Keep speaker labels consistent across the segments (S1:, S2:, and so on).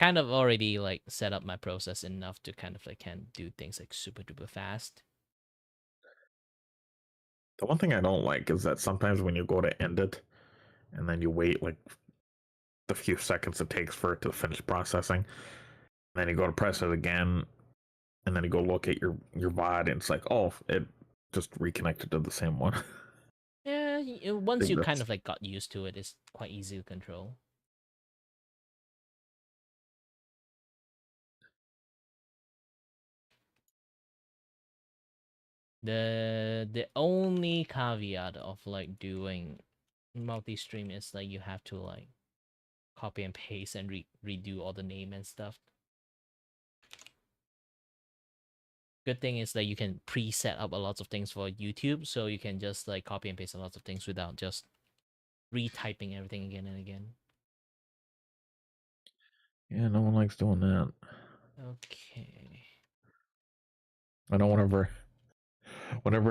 S1: kind of already like set up my process enough to kind of like can do things like super duper fast.
S2: The one thing I don't like is that sometimes when you go to end it, and then you wait like the few seconds it takes for it to finish processing, and then you go to press it again, and then you go look at your VOD, and it's like, oh, it just reconnected to the same one.
S1: Yeah,
S2: I
S1: once
S2: think
S1: you kind
S2: that's
S1: of like got used to it, it's quite easy to control. The only caveat of like doing multi-stream is like you have to like copy and paste and redo all the name and stuff. Good thing is that you can preset up a lot of things for YouTube, so you can just like copy and paste a lot of things without just retyping everything again and again.
S2: yeah, no one likes doing that.
S1: Okay.
S2: I know whenever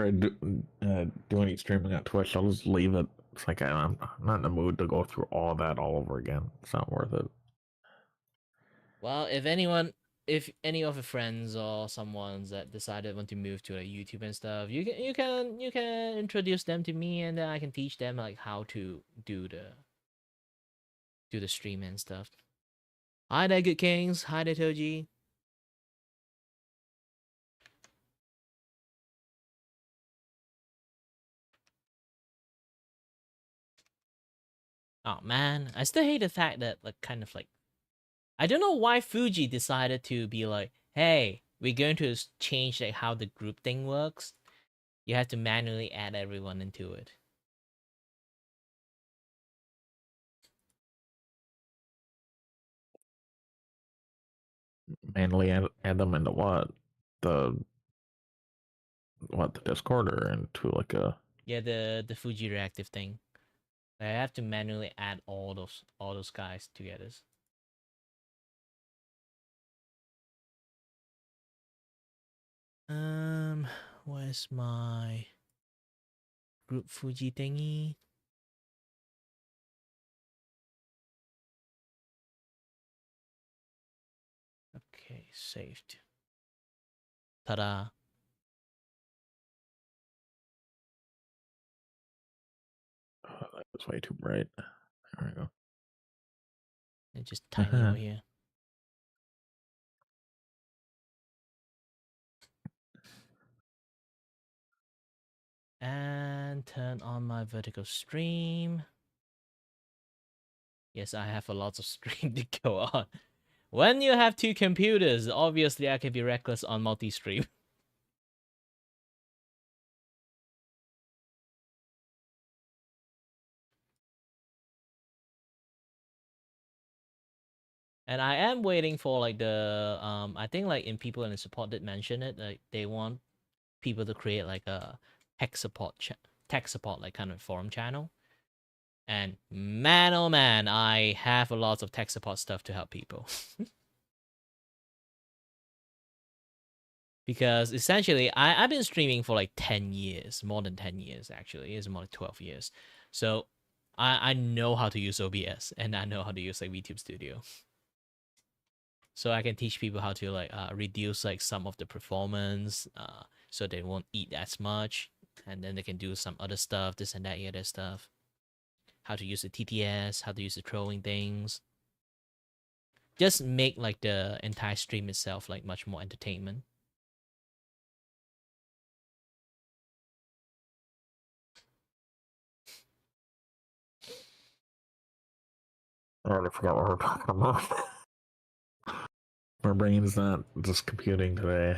S2: I do any streaming on Twitch, I'll just leave it. It's like I'm not in the mood to go through all that all over again. It's not worth it.
S1: Well, if any of your friends or someone's that decided want to move to like YouTube and stuff, you can introduce them to me, and then I can teach them like how to do the stream and stuff. Hi there, good kings. Hi there, Toji. Oh man, I still hate the fact that like kind of like I don't know why Fuji decided to be like, hey, we're going to change like how the group thing works. You have to manually add everyone into it.
S2: Manually add them into the the Discord or into like a
S1: Yeah, the Fuji reactive thing. I have to manually add all those guys together. Um, where's my group Fuji thingy? Okay, saved. Ta-da.
S2: that's way too bright. There we go.
S1: It's just tiny over here. And turn on my vertical stream. Yes, I have a lot of stream to go on. When you have two computers, obviously I can be reckless on multi-stream. And I am waiting for like the I think like in people in the support did mention it, like they want people to create like a tech support like kind of forum channel. And man oh man, I have a lot of tech support stuff to help people. Because essentially I've been streaming for like 10 years, more than 10 years actually. It's more like 12 years. So I know how to use OBS and I know how to use like VTube Studio. So I can teach people how to like reduce like some of the performance so they won't eat as much, and then they can do some other stuff, this and that other stuff. How to use the TTS, how to use the trolling things. Just make like the entire stream itself like much more entertainment.
S2: I already forgot what we're talking about. My brain's not just computing today.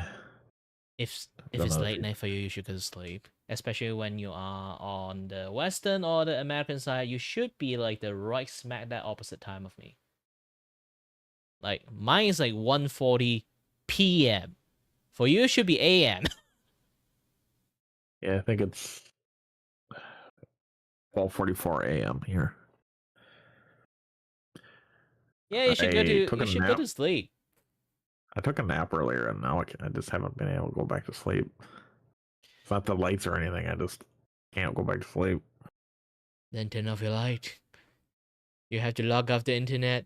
S1: If
S2: Don't
S1: it's
S2: know
S1: late night for you, you should go to sleep. Especially when you are on the Western or the American side, you should be like the right smack that opposite time of me. Like mine is like 1:40 p.m. For you, it should be a.m.
S2: Yeah, I think it's 12:44 a.m. here.
S1: Yeah, you should go
S2: I
S1: to
S2: took
S1: you
S2: a
S1: should go
S2: nap.
S1: to sleep.
S2: I took a nap earlier, and now I just haven't been able to go back to sleep. It's not the lights or anything. I just can't go back to sleep.
S1: Then turn off your light. You have to log off the internet.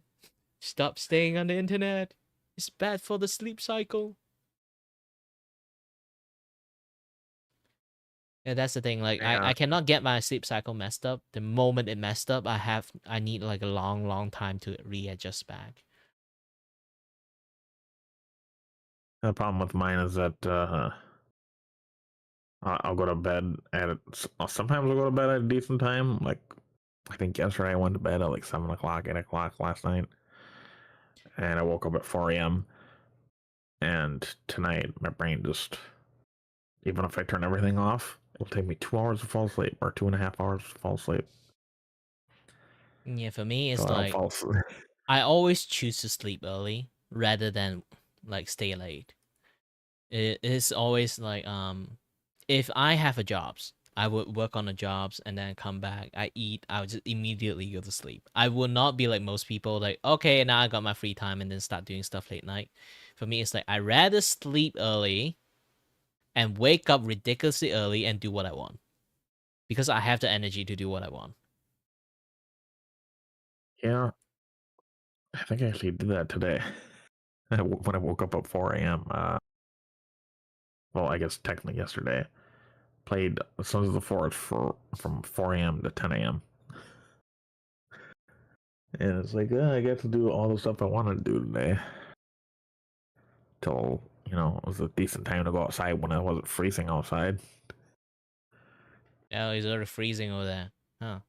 S1: Stop staying on the internet. It's bad for the sleep cycle. Yeah, that's the thing. Like
S2: Yeah,
S1: I cannot get my sleep cycle messed up. The moment it messed up, I need like a long time to readjust back.
S2: the problem with mine is that I'll go to bed sometimes I'll go to bed at a decent time. Like I think yesterday I went to bed at like 7 o'clock, 8 o'clock last night, and I woke up at 4 a.m. And tonight my brain just, even if I turn everything off, it'll take me 2 hours to fall asleep or 2.5 hours to fall asleep.
S1: Yeah, for me
S2: So
S1: it's
S2: I don't
S1: like
S2: fall asleep.
S1: I always choose to sleep early rather than like stay late. It is always like if I have a jobs, I would work on the jobs and then come back. I eat. I would just immediately go to sleep. I will not be like most people, like okay, now I got my free time and then start doing stuff late night. For me, it's like I rather sleep early and wake up ridiculously early and do what I want because I have the energy to do what I want.
S2: Yeah, I think I actually did that today. When I woke up at 4 a.m. Well, I guess technically yesterday, played Sons of the Forest from 4 a.m. to 10 a.m. And it's like, I get to do all the stuff I wanted to do today. Till, it was a decent time to go outside when I wasn't freezing outside.
S1: Oh, it's already freezing over there, huh?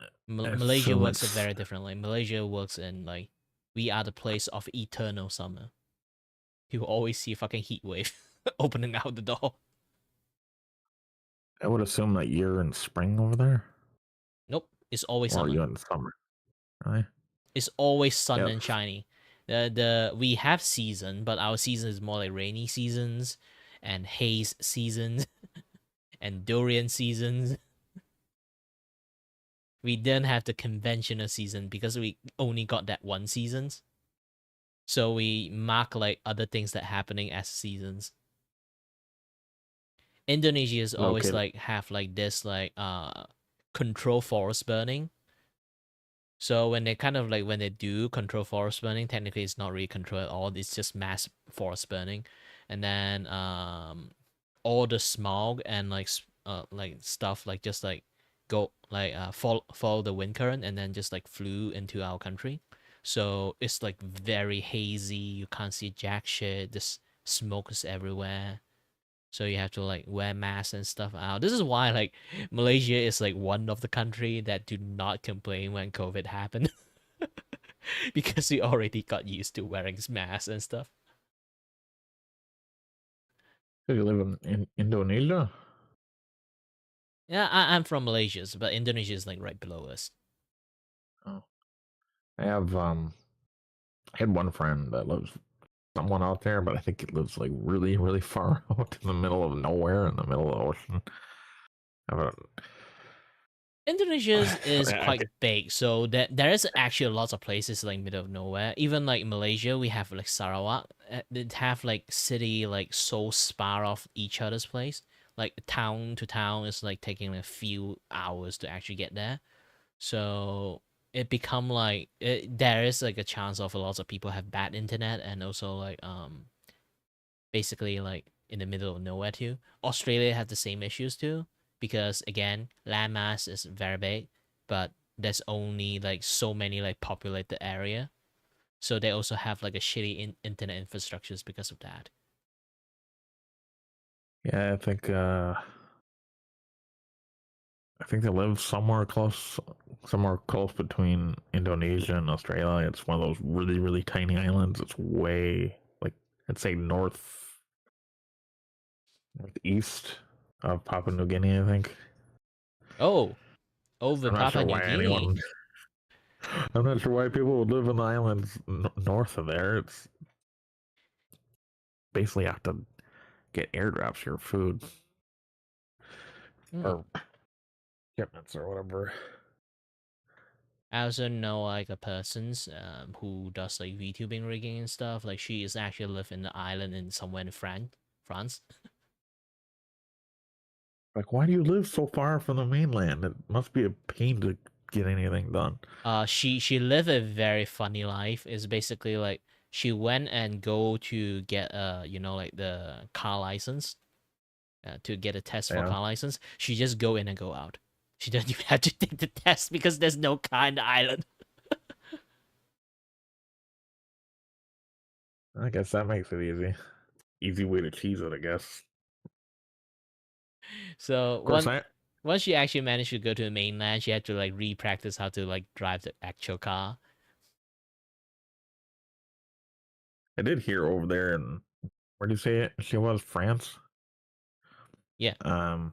S2: I
S1: Malaysia
S2: assume
S1: works
S2: it's,
S1: very differently. Malaysia works in like we are the place of eternal summer. You always see a fucking heat wave opening out the door.
S2: I would assume that you're in spring over there,
S1: Nope, it's always
S2: or are
S1: summer.
S2: you in summer? Right?
S1: It's always sun
S2: Yeah.
S1: and shiny. The we have season, but our season is more like rainy seasons and haze seasons and durian seasons. We didn't have the conventional season because we only got that one seasons. So we mark like other things that happening as seasons. Indonesia is always
S2: Located.
S1: like have like this like control forest burning. So when they kind of like when they do control forest burning, technically it's not really control at all. It's just mass forest burning, and then all the smog and like stuff like just like go like follow the wind current and then just like flew into our country. So it's like very hazy. You can't see jack shit. This smoke is everywhere. So you have to like wear masks and stuff out. This is why like Malaysia is like one of the country that do not complain when COVID happened because we already got used to wearing masks and stuff.
S2: So you live in Indonesia?
S1: Yeah, I'm from Malaysia, but Indonesia is like right below us.
S2: Oh, I have I had one friend that lives someone out there, but I think it lives like really, really far out in the middle of nowhere in the middle of the ocean. I haven't,
S1: Indonesia is
S2: I
S1: quite big, so there is actually lots of places like middle of nowhere. Even like Malaysia, we have like Sarawak. They have like city like so far off each other's place. Like town to town is like taking a few hours to actually get there. So it become like there is like a chance of a lot of people have bad internet and also like basically like in the middle of nowhere too. Australia have the same issues too because again landmass is very big, but there's only like so many like populated area, so they also have like a shitty internet infrastructures because of that.
S2: yeah, I think they live somewhere close between Indonesia and Australia. It's one of those really, really tiny islands. It's way like I'd say northeast of Papua New Guinea. I think.
S1: Oh, over
S2: I'm not
S1: Papua
S2: sure
S1: New
S2: why
S1: Guinea.
S2: anyone. I'm not sure why people would live in the islands north of there. It's basically have to get airdrops for your food
S1: Hmm.
S2: or shipments or whatever.
S1: I also know like a person's who does like VTubing rigging and stuff. Like she is actually live in the island in somewhere in France.
S2: Like, why do you live so far from the mainland? It must be a pain to get anything done.
S1: She lived a very funny life. It's basically like she went and go to get like the car license, to get a test for
S2: Yeah,
S1: car license. She just go in and go out. She doesn't even have to take the test because there's no car in the island.
S2: I guess that makes it easy. Easy way to cheese it, I guess.
S1: So
S2: Of course,
S1: once she actually managed to go to the mainland, she had to like re-practice how to like drive the actual car.
S2: I did hear over there, and where do you say it? She was France.
S1: Yeah.
S2: Um,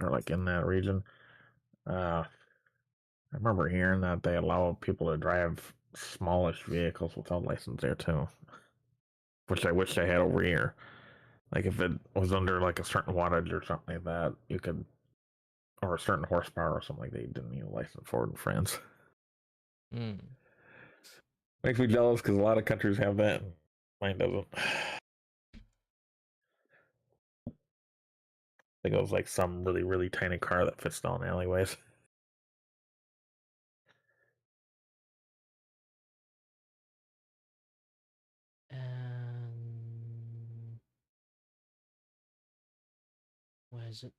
S2: or like in that region. I remember hearing that they allow people to drive smallish vehicles without license there too, which I wish I had over here. Like if it was under like a certain wattage or something like that, you could, or a certain horsepower or something like that, you didn't need a license for it in France.
S1: Mm.
S2: Makes me jealous because a lot of countries have that. And mine doesn't. I think it was like some really really tiny car that fits down alleyways.
S1: Where is it?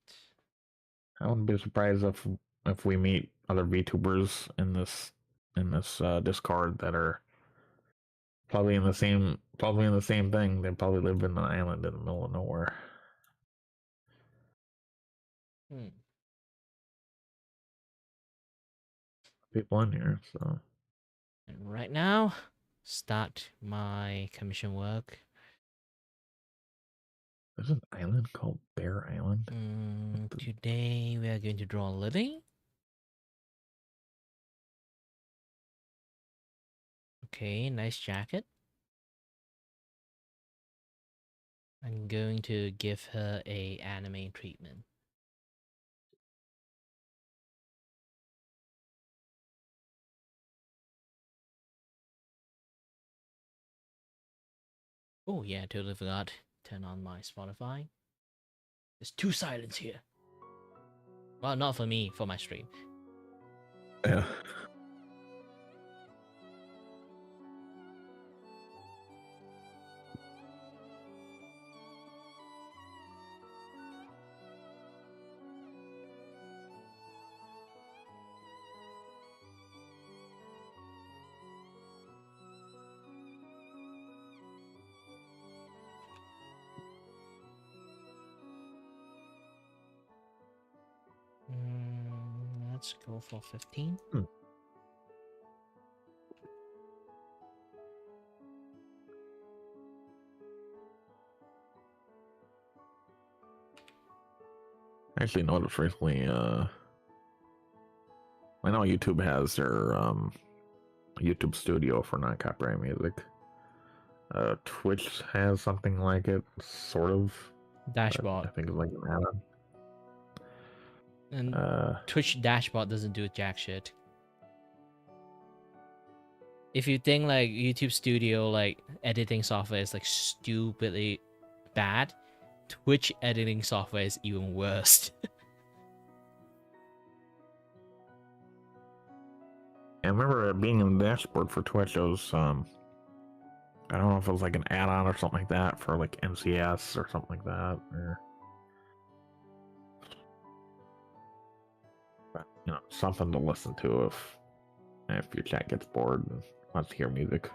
S2: I wouldn't be surprised if we meet other VTubers in this Discord that are probably in the same thing. They probably live in an island in the middle of nowhere.
S1: Hmm.
S2: People in here, so
S1: And right now, start my commission work.
S2: there's an island called Bear Island.
S1: Today we are going to draw a living. Okay, nice jacket. I'm going to give her a anime treatment. Oh yeah, I totally forgot. Turn on my Spotify. There's 2 silence here. Well, not for me, for my stream.
S2: Yeah.
S1: Let's go for 15.
S2: I actually noticed recently. I know YouTube has their YouTube Studio for non-copyright music. Twitch has something like it, sort of.
S1: Dashboard.
S2: I think it's like an add-on.
S1: And Twitch dashboard doesn't do jack shit. If you think like YouTube Studio like editing software is like stupidly bad, Twitch editing software is even worse.
S2: I remember it being in the dashboard for Twitch. It was I don't know if it was like an add-on or something like that for like NCS or something like that, or something to listen to if your chat gets bored and wants to hear music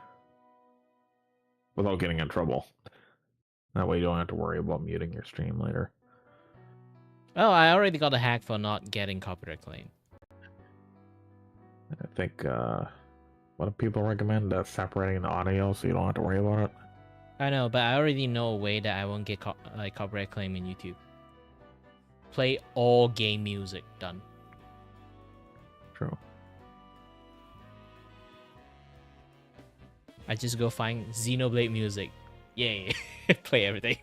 S2: without getting in trouble. That way you don't have to worry about muting your stream later.
S1: Oh, I already got a hack for not getting copyright claim.
S2: I think what do people recommend? Separating the audio so you don't have to worry about it.
S1: I know, but I already know a way that I won't get copyright claim in YouTube. Play all game music. Done.
S2: True.
S1: I just go find Xenoblade music. Yay. Play everything.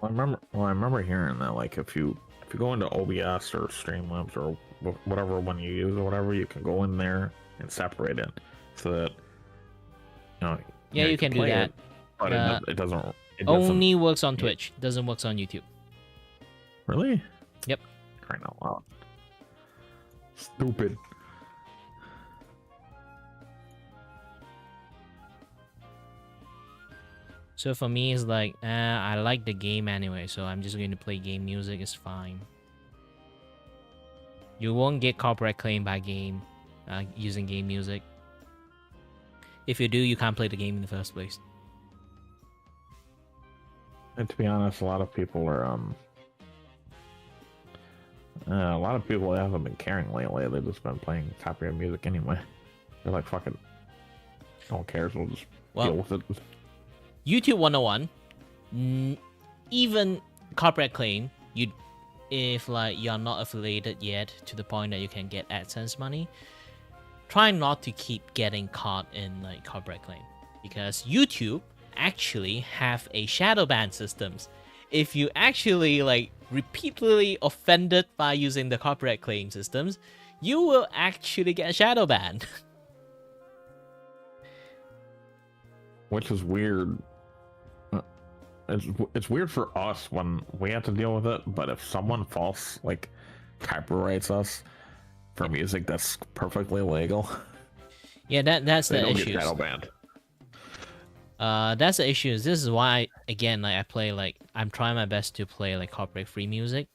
S2: I remember hearing that like if you go into OBS or Streamlabs or whatever one you use or whatever, you can go in there and separate it so that
S1: yeah, you can do that.
S2: But it doesn't.
S1: Only works on Twitch. Doesn't work on YouTube.
S2: Really?
S1: Yep.
S2: Crying out loud. Stupid.
S1: So for me, it's like, I like the game anyway, so I'm just going to play game music. It's fine. You won't get copyright claim by game using game music. If you do, you can't play the game in the first place.
S2: And to be honest, a lot of people haven't been caring lately. They've just been playing copyright music anyway. They're like, fuck it. No one cares. We'll just deal with it.
S1: YouTube 101, even copyright claim, if like you're not affiliated yet to the point that you can get AdSense money, try not to keep getting caught in like copyright claim, because YouTube actually have a shadow ban systems. If you actually like repeatedly offended by using the copyright claim systems, you will actually get shadow banned.
S2: Which is weird. It's weird for us when we have to deal with it, but if someone false like copyrights us for music that's perfectly legal,
S1: yeah, that's
S2: they
S1: the
S2: don't
S1: issue.
S2: get shadow banned.
S1: That's the issue. This is why, again, like I play, like I'm trying my best to play like copyright free music,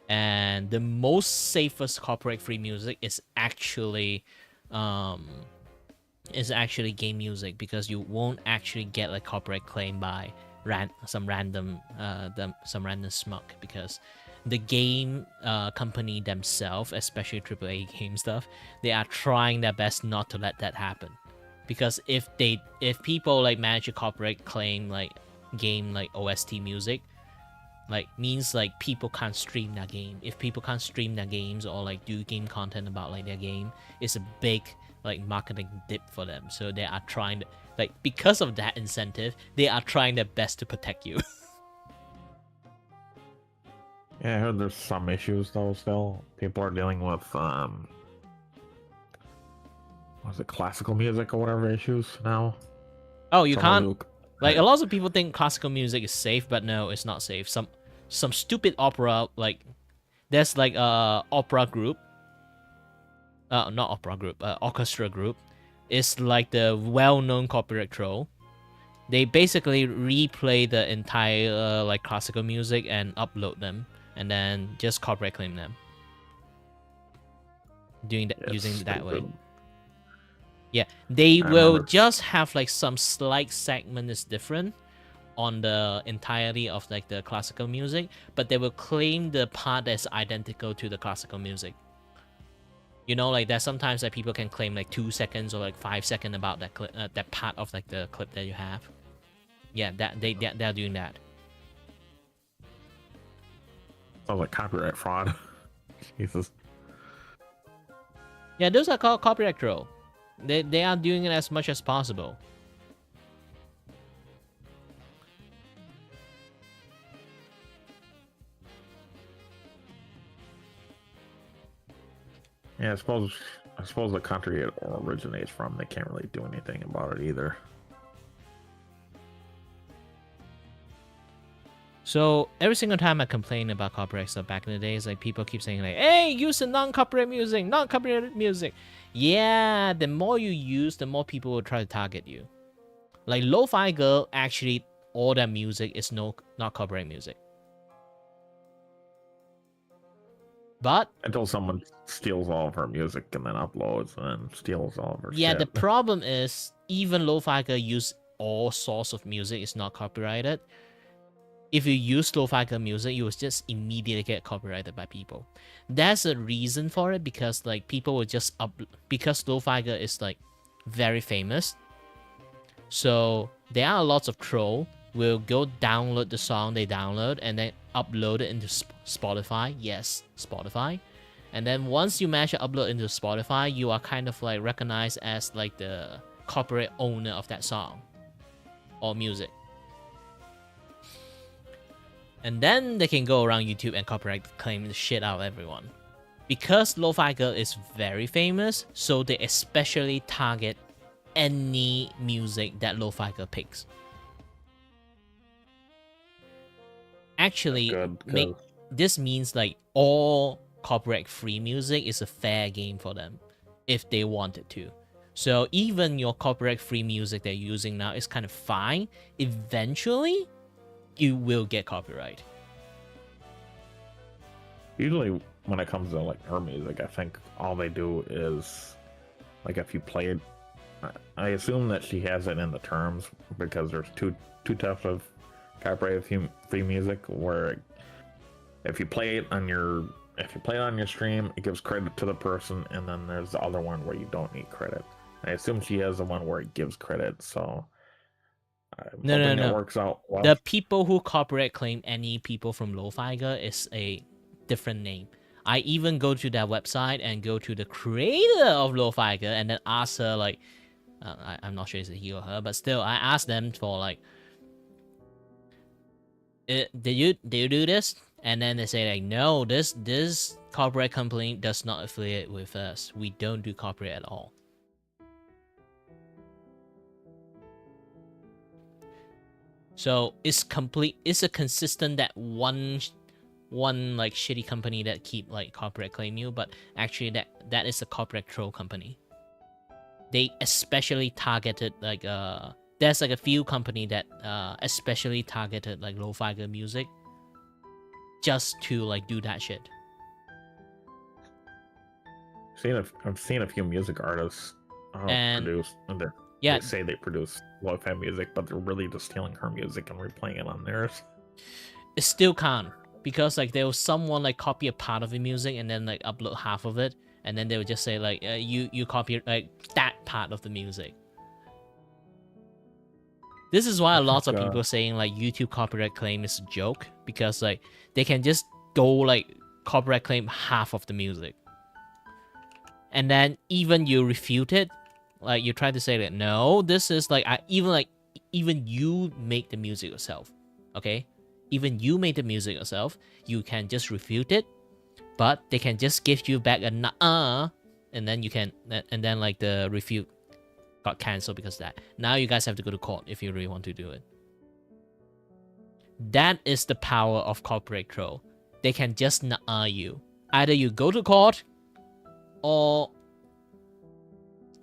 S1: and the most safest copyright free music is actually game music, because you won't actually get like copyright claim by some random smuck, because the game company themselves, especially AAA game stuff, they are trying their best not to let that happen. Because if people like manage to copyright claim like game like OST music, like means like people can't stream that game. If people can't stream their games or like do game content about like their game, it's a big like marketing dip for them. So they are trying to, like, because of that incentive, they are trying their best to protect you.
S2: Yeah, I heard there's some issues though. Still, people are dealing with was it classical music or whatever issues now?
S1: Oh, you can't. Like a lot of people think classical music is safe, but no, it's not safe. Some stupid opera, like there's like opera group. Not opera group, orchestra group. It's like the well-known copyright troll. They basically replay the entire like classical music and upload them, and then just copyright claim them. Doing that, using it that way. Yeah, they will just have like some slight segment is different on the entirety of like the classical music, but they will claim the part that's identical to the classical music. You know, like that sometimes that people can claim like 2 seconds or like 5 seconds about that that part of like the clip that you have. Yeah, they're doing that.
S2: Sounds like copyright fraud. Jesus.
S1: Yeah, those are called copyright troll. They are doing it as much as possible.
S2: Yeah, I suppose the country it originates from, they can't really do anything about it either.
S1: So every single time I complain about copyright stuff back in the days, like people keep saying like, "Hey, use the non-copyright music, non-copyrighted music." Yeah, the more you use, the more people will try to target you. Like Lo-Fi Girl, actually, all their music is not copyright music. But
S2: until someone steals all of her music and then uploads and then steals all of her shit.
S1: The problem is even Lo-Fi Girl use all sorts of music is not copyrighted. If you use Lo-Fi Girl music, you will just immediately get copyrighted by people. That's a reason for it, because like people will just because Lo-Fi Girl is like very famous. So there are lots of troll will go download the song they download and then upload it into Spotify. Yes, Spotify. And then once you manage to upload into Spotify, you are kind of like recognized as like the copyright owner of that song or music. And then they can go around YouTube and copyright claim the shit out of everyone. Because Lo-Fi Girl is very famous, so they especially target any music that Lo-Fi Girl picks. Actually,
S2: good.
S1: this means like all copyright-free music is a fair game for them if they wanted to. So even your copyright-free music they're using now is kind of fine. Eventually, you will get copyright.
S2: Usually, when it comes to like her music, I think all they do is like if you play it. I assume that she has it in the terms because there's two types of copyright-free music where if you play it on your stream, it gives credit to the person, and then there's the other one where you don't need credit. I assume she has the one where it gives credit, so I'm hoping it works out well.
S1: The people who copyright claim any people from Lo-Fi is a different name. I even go to their website and go to the creator of Lo-Fi and then ask her, like, I'm not sure it's a he or her, but still, I asked them for, like, did you do this? And then they say, like, no, this copyright company does not affiliate with us. We don't do copyright at all. So it's a consistent that one like shitty company that keep like copyright claim you, but actually that is a copyright troll company. They especially targeted like there's like a few company that especially targeted like lo-fi music just to like do that shit.
S2: I've seen a few music artists produce, and they say they produce lo-fi music, but they're really just stealing her music and replaying it on theirs.
S1: It still can't, because like there was someone like copy a part of the music and then like upload half of it, and then they would just say like you copy like that part of the music. This is why a lot of people saying like YouTube copyright claim is a joke, because like they can just go like copyright claim half of the music, and then even you refute it, like you try to say that no, this is like even you make the music yourself, okay? Even you made the music yourself, you can just refute it, but they can just give you back a nah, and then you can, and then like the refute got cancelled because of that. Now you guys have to go to court if you really want to do it. That is the power of copyright troll. They can just nah you. Either you go to court or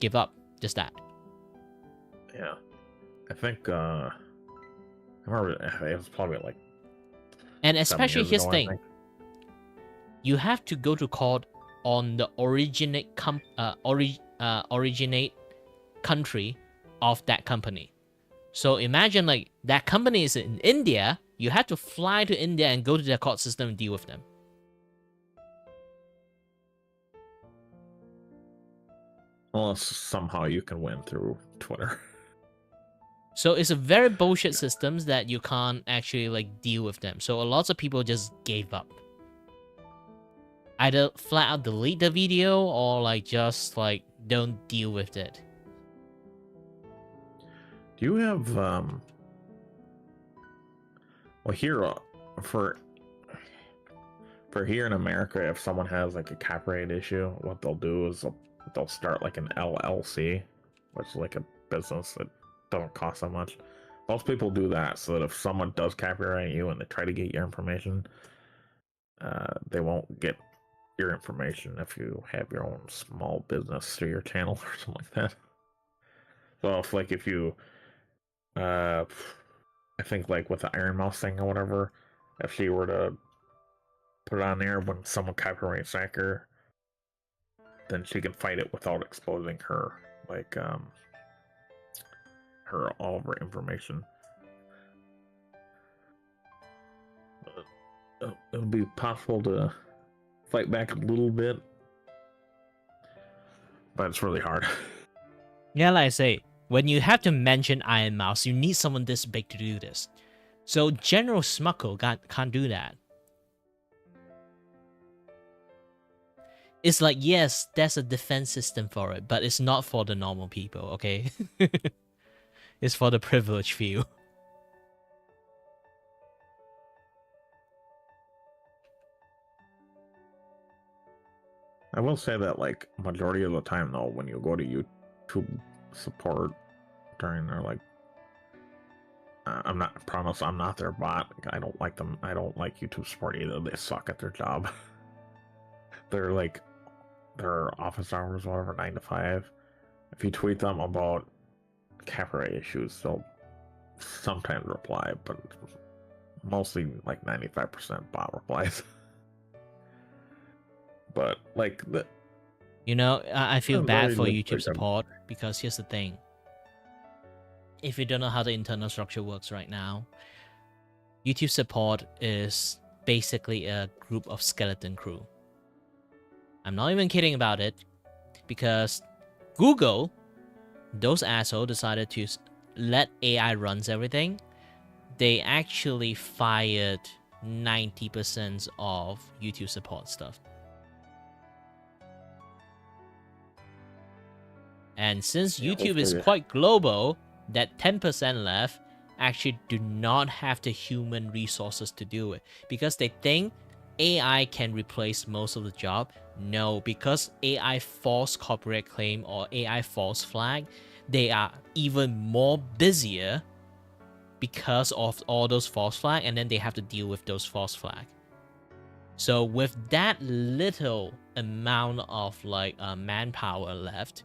S1: give up. Just that.
S2: Yeah. I think I remember it was probably like,
S1: and especially here's the thing. You have to go to court on the originate country of that company. So imagine like that company is in India, you have to fly to India and go to their court system and deal with them.
S2: Unless somehow you can win through Twitter.
S1: So it's a very bullshit systems that you can't actually like deal with them. So a lot of people just gave up. Either flat out delete the video or like just like don't deal with it.
S2: Do you have well here for here in America, if someone has like a copyright issue, what they'll do is they'll start like an LLC, which is like a business that doesn't cost that much. Most people do that so that if someone does copyright you and they try to get your information, they won't get your information if you have your own small business through your channel or something like that. So if you I think like with the Iron Mouse thing or whatever, if she were to put it on there when someone copyrights her, then she can fight it without exposing her, like her all of her information. It'll be possible to fight back a little bit, but it's really hard.
S1: Yeah, like I say, when you have to mention Iron Mouse, you need someone this big to do this. So General Smuckle can't do that. It's like, yes, there's a defense system for it, but it's not for the normal people, okay? It's for the privileged few.
S2: I will say that, like, majority of the time, though, when you go to YouTube support during their, like, I promise I'm not their bot. I don't like them. I don't like YouTube support either. They suck at their job. they're like their office hours, whatever, 9 to 5. If you tweet them about copyright issues, they'll sometimes reply, but mostly like 95% bot replies. But like
S1: You know, I feel bad for YouTube
S2: like,
S1: support because here's the thing. If you don't know how the internal structure works right now, YouTube support is basically a group of skeleton crew. I'm not even kidding about it, because Google, those assholes, decided to let AI runs everything. They actually fired 90% of YouTube support stuff. And since YouTube is quite global, that 10% left actually do not have the human resources to do it, because they think AI can replace most of the job. No, because AI false copyright claim or AI false flag, they are even more busier because of all those false flag, and then they have to deal with those false flag. So with that little amount of like manpower left,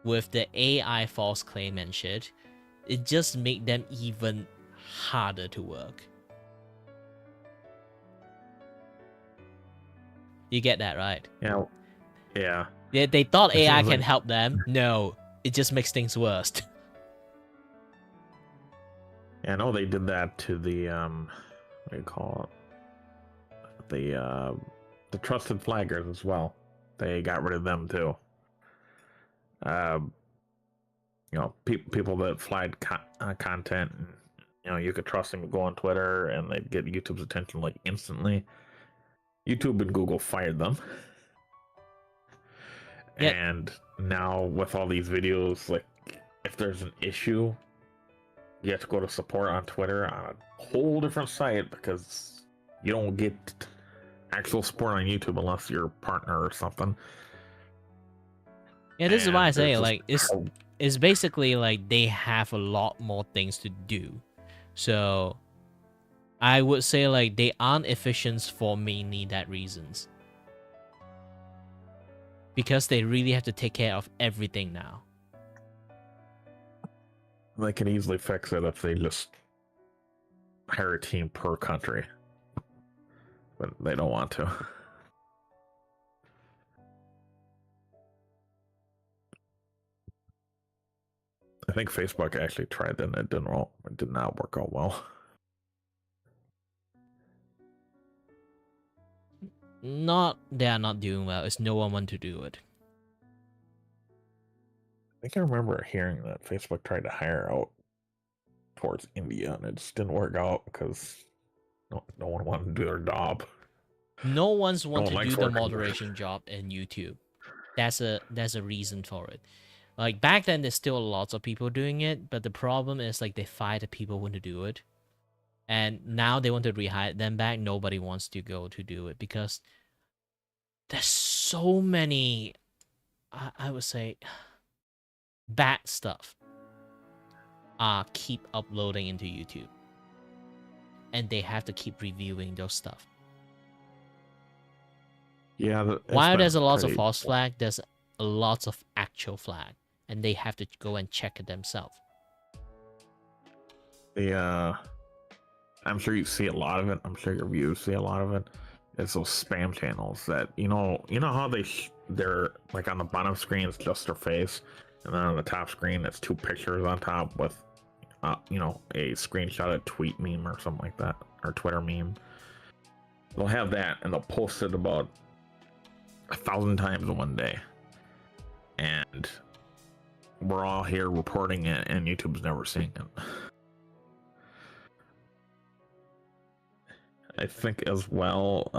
S1: with the AI false claim and shit, it just make them even harder to work. You get that, right?
S2: Yeah. Yeah.
S1: They thought AI can help them. No, it just makes things worse.
S2: Yeah, I know they did that to the what do you call it? The trusted flaggers as well. They got rid of them too. You know, people that flagged content, and, you know, you could trust them to go on Twitter and they'd get YouTube's attention like instantly. YouTube and Google fired them. Yep. And now with all these videos, like if there's an issue, you have to go to support on Twitter on a whole different site, because you don't get actual support on YouTube unless you're a partner or something.
S1: Yeah, this is why I say, like, it's basically like they have a lot more things to do. So I would say like they aren't efficient for mainly that reasons, because they really have to take care of everything now.
S2: They can easily fix it if they just hire a team per country, but they don't want to. I think Facebook actually tried that and it did not work out well.
S1: They are not doing well. It's no one want to do it.
S2: I think I remember hearing that Facebook tried to hire out towards India and it just didn't work out because no one wanted to do their job.
S1: No one's want to do the moderation job in YouTube. That's a reason for it. Like back then, there's still lots of people doing it, but the problem is like they fire the people who want to do it, and now they want to rehire them back. Nobody wants to go to do it because there's so many, I would say, bad stuff keep uploading into YouTube, and they have to keep reviewing those stuff.
S2: Yeah.
S1: While there's a lot of false flag, there's a lot of actual flag, and they have to go and check it themselves.
S2: I'm sure you see a lot of it. I'm sure your viewers see a lot of it. It's those spam channels that you know how they're like on the bottom screen it's just their face, and then on the top screen it's two pictures on top with you know, a screenshot of tweet meme or something like that, or Twitter meme. They'll have that and they'll post it about 1,000 times in one day, and we're all here reporting it and YouTube's never seeing it. I think as well,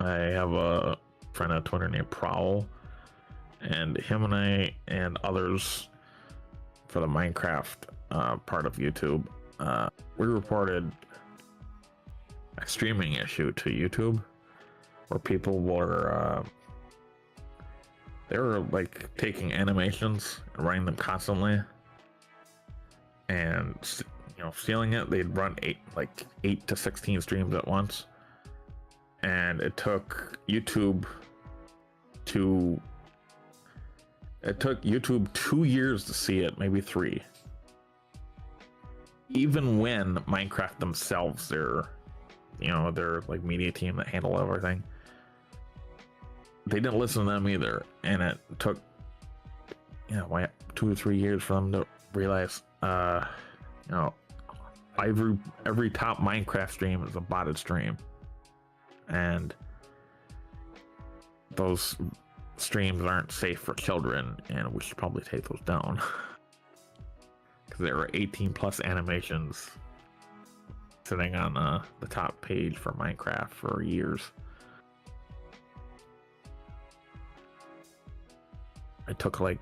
S2: I have a friend on Twitter named Prowl, and him and I and others for the Minecraft part of YouTube, we reported a streaming issue to YouTube where people were they were like taking animations and running them constantly and, you know, stealing it. They'd run 8 to 16 streams at once, and it took YouTube 2 years to see it, maybe 3. Even when Minecraft themselves, their like media team that handle everything, they didn't listen to them either, and it took 2 or 3 years for them to realize every top Minecraft stream is a botted stream, and those streams aren't safe for children, and we should probably take those down. Because there are 18 plus animations sitting on the top page for Minecraft for years. It took way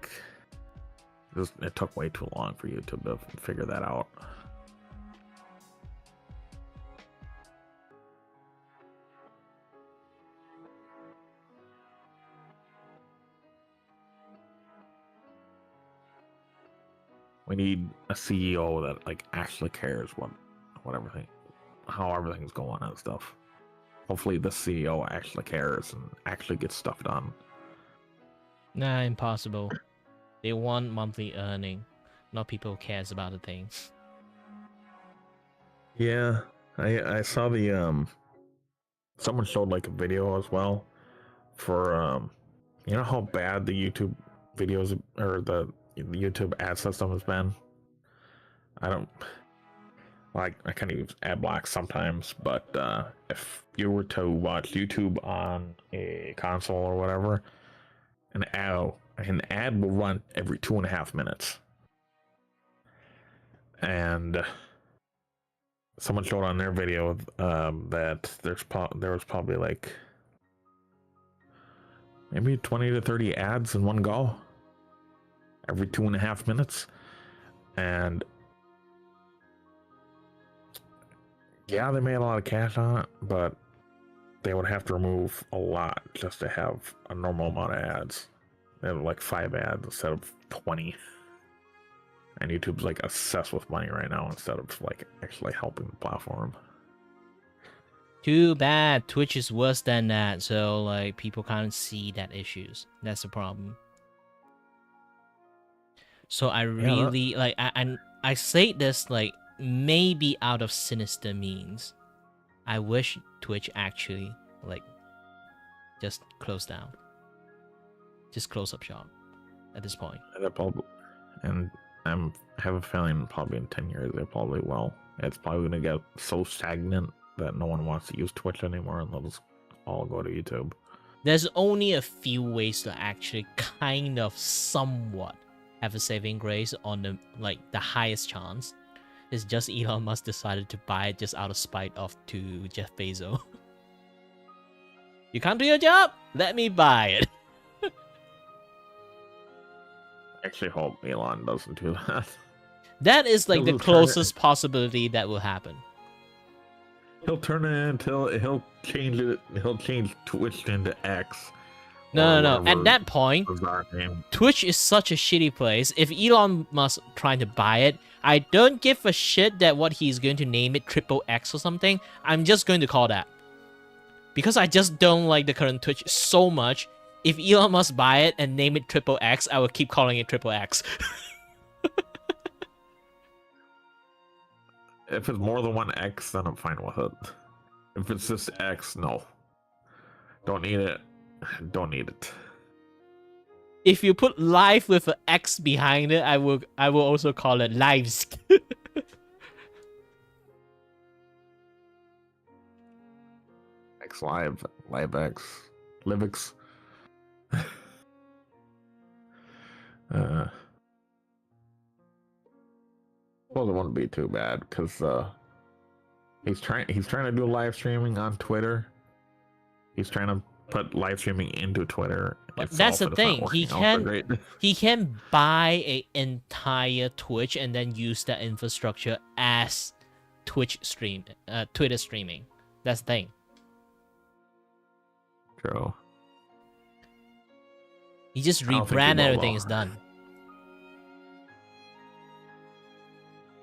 S2: too long for YouTube to figure that out. We need a CEO that like actually cares how everything's going and stuff. Hopefully the CEO actually cares and actually gets stuff done.
S1: Nah, impossible. They want monthly earning, not people who cares about the things.
S2: Yeah, I saw the someone showed like a video as well for you know how bad the YouTube videos or the YouTube ad system has been. I kind of use ad blocks sometimes, but if you were to watch YouTube on a console or whatever, an ad will run every 2.5 minutes. And someone showed on their video that there was probably like maybe 20 to 30 ads in one go every 2.5 minutes. And yeah, they made a lot of cash on it, but they would have to remove a lot just to have a normal amount of ads. They have like 5 ads instead of 20. And YouTube's like obsessed with money right now instead of like actually helping the platform.
S1: Too bad. Twitch is worse than that, so like people can't see that issues. That's the problem. So I really like I say this like maybe out of sinister means. I wish Twitch actually like just close down. Just close up shop at this point.
S2: And I have a feeling probably in 10 years they probably will. It's probably gonna get so stagnant that no one wants to use Twitch anymore and they'll just all go to YouTube.
S1: There's only a few ways to actually kind of somewhat have a saving grace on the highest chance. It's just Elon Musk decided to buy it just out of spite to Jeff Bezos. You can't do your job? Let me buy it.
S2: I actually hope Elon doesn't do that.
S1: That is like the closest possibility that will happen.
S2: He'll turn it until he'll change Twitch into X.
S1: No. At that point, Twitch is such a shitty place. If Elon Musk trying to buy it, I don't give a shit that what he's going to name it XXX or something. I'm just going to call that. Because I just don't like the current Twitch so much. If Elon Musk buy it and name it XXX, I will keep calling it XXX.
S2: If it's more than one X, then I'm fine with it. If it's just X, no. Don't need it.
S1: If you put live with an X behind it, I will also call it lives.
S2: X live X, Livix. Well, it wouldn't be too bad because he's trying to do live streaming on Twitter. He's trying to put live streaming into Twitter.
S1: But that's the thing. He can buy an entire Twitch and then use that infrastructure as Twitter streaming. That's the thing.
S2: True.
S1: He just rebrand everything. Is done.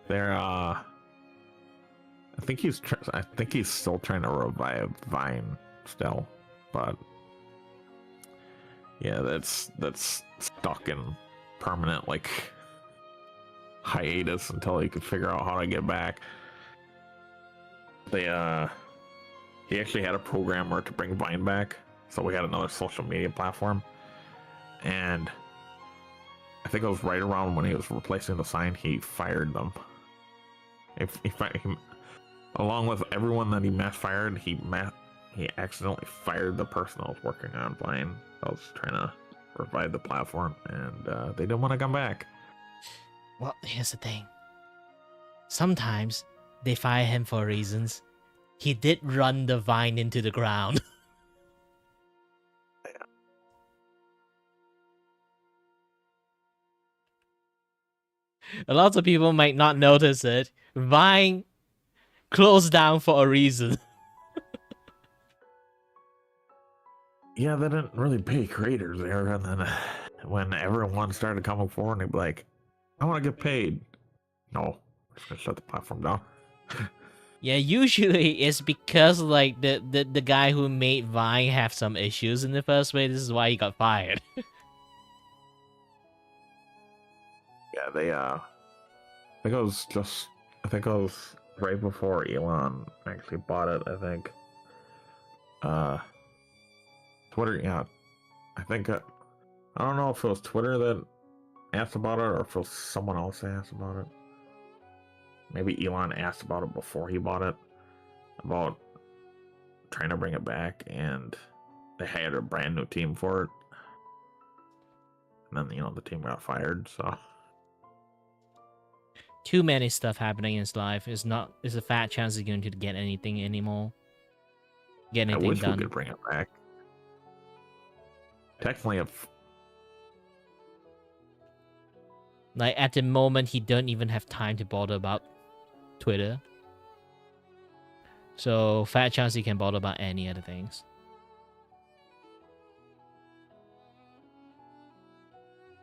S2: I think he's still trying to revive Vine still, but yeah, that's stuck in permanent like hiatus until he could figure out how to get back. They he actually had a programmer to bring Vine back, so we had another social media platform, and I think it was right around when he was replacing the sign, he fired them. He along with everyone that he mass fired, he accidentally fired the person that was working on Vine. I was trying to revive the platform, and they didn't want to come back.
S1: Well, here's the thing. Sometimes they fire him for reasons. He did run the Vine into the ground. A lot of people might not notice it. Vine closed down for a reason.
S2: Yeah, they didn't really pay creators there, and then when everyone started coming forward, they'd be like, I want to get paid. No, we're just gonna shut the platform down.
S1: Yeah, usually it's because like the guy who made Vine have some issues in the first place. This is why he got fired.
S2: Yeah, they I think it was right before Elon actually bought it, I think. Twitter, yeah. I think I don't know if it was Twitter that asked about it or if it was someone else that asked about it. Maybe Elon asked about it before he bought it, about trying to bring it back, and they hired a brand new team for it. And then, the team got fired, so.
S1: Too many stuff happening in his life. It's a fat chance he's going to get anything anymore. Get
S2: I
S1: anything
S2: wish
S1: done.
S2: we could bring it back. Technically, if
S1: Like at the moment, he don't even have time to bother about Twitter. So fat chance he can bother about any other things.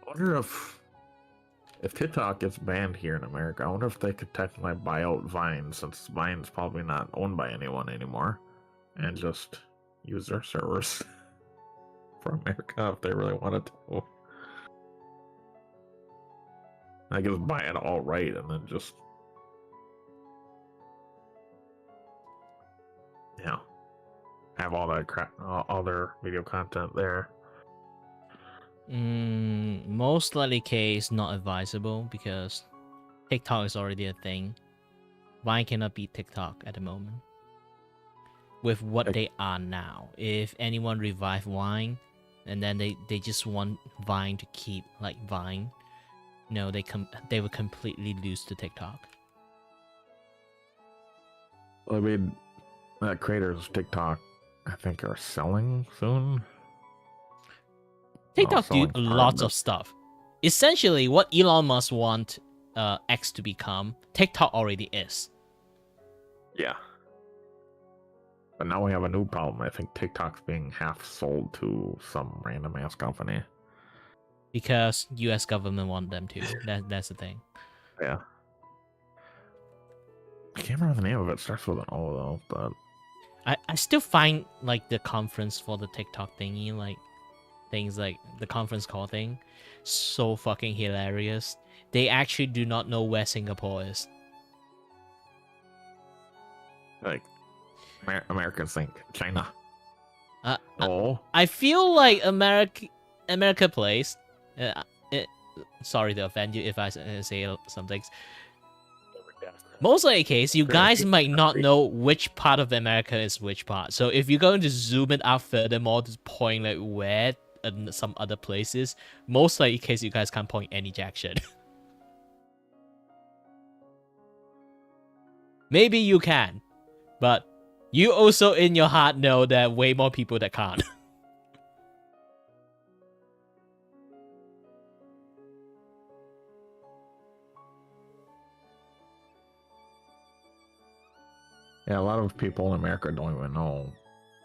S2: I wonder if TikTok gets banned here in America, I wonder if they could technically buy out Vine, since Vine's probably not owned by anyone anymore, and just use their servers for America if they really wanted to. I guess buy it all right and then just have all that crap, all their video content there.
S1: Most likely case not advisable because TikTok is already a thing. Vine cannot beat TikTok at the moment with what they are now. If anyone revive Vine and then they just want Vine to keep like Vine, they would completely lose to TikTok.
S2: Well, I mean, creators of TikTok, I think, are selling soon.
S1: TikTok do lots of stuff. Essentially, what Elon Musk want X to become, TikTok already is.
S2: Yeah. But now we have a new problem. I think TikTok's being half sold to some random ass company.
S1: Because US government want them to. That's the thing.
S2: Yeah. I can't remember the name of it. It starts with an O though, but
S1: I still find like the conference for the TikTok thingy, like things like the conference call thing, so fucking hilarious. They actually do not know where Singapore is.
S2: like Americans think China.
S1: Oh. I feel like America plays. Sorry to offend you if I say some things. Most of the case, you guys might not know which part of America is which part. So if you're going to zoom it out furthermore to point like where some other places, most likely case you guys can't point any jack shit. Maybe you can, but you also in your heart know that way more people that can't.
S2: Yeah, a lot of people in America don't even know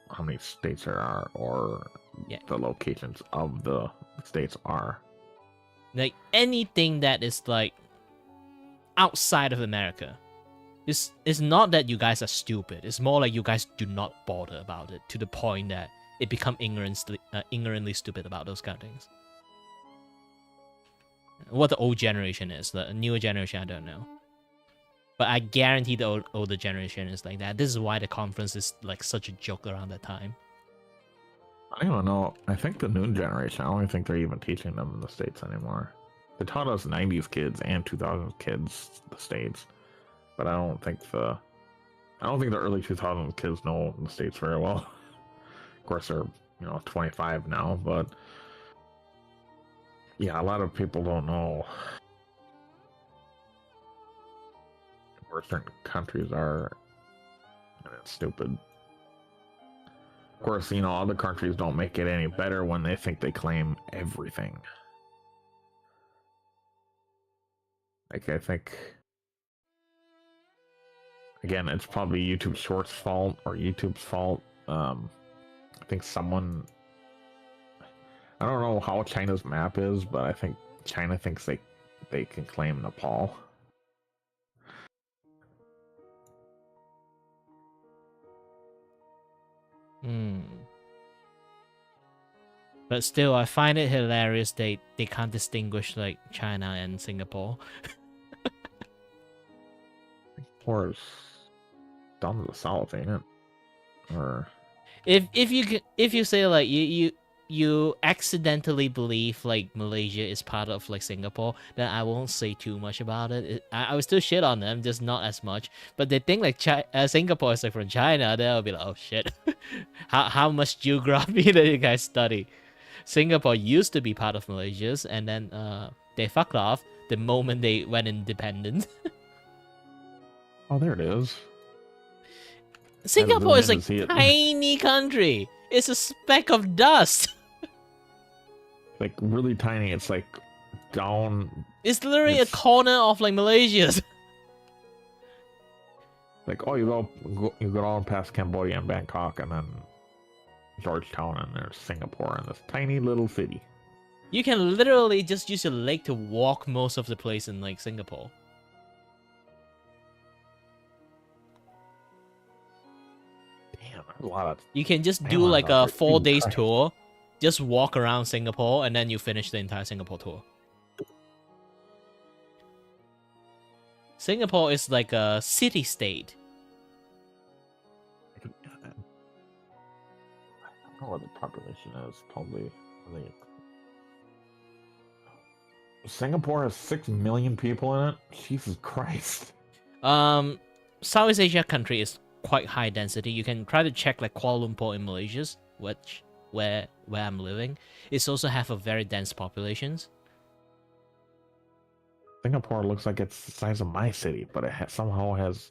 S2: how many states there are or the locations of the states are.
S1: Like anything that is like outside of America, It's not that you guys are stupid. It's more like you guys do not bother about it to the point that it become ignorantly stupid about those kind of things. What the old generation is, the newer generation, I don't know. But I guarantee the older generation is like that. This is why the conference is like such a joke around that time.
S2: I don't know. I think the new generation, I don't even think they're even teaching them in the States anymore. They taught us 90s kids and 2000s kids the States. But I don't think the early 2000s kids know the States very well. Of course, they're 25 now, but yeah, a lot of people don't know where certain countries are, and it's stupid. Of course, other countries don't make it any better when they think they claim everything. Like, I think, again, it's probably YouTube Shorts' fault or YouTube's fault. I think I don't know how China's map is, but I think China thinks they can claim Nepal.
S1: But still, I find it hilarious they can't distinguish like China and Singapore.
S2: Singapore is down to the south, ain't it? Or
S1: if you say like you accidentally believe like Malaysia is part of like Singapore, then I won't say too much about it. I will still shit on them, just not as much. But they think like Singapore is like from China, then I'll be like, oh shit, how much geography did you guys study? Singapore used to be part of Malaysia's, and then they fucked off the moment they went independent.
S2: oh, there it is.
S1: Singapore is like a tiny country. It's a speck of dust.
S2: Like really tiny. It's like down.
S1: It's literally a corner of like Malaysia's.
S2: Like, oh, you go on past Cambodia and Bangkok, and then Georgetown, and there's Singapore in this tiny little city.
S1: You can literally just use your leg to walk most of the place in like Singapore.
S2: Damn, a lot of.
S1: You can just do like a 4 days tour, just walk around Singapore, and then you finish the entire Singapore tour. Singapore is like a city-state.
S2: I don't know what the population is. Probably. Singapore has 6 million people in it. Jesus Christ.
S1: Southeast Asia country is quite high density. You can try to check like Kuala Lumpur in Malaysia, where I'm living. It's also have a very dense populations.
S2: Singapore looks like it's the size of my city, but it somehow has.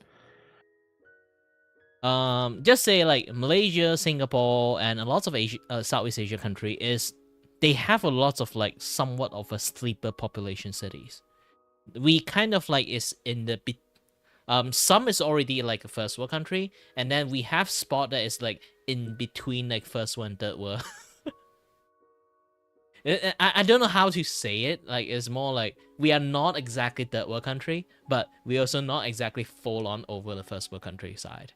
S1: Just say like Malaysia, Singapore, and a lot of Southeast Asia country they have a lot of like somewhat of a sleeper population cities. We kind of like is in the some is already like a first world country, and then we have spot that is like in between like first world and third world. I don't know how to say it. Like, it's more like we are not exactly third world country, but we also not exactly full on over the first world country side.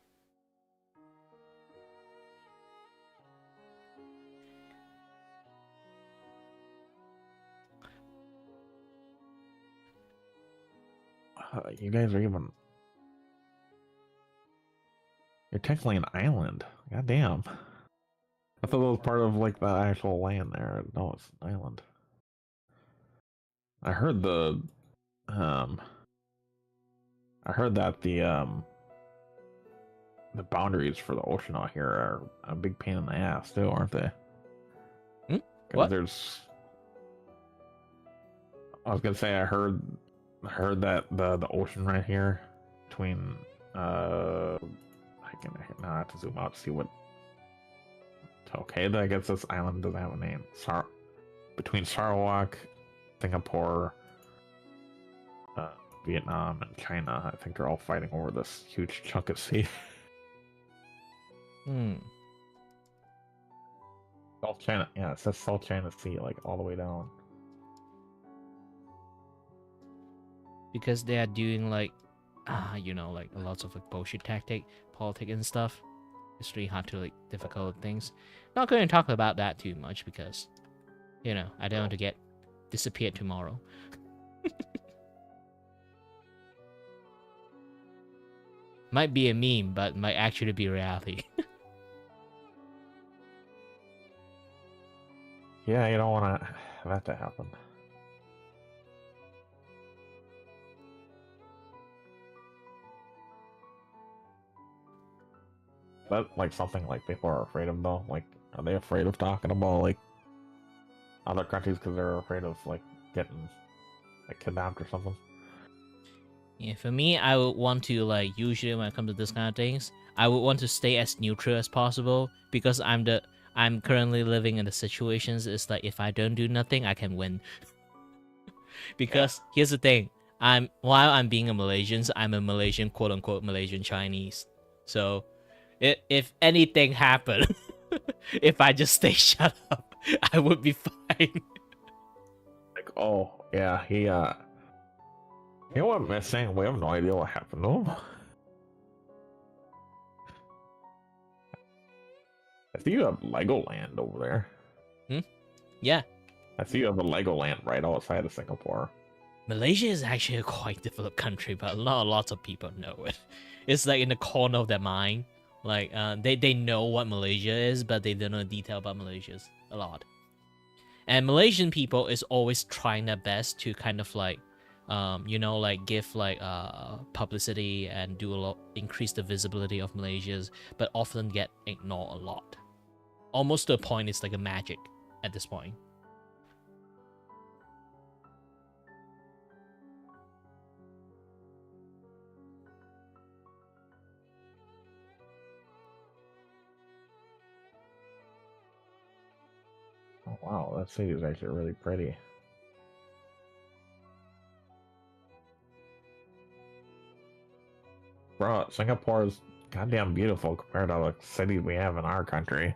S2: You guys are even. You're technically an island. God damn. I thought it was part of like the actual land there. No, it's an island. I heard that the boundaries for the ocean out here are a big pain in the ass too, aren't they?
S1: What?
S2: I was gonna say I heard that the ocean right here between I have to zoom out to see what. Okay, I guess this island doesn't have a name. Between Sarawak, Singapore, Vietnam, and China, I think they're all fighting over this huge chunk of sea. South China, yeah, it says South China Sea, like all the way down.
S1: Because they are doing like you know, like lots of like bullshit tactic, politic and stuff. It's really hard to like difficult things. Not going to talk about that too much because, you know, I don't want to get disappeared tomorrow. Might be a meme, but might actually be reality.
S2: Yeah, you don't want that to happen. That like something like people are afraid of though. Like, are they afraid of talking about like other countries because they're afraid of like getting like kidnapped or something?
S1: Yeah, for me, I would want to like usually when it comes to this kind of things, I would want to stay as neutral as possible because I'm currently living in the situations. It's like if I don't do nothing, I can win. Because here's the thing, while I'm being a Malaysian, I'm a Malaysian quote unquote Malaysian Chinese. So, if anything happened, if I just stay shut up, I would be fine.
S2: Like, oh yeah, he you know what I'm missing? We have no idea what happened to him. I see you have Legoland over there.
S1: Yeah.
S2: I see you have a Legoland right outside of Singapore.
S1: Malaysia is actually a quite developed country, but lots of people know it. It's like in the corner of their mind. Like they know what Malaysia is, but they don't know detail about Malaysia a lot. And Malaysian people is always trying their best to kind of like, you know, like give like publicity and do a lot, increase the visibility of Malaysia's, but often get ignored a lot. Almost to a point, it's like a magic at this point.
S2: Oh wow, that city is actually really pretty. Bro, Singapore is goddamn beautiful compared to the cities we have in our country.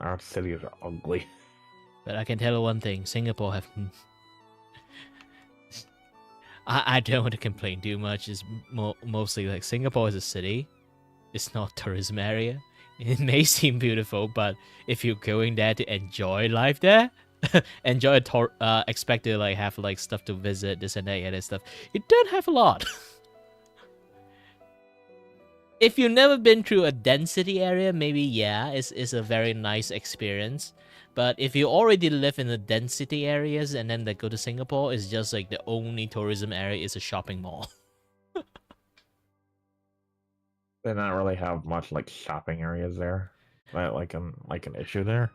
S2: Our cities are ugly.
S1: But I can tell you one thing: Singapore have. I don't want to complain too much. It's mostly like Singapore is a city. It's not a tourism area. It may seem beautiful, but if you're going there to enjoy life there, enjoy a tour, expect to like have like stuff to visit, this and that, and stuff, you don't have a lot. If you've never been through a density area, maybe yeah, it's a very nice experience. But if you already live in the density areas and then they go to Singapore, it's just like the only tourism area is a shopping mall.
S2: They not really have much like shopping areas there. That like an issue there.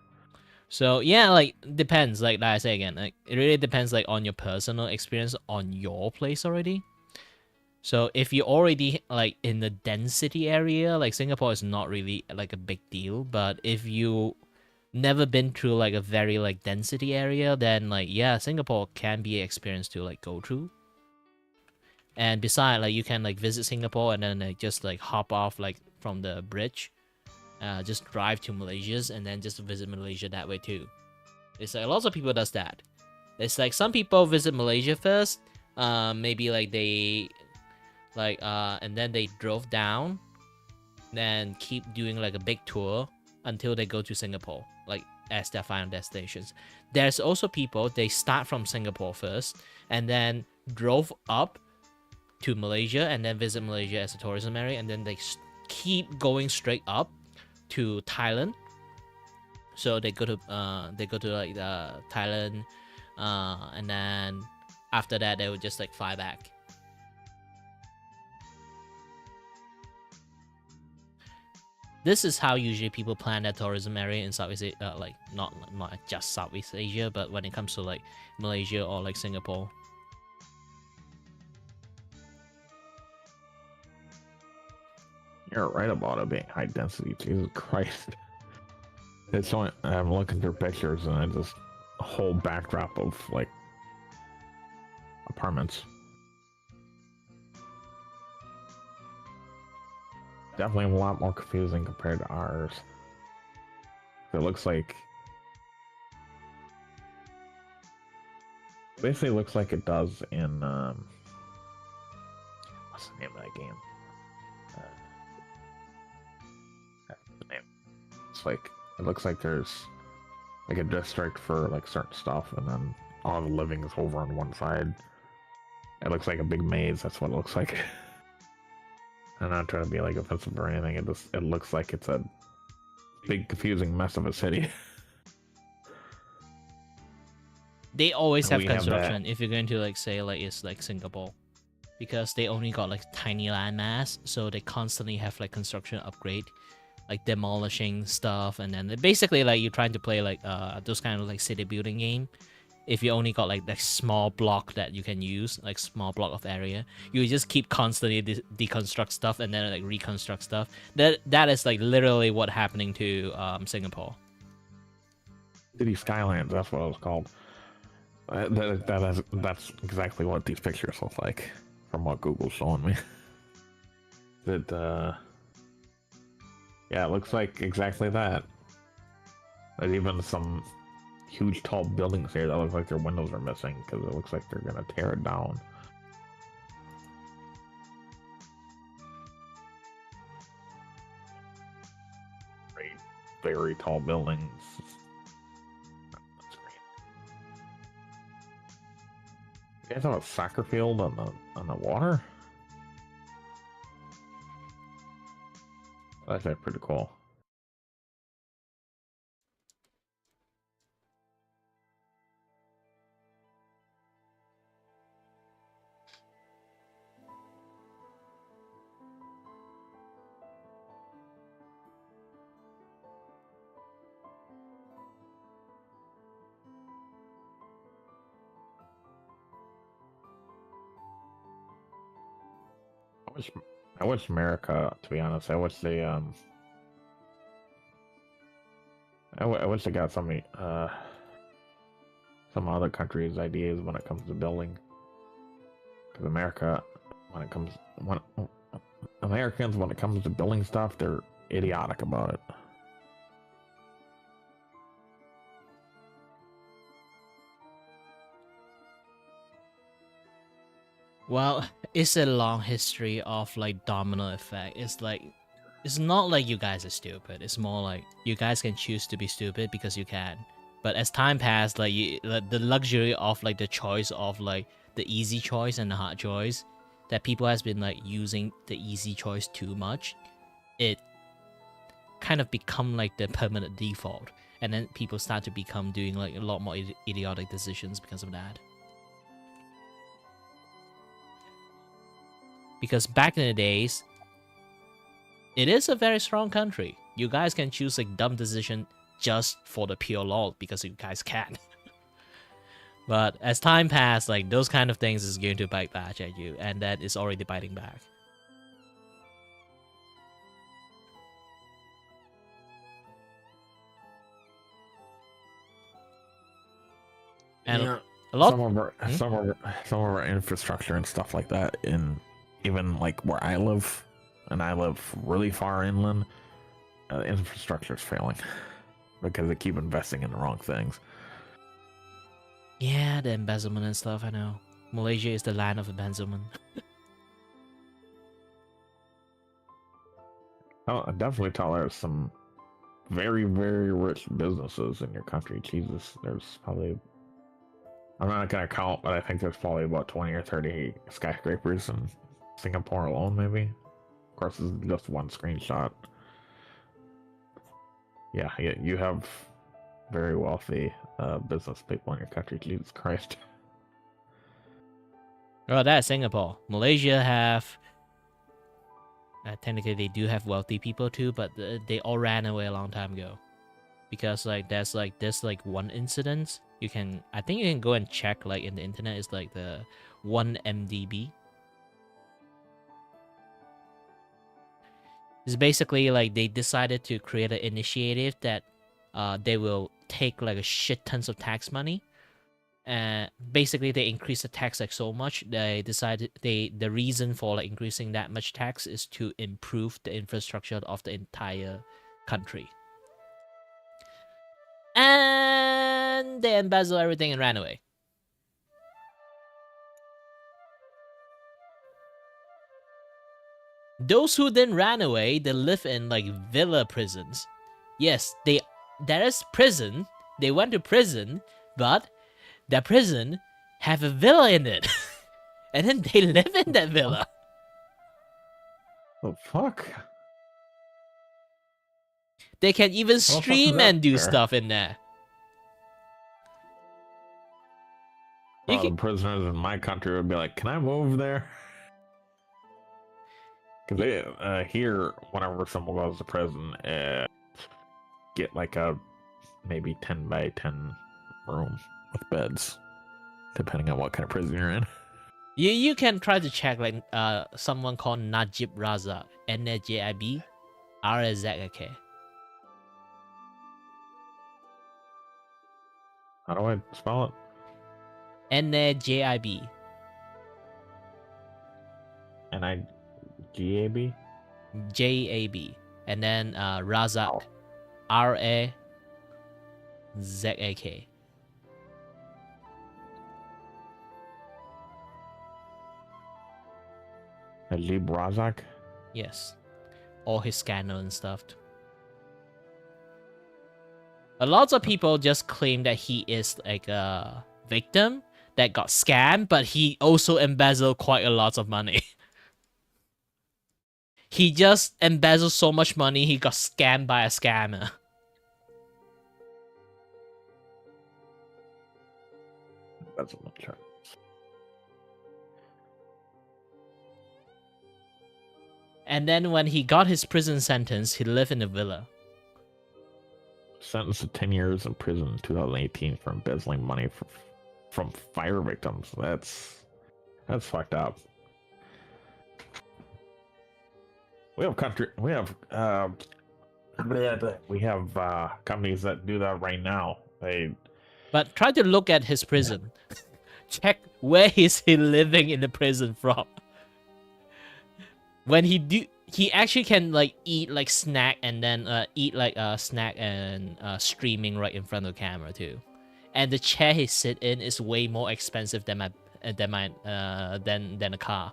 S1: So yeah, like depends. Like I say again, like it really depends like on your personal experience on your place already. So if you're already like in the density area, like Singapore is not really like a big deal. But if you never been through like a very like density area, then like yeah, Singapore can be an experience to like go through. And besides, like you can like visit Singapore and then like just like hop off like from the bridge, just drive to Malaysia's and then just visit Malaysia that way too. It's like lots of people does that. It's like some people visit Malaysia first, maybe like they like and then they drove down, then keep doing like a big tour until they go to Singapore, like as their final destinations. There's also people they start from Singapore first and then drove up to Malaysia and then visit Malaysia as a tourism area, and then they keep going straight up to Thailand. So they go to like Thailand, and then after that they would just like fly back. This is how usually people plan their tourism area in Southeast Asia, like not just Southeast Asia, but when it comes to like Malaysia or like Singapore.
S2: You're right about it being high density. Jesus Christ. It's only I'm looking through pictures and it's just a whole backdrop of like apartments. Definitely a lot more confusing compared to ours. It looks like basically looks like it does in what's the name of that game? The name. It's like it looks like there's like a district for like certain stuff, and then all the living is over on one side. It looks like a big maze. That's what it looks like. I'm not trying to be like offensive or anything. It looks like it's a big confusing mess of a city.
S1: They always have
S2: We have
S1: construction if you're going to like say like it's like Singapore, because they only got like tiny land mass, so they constantly have like construction upgrade, like demolishing stuff, and then basically like you're trying to play like those kind of like city building game. If you only got like that small block that you can use, like small block of area, you just keep constantly deconstruct stuff and then like reconstruct stuff. That is like literally what happening to Singapore.
S2: City Skylands, that's what it was called. That's exactly what these pictures look like from what Google's showing me. Yeah, it looks like exactly that. There's even some huge tall buildings here that look like their windows are missing because it looks like they're gonna tear it down. Very, very tall buildings. That's great. You guys have a soccer field on the water? That's pretty cool. I wish America, to be honest, I wish they I wish they got some other countries' ideas when it comes to building. Because America, when it comes Americans, when it comes to building stuff, they're idiotic about it.
S1: Well, it's a long history of like domino effect. It's not like you guys are stupid. It's more like you guys can choose to be stupid because you can. But as time passed, like the luxury of like the choice of like the easy choice and the hard choice, that people has been like using the easy choice too much, it kind of become like the permanent default, and then people start to become doing like a lot more idiotic decisions because of that. Because back in the days, it is a very strong country. You guys can choose a dumb decision just for the pure lol because you guys can. But as time passed, like those kind of things is going to bite back at you, and that is already biting back. And
S2: yeah,
S1: a lot.
S2: some of our infrastructure and stuff like that, in even like where I live, and I live really far inland, the infrastructure is failing because they keep investing in the wrong things.
S1: Yeah, the embezzlement and stuff. I know Malaysia is the land of embezzlement.
S2: I definitely tell there's some very, very rich businesses in your country. Jesus, there's probably, I'm not gonna count, but I think there's probably about 20 or 30 skyscrapers in Singapore alone, maybe. Of course, this is just one screenshot. Yeah, you have very wealthy business people in your country. Jesus Christ.
S1: Oh, that's Singapore. Malaysia have. Technically, they do have wealthy people too, but they all ran away a long time ago. Because like there's like one incident you can, I think you can go and check like in the internet. It's like the 1MDB. It's basically like they decided to create an initiative that they will take like a shit tons of tax money. Basically they increase the tax like so much. They decided the reason for like increasing that much tax is to improve the infrastructure of the entire country. And they embezzle everything and ran away. Those who then ran away, they live in like villa prisons. Yes, there is prison. They went to prison, but that prison have a villa in it, and then they live in that villa.
S2: The fuck?
S1: They can even
S2: What the fuck is
S1: stream
S2: that
S1: and do
S2: there?
S1: stuff in there. You
S2: The
S1: can,
S2: prisoners in my country would be like, "Can I move there?" Because they here, whenever someone goes to prison, get like a maybe 10 by 10 room with beds, depending on what kind of prison you're in.
S1: you can try to check like someone called Najib Razak, Najib Razak.
S2: How do I spell it?
S1: Najib.
S2: N-I-G-A-B?
S1: Jab, and then Razak,
S2: Oh.
S1: Razak.
S2: Najib Razak?
S1: Yes, all his scandal and stuff. A lot of people just claim that he is like a victim that got scammed, but he also embezzled quite a lot of money. He just embezzled so much money, he got scammed by a scammer.
S2: That's what I'm trying.
S1: And then when he got his prison sentence, he lived in a villa.
S2: Sentenced to 10 years in prison in 2018 for embezzling money from fire victims. That's fucked up. We have companies that do that right now.
S1: But try to look at his prison. Check where is he living in the prison from. When he actually can like eat like snack and then eat like snack and streaming right in front of the camera too. And the chair he sit in is way more expensive than a car.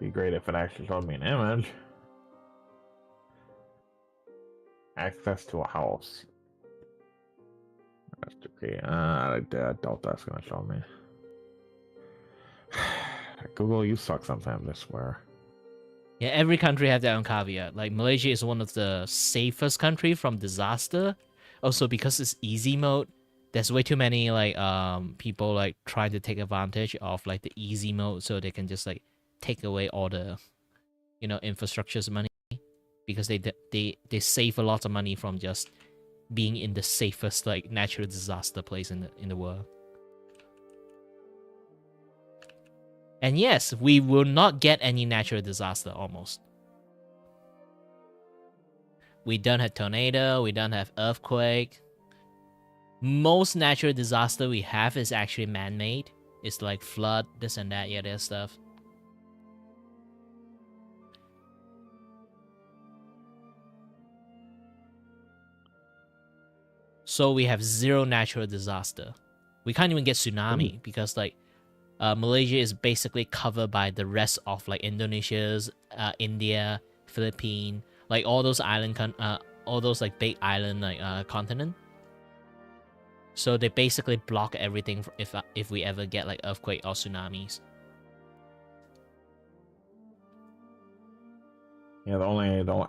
S2: Be great if it actually showed me an image. Access to a house. That's okay. I doubt that's gonna show me. Google, you suck sometimes, I swear.
S1: Yeah, every country have their own caveat. Like Malaysia is one of the safest country from disaster. Also because it's easy mode, there's way too many like people like trying to take advantage of like the easy mode so they can just like take away all the infrastructure's money, because they save a lot of money from just being in the safest like natural disaster place in the world. And yes, we will not get any natural disaster almost. We don't have tornado, we don't have earthquake. Most natural disaster we have is actually man-made. It's like flood, this and that, yeah, there's stuff. So we have zero natural disaster. We can't even get tsunami because like Malaysia is basically covered by the rest of like Indonesia's, India, Philippines, like all those all those like big island like continent. So they basically block everything if we ever get like earthquake or tsunamis.
S2: Yeah,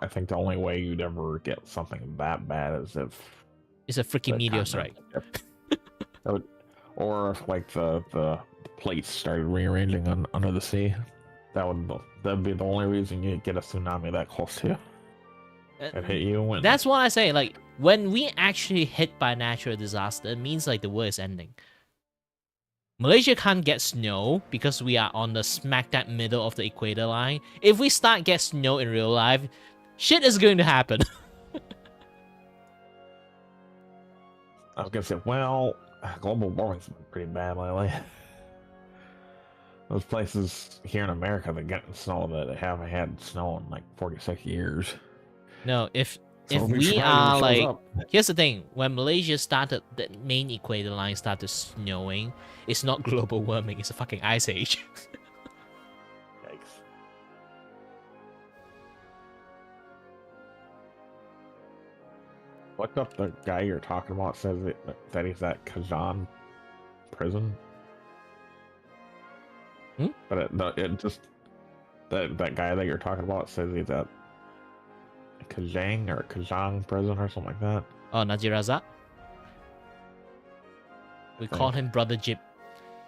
S2: I think the only way you'd ever get something that bad is if
S1: it's a freaking meteor strike.
S2: Or if like the plates started rearranging under the sea. That'd be the only reason you'd get a tsunami that close to you. It hit you.
S1: That's what I say. Like when we actually hit by natural disaster, it means like the world is ending. Malaysia can't get snow because we are on the smack dab middle of the equator line. If we start get snow in real life, shit is going to happen.
S2: I was gonna say, well, global warming's been pretty bad lately. Those places here in America that get snow that haven't had snow in like 46 years.
S1: No, if
S2: So I'll be
S1: we
S2: surprised if it
S1: are
S2: shows
S1: like,
S2: up.
S1: here's the thing: when Malaysia started, the main equator line started snowing, it's not global warming; it's a fucking ice age.
S2: Yikes. Look up the guy you're talking about. Says that he's at Kazan prison. But it just that guy that you're talking about says he's at Kajang or Kajang prison or something like that.
S1: Oh, Najir Razak. We call him Brother Jip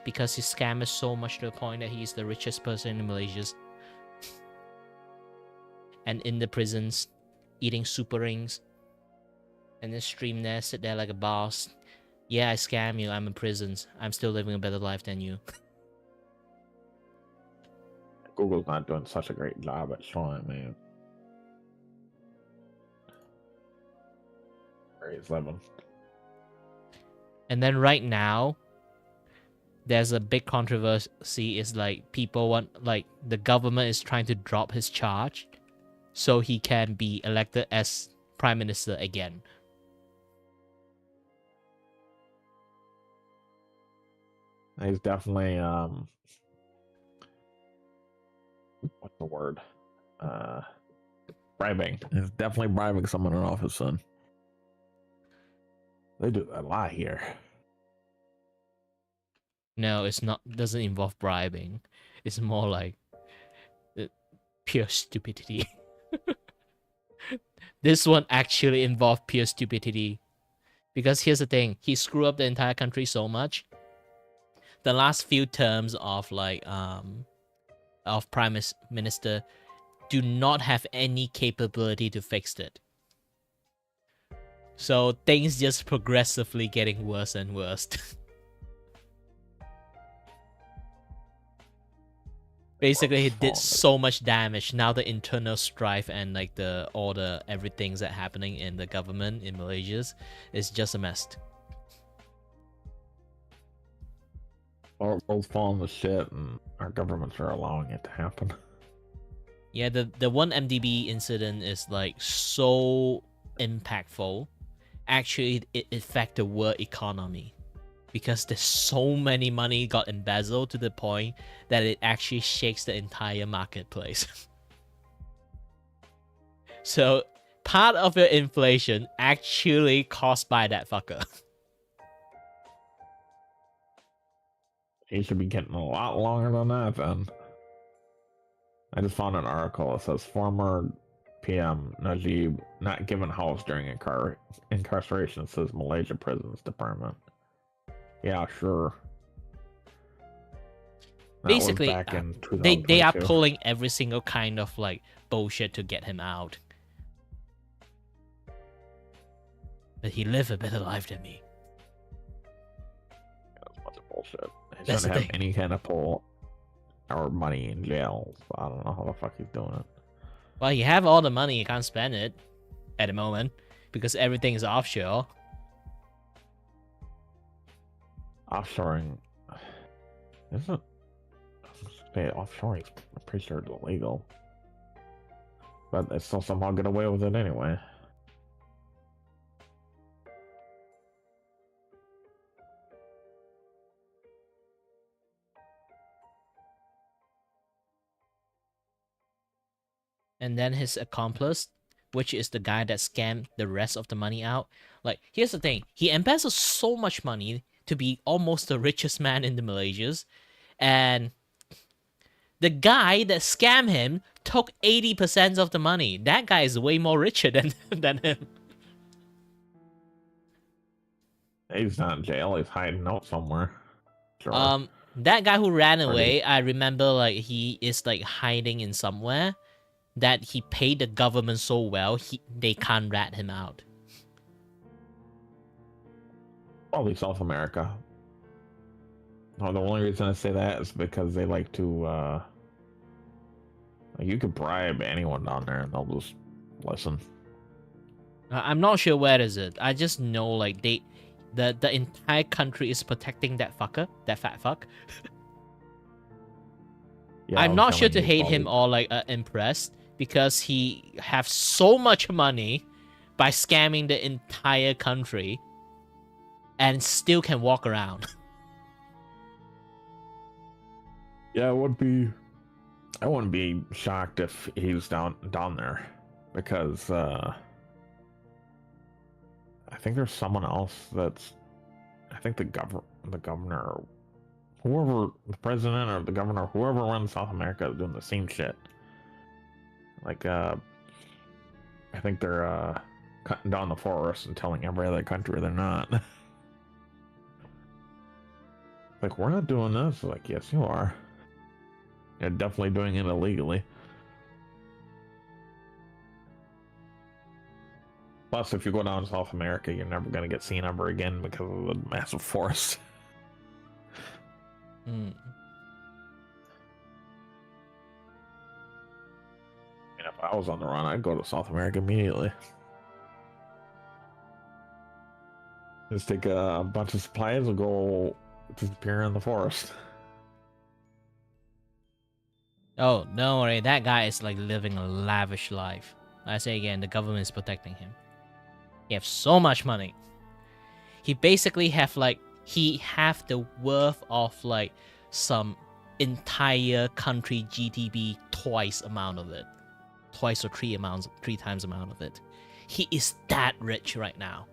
S1: because his scam is so much to the point that he's the richest person in Malaysia. And in the prisons, eating super rings. And then stream there, sit there like a boss. Yeah, I scam you, I'm in prisons. I'm still living a better life than you.
S2: Google's not doing such a great job at showing me where he's living.
S1: And then right now, there's a big controversy. Is like people want, like, the government is trying to drop his charge so he can be elected as prime minister again.
S2: He's definitely what's the word? Bribing. He's definitely bribing someone in office, son. They do that a lot here.
S1: No, it's not. Doesn't involve bribing. It's more like pure stupidity. This one actually involved pure stupidity. Because here's the thing, he screwed up the entire country so much. The last few terms of prime minister do not have any capability to fix it. So things just progressively getting worse and worse. Basically, he did so much damage. Now the internal strife and like all the everything's that happening in the government in Malaysia is just a mess.
S2: Our world's falling to shit, and our governments are allowing it to happen.
S1: Yeah, the one MDB incident is like so impactful. Actually, it affects the world economy. Because there's so many money got embezzled to the point that it actually shakes the entire marketplace. So part of your inflation actually caused by that fucker.
S2: He should be getting a lot longer than that then. I just found an article that says former PM Najib not given house during incarceration, says Malaysia Prisons Department. Yeah, sure. That
S1: Basically,
S2: back in
S1: they are pulling every single kind of like bullshit to get him out. But he lived a better life than me.
S2: That's a bunch of bullshit. He doesn't have any kind of pull or money in jail. So I don't know how the fuck he's doing it.
S1: Well, you have all the money, you can't spend it at the moment because everything is offshore.
S2: Offshoring isn't. Offshoring, I'm pretty sure it's illegal, but they still somehow get away with it anyway.
S1: And then his accomplice, which is the guy that scammed the rest of the money out. Like, here's the thing, he embezzled so much money to be almost the richest man in the Malaysias, and the guy that scammed him took 80% of the money. That guy is way more richer than him.
S2: He's not in jail. He's hiding out somewhere. Sure.
S1: That guy who ran away, I remember like he is like hiding in somewhere that he paid the government so well they can't rat him out.
S2: Probably South America. No, the only reason I say that is because they like to you could bribe anyone down there and they'll just listen.
S1: I'm not sure where is it. I just know like the entire country is protecting that fucker, that fat fuck.
S2: Yeah, I
S1: I'm
S2: was
S1: not sure
S2: telling
S1: to
S2: you
S1: hate him
S2: probably.
S1: or like impressed because he have so much money by scamming the entire country and still can walk around.
S2: Yeah, it would be. I wouldn't be shocked if he was down there, because I think there's someone else that's. I think the governor, or whoever, the president or the governor, whoever runs South America is doing the same shit. Like, I think they're cutting down the forest and telling every other country they're not. Like, we're not doing this. Like, yes, you are. You're definitely doing it illegally. Plus, if you go down to South America, you're never going to get seen ever again because of the massive forest.
S1: Hmm.
S2: And if I was on the run, I'd go to South America immediately. Just take a bunch of supplies and go disappear in the forest.
S1: Oh, don't worry. That guy is like living a lavish life. I say again, the government is protecting him. He have so much money. He basically have the worth of like some entire country GDP twice amount of it. Twice or three times amount of it. He is that rich right now.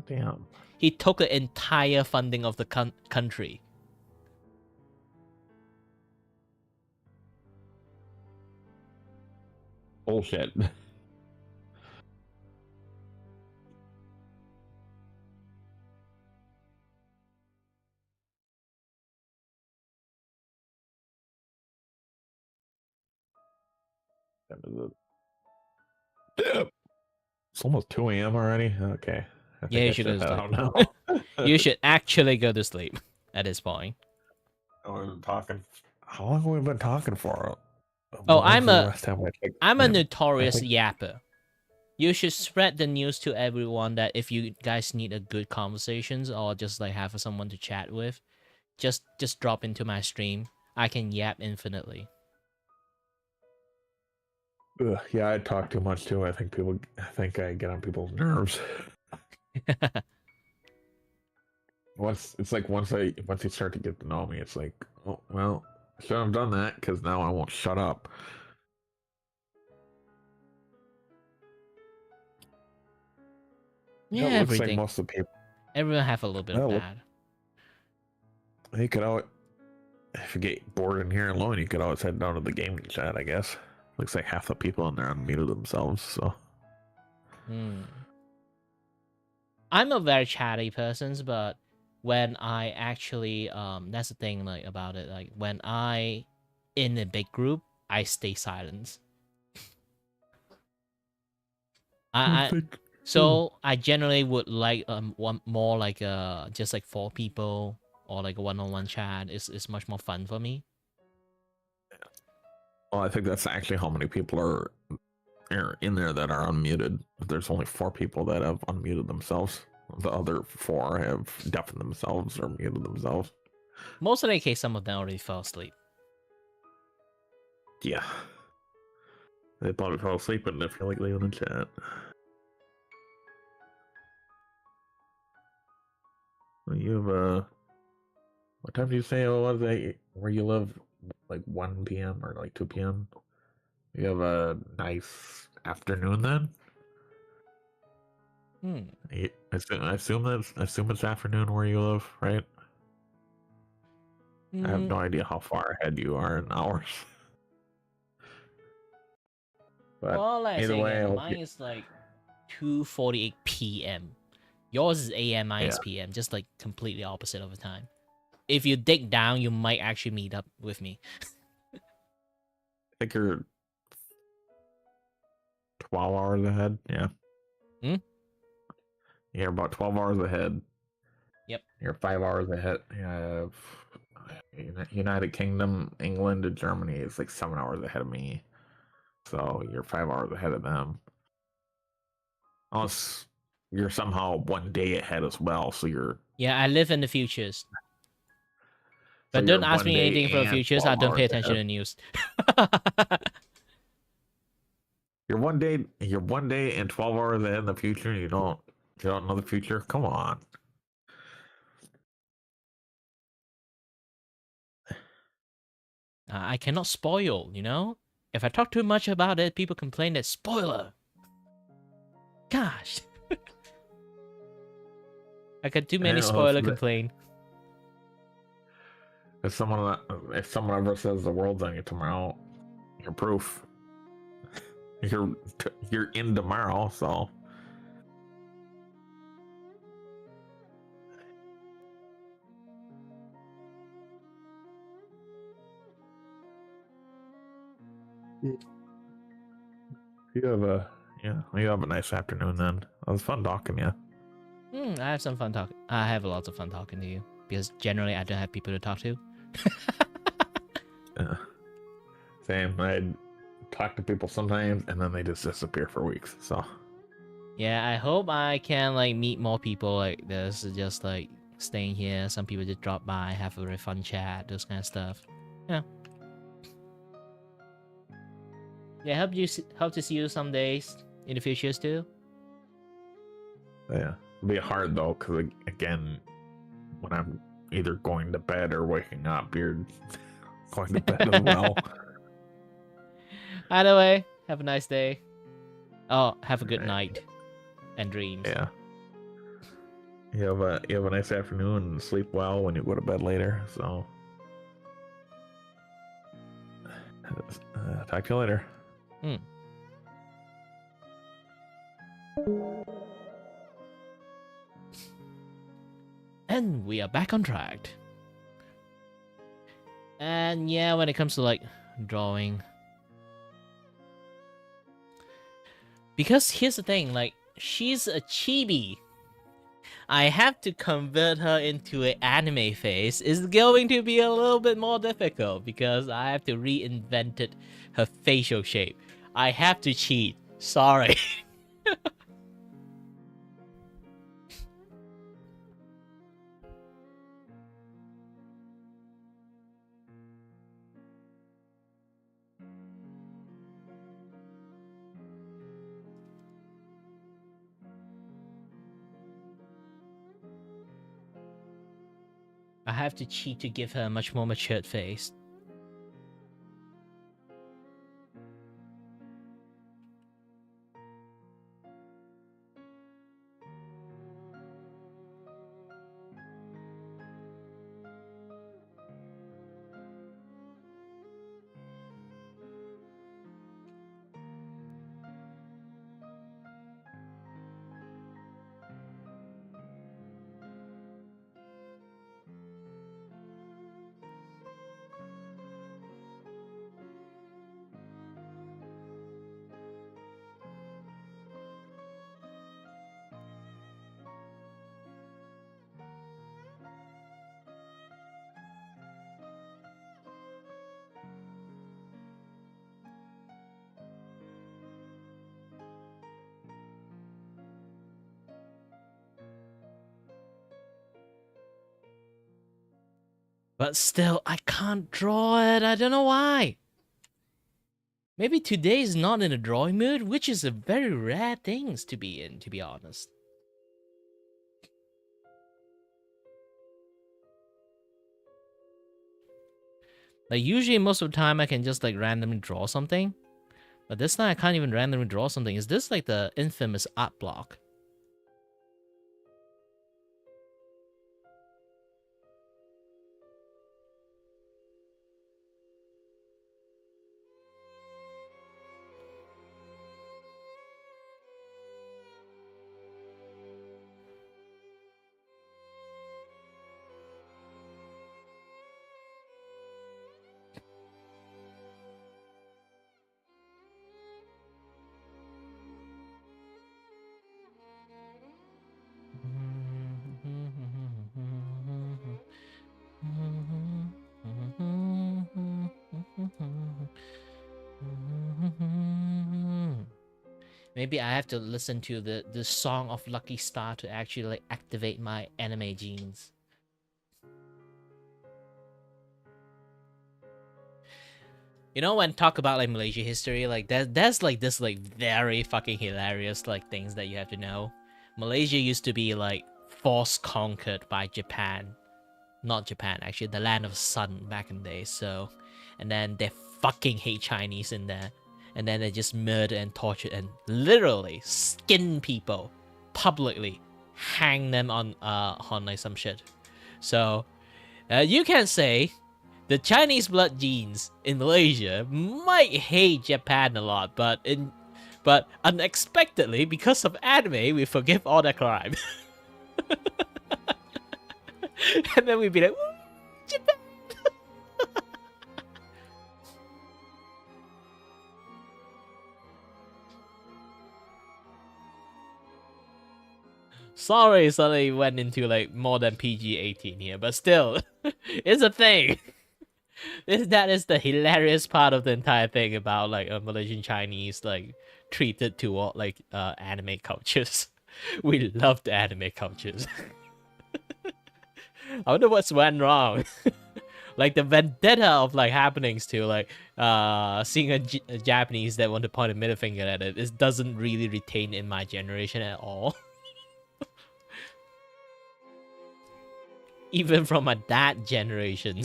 S2: Damn.
S1: He took the entire funding of the country.
S2: Bullshit. It's almost 2 a.m. already? Okay. I
S1: Yeah,
S2: think
S1: you
S2: I
S1: should go
S2: should
S1: to
S2: head
S1: sleep.
S2: out now.
S1: You should actually go to sleep at this point.
S2: Oh, we've been talking. How long have we been talking for?
S1: Oh,
S2: When's the last time I checked?
S1: I'm a
S2: I
S1: notorious
S2: think.
S1: yapper. You should spread the news to everyone that if you guys need a good conversations or just like have someone to chat with, just drop into my stream. I can yap infinitely.
S2: Yeah, I talk too much too. I think I get on people's nerves. Once you start to get to know me, it's like, oh well, I shouldn't have done that because now I won't shut up.
S1: Yeah,
S2: It looks like
S1: everything.
S2: most of the people.
S1: Everyone have a little bit of
S2: Well,
S1: bad.
S2: you could always, if you get bored in here alone, you could always head down to the gaming chat. I guess looks like half the people in there unmuted themselves. So
S1: Hmm. I'm a very chatty person, but when I actually that's the thing like about it. Like when I in a big group, I stay silent. I
S2: think.
S1: so I generally would like one more like just like 4 people or like a one-on-one chat is much more fun for me.
S2: Well, I think that's actually how many people are in there that are unmuted. There's only 4 people that have unmuted themselves. The other 4 have deafened themselves or muted themselves.
S1: Most of the case, some of them already fell asleep.
S2: Yeah. They probably fell asleep and they feel like they in the chat. Well, you have what time do you say it was where you live? Like 1 p.m. or like 2 p.m.? You have a nice afternoon then?
S1: Hmm.
S2: I assume it's afternoon where you live, right? I have
S1: Mm,
S2: no idea how far ahead you are in hours. But
S1: well, like I
S2: either
S1: say
S2: way, I
S1: again,
S2: hope
S1: mine is like 2:48 p.m. Yours is a.m. Mine
S2: yeah,
S1: is p.m. Just like completely opposite of the time. If you dig down, you might actually meet up with me.
S2: I think you're 12 hours ahead. Yeah.
S1: Hmm?
S2: You're about 12 hours ahead.
S1: Yep.
S2: You're 5 hours ahead. You have United Kingdom, England, and Germany is like 7 hours ahead of me. So you're 5 hours ahead of them. Unless you're somehow one day ahead as well. So you're
S1: Yeah, I live in the futures. But don't ask me anything from the future, so I don't pay attention to the news.
S2: You're 1 day and 12 hours ahead in the future, and you don't know the future? Come on.
S1: I cannot spoil, you know? If I talk too much about it, people complain that spoiler. Gosh. I got too many spoiler complain.
S2: If someone ever says the world's ending tomorrow, you're proof. You're in tomorrow, so. You have a nice afternoon then. It was fun talking to you.
S1: I have some fun talking. I have lots of fun talking to you because generally I don't have people to talk to.
S2: Yeah. Same. I talk to people sometimes and then they just disappear for weeks. So.
S1: Yeah, I hope I can like meet more people like this. Just like staying here. Some people just drop by, have a very fun chat, those kind of stuff. Yeah. Yeah, hope to see you some days in the future too.
S2: Yeah, it'll be hard though, because again, when I'm either going to bed or waking up, you're going to bed as well.
S1: Either way, have a nice day. Oh, have a good night and dreams.
S2: Yeah. You have a nice afternoon and sleep well when you go to bed later. So, talk to you later.
S1: And we are back on track. And yeah, when it comes to like drawing, because here's the thing, like she's a chibi, I have to convert her into an anime face. Is going to be a little bit more difficult because I have to reinvent it, her facial shape. I have to cheat. Sorry. I have to cheat to give her a much more matured face. But still, I can't draw it. I don't know why. Maybe today is not in a drawing mood, which is a very rare thing to be in, to be honest. Like usually most of the time I can just like randomly draw something. But this time I can't even randomly draw something. Is this like the infamous art block? Maybe I have to listen to the Song of Lucky Star to actually like activate my anime genes. You know, when talk about like Malaysia history, like there's like this like very fucking hilarious like things that you have to know. Malaysia used to be like force conquered by Japan. Not Japan, actually, the land of sun back in the day. So, and then they fucking hate Chinese in there, and then they just murder and torture and literally skin people publicly, hang them on like some shit. So, you can say the Chinese blood genes in Malaysia might hate Japan a lot, but unexpectedly, because of anime, we forgive all that crime. And then we'd be like, Japan. Sorry, suddenly went into like more than PG-18 here, but still, it's a thing. That is the hilarious part of the entire thing about like Malaysian Chinese like treated toward like anime cultures. We love the anime cultures. I wonder what's went wrong. Like the vendetta of like happenings to like seeing a Japanese that want to point a middle finger at it. It doesn't really retain in my generation at all. Even from my dad generation.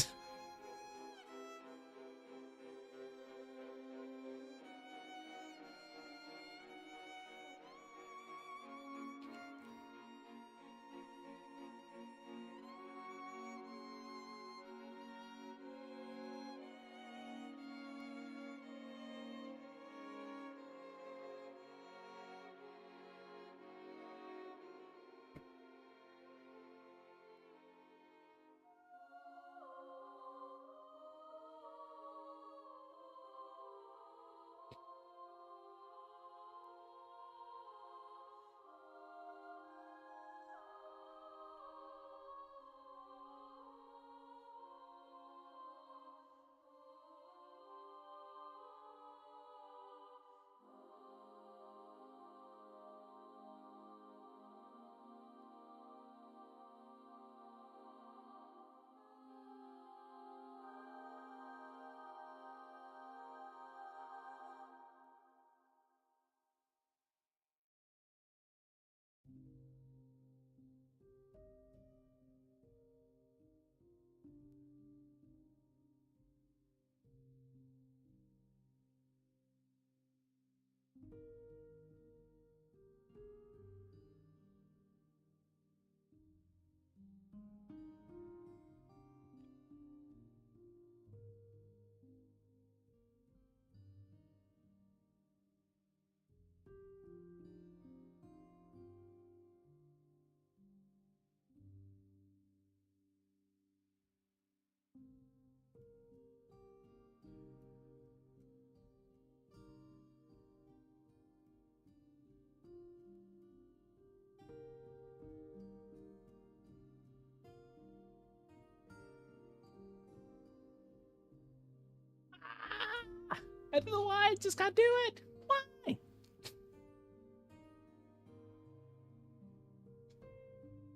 S1: I don't know why, I just can't do it. Why?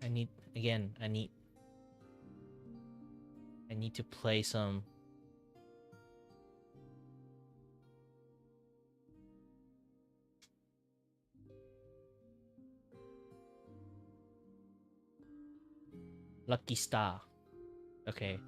S1: I need again, I need to play some Lucky Star. Okay.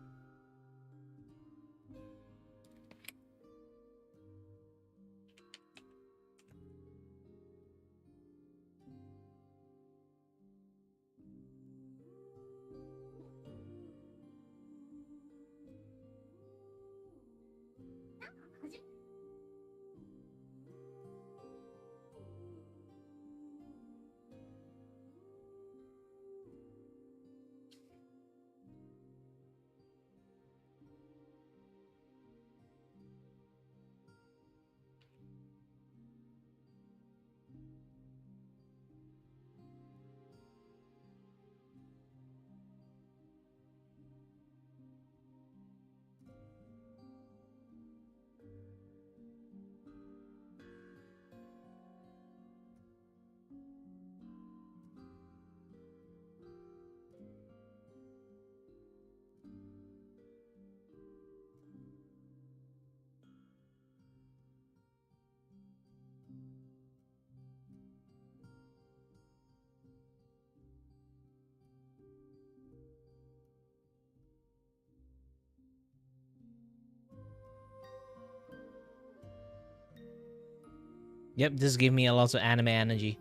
S1: Yep, this gave me a lot of anime energy.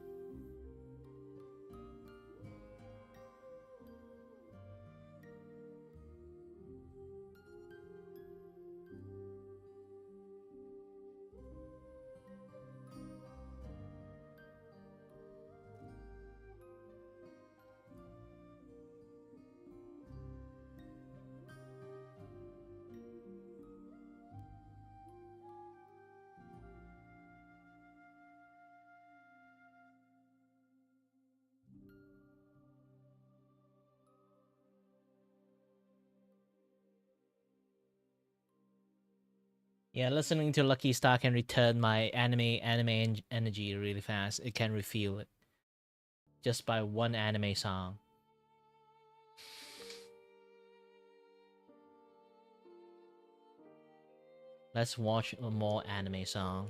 S1: Yeah, listening to Lucky Star can return my anime energy really fast. It can refuel it just by one anime song. Let's watch a more anime song.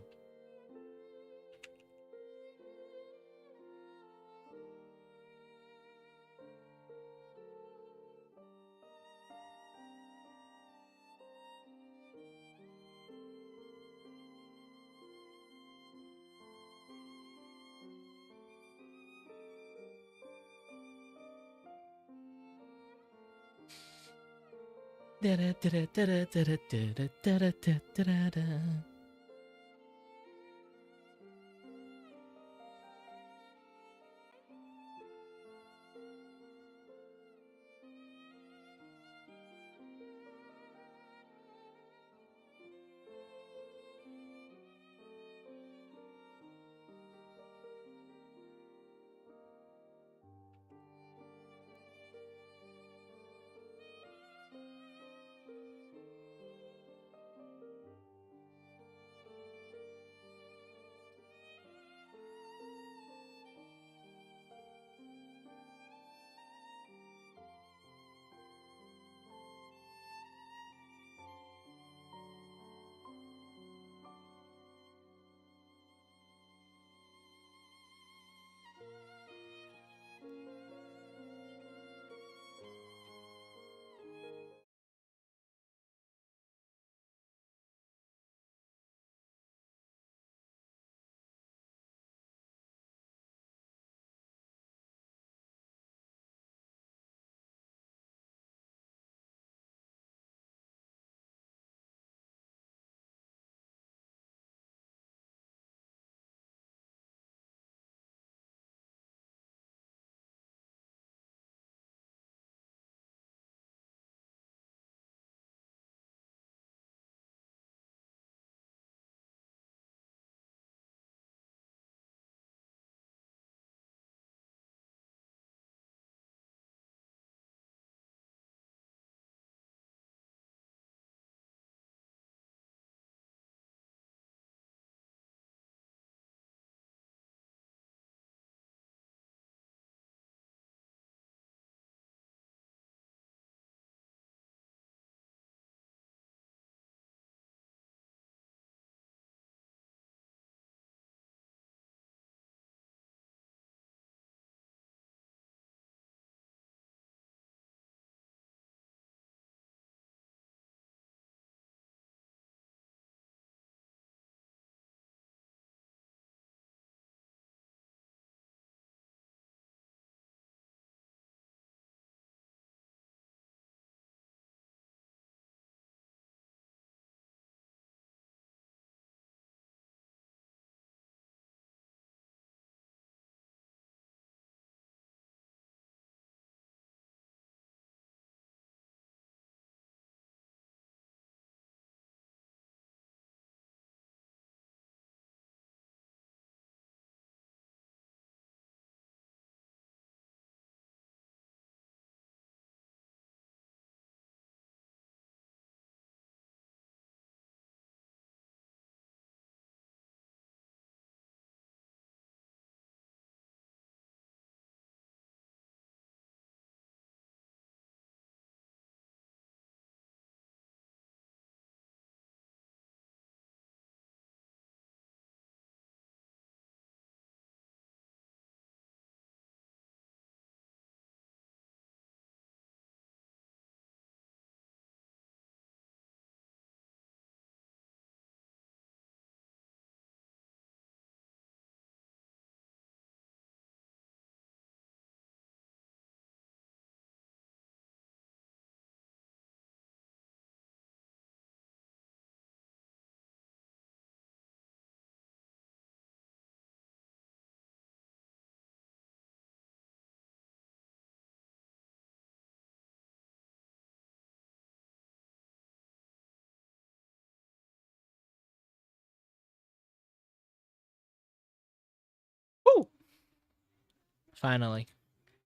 S1: Finally.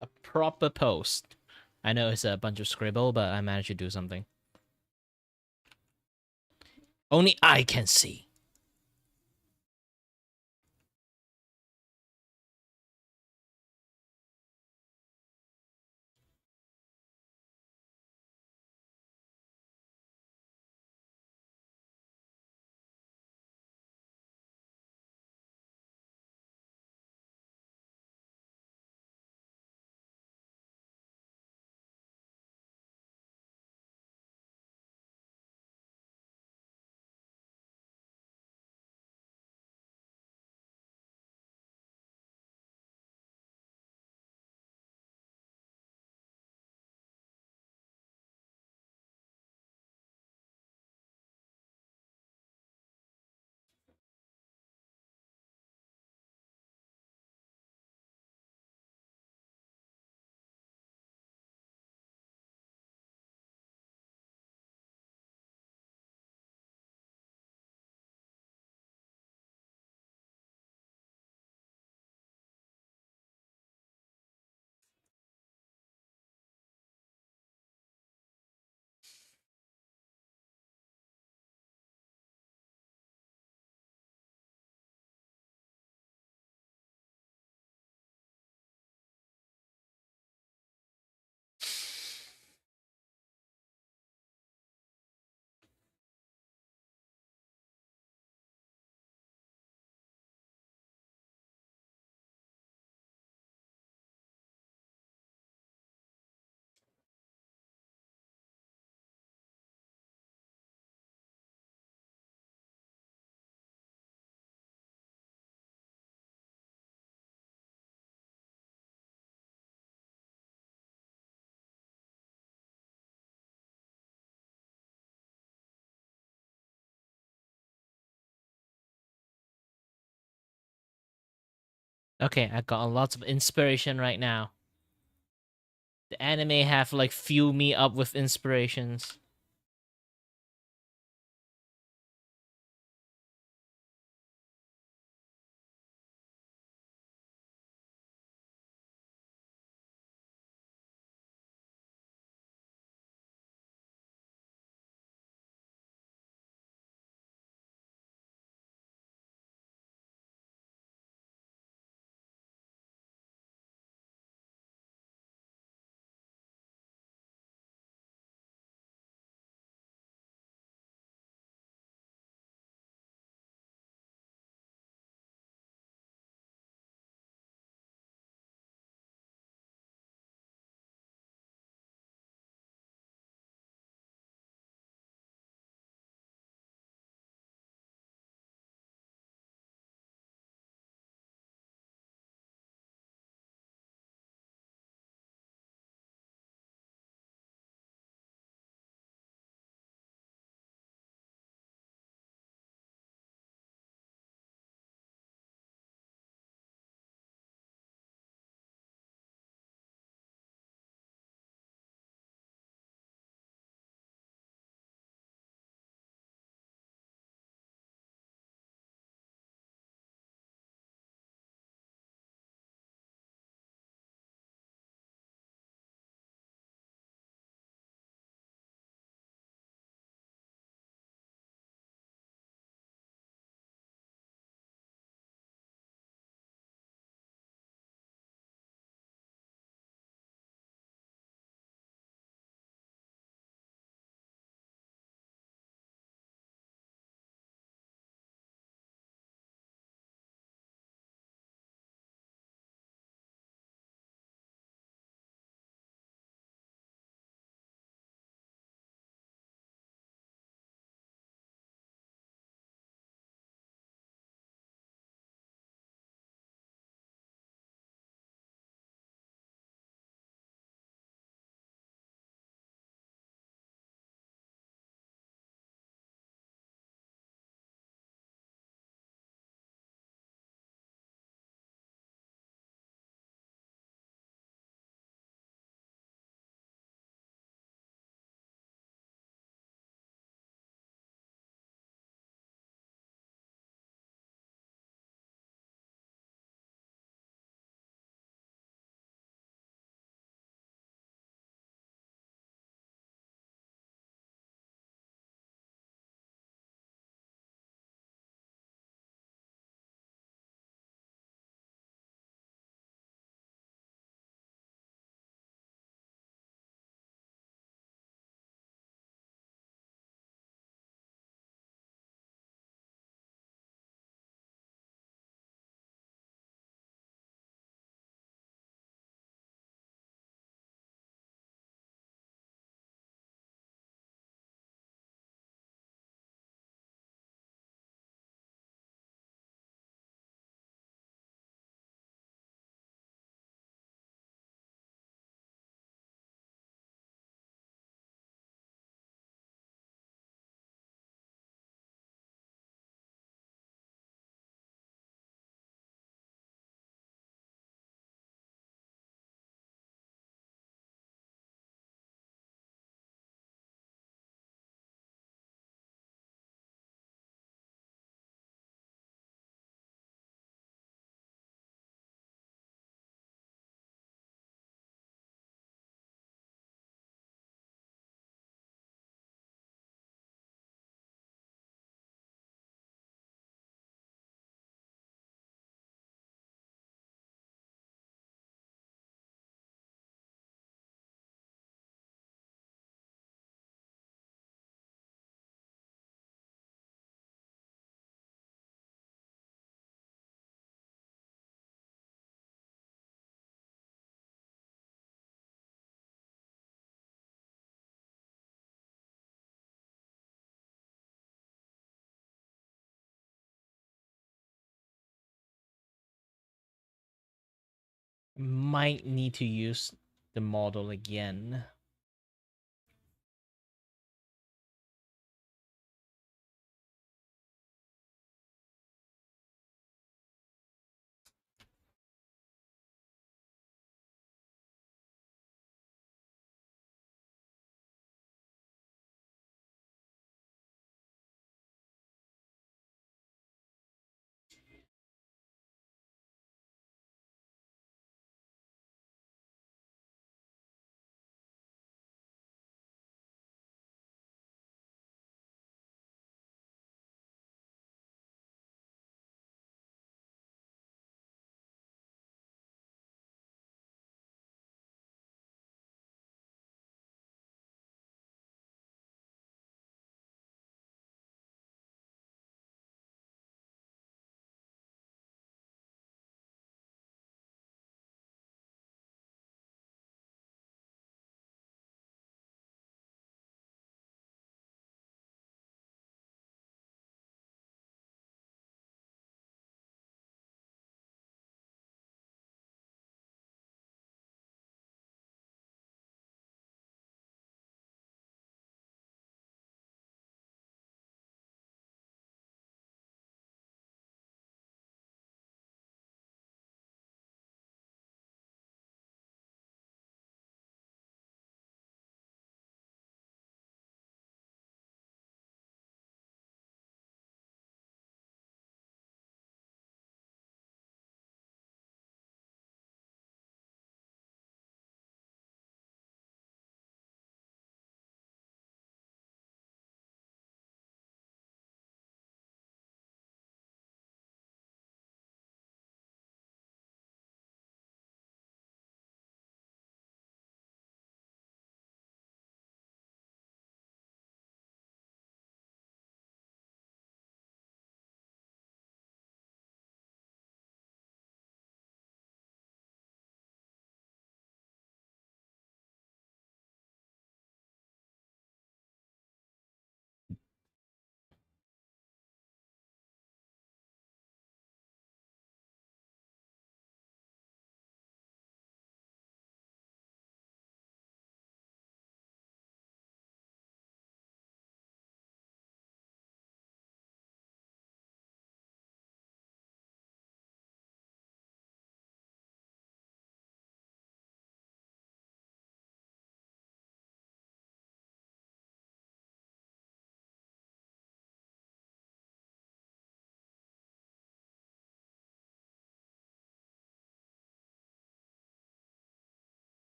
S1: A proper post. I know it's a bunch of scribble, but I managed to do something. Only I can see. Okay, I got a lot of inspiration right now. The anime have like fueled me up with inspirations. Might need to use the model again.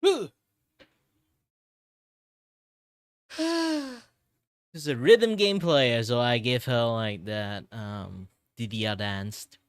S1: She's a rhythm game player, so I give her like that DDR danced.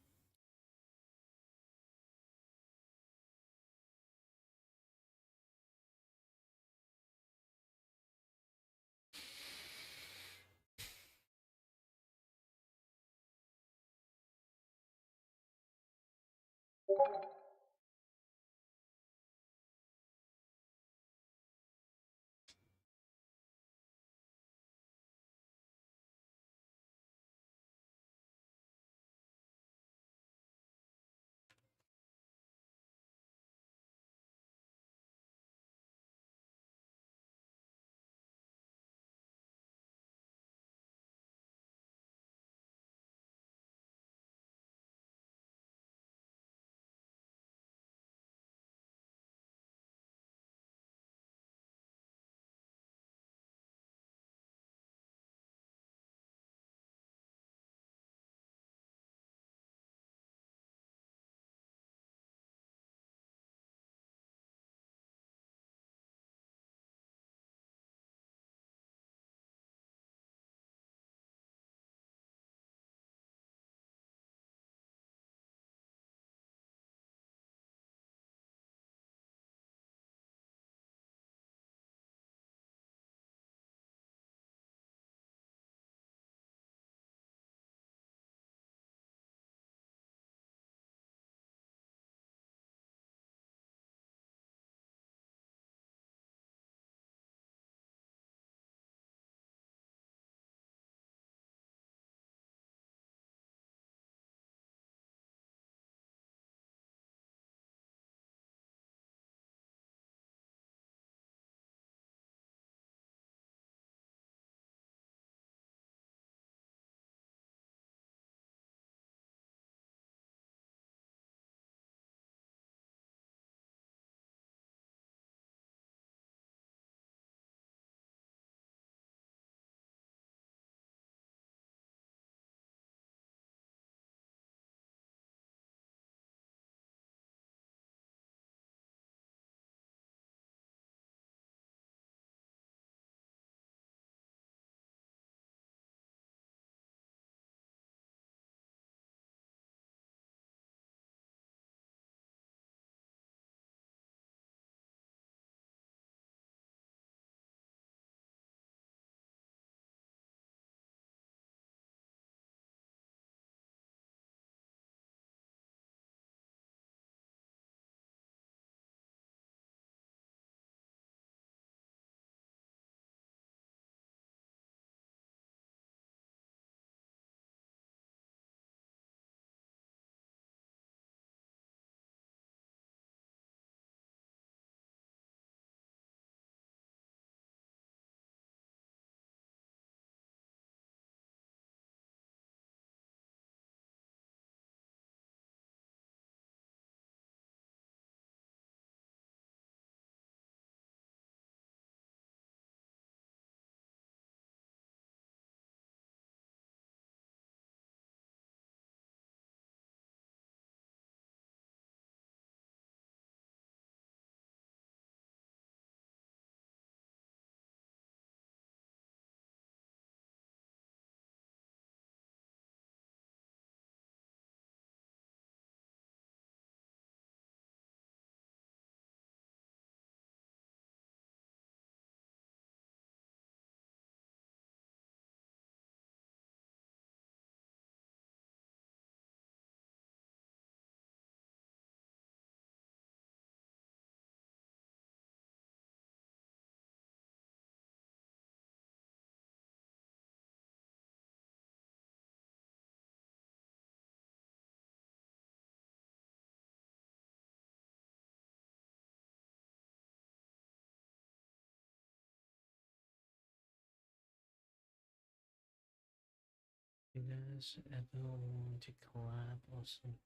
S1: You guys ever want to collab or something?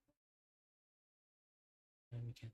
S1: We can.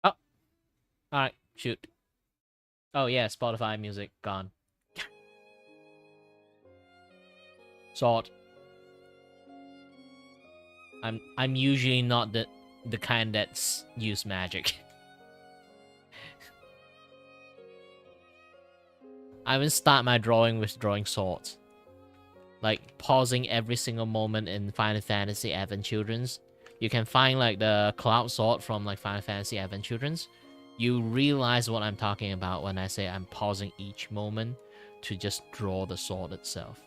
S1: Oh, alright, shoot. Oh yeah, Spotify music gone. Sort. I'm usually not the kind that's use magic. I even start my drawing with drawing swords. Like pausing every single moment in Final Fantasy Advent Children's. You can find like the Cloud Sword from like Final Fantasy Advent Children's. You realize what I'm talking about when I say I'm pausing each moment to just draw the sword itself.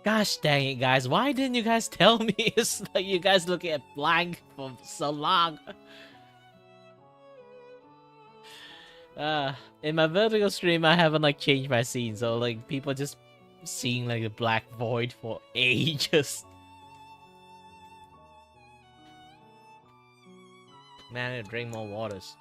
S1: Gosh dang it, guys. Why didn't you guys tell me? It's like you guys looking at blank for so long. In my vertical stream, I haven't like changed my scene, so like people just seeing like a black void for ages. Man, I need to drink more waters.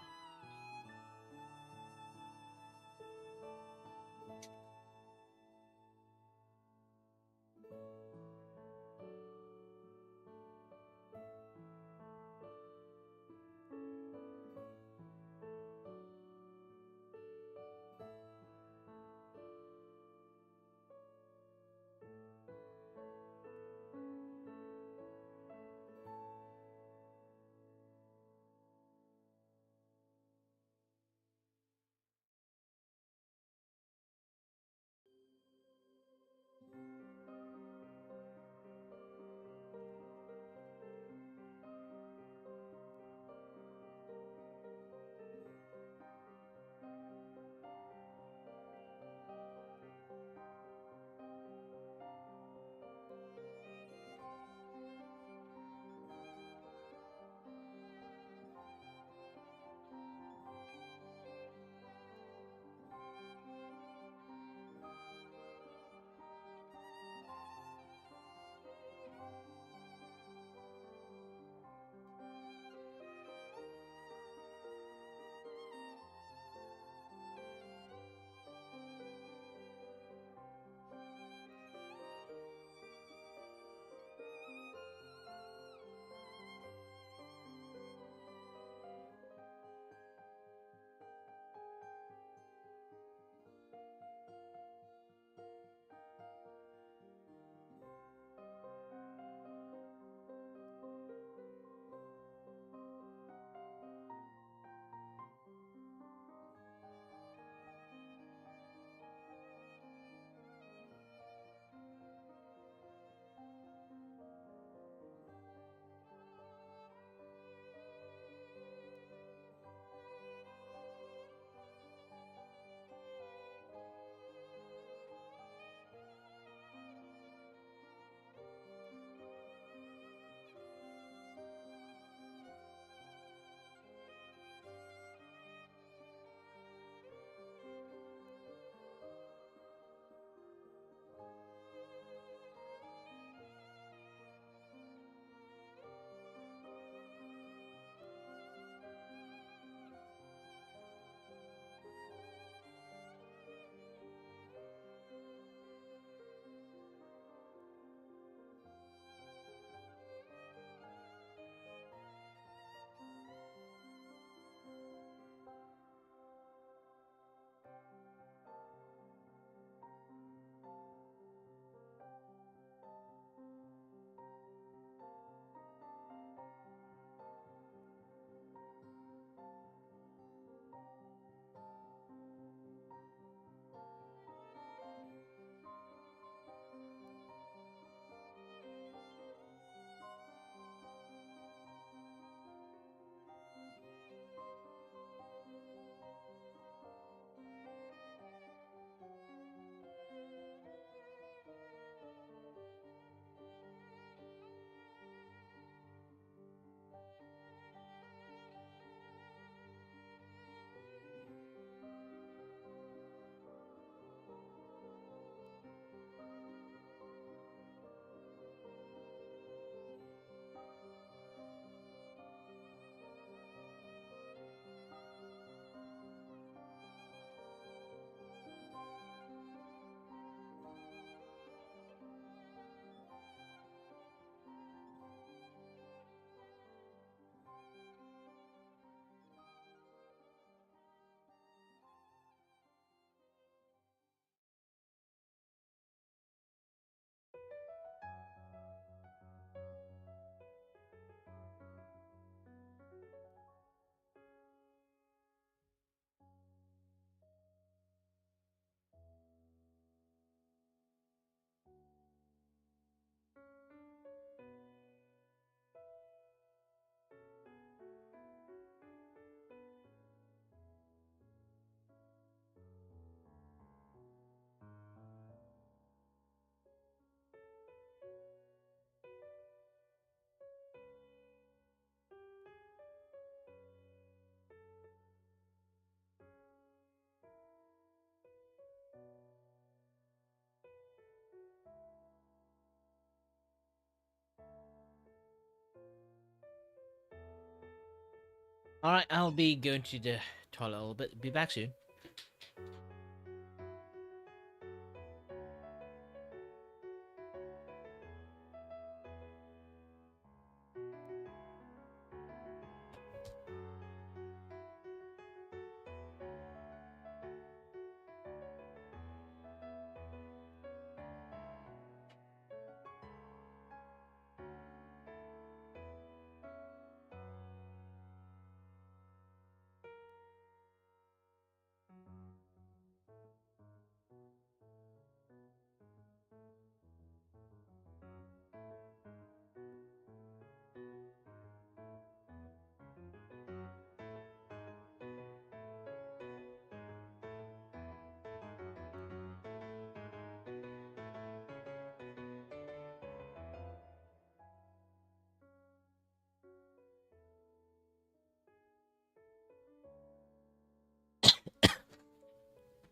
S1: All right, I'll be going to the toilet a little bit. Be back soon.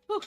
S1: Whew.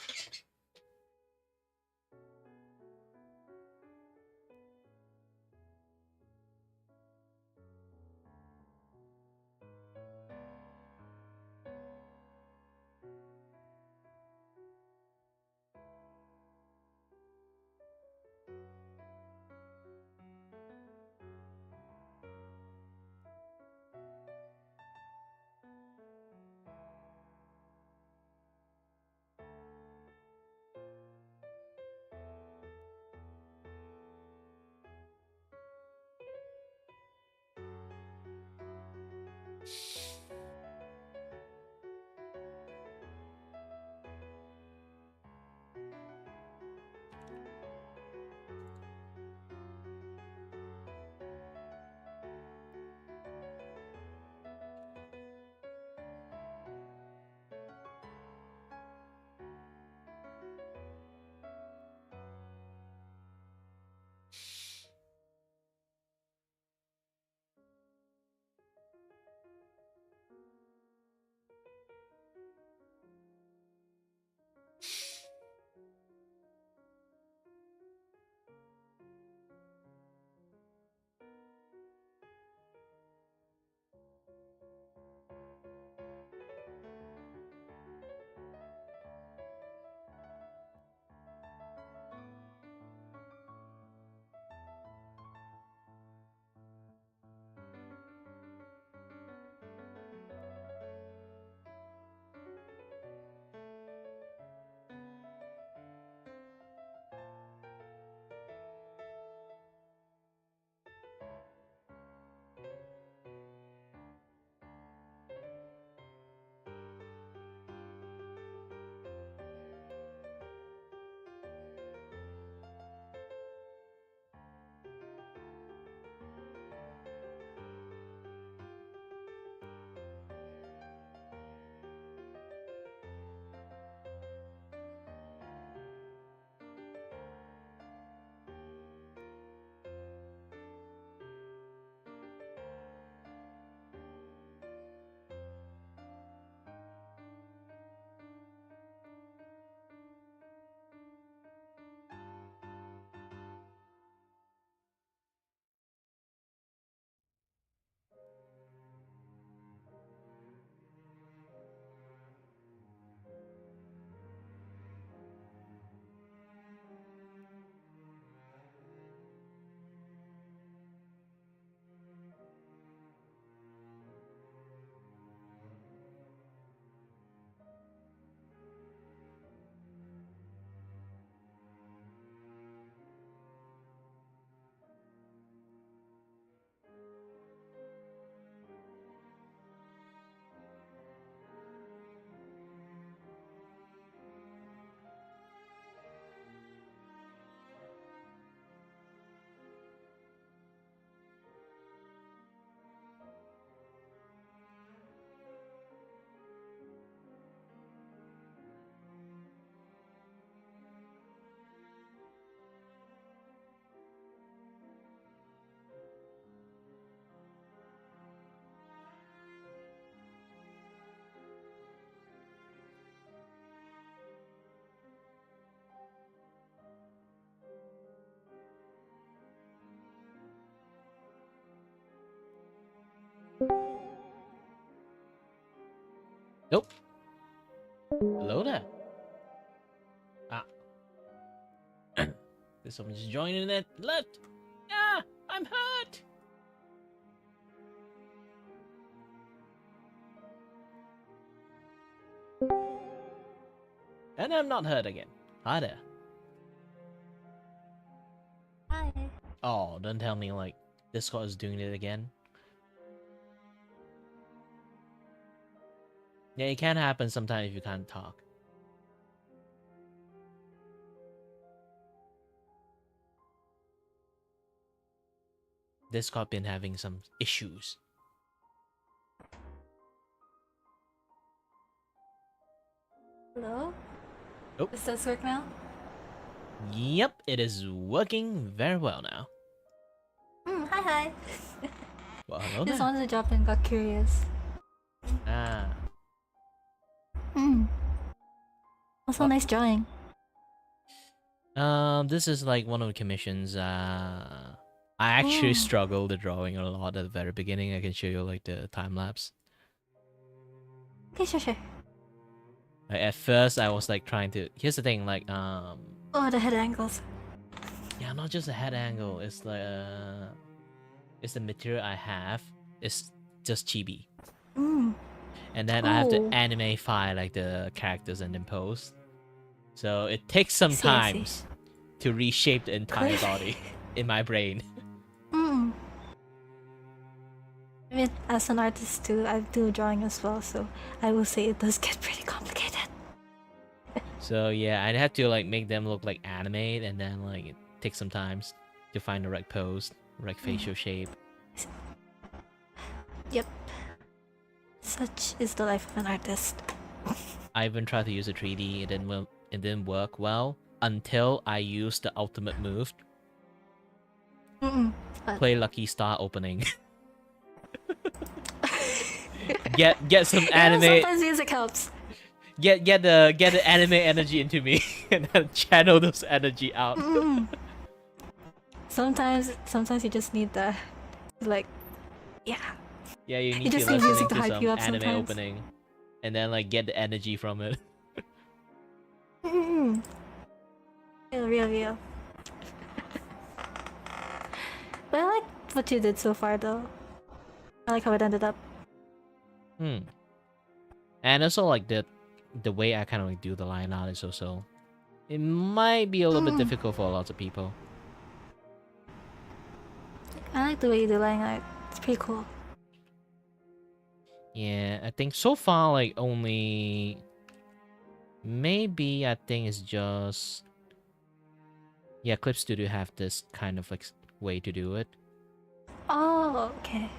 S1: Nope. Hello there. Ah. There's someone just joining it. Left. Ah, I'm hurt. And I'm not hurt again. Hi there.
S3: Hi.
S1: Oh, don't tell me like Discord is doing it again. Yeah, it can happen sometimes if you can't talk. Discord been having some issues.
S3: Hello?
S1: Oh.
S3: Does this work now?
S1: Yep, it is working very well now.
S3: Hi.
S1: Well, hello
S3: Just
S1: there.
S3: wanted to drop in, got curious.
S1: Ah.
S3: Also,
S1: What?
S3: nice drawing.
S1: This is like one of the commissions. I actually struggled the drawing a lot at the very beginning. I can show you like the time lapse.
S3: Okay, sure.
S1: Like, at first, I was like trying to. Here's the thing, like
S3: Oh, the head angles.
S1: yeah, not just a head angle. It's like it's the material I have. It's just chibi, and then I have to
S3: Oh.
S1: animate like the characters and then pose. So it takes some
S3: I see.
S1: time to reshape the entire body in my brain.
S3: I mean, as an artist too, I do drawing as well, so I will say it does get pretty complicated.
S1: So yeah, I'd have to like make them look like anime, and then like it takes some time to find the right pose, right facial shape.
S3: Yep. Such is the life of an artist.
S1: I even tried to use a 3D. It didn't work well until I used the ultimate move. Play Lucky Star opening. get some anime.
S3: Yeah, sometimes music helps.
S1: Get the anime energy into me and then channel those energy out.
S3: Sometimes you just need the like, yeah.
S1: Yeah, you need
S3: You
S1: to
S3: just need
S1: listen
S3: music
S1: to
S3: to hype
S1: some
S3: you up
S1: anime
S3: sometimes.
S1: opening, and then like get the energy from it.
S3: Real. But I like what you did so far, though. I like how it ended up.
S1: And also like the way I kind of like do the line art is also, it might be a little bit difficult for lots of people.
S3: I like the way you do line art. It's pretty cool.
S1: Yeah, I think so far like only maybe I think it's just Clip Studio have this kind of like way to do it.
S3: Oh, okay.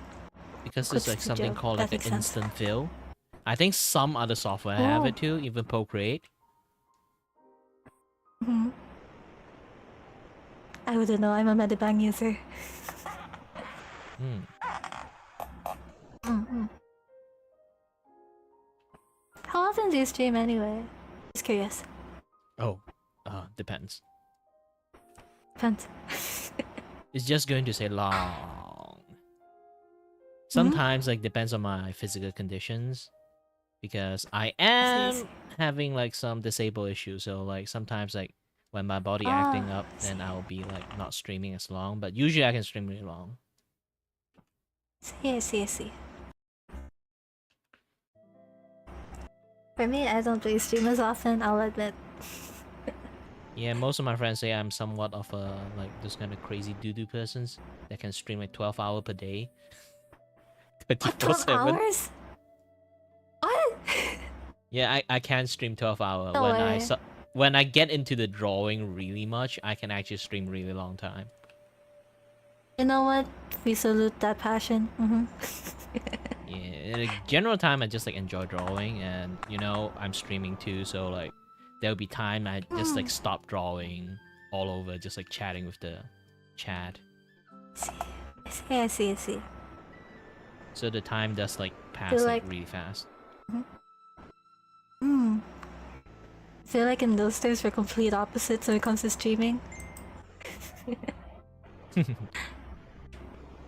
S1: Because
S3: Clip
S1: it's like
S3: Studio,
S1: something called
S3: that
S1: like an
S3: makes sense.
S1: instant fill. I think some other software have it too, even Procreate.
S3: I wouldn't know. I'm a Medibang user. How often do you stream anyway? Just curious.
S1: Oh, depends.
S3: Depends.
S1: It's just going to say long. Sometimes like depends on my physical conditions, because I am having like some disabled issues. So like sometimes like when my body acting up, then I'll be like not streaming as long. But usually I can stream really long.
S3: I see. For me, I don't really stream as often, I'll admit.
S1: Yeah, most of my friends say I'm somewhat of a like those kind of crazy doo-doo persons that can stream like 12 hours per day.
S3: 12 hours? What?
S1: Yeah, I can stream 12 hours.
S3: No way.
S1: When I get into the drawing really much, I can actually stream really long time.
S3: You know what? We salute that passion.
S1: Yeah, in a general time, I just like enjoy drawing, and you know, I'm streaming too, so like there'll be time I just like stop drawing all over, just like chatting with the chat.
S3: I see.
S1: So the time does like pass like really fast.
S3: I feel like in those days we're complete opposites when it comes to streaming.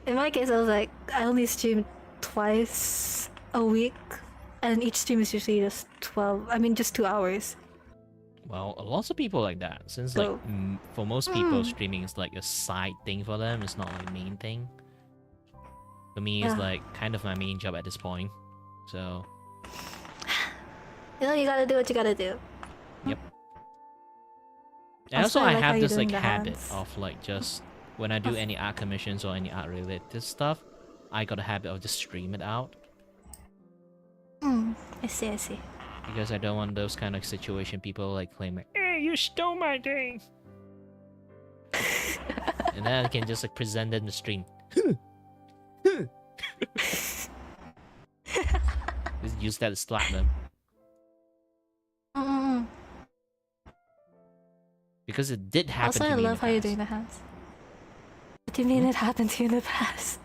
S3: In my case, I was like, I only stream twice a week and each stream is usually just 12. I mean, just 2 hours.
S1: Well, lots of people like that. Since
S3: So-
S1: like for most people, streaming is like a side thing for them. It's not like a main thing. For me, it's
S3: Yeah.
S1: like kind of my main job at this point. So
S3: You know, you gotta do what you gotta do.
S1: and
S3: Also,
S1: also
S3: I
S1: I
S3: like how
S1: have
S3: you're
S1: this like
S3: doing the
S1: habit
S3: hands.
S1: of like just when I do any art commissions or any art related stuff, I got a habit of just stream it out
S3: I see, I see.
S1: because I don't want those kind of situation people like claim like, "Hey, you stole my thing," and then I can just like present it in the stream. Just use that to slap them.
S3: Mm-mm.
S1: Because it did happen
S3: Also,
S1: to
S3: I
S1: me
S3: love
S1: in the
S3: how you're
S1: past.
S3: doing the hands. What do you mean it happened to you in the past?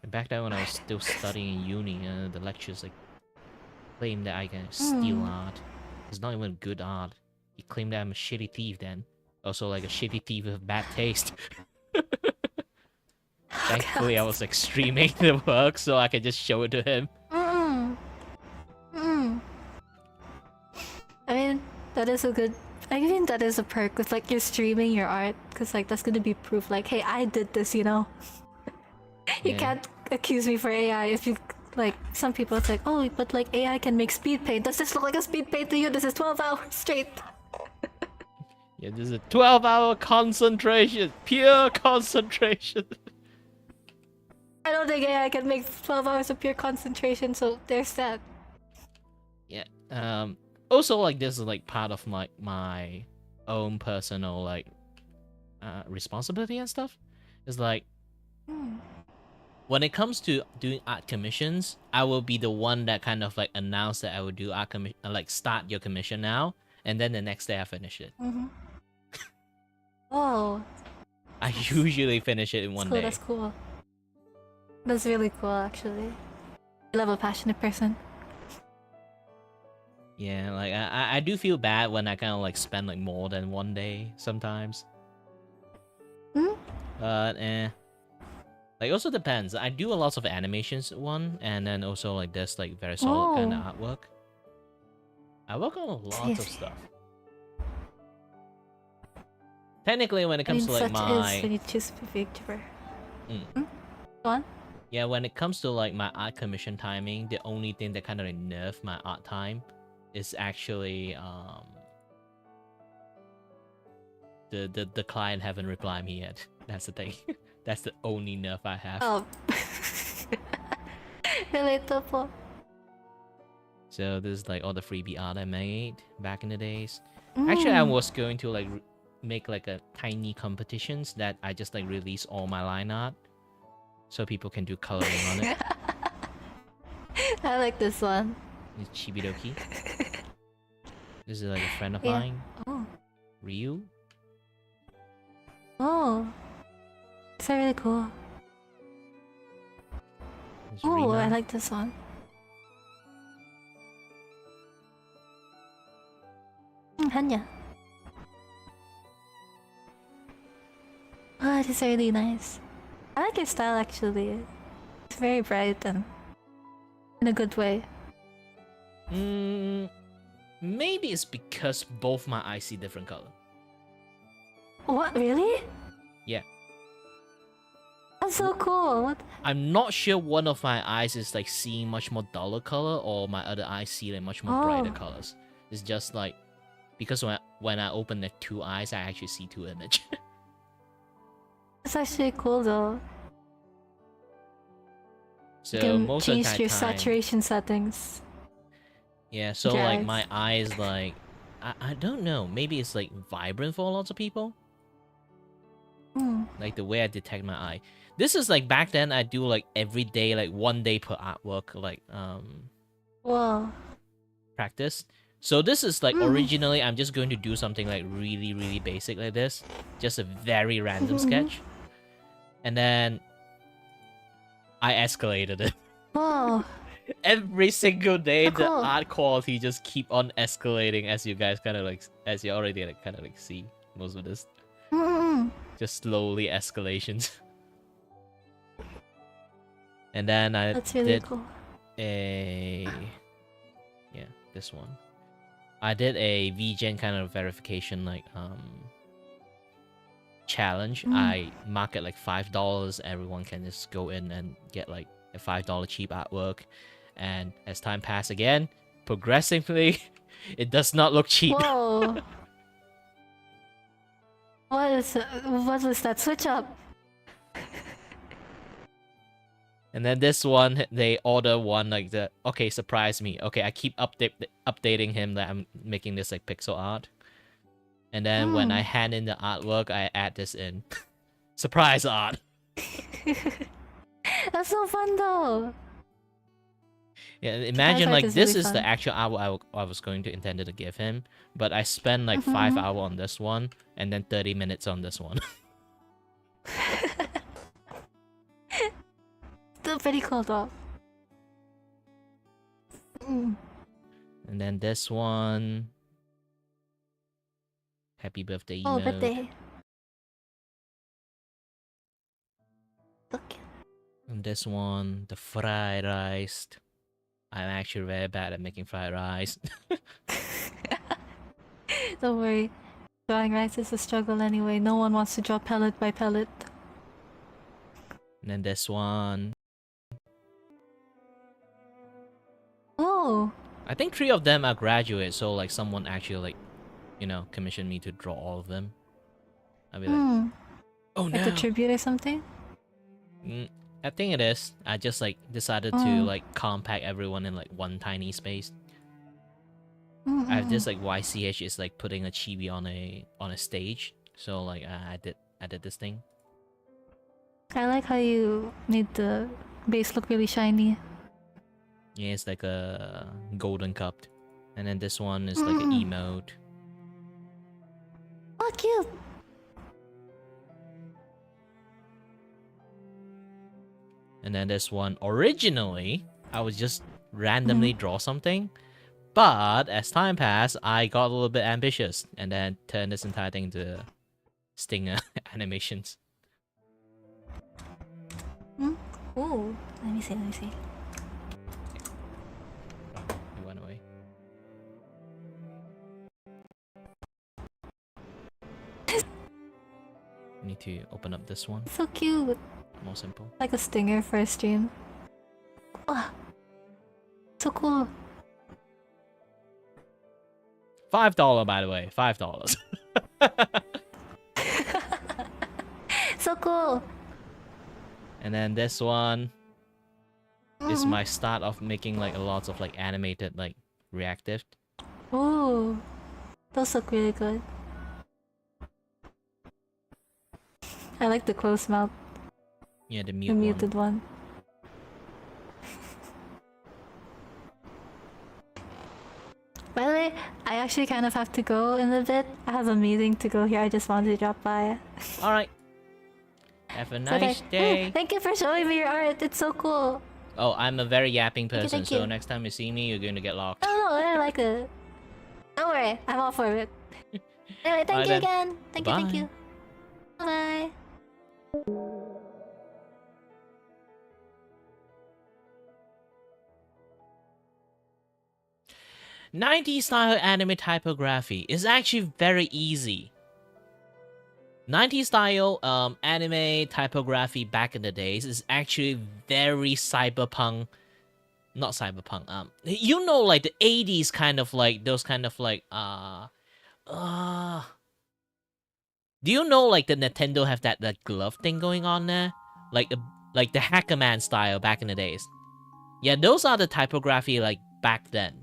S1: And back then when I was still studying in uni, the lectures like claimed that I can steal art. It's not even good art. He claimed that I'm a shitty thief then. Also like a shitty thief with bad taste. Thankfully I was like streaming the work so I could just show it to him.
S3: I mean, that is a good. I mean, that is a perk with like you're streaming your art, because like that's gonna be proof. Like, hey, I did this. You know. You
S1: Yeah.
S3: can't accuse me for AI if you like. Some people it's like, oh, but like AI can make speed paint. Does this look like a speed paint to you? This is 12 hours straight.
S1: Yeah, this is a 12-hour concentration. Pure concentration.
S3: I don't think AI can make 12 hours of pure concentration. So there's that.
S1: Yeah. Also like this is like part of my own personal like responsibility and stuff. It's like when it comes to doing art commissions, I will be the one that kind of like announce that I will do art commission, like start your commission now, and then the next day I finish it.
S3: Oh,
S1: I usually finish it in one
S3: cool.
S1: day.
S3: That's cool. That's really cool, actually. I love a passionate person.
S1: Yeah, like I do feel bad when I kind of like spend like more than one day sometimes. But like also depends. I do a lot of animations one, and then also like there's like very solid kind of artwork. I work on a lot of
S3: Seriously.
S1: stuff. Technically, when it
S3: I
S1: comes
S3: mean,
S1: to like
S3: such is
S1: my
S3: when you choose Vtuber. Go on.
S1: yeah, when it comes to like my art commission timing, the only thing that kind of like nerf my art time is actually the client haven't replied me yet. That's the thing. That's the only nerf I have.
S3: Oh. Relatable.
S1: So this is like all the freebie art I made back in the days. Actually, I was going to like make like a tiny competitions that I just like release all my line art, so people can do coloring on it.
S3: I like this one.
S1: It's Chibidoki. This is like a friend of
S3: Yeah.
S1: mine,
S3: Oh.
S1: Ryu.
S3: Oh. It's really cool.
S1: There's
S3: Oh, I
S1: Rina.
S3: like this one. Hanya. Oh, it is really nice. I like your style actually. It's very bright and in a good way.
S1: Maybe it's because both my eyes see different color.
S3: What, really?
S1: Yeah.
S3: That's so cool. What?
S1: I'm not sure one of my eyes is like seeing much more duller color, or my other eyes see like much more brighter
S3: Oh.
S1: colors. It's just like because when I open the two eyes, I actually see two images.
S3: It's actually cool though.
S1: So
S3: You can
S1: most of
S3: change
S1: the
S3: your
S1: time,
S3: saturation settings.
S1: yeah. So like
S3: Yes.
S1: my eyes, like I don't know. Maybe it's like vibrant for lots of people. Like the way I detect my eye. This is like back then I do like every day, like 1 day per artwork, like
S3: Whoa.
S1: practice. So this is like originally I'm just going to do something like really, really basic like this. Just a very random sketch. And then I escalated it.
S3: Whoa.
S1: Every single day
S3: Oh,
S1: the
S3: cool.
S1: art quality just keep on escalating, as you guys kind of like, as you already like kind of like see most of this. Just slowly escalations. And then I
S3: That's really
S1: did
S3: cool.
S1: this one. I did a VGen kind of verification challenge. I market like $5. Everyone can just go in and get like a $5 cheap artwork. And as time passed again, progressively, it does not look cheap.
S3: Whoa. What was that switch up?
S1: And then this one, they order one like the, okay, surprise me. Okay, I keep updating him that I'm making this like pixel art. And then when I hand in the artwork, I add this in. Surprise art.
S3: That's so fun though.
S1: Yeah, imagine like
S3: is
S1: this
S3: really
S1: is the
S3: fun.
S1: actual artwork I was going to intended to give him, but I spent like 5 hours on this one and then 30 minutes on this one.
S3: Still pretty cool though.
S1: And then this one, happy birthday
S3: Oh,
S1: emote.
S3: birthday. Look.
S1: And this one, the fried rice. I'm actually very bad at making fried rice.
S3: Don't worry. Drawing rice is a struggle anyway. No one wants to draw pellet by pellet.
S1: And then this one.
S3: Oh.
S1: I think 3 of them are graduates, so like someone actually like, you know, commissioned me to draw all of them. I'll be like, oh no.
S3: Like a tribute or something?
S1: I think it is. I just like decided to like compact everyone in like one tiny space. I have this like YCH is like putting a chibi on a stage, so like I did this thing.
S3: I like how you made the base look really shiny.
S1: Yeah, it's like a golden cupped, and then this one is like an emote.
S3: Oh, cute!
S1: And then this one, originally, I was just randomly draw something. But as time passed, I got a little bit ambitious and then turned this entire thing into stinger animations.
S3: Oh, let me see.
S1: It went away. I need to open up this one.
S3: So cute.
S1: More simple.
S3: Like a stinger for a stream. Oh, so cool.
S1: $5, by the way. $5.
S3: So cool.
S1: And then this one is my start of making like a lot of like animated like reactive.
S3: Oh, those look really good. I like the closed mouth,
S1: Yeah, the
S3: the
S1: mute
S3: muted one. By the way, I actually kind of have to go in a bit. I have a meeting to go here. I just wanted to drop by.
S1: All right. Have a nice day.
S3: Thank you for showing me your art. It's so cool.
S1: Oh, I'm a very yapping person,
S3: thank
S1: so
S3: you.
S1: next time you see me, you're going to get locked.
S3: No, I like it. Don't worry, I'm all for it. Anyway, thank
S1: Alright
S3: you
S1: then.
S3: again. Thank you. Bye.
S1: 90s style anime typography is actually very easy. 90s style anime typography back in the days is actually very cyberpunk. Not cyberpunk. You know, like the 80s kind of like those kind of like do you know like the Nintendo have that glove thing going on there? Like the Hacker Man style back in the days. Yeah, those are the typography like back then.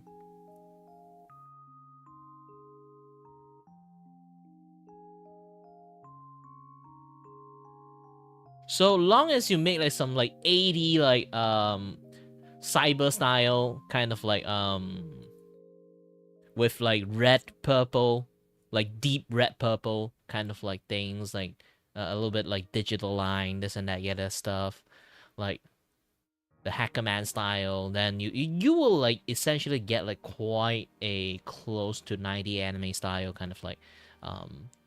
S1: So long as you make like some like 80 like cyber style kind of like with like red purple, like deep red purple kind of like things, like a little bit like digital line, this and that, yeah, that stuff, like the Hacker Man style, then you will like essentially get like quite a close to 90 anime style kind of like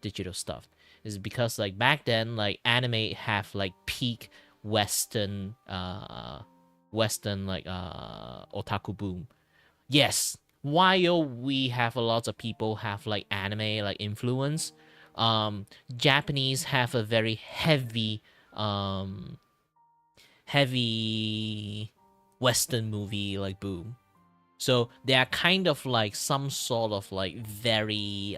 S1: digital stuff. Is because like back then like anime have like peak Western Western like otaku boom. Yes, while we have a lot of people have like anime like influence, Japanese have a very heavy Western movie like boom. So they are kind of like some sort of like very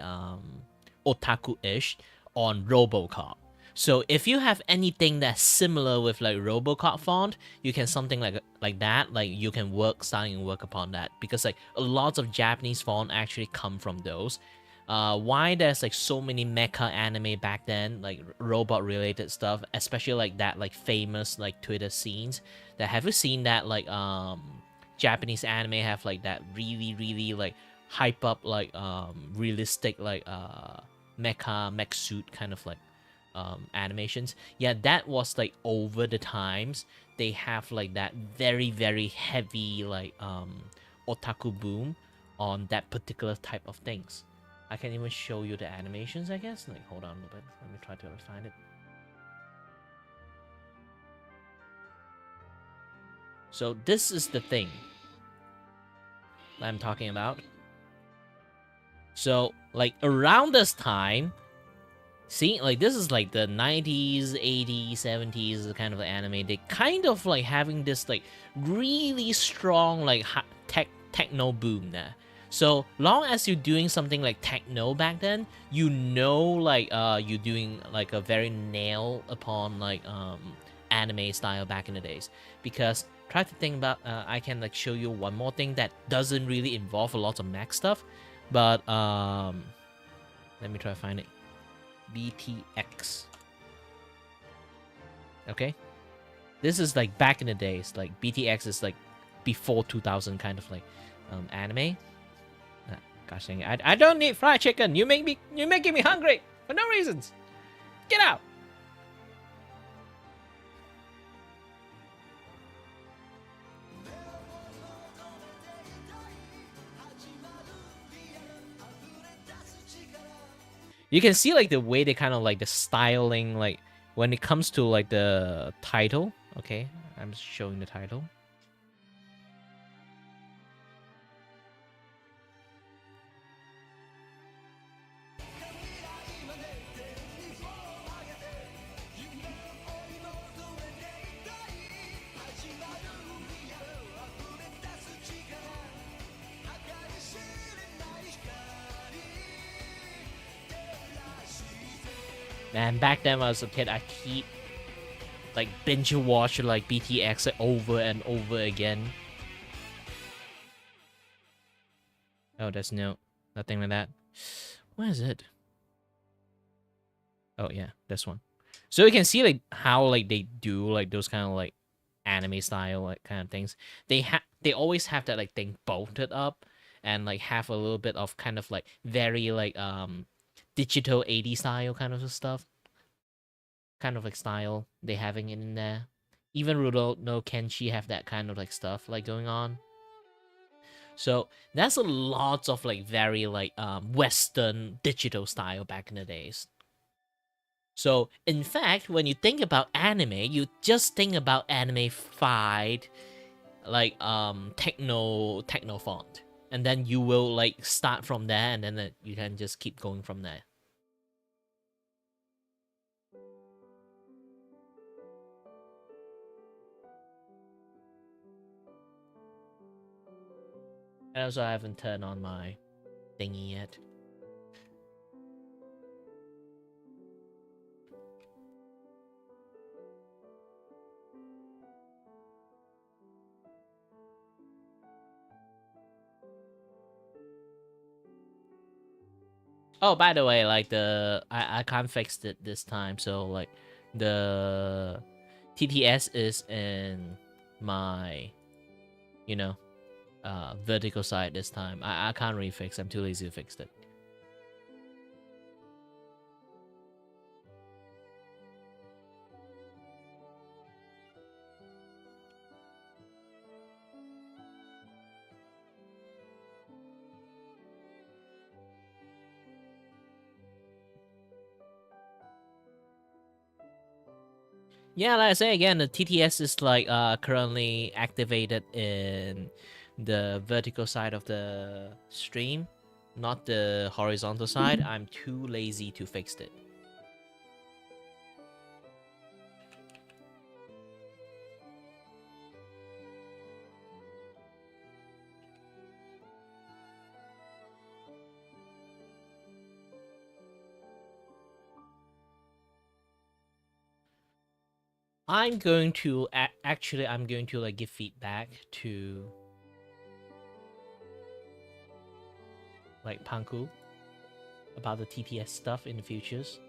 S1: otaku-ish on RoboCop. So if you have anything that's similar with like RoboCop font, you can something like that. Like you can starting to work upon that, because like a lot of Japanese font actually come from those. Why there's like so many mecha anime back then, like robot related stuff, especially like that like famous like Twitter scenes. That have you seen that like Japanese anime have like that really like hype up like realistic like mech suit kind of like animations. Yeah, that was like over the times they have like that very heavy like otaku boom on that particular type of things. I can even show you the animations, I guess. Like, hold on a little bit. Let me try to find it. So this is the thing that I'm talking about. So like around this time, see, like this is like the 90s, 80s, 70s kind of anime. They kind of like having this like really strong like techno boom there. So long as you're doing something like techno back then, you know like you're doing like a very nail upon like anime style back in the days. Because try to think about I can like show you one more thing that doesn't really involve a lot of mech stuff, but let me try to find it. BTX. Okay, this is like back in the days. Like BTX is like before 2000 kind of like anime. Gosh dang it. I don't need fried chicken. You're making me hungry for no reasons. Get out. You can see like the way they kind of like the styling, like when it comes to like the title. Okay, I'm just showing the title. Man, back then when I was a kid, I keep like binge watch like BTX over and over again. Oh, there's nothing like that. Where is it? Oh yeah, this one. So you can see like how like they do like those kind of like anime style like kind of things. They always have that like thing bolted up and like have a little bit of kind of like very like digital 80s style kind of stuff. Kind of like style they having it in there. Even Rudolph no Kenshi have that kind of like stuff like going on. So that's a lot of like very like Western digital style back in the days. So in fact, when you think about anime, you just think about anime fight like techno font, and then you will like start from there, and then you can just keep going from there. And also, I haven't turned on my thingy yet. Oh, by the way, like I can't fix it this time, so like the TTS is in my vertical side this time. I can't really fix. I'm too lazy to fix it. Yeah, like I say again, the TTS is like currently activated in the vertical side of the stream, not the horizontal side. I'm too lazy to fix it. I'm going to actually I'm going to like give feedback to like Panku about the TTS stuff in the futures.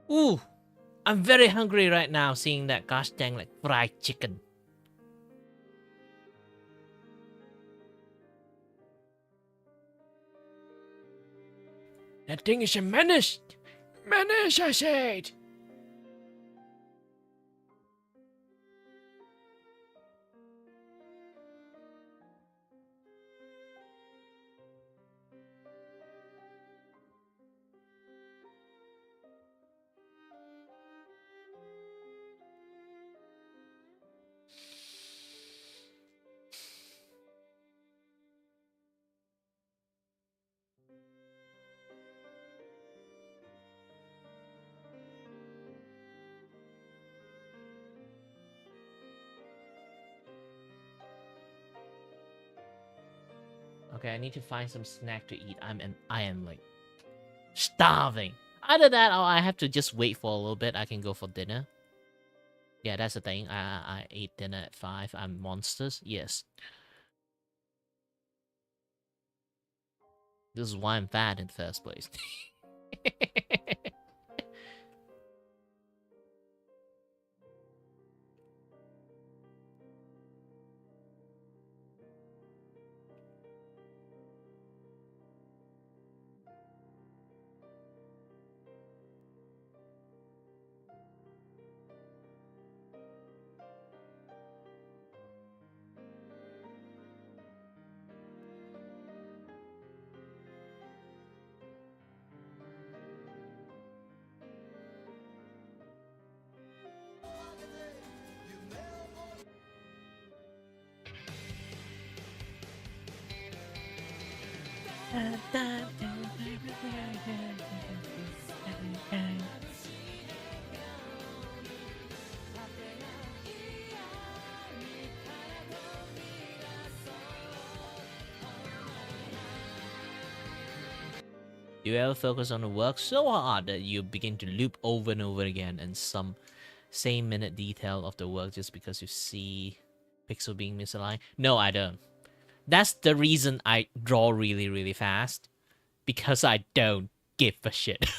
S1: Ooh, I'm very hungry right now seeing that gosh dang like fried chicken. That thing is a menace. Menace, I said. Okay, I need to find some snack to eat. I am like starving. Either that or I have to just wait for a little bit. I can go for dinner. Yeah, that's the thing. I ate dinner at 5. I'm monsters. Yes. This is why I'm fat in the first place. Do you ever focus on the work so hard that you begin to loop over and over again in some same minute detail of the work just because you see pixel being misaligned? No, I don't. That's the reason I draw really, really fast. Because I don't give a shit.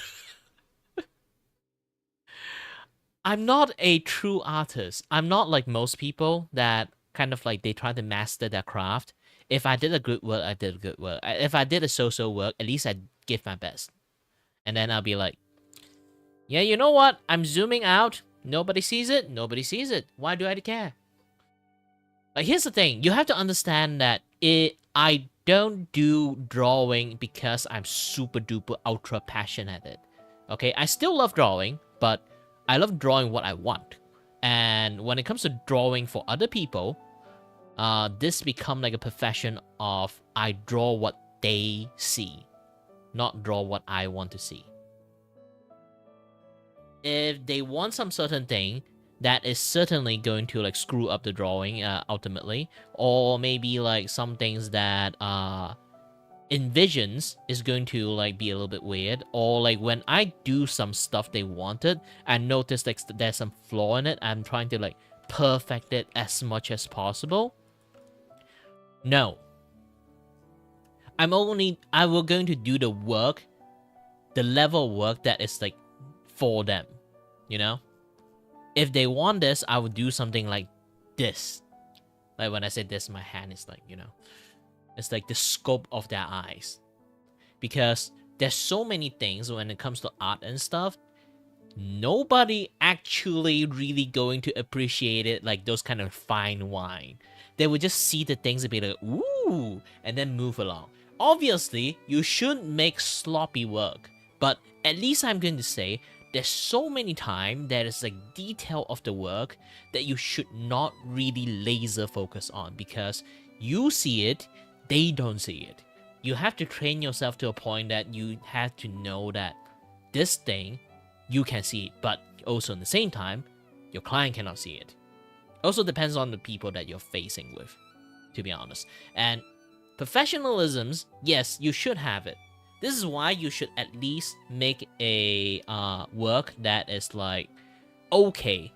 S1: I'm not a true artist. I'm not like most people that kind of like they try to master their craft. If I did a good work, I did a good work. If I did a so-so work, at least I give my best. And then I'll be like, yeah, you know what? I'm zooming out. Nobody sees it. Nobody sees it. Why do I care? Like, here's the thing. You have to understand that I don't do drawing because I'm super duper ultra passionate at it. Okay, I still love drawing, but I love drawing what I want. And when it comes to drawing for other people, this become like a profession of I draw what they see, not draw what I want to see. If they want some certain thing, that is certainly going to like screw up the drawing ultimately, or maybe like some things that envisions is going to like be a little bit weird, or like when I do some stuff they wanted, I notice like there's some flaw in it. I'm trying to like perfect it as much as possible. No, I will going to do the work, the level of work that is like for them, you know. If they want this, I would do something like this. Like when I say this, my hand is like, you know, it's like the scope of their eyes. Because there's so many things when it comes to art and stuff, nobody actually really going to appreciate it like those kind of fine wine. They would just see the things and be like, ooh, and then move along. Obviously, you shouldn't make sloppy work, but at least I'm going to say there's so many times there is like detail of the work that you should not really laser focus on, because you see it, they don't see it. You have to train yourself to a point that you have to know that this thing, you can see it, but also at the same time, your client cannot see it. Also depends on the people that you're facing with, to be honest. And professionalisms, yes, you should have it. This is why you should at least make a work that is like okay.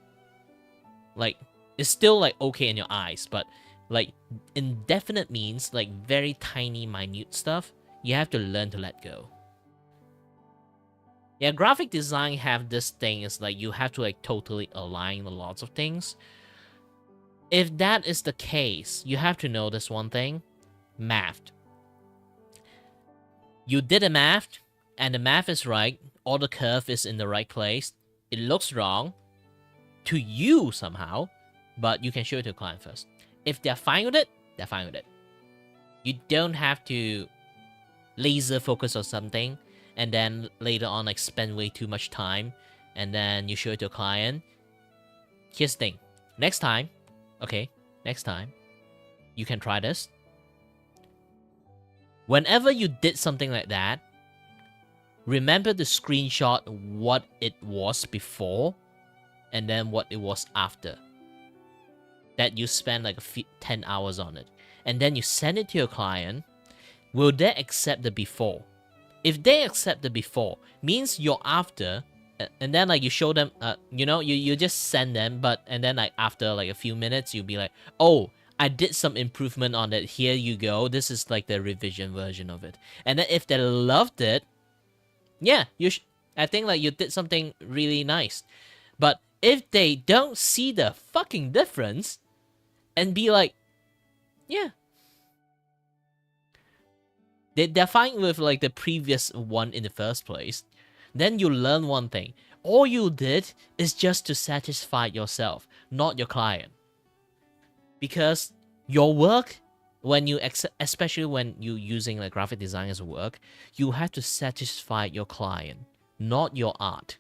S1: Like, it's still like okay in your eyes, but like indefinite means like very tiny, minute stuff. You have to learn to let go. Yeah, graphic design have this thing is like you have to like totally align lots of things. If that is the case, you have to know this one thing: math. You did a math, and the math is right, all the curve is in the right place. It looks wrong to you somehow, but you can show it to the client first. If they're fine with it, they're fine with it. You don't have to laser focus on something and then later on like spend way too much time and then you show it to a client. Here's the thing. Next time, you can try this. Whenever you did something like that, remember to screenshot what it was before and then what it was after. That you spend like 10 hours on it. And then you send it to your client. Will they accept the before? If they accept the before, means your after, and then like you show them, you just send them, and then like after like a few minutes, you'll be like, oh, I did some improvement on it. Here you go. This is like the revision version of it. And then if they loved it, yeah, I think like you did something really nice. But if they don't see the fucking difference and be like, yeah, they're fine with like the previous one in the first place, then you learn one thing. All you did is just to satisfy yourself, not your client. Because your work, especially when you're using like graphic design as work, you have to satisfy your client, not your art.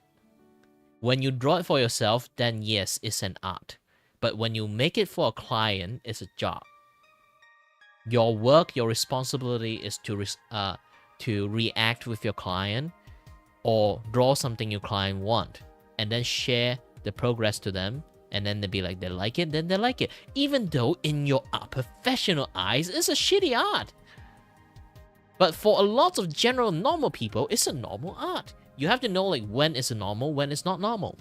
S1: When you draw it for yourself, then yes, it's an art. But when you make it for a client, it's a job. Your work, your responsibility is to react with your client or draw something your client want and then share the progress to them. And then they'll be like, they like it, then they like it. Even though in your professional eyes, it's a shitty art. But for a lot of general normal people, it's a normal art. You have to know like when it's a normal, when it's not normal.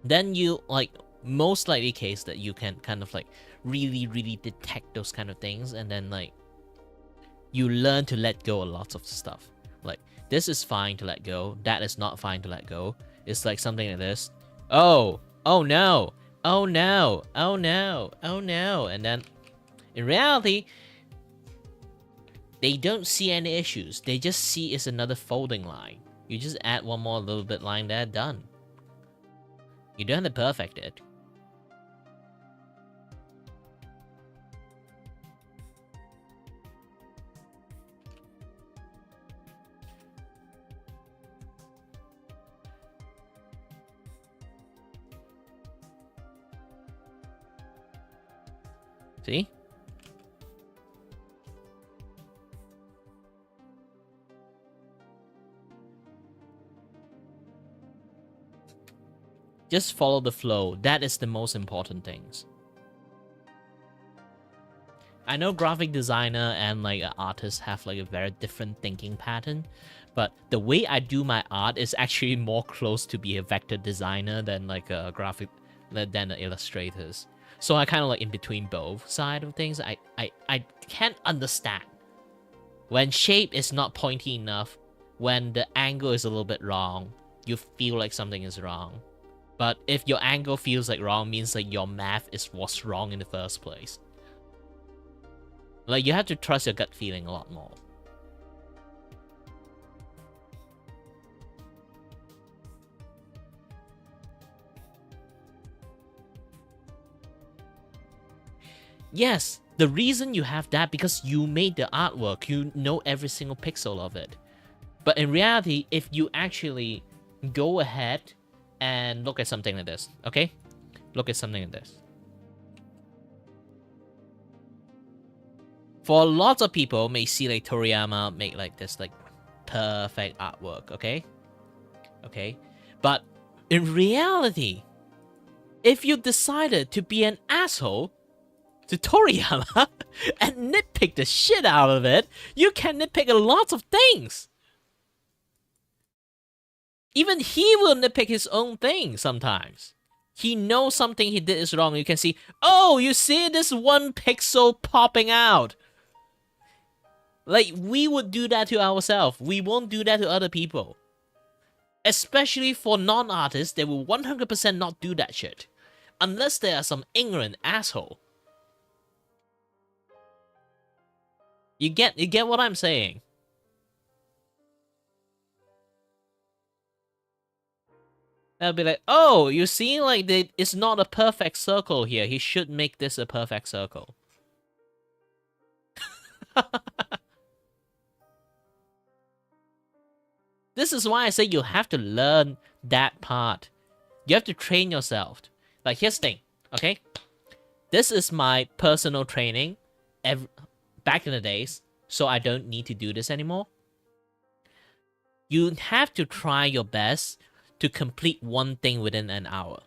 S1: Then you like most likely case that you can kind of like really, really detect those kind of things. And then like you learn to let go a lot of stuff. Like this is fine to let go. That is not fine to let go. It's like something like this. Oh no, oh no, oh no, oh no. And then in reality, they don't see any issues. They just see it's another folding line. You just add one more little bit line there, done. You don't have to perfect it. See? Just follow the flow. That is the most important things. I know graphic designer and like an artist have like a very different thinking pattern, but the way I do my art is actually more close to be a vector designer than like a graphic than the illustrators. So I kind of like in between both side of things. I can't understand when shape is not pointy enough, when the angle is a little bit wrong, you feel like something is wrong. But if your angle feels like wrong, means like your math is what's wrong in the first place. Like you have to trust your gut feeling a lot more. Yes, the reason you have that because you made the artwork, you know every single pixel of it. But in reality, if you actually go ahead and look at something like this, okay? Look at something like this. For lots of people may see like Toriyama make like this like perfect artwork, okay? Okay? But in reality, if you decided to be an asshole to Toriyama and nitpick the shit out of it, you can nitpick a lot of things. Even he will nitpick his own thing sometimes. He knows something he did is wrong. You can see, oh, you see this one pixel popping out. Like, we would do that to ourselves. We won't do that to other people. Especially for non-artists, they will 100% not do that shit. Unless they are some ignorant asshole. You get what I'm saying? They'll be like, oh, you see, like, it's not a perfect circle here. He should make this a perfect circle. This is why I say you have to learn that part. You have to train yourself. Like, here's the thing, okay? This is my personal training back in the days, so I don't need to do this anymore. You have to try your best to complete one thing within an hour.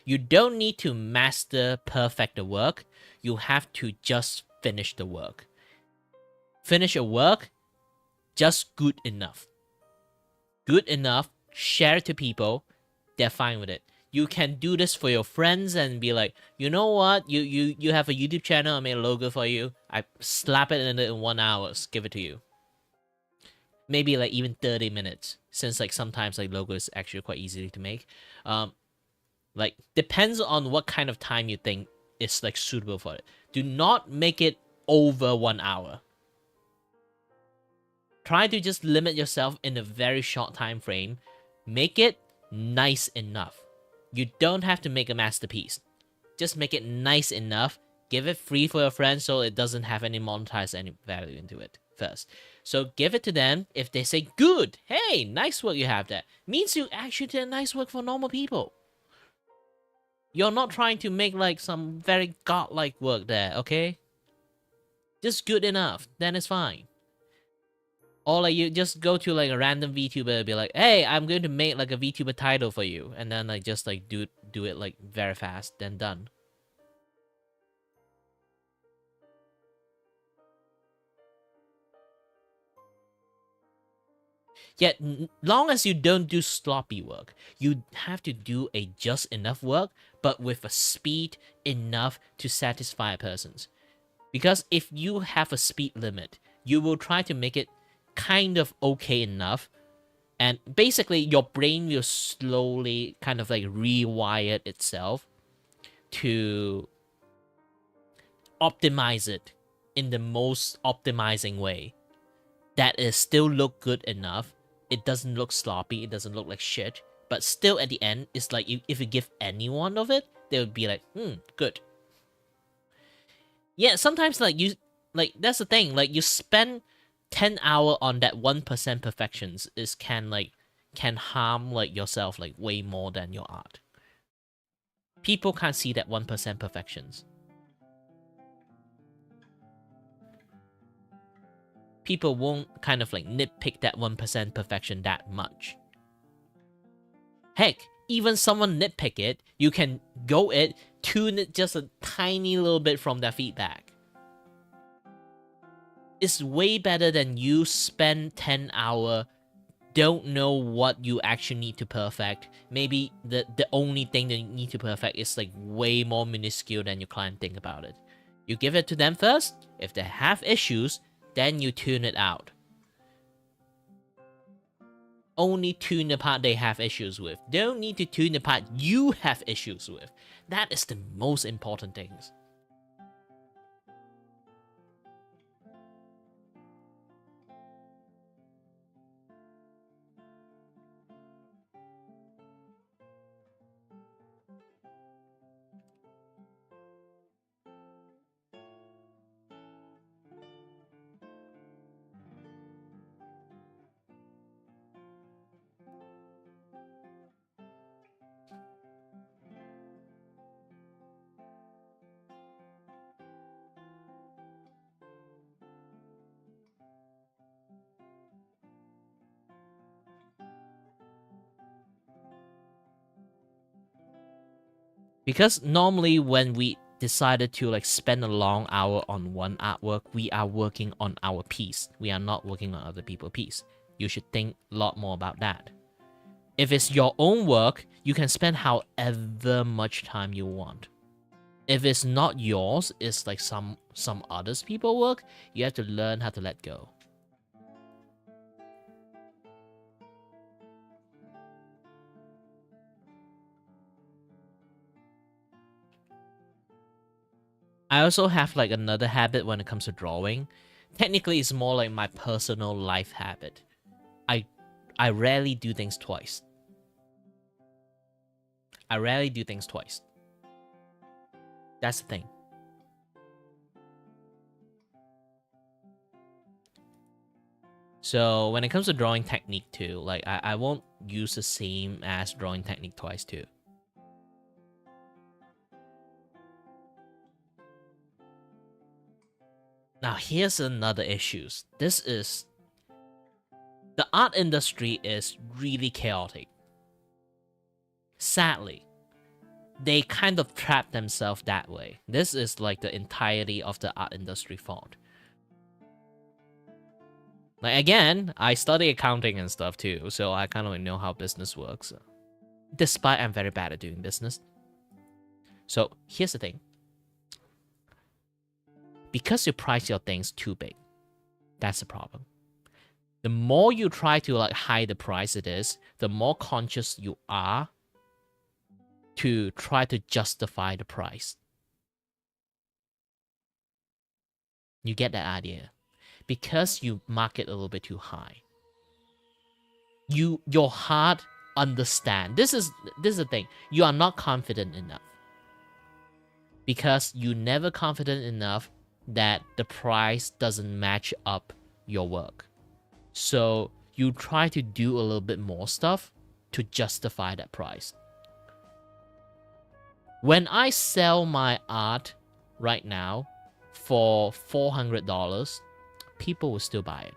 S1: You don't need to master perfect the work. You have to just finish the work. Finish a work, just good enough. Good enough, share it to people, they're fine with it. You can do this for your friends and be like, you know what, you have a YouTube channel, I made a logo for you, I slap it in 1 hour, give it to you. Maybe like even 30 minutes, since like sometimes like logo is actually quite easy to make. Like depends on what kind of time you think is like suitable for it. Do not make it over 1 hour. Try to just limit yourself in a very short time frame. Make it nice enough. You don't have to make a masterpiece. Just make it nice enough. Give it free for your friends so it doesn't have any monetized any value into it first. So give it to them. If they say, good, hey, nice work you have there, means you actually did nice work for normal people. You're not trying to make like some very godlike work there, okay? Just good enough, then it's fine. Or like you just go to like a random VTuber and be like, hey, I'm going to make like a VTuber title for you. And then like just like do it like very fast, then done. Yet, long as you don't do sloppy work, you have to do a just enough work, but with a speed enough to satisfy a person. Because if you have a speed limit, you will try to make it kind of okay enough, and basically your brain will slowly kind of like rewire itself to optimize it in the most optimizing way that it still look good enough. It doesn't look sloppy, it doesn't look like shit, But still at the end, it's like if you give any one of it, they would be like, good. Yeah, sometimes like that's the thing, like you spend 10 hours on that 1% perfections can harm like yourself like way more than your art. People can't see that 1% perfections. People won't kind of like nitpick that 1% perfection that much. Heck, even someone nitpick it, you can go it, tune it just a tiny little bit from their feedback. It's way better than you spend 10 hours, don't know what you actually need to perfect. Maybe the only thing that you need to perfect is like way more minuscule than your client think about it. You give it to them first. If they have issues, then you tune it out. Only tune the part they have issues with. Don't need to tune the part you have issues with. That is the most important things. Because normally when we decided to like spend a long hour on one artwork, we are working on our piece. We are not working on other people's piece. You should think a lot more about that. If it's your own work, you can spend however much time you want. If it's not yours, it's like some others people's work, you have to learn how to let go. I also have like another habit when it comes to drawing. Technically, it's more like my personal life habit. I rarely do things twice. I rarely do things twice. That's the thing. So when it comes to drawing technique too, like I won't use the same as drawing technique twice too. Now here's another issue. The art industry is really chaotic. Sadly, they kind of trap themselves that way. This is like the entirety of the art industry fault. Like again, I study accounting and stuff too, so I kind of like know how business works. Despite I'm very bad at doing business. So here's the thing. Because you price your things too big, that's the problem. The more you try to like hide the price it is, the more conscious you are to try to justify the price. You get that idea? Because you market a little bit too high. Your heart understand. This is the thing. You are not confident enough. Because you never confident enough that the price doesn't match up your work. So you try to do a little bit more stuff to justify that price. When I sell my art right now for $400, people will still buy it.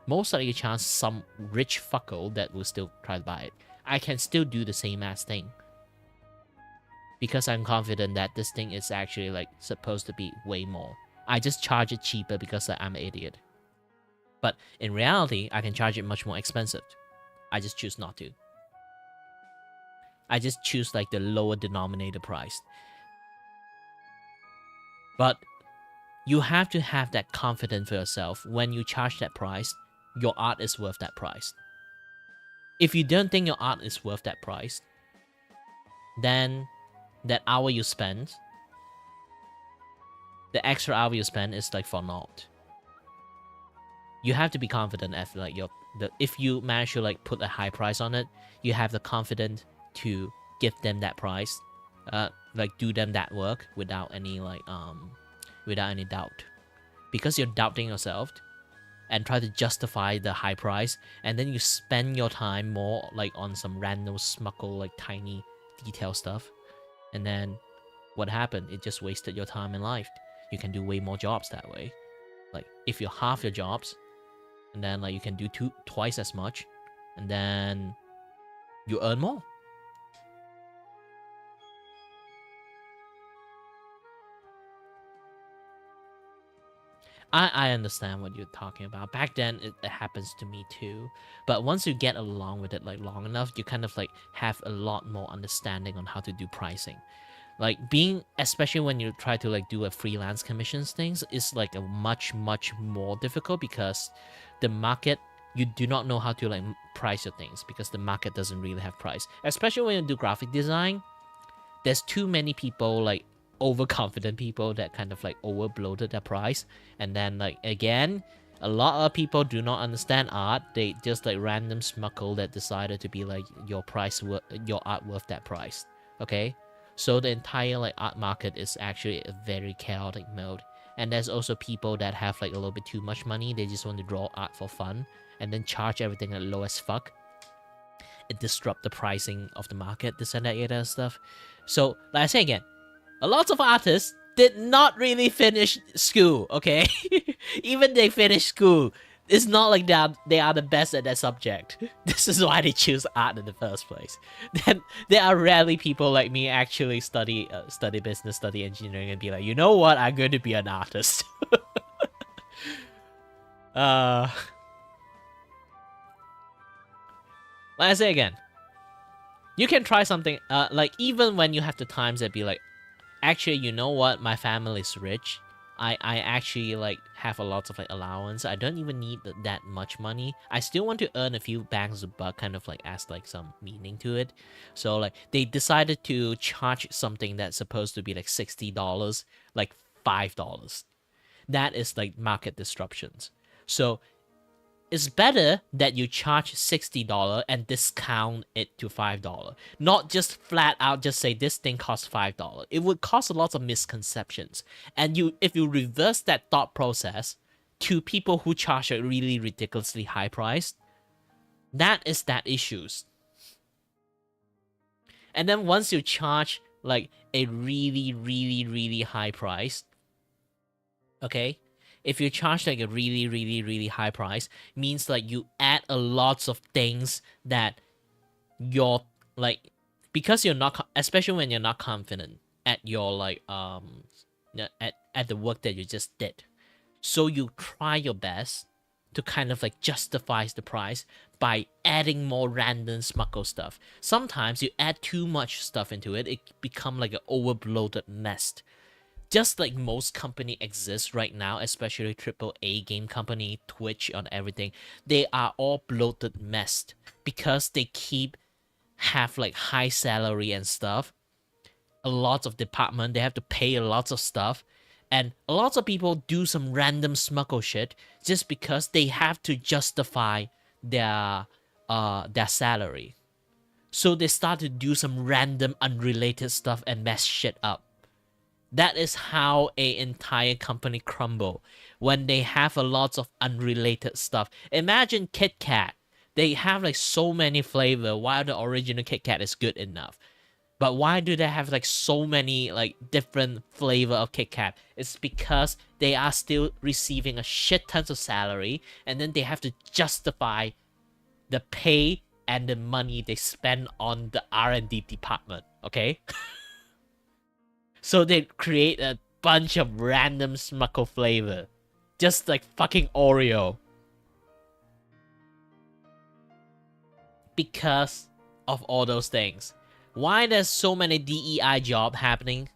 S1: Most likely chance some rich fucko that will still try to buy it. I can still do the same ass thing. Because I'm confident that this thing is actually like supposed to be way more. I just charge it cheaper because I'm an idiot. But in reality, I can charge it much more expensive. I just choose not to. I just choose like the lower denominator price. But you have to have that confidence for yourself. When you charge that price, your art is worth that price. If you don't think your art is worth that price, then that hour you spend, the extra hour you spend is like for naught. You have to be confident at like if you manage to like put a high price on it, you have the confidence to give them that price, like do them that work without any doubt, because you're doubting yourself and try to justify the high price, and then you spend your time more like on some random smuggle like tiny detail stuff, and then what happened? It just wasted your time and life. You can do way more jobs that way. Like if you half your jobs, and then like you can do twice as much, and then you earn more. I understand what you're talking about. Back then, it happens to me too. But once you get along with it like long enough, you kind of like have a lot more understanding on how to do pricing. Like especially when you try to like do a freelance commissions things, is like a much more difficult, because the market, you do not know how to like price your things, because the market doesn't really have price. Especially when you do graphic design, there's too many people, like overconfident people, that kind of like over bloated their price, and then like again, a lot of people do not understand art. They just like random smuggle that decided to be like your art worth that price. Okay, so the entire like art market is actually a very chaotic mode. And there's also people that have like a little bit too much money. They just want to draw art for fun and then charge everything at low as fuck. It disrupt the pricing of the market, this and that stuff. So like I say again, a lot of artists did not really finish school, okay? Even they finished school, it's not like they are the best at that subject. This is why they choose art in the first place. Then there are rarely people like me actually study business, study engineering, and be like, you know what, I'm going to be an artist. Like I say again, you can try something, like even when you have the times that be like, actually, you know what, my family is rich. I actually like have a lot of like allowance. I don't even need that much money. I still want to earn a few banks a buck, kind of like as like some meaning to it. So like they decided to charge something that's supposed to be like $60, like $5. That is like market disruptions. So it's better that you charge $60 and discount it to $5. Not just flat out just say this thing costs $5. It would cause a lot of misconceptions. And if you reverse that thought process to people who charge a really ridiculously high price, that is that issues. And then once you charge like a really high price, okay? If you charge like a really high price, means like you add a lots of things that you're like, because you're not, especially when you're not confident at your like at the work that you just did, so you try your best to kind of like justify the price by adding more random smuggle stuff. Sometimes you add too much stuff into it, it become like an overbloated mess. Just like most company exists right now, especially AAA game company, Twitch, on everything, they are all bloated mess because they have like high salary and stuff. A lot of department, they have to pay a lot of stuff, and a lot of people do some random smuggle shit just because they have to justify their salary. So they start to do some random unrelated stuff and mess shit up. That is how an entire company crumble, when they have a lot of unrelated stuff. Imagine Kit Kat. They have like so many flavor, while the original Kit Kat is good enough. But why do they have like so many like different flavor of Kit Kat? It's because they are still receiving a shit tons of salary, and then they have to justify the pay and the money they spend on the R&D department, okay? So they create a bunch of random smuggle flavor. Just like fucking Oreo. Because of all those things. Why there's so many DEI job happening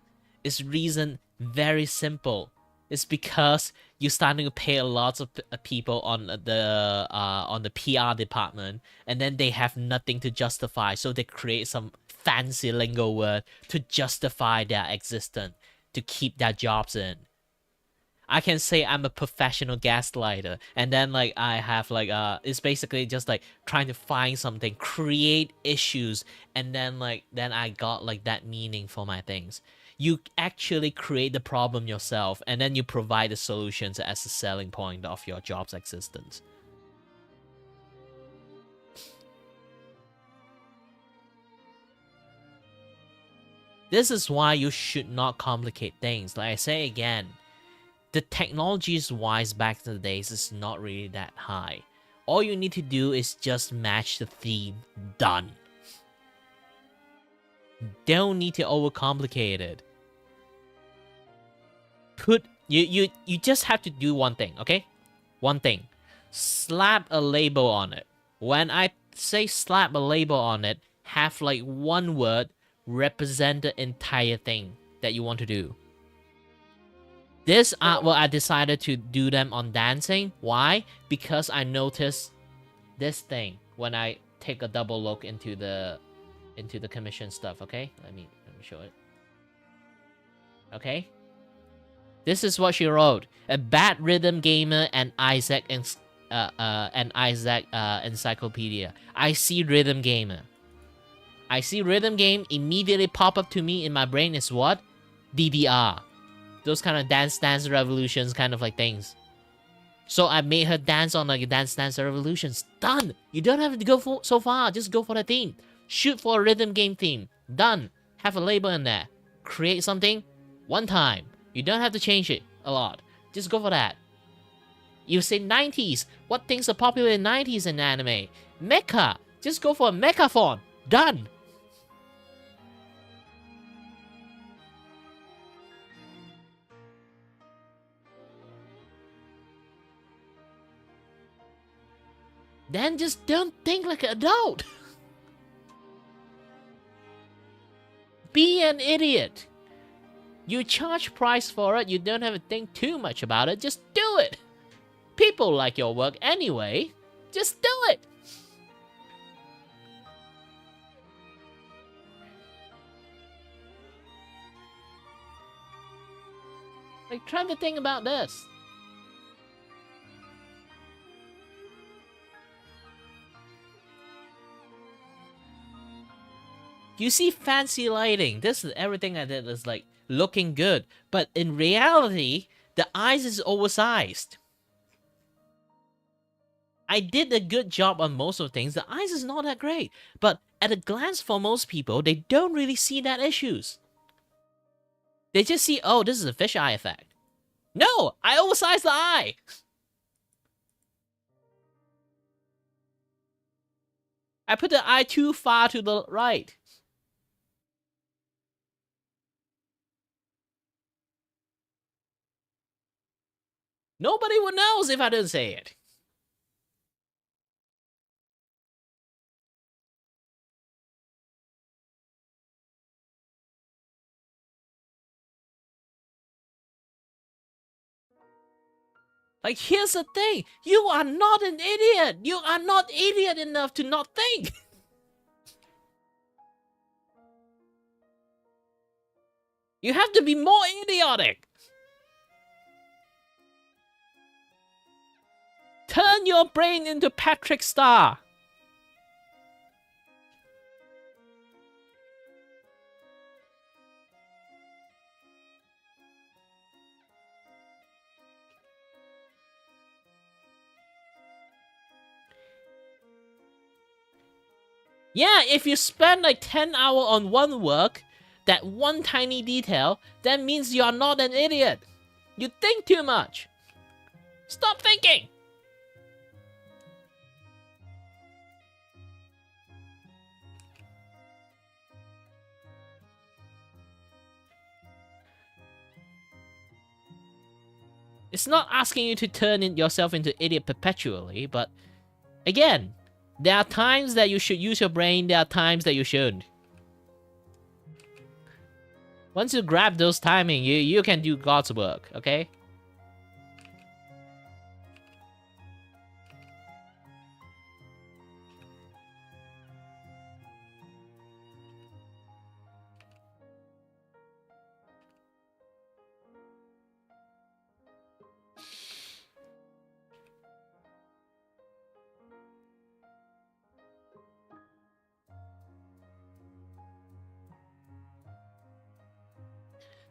S1: is reason very simple. It's because you're starting to pay a lot of people on the PR department, and then they have nothing to justify, so they create some fancy lingo word to justify their existence, to keep their jobs in. I can say I'm a professional gaslighter, and then like I have like it's basically just like trying to find something, create issues, and then I got like that meaning for my things. You actually create the problem yourself, and then you provide the solutions as the selling point of your job's existence. This is why you should not complicate things. Like I say again, the technology's wise back in the days is not really that high. All you need to do is just match the theme. Done. Don't need to overcomplicate it. You just have to do one thing, okay? One thing. Slap a label on it. When I say slap a label on it, have like one word represent the entire thing that you want to do. This I decided to do them on dancing. Why? Because I noticed this thing when I take a double look into the commission stuff. Okay, let me show it. Okay, this is what she wrote: a bad rhythm gamer and Isaac encyclopedia. I see rhythm gamer. I see rhythm game, immediately pop up to me in my brain is what? DDR. Those kind of dance revolutions kind of like things. So I made her dance on like dance revolutions. Done. You don't have to go so far. Just go for the theme. Shoot for a rhythm game theme. Done. Have a label in there. Create something one time. You don't have to change it a lot. Just go for that. You say 90s. What things are popular in 90s in anime? Mecha. Just go for a mecha font. Done. Then just don't think like an adult. Be an idiot. You charge price for it, you don't have to think too much about it, just do it. People like your work anyway, just do it. Like, try to think about this. You see fancy lighting. This is everything I did is like looking good. But in reality, the eyes is oversized. I did a good job on most of things. The eyes is not that great. But at a glance for most people, they don't really see that issues. They just see, oh, this is a fisheye effect. No, I oversized the eye. I put the eye too far to the right. Nobody would know if I didn't say it. Like, here's the thing. You are not an idiot. You are not idiot enough to not think. You have to be more idiotic. Turn your brain into Patrick Star. Yeah, if you spend like 10 hours on one work, that one tiny detail, that means you are not an idiot. You think too much. Stop thinking. It's not asking you to turn yourself into idiot perpetually, but again, there are times that you should use your brain, there are times that you shouldn't. Once you grab those timing, you can do God's work, okay?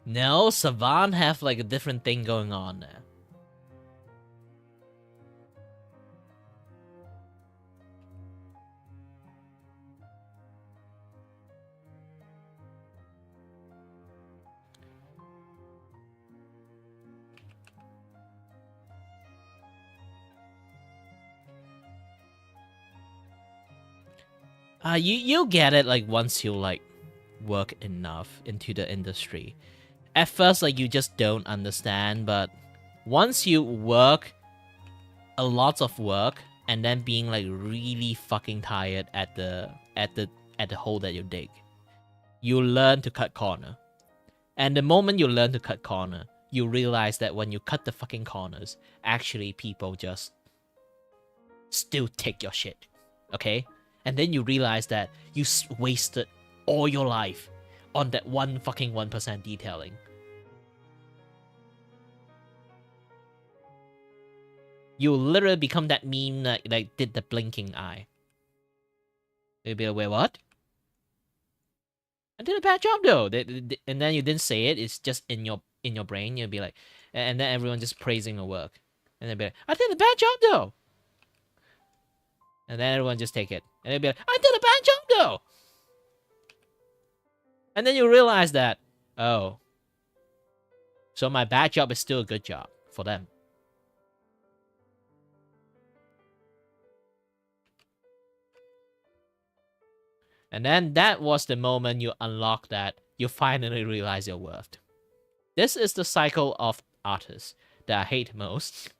S1: No, Savan have like a different thing going on there. You'll get it like once you like work enough into the industry. At first, like you just don't understand, but once you work a lot of work and then being like really fucking tired at the hole that you dig, you learn to cut corner. And the moment you learn to cut corner, you realize that when you cut the fucking corners, actually people just still take your shit. Okay? And then you realize that you wasted all your life on that one fucking 1% detailing. You literally become that meme that like did the blinking eye. You'll be like, wait, what? I did a bad job though. And then you didn't say it. It's just in your brain. You'll be like, and then everyone just praising your work, and they'll be like, I did a bad job though. And then everyone just take it, and they'll be like, I did a bad job though. And then you realize that, oh, so my bad job is still a good job for them. And then that was the moment you unlock that you finally realize your worth. This is the cycle of artists that I hate most.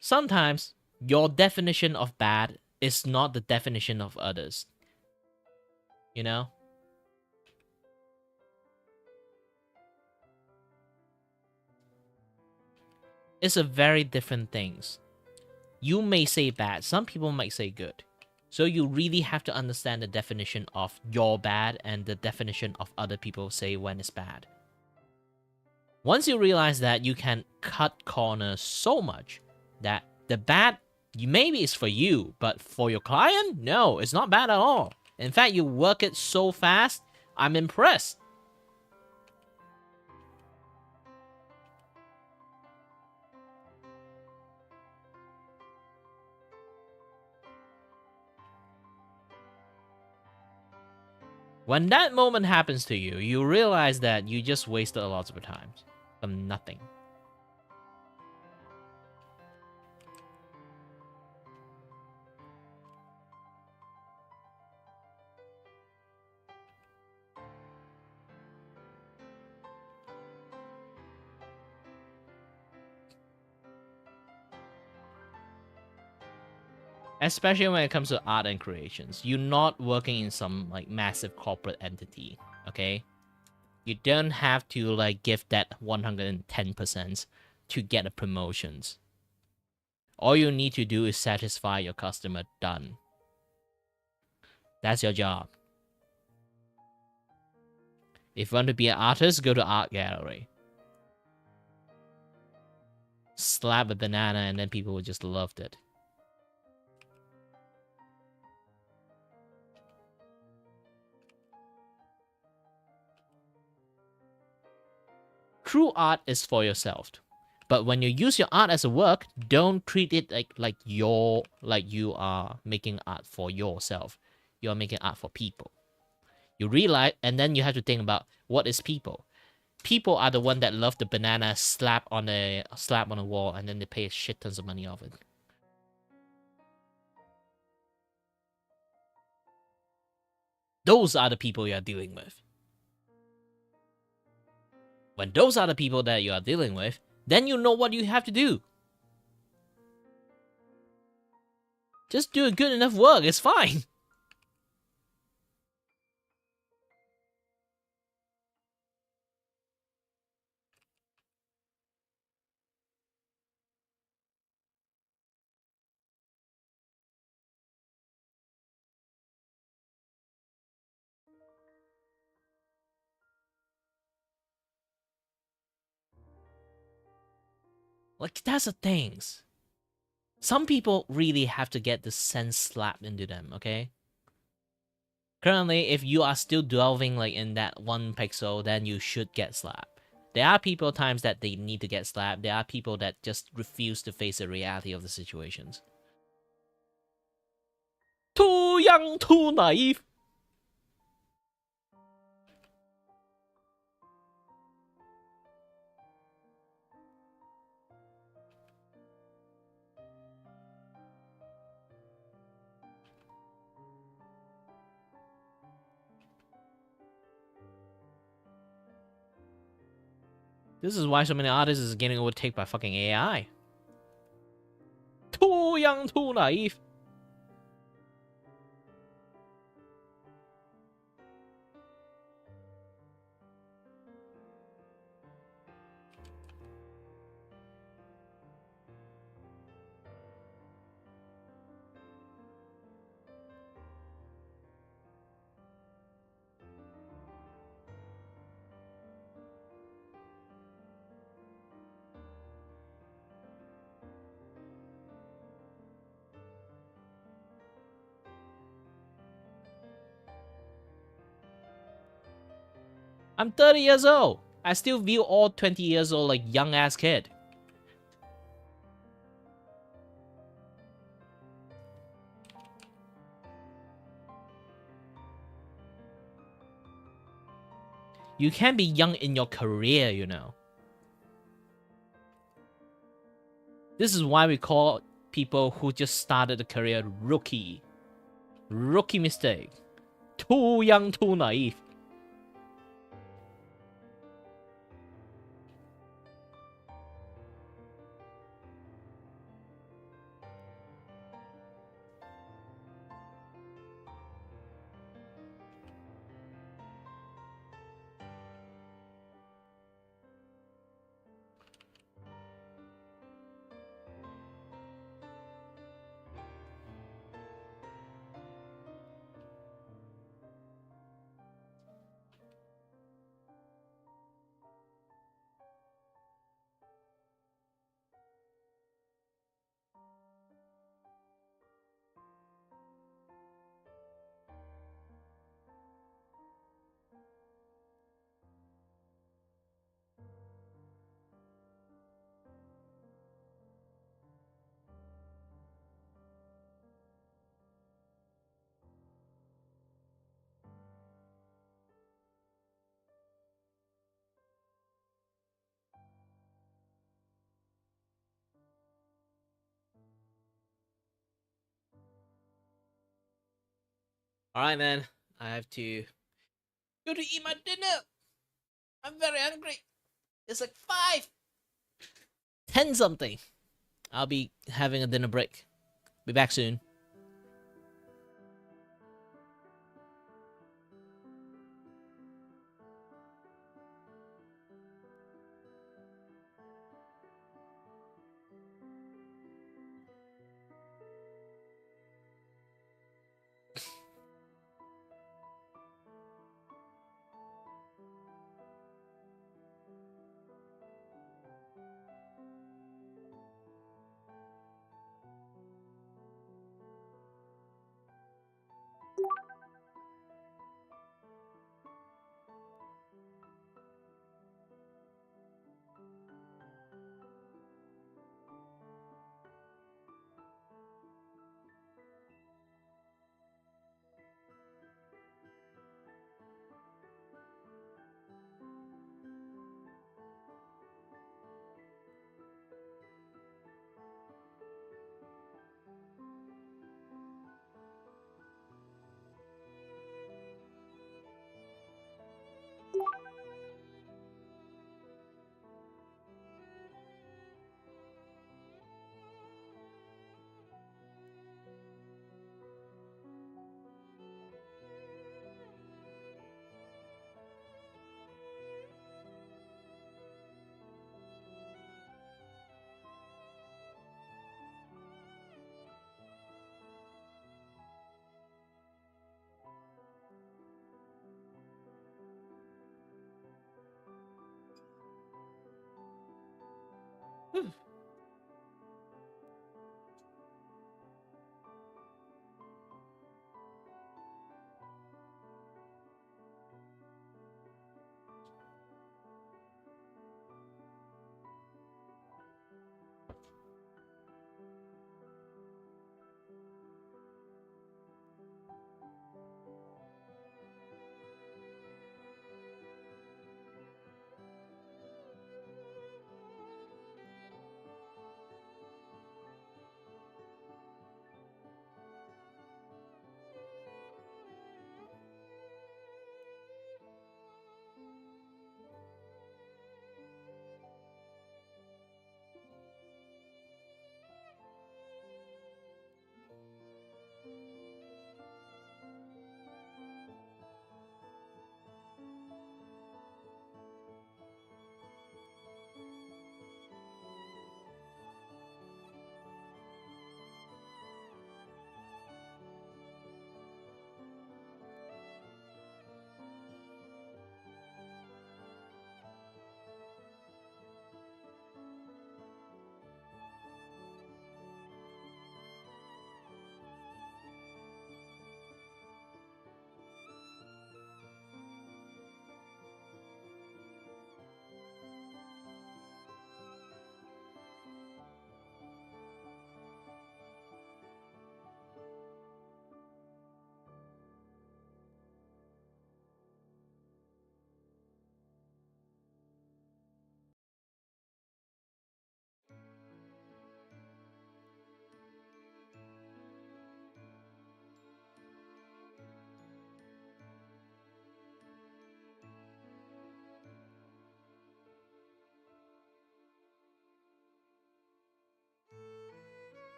S1: Sometimes your definition of bad is not the definition of others. You know? It's a very different things. You may say bad, some people might say good. So you really have to understand the definition of your bad and the definition of other people say when it's bad. Once you realize that, you can cut corners so much that the bad maybe it's for you, but for your client, no, it's not bad at all. In fact, you work it so fast, I'm impressed. When that moment happens to you, you realize that you just wasted a lot of time from nothing. Especially when it comes to art and creations. You're not working in some like massive corporate entity, okay? You don't have to like give that 110% to get a promotions. All you need to do is satisfy your customer, done. That's your job. If you want to be an artist, go to art gallery. Slap a banana and then people will just love it. True art is for yourself. But when you use your art as a work, don't treat it like you are making art for yourself. You are making art for people. You realize, and then you have to think about what is people. People are the one that love the banana slap on a wall, and then they pay shit tons of money off it. Those are the people you are dealing with. When those are the people that you are dealing with, then you know what you have to do. Just do a good enough work, it's fine. Like, that's the things. Some people really have to get the sense slapped into them, okay? Currently, if you are still delving like in that 1 pixel, then you should get slapped. There are people times that they need to get slapped. There are people that just refuse to face the reality of the situations. Too young, too naive. This is why so many artists is getting overtaken by fucking AI. Too young, too naive. I'm 30 years old. I still view all 20 years old like young ass kid. You can be young in your career, you know. This is why we call people who just started a career rookie. Rookie mistake. Too young, too naive. Alright, man. I have to go to eat my dinner. I'm very hungry. It's like 5:10 something. I'll be having a dinner break. Be back soon.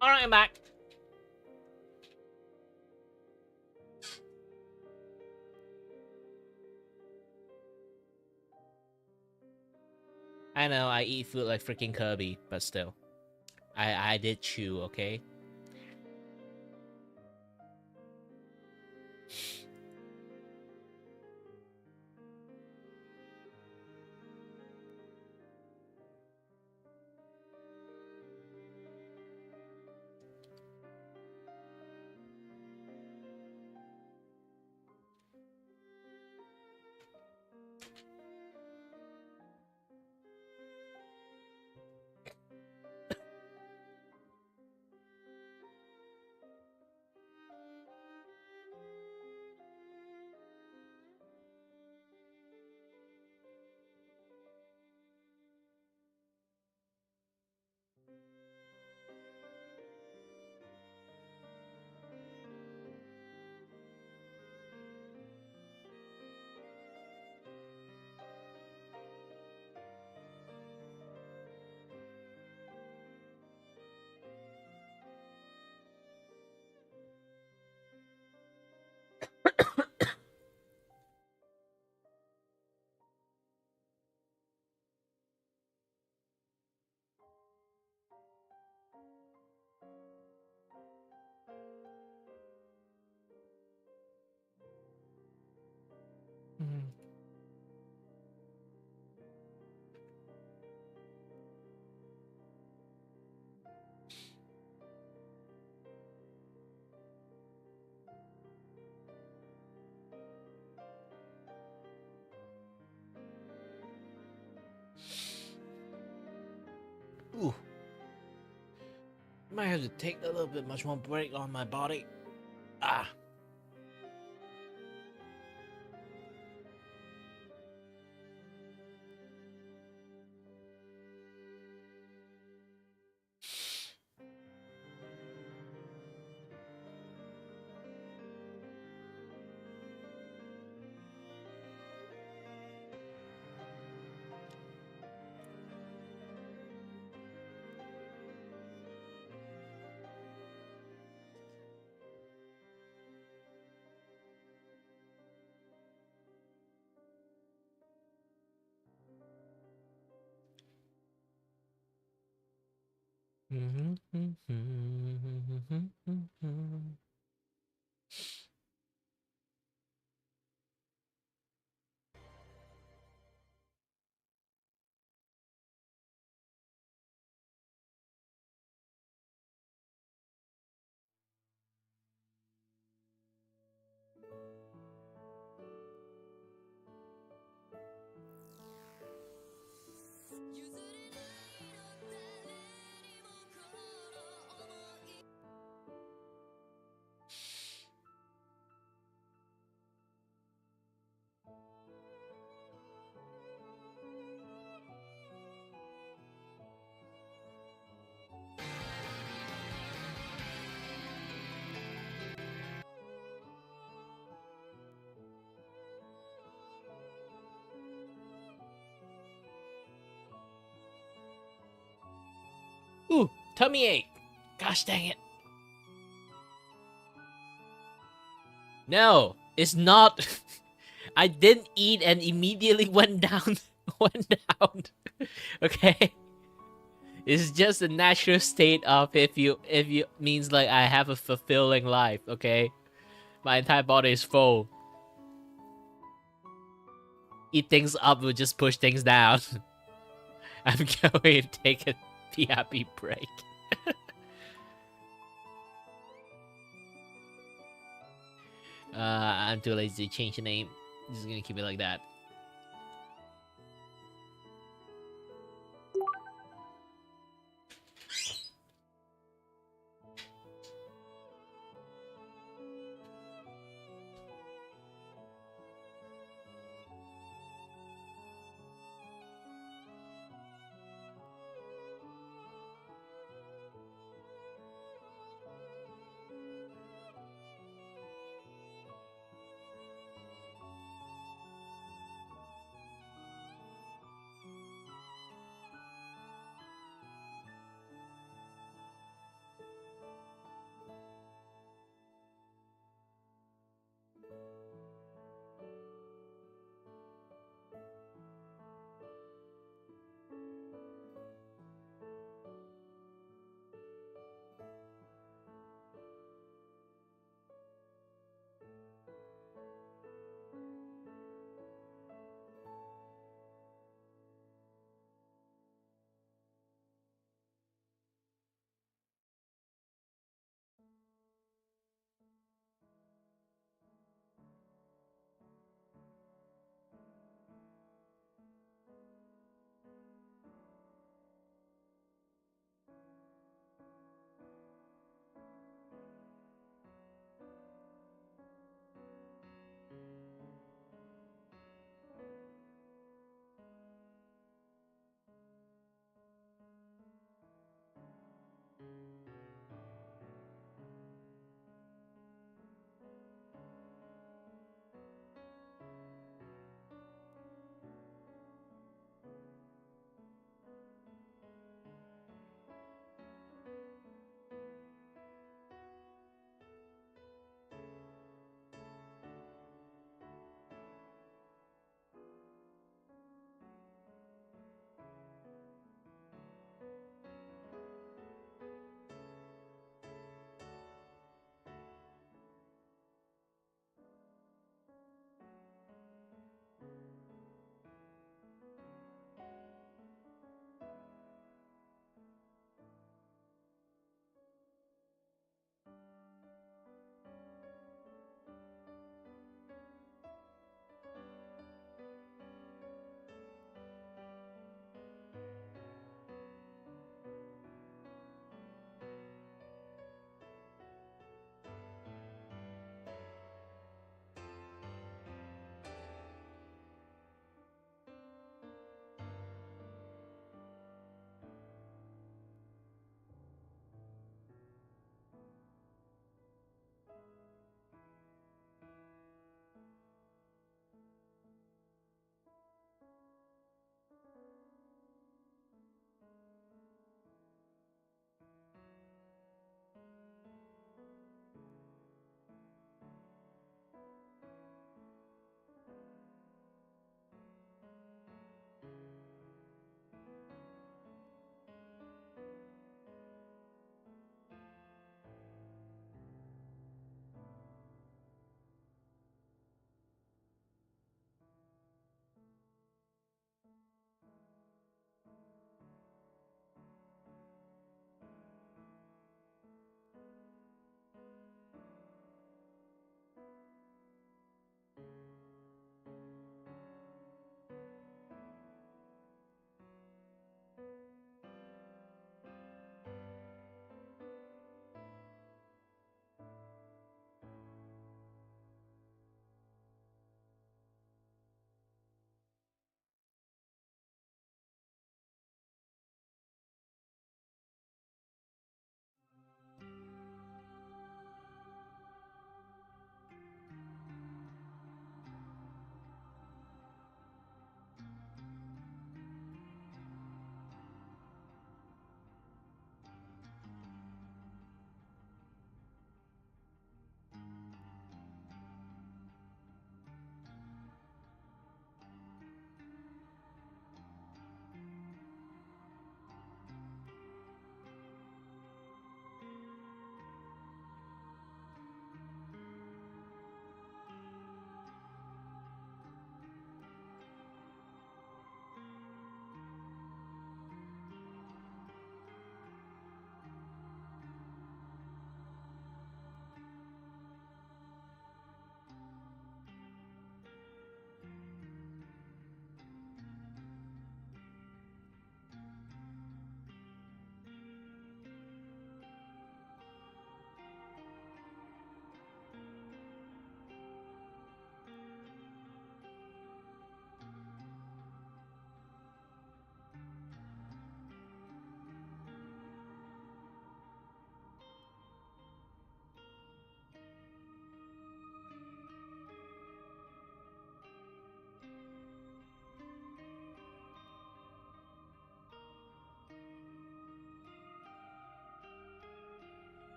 S1: Alright, I'm back. I know I eat food like freaking Kirby, but still. I did chew, okay? Ooh. Might have to take a little bit much more break on my body. Ah. Ooh, tummy ache. Gosh dang it. No, it's not. I didn't eat and immediately went down. Went down. Okay. It's just a natural state of if you means like I have a fulfilling life, okay? My entire body is full. Eat things up will just push things down. I'm going to take a PRP break. I'm too lazy to change the name. Just gonna keep it like that.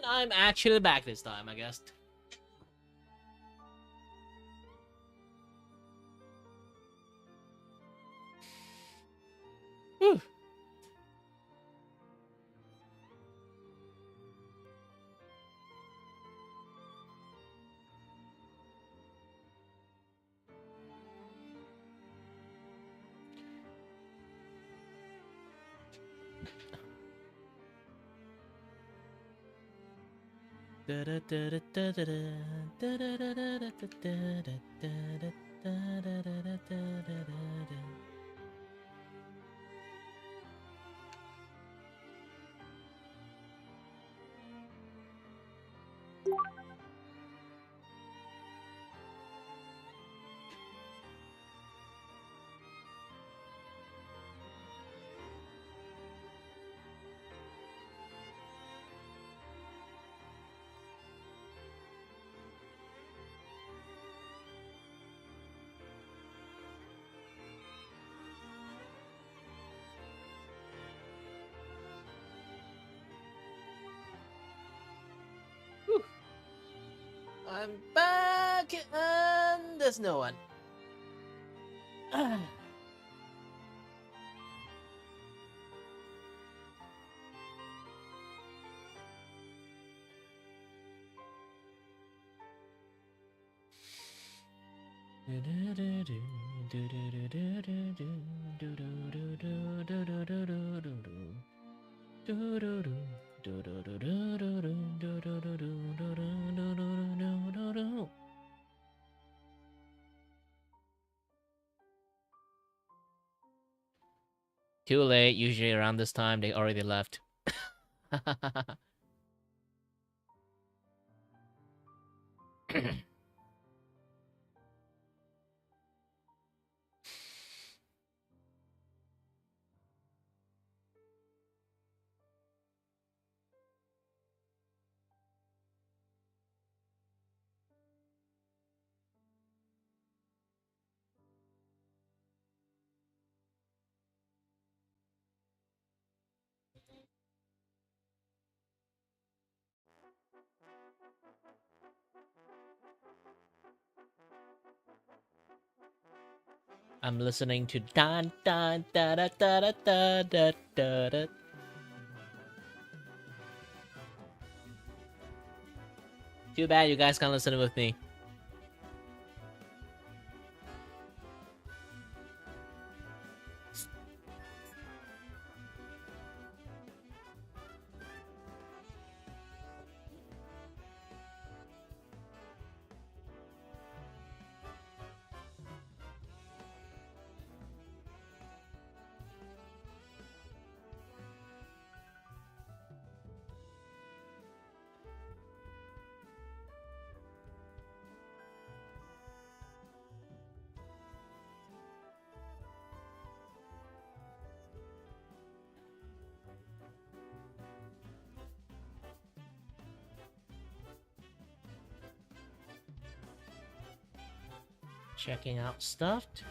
S1: And I'm actually back this time, I guess. Whew. I'm back and there's no one. Too late. Usually around this time, they already left. I'm listening to dun dun da da da da da da da da. Too bad you guys can't listen with me. Checking out stuffed.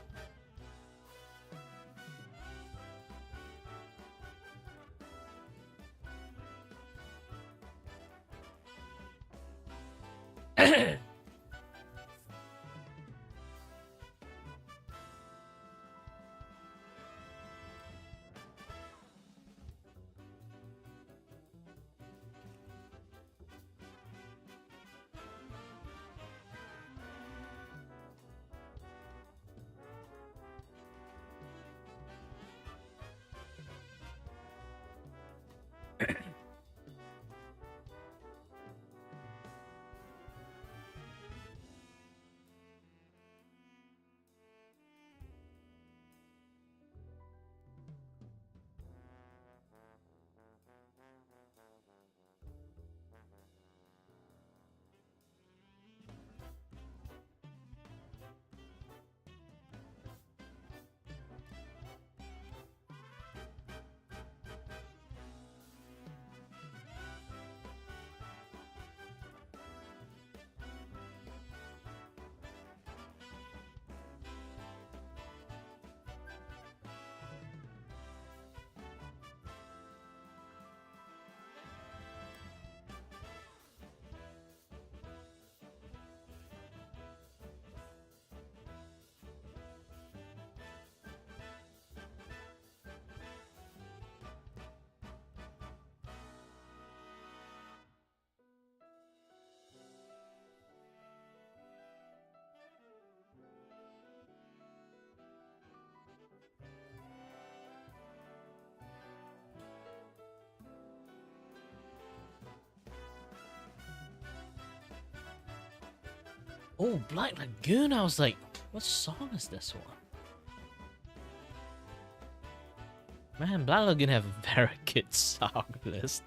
S1: Oh, Black Lagoon. I was like, what song is this one? Man, Black Lagoon have a very good song list.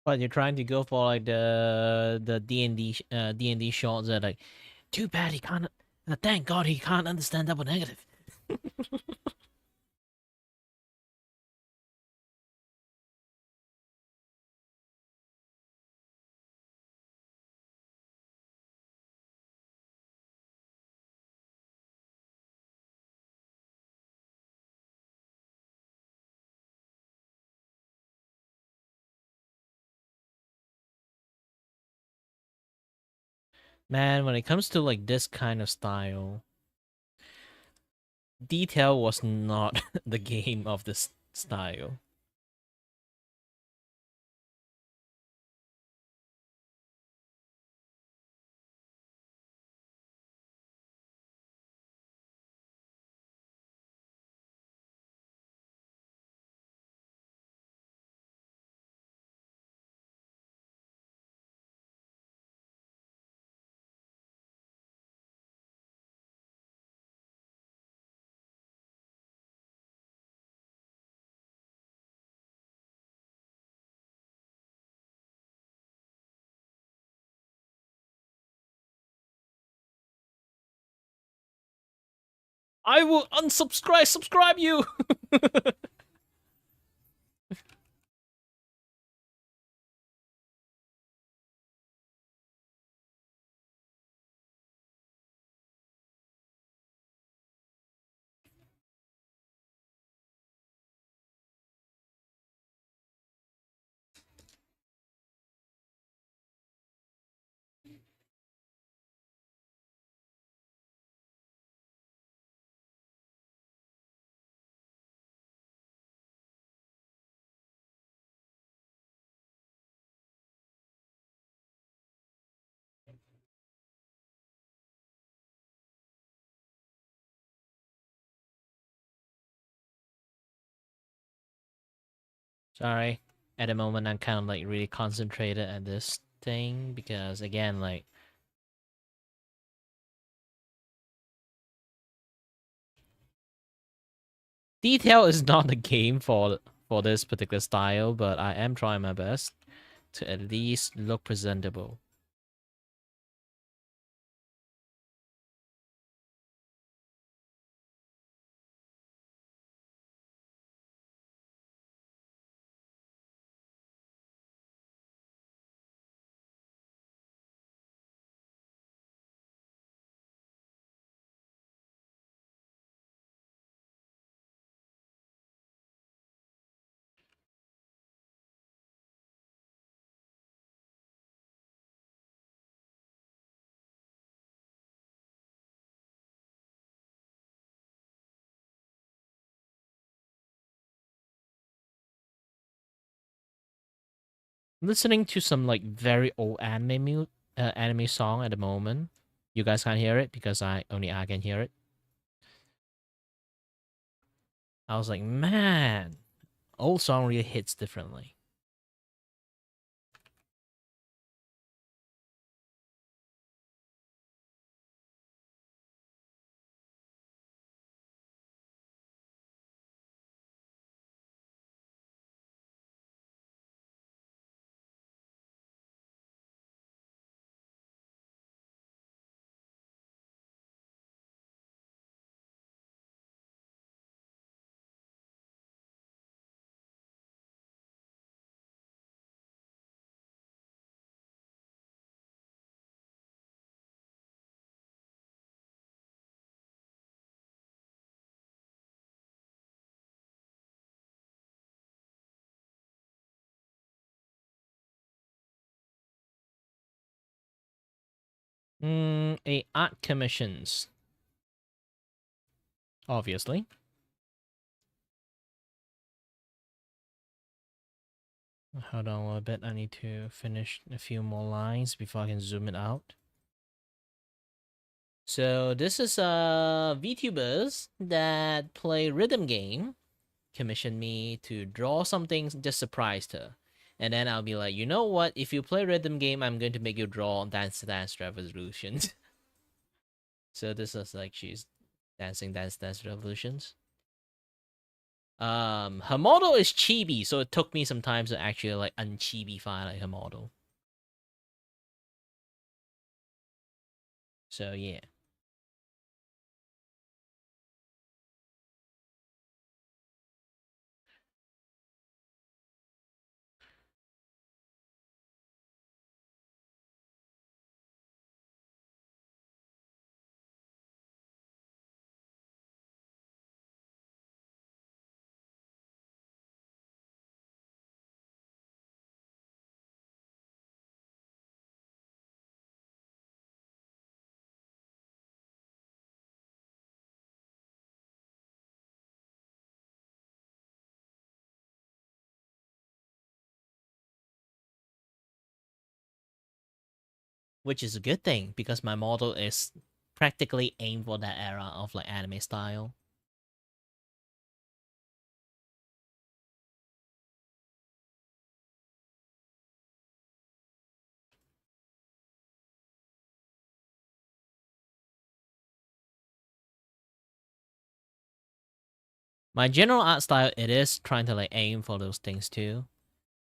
S1: But you're trying to go for like the D&D shots that like, too bad he can't. Thank God he can't understand double negative. Man, when it comes to like this kind of style, detail was not the game of this style. I will subscribe you. Sorry. At the moment, I'm kind of like really concentrated at this thing because again, like detail is not a game for this particular style, but I am trying my best to at least look presentable. Listening to some like very old anime song at the moment. You guys can't hear it because I can hear it. I was like, man, old song really hits differently. A art commissions, obviously. Hold on a little bit. I need to finish a few more lines before I can zoom it out. So this is VTubers that play rhythm game commissioned me to draw something, just surprised her. And then I'll be like, you know what? If you play rhythm game, I'm going to make you draw Dance Revolutions. So this is like she's Dance Revolutions. Her model is chibi, so it took me some time to actually like unchibify like her model. So yeah. Which is a good thing because my model is practically aimed for that era of like anime style. My general art style, it is trying to like aim for those things too.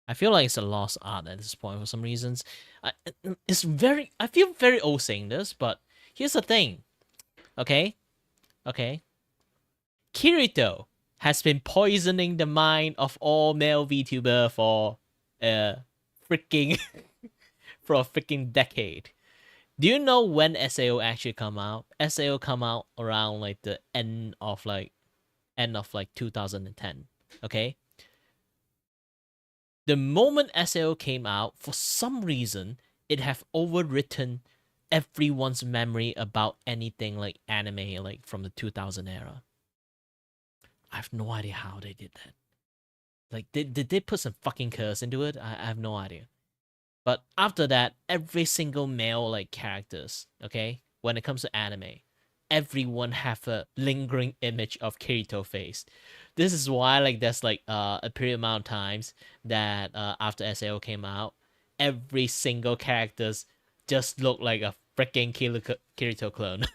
S1: I feel like it's a lost art at this point for some reasons. I feel very old saying this, but here's the thing. Okay? Okay? Kirito has been poisoning the mind of all male VTuber for freaking for a freaking decade. Do you know when SAO actually come out? SAO come out around like the end of like 2010. Okay? The moment SAO came out, for some reason, it have overwritten everyone's memory about anything like anime like from the 2000 era. I have no idea how they did that. Like, did they put some fucking curse into it? I have no idea. But after that, every single male like characters, okay, when it comes to anime, everyone have a lingering image of Kirito face. This is why like there's like a period amount of times that after SAO came out, every single characters just look like a freaking Kirito clone.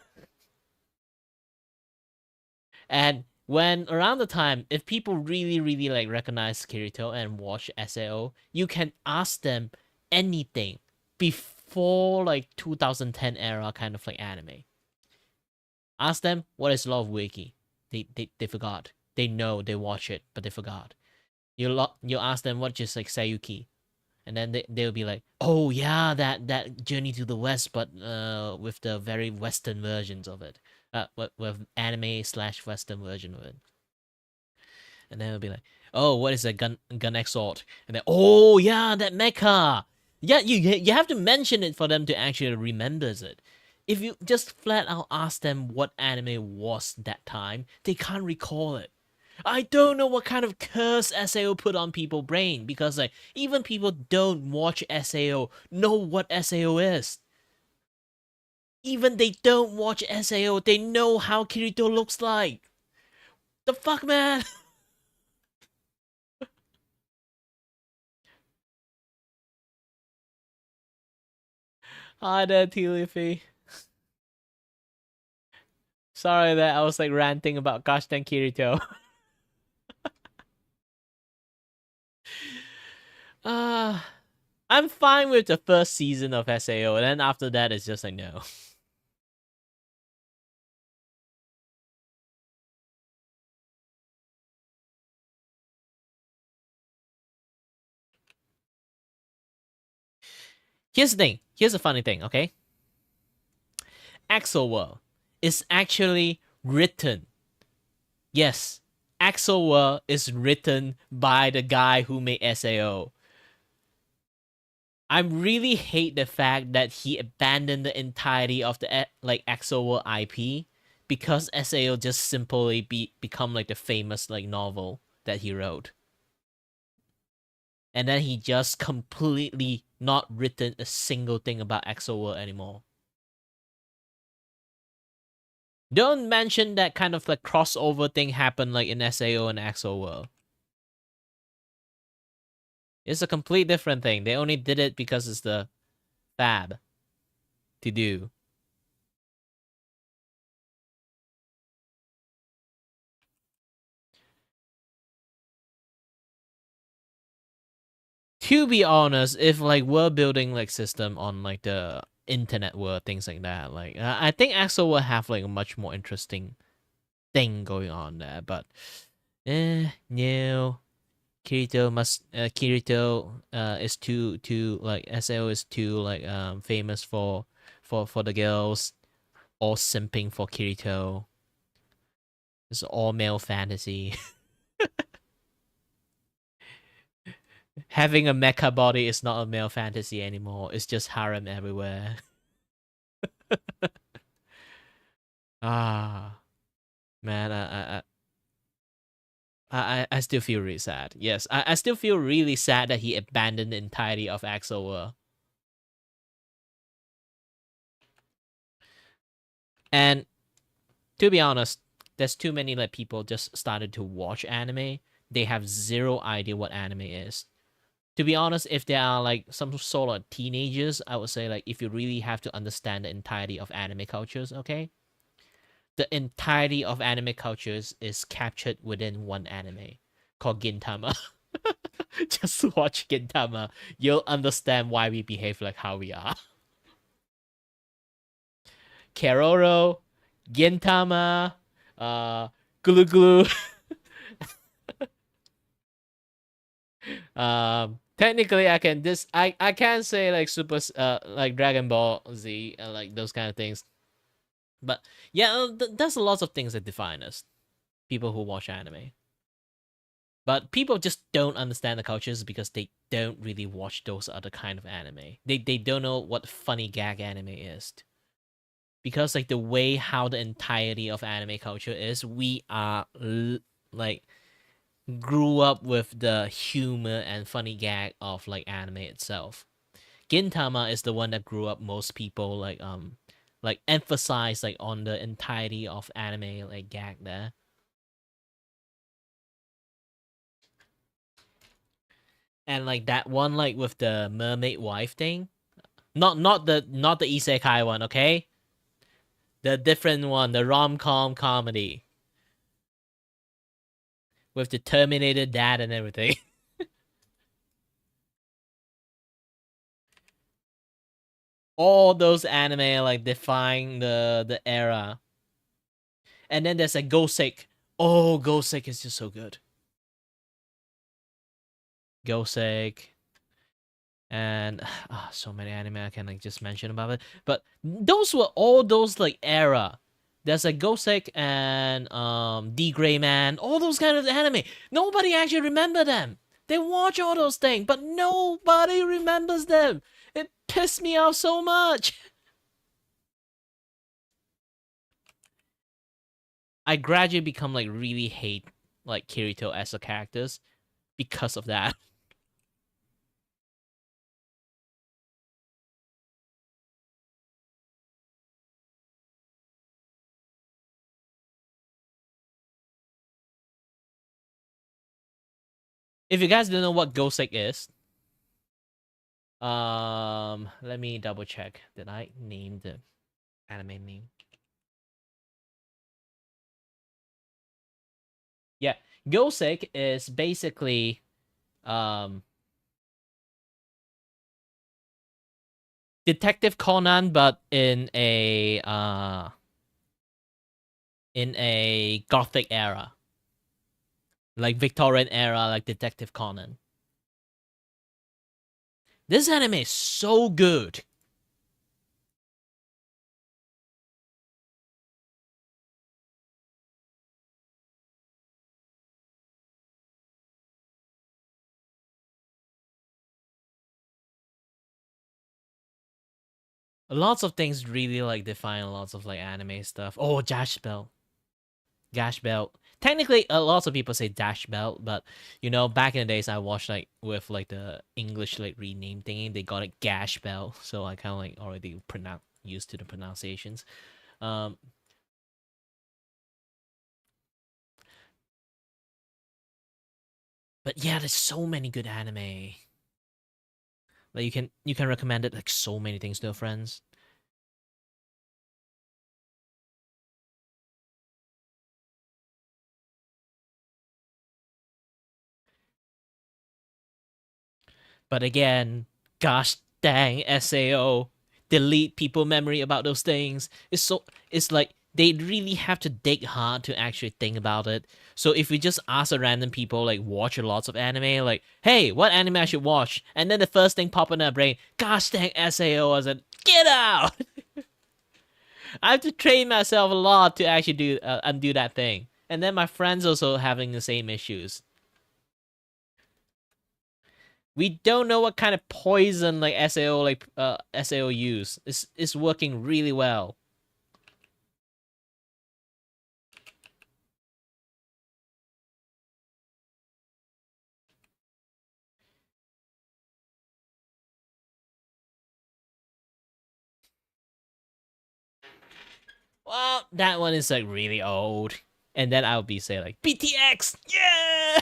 S1: And when around the time, if people really, really like recognize Kirito and watch SAO, you can ask them anything before like 2010 era kind of like anime. Ask them what is Love Wiki. They forgot. They know they watch it, but they forgot. You ask them what just like Sayuki, and then they'll be like, oh yeah, that Journey to the West, but with the very Western versions of it. With anime slash Western version of it. And then it'll be like, oh, what is a gun sword? And then, oh yeah, that mecha. Yeah, you have to mention it for them to actually remember it. If you just flat out ask them what anime was that time, they can't recall it. I don't know what kind of curse SAO put on people's brain because like even people don't watch SAO know what SAO is. Even they don't watch SAO, they know how Kirito looks like. The fuck, man? Hi there, T-Leafy. Sorry that I was like ranting about gosh dang Kirito. uh, I'm fine with the first season of SAO, and then after that, it's just like no. Here's the thing. Here's the funny thing, okay? Axel World is actually written. Yes, Axel World is written by the guy who made SAO. I really hate the fact that he abandoned the entirety of the like Axel World IP because SAO just simply become like the famous like novel that he wrote. And then he just completely not written a single thing about Axel World anymore. Don't mention that kind of like crossover thing happened like in SAO and Axel World. It's a complete different thing. They only did it because it's the fab to do. To be honest, if like we're building like system on like the internet world, things like that, like I think Axel will have like a much more interesting thing going on there. But no, Kirito is too like SAO is too like famous for the girls, all simping for Kirito. It's all male fantasy. Having a mecha body is not a male fantasy anymore. It's just harem everywhere. Ah, man, I still feel really sad. Yes, I still feel really sad that he abandoned the entirety of Axel World. And to be honest, there's too many like people just started to watch anime. They have zero idea what anime is. To be honest, if they are like some sort of teenagers, I would say like if you really have to understand the entirety of anime cultures, okay? The entirety of anime cultures is captured within one anime called Gintama. Just watch Gintama. You'll understand why we behave like how we are. Keroro, Gintama, Glu Glu. Technically, I can say like like Dragon Ball Z and like those kind of things. But yeah, there's lots of things that define us, people who watch anime. But people just don't understand the cultures because they don't really watch those other kind of anime. They don't know what funny gag anime is. Because like the way how the entirety of anime culture is, we are like grew up with the humor and funny gag of like anime itself. Gintama is the one that grew up most people like emphasize like on the entirety of anime like gag there. And like that one like with the mermaid wife thing. Not the isekai one, okay? The different one, the rom-com comedy. With the Terminator dad and everything. All those anime like define the era. And then there's a Gosek. Oh, Gosek is just so good. Gosek. And so many anime I can like just mention about it. But those were all those like era. There's a Gosek and D Gray Man, all those kind of anime. Nobody actually remember them. They watch all those things, but nobody remembers them. It pissed me off so much. I gradually become like really hate like Kirito as a characters because of that. If you guys don't know what Gosek is, let me double check. Did I name the anime name? Yeah, Gosek is basically Detective Conan, but in a gothic era, like Victorian era, like Detective Conan. This anime is so good. Lots of things really like define lots of like anime stuff. Oh, Dash Belt. Gash Belt. Technically, lots of people say Dash Belt, but you know, back in the days, I watched like with like the English like rename thingy, they got it Gash Belt, so I kind of like already used to the pronunciations. Um, but yeah, there's so many good anime. Like you can recommend it like so many things to your friends. But again, gosh dang SAO, delete people memory about those things. It's like they really have to dig hard to actually think about it. So if we just ask a random people like watch lots of anime, like, hey, what anime I should watch? And then the first thing pop in their brain, gosh dang SAO, I said, get out! I have to train myself a lot to actually do undo that thing. And then my friends also having the same issues. We don't know what kind of poison like SAO use. It's working really well. Well, that one is like really old. And then I'll be saying like BTX, yeah.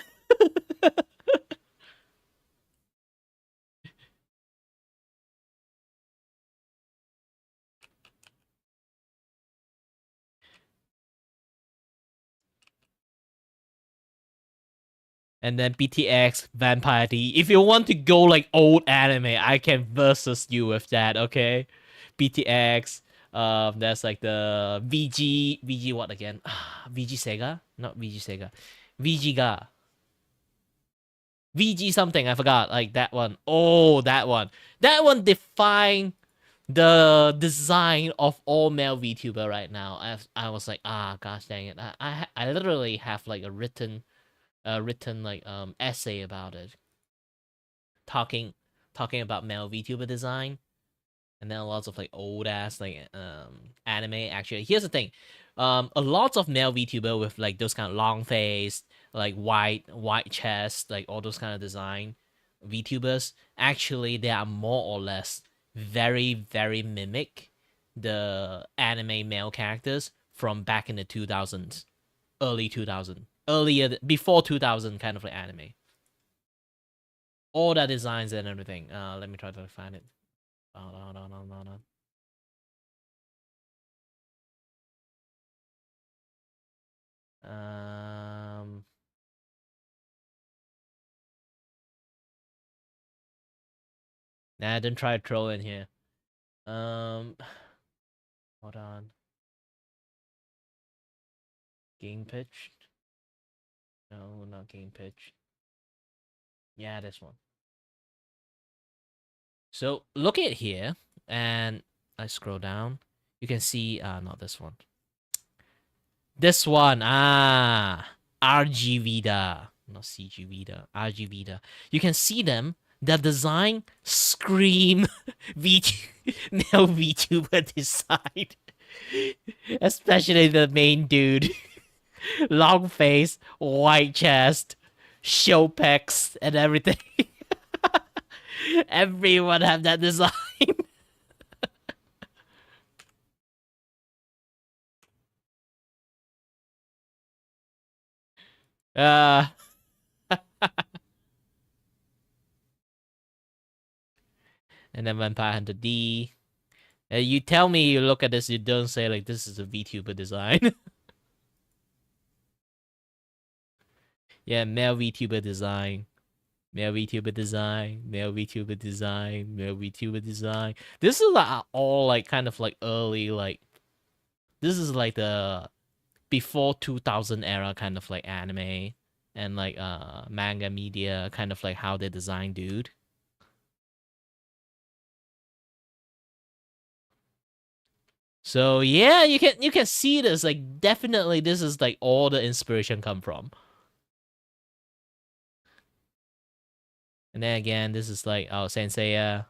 S1: And then BTX, Vampire D. If you want to go like old anime, I can versus you with that, okay? BTX, there's like the VG what again? VG Sega? Not VG Sega. VG Ga. VG something, I forgot. Like that one. Oh, that one. That one defined the design of all male VTuber right now. I was like, gosh dang it. I literally have like a written like essay about it, talking about male VTuber design, and then lots of like old ass like anime. Actually, here's the thing, a lot of male VTuber with like those kind of long face, like white chest, like all those kind of design VTubers. Actually, they are more or less very mimic the anime male characters from back in the 2000s, early 2000, earlier before 2000 kind of like anime. All the designs and everything. Let me try to find it. Hold on. Um, nah, don't try to troll in here. Um, hold on. Game pitch? No, not game pitch. Yeah, this one. So look at here, and I scroll down. You can see, not this one. This one, RG Vida, not CG Vida, RG Vida. You can see them. The design scream male VTuber design, especially the main dude, long face, white chest, show pecs, and everything. Everyone have that design. uh and then Vampire Hunter D. You tell me you look at this, you don't say like this is a VTuber design. Yeah, male VTuber design. Male VTuber design, male VTuber design, male VTuber design. This is like all like kind of like early like this is like the before 2000 era kind of like anime and like manga media kind of like how they design dude. So yeah, you can see this like definitely this is like all the inspiration come from. And then again, this is like Sensei.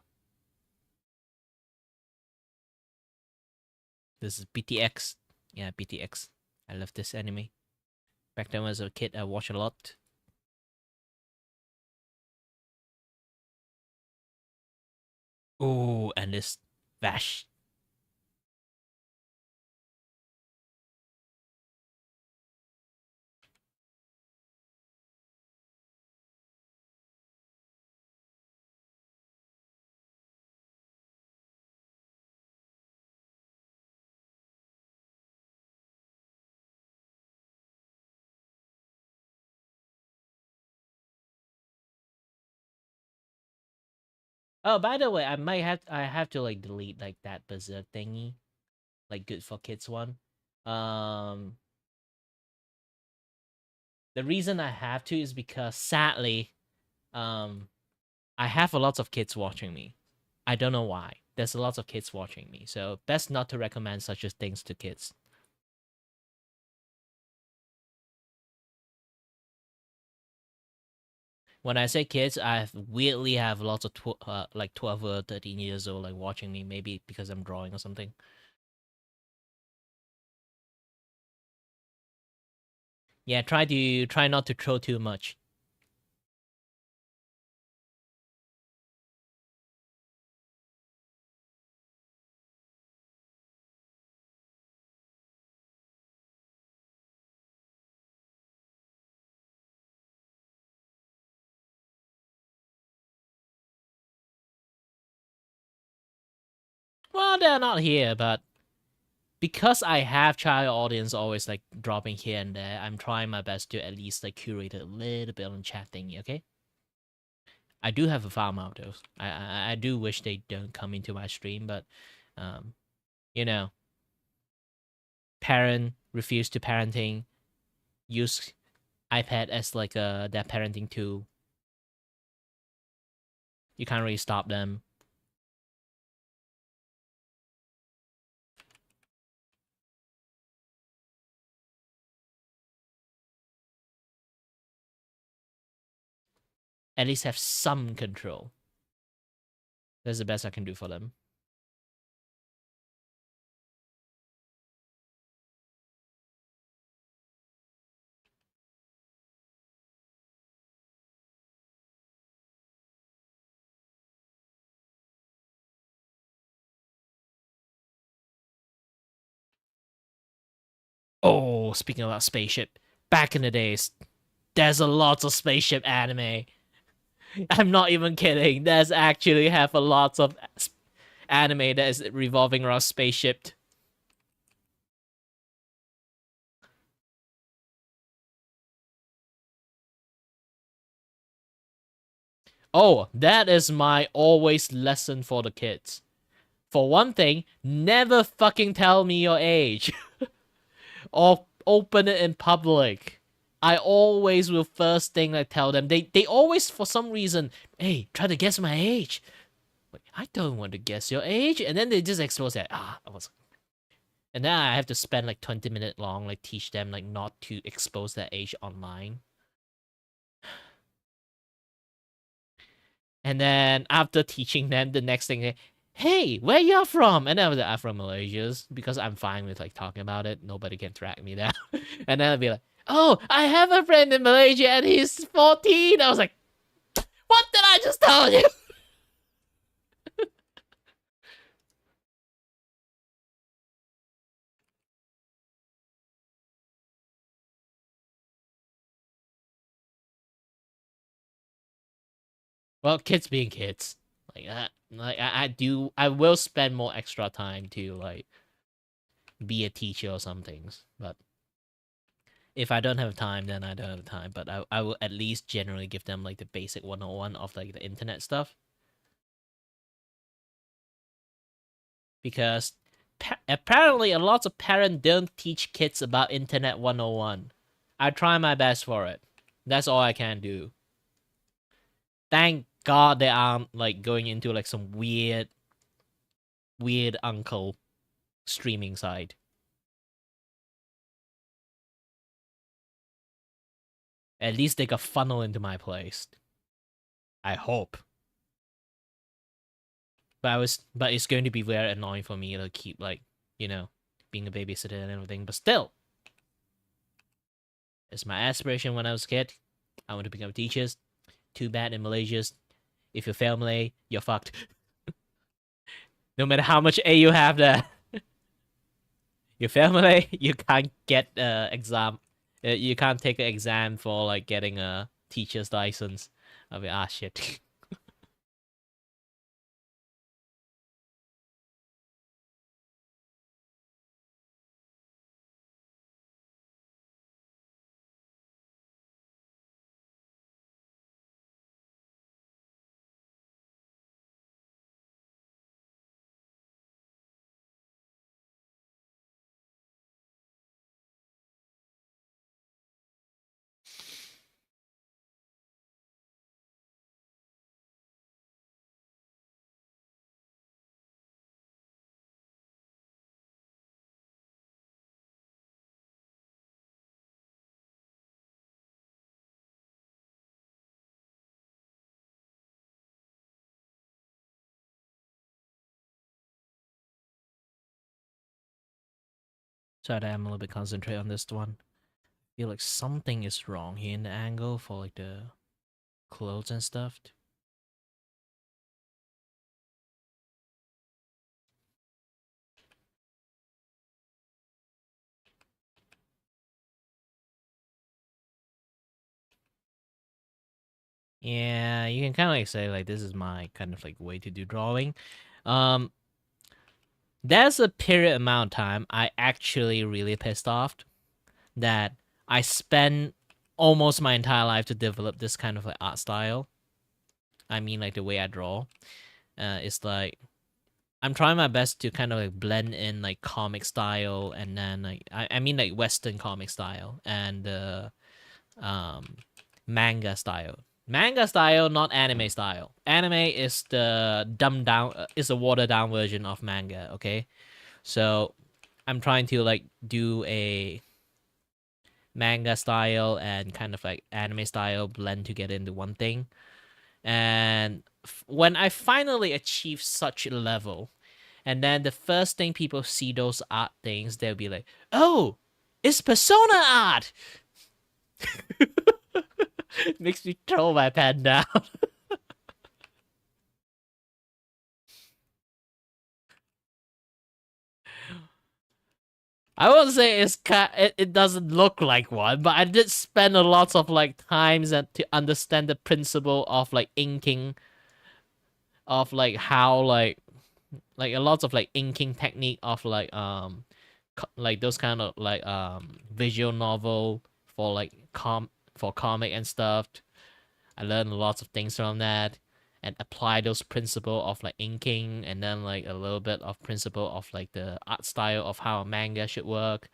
S1: This is BTX. Yeah, BTX. I love this anime. Back then as a kid, I watched a lot. Ooh, and this Vash. Oh, by the way, I have to like delete like that berserk thingy, like good for kids one. Um, the reason I have to is because sadly, um, I have a lot of kids watching me. I don't know why. There's a lot of kids watching me, so best not to recommend such as things to kids. When I say kids, I weirdly have lots of like 12 or 13 years old like watching me, maybe because I'm drawing or something. Yeah, try not to throw too much. Well, they're not here, but because I have child audience always like dropping here and there, I'm trying my best to at least like curate a little bit on chat thingy, okay? I do have a farm out those. I do wish they don't come into my stream, but um, you know, parent refuse to parenting, use iPad as like their parenting tool. You can't really stop them. At least have some control. That's the best I can do for them. Oh, speaking about spaceship, back in the days, there's a lot of spaceship anime. I'm not even kidding. There's actually have a lot of anime that is revolving around spaceship. Oh, that is my always lesson for the kids. For one thing, never fucking tell me your age. Or open it in public. I always will first thing I tell them. They always, for some reason, hey, try to guess my age. Like, I don't want to guess your age. And then they just expose that. I was. And then I have to spend like 20 minutes long, like teach them like not to expose their age online. And then after teaching them, the next thing, hey, where you from? And then I was like, I'm from Malaysia because I'm fine with like talking about it. Nobody can track me down. And then I'll be like, oh, I have a friend in Malaysia and he's 14. I was like, what did I just tell you? Well, kids being kids. Like that. Like I will spend more extra time to like be a teacher or some things. But if I don't have time, then I don't have time. But I will at least generally give them like the basic 101 of like the internet stuff. Because apparently a lot of parents don't teach kids about internet 101. I try my best for it. That's all I can do. Thank God they aren't like going into like some weird uncle streaming site. At least they got funnel into my place. I hope. But it's going to be very annoying for me to keep like, being a babysitter and everything. But still, it's my aspiration when I was a kid. I want to become a teacher. Too bad in Malaysia, if you fail Malay, you're fucked. No matter how much A you have there. You fail Malay, you can't get exam. You can't take an exam for like getting a teacher's license. I'll be shit. So that I'm a little bit concentrate on this one. I feel like something is wrong here in the angle for like the clothes and stuff. Yeah, you can kind of like say like this is my kind of like way to do drawing. Um, there's a period amount of time I actually really pissed off that I spent almost my entire life to develop this kind of like art style. I mean, like the way I draw. It's like I'm trying my best to kind of like blend in like comic style and then like I mean like Western comic style and um manga style. Manga style, not anime style. Anime is the dumbed down, is a watered down version of manga. Okay, so I'm trying to like do a manga style and kind of like anime style blend together into one thing. And when I finally achieve such a level, and then the first thing people see those art things, they'll be like, "Oh, it's Persona art." Makes me throw my pen down. I won't say it doesn't look like one, but I did spend a lot of like times and to understand the principle of like inking, of like how like a lot of like inking technique of like like those kind of like visual novel for like for comic and stuff. I learned lots of things from that and apply those principle of like inking and then like a little bit of principle of like the art style of how a manga should work.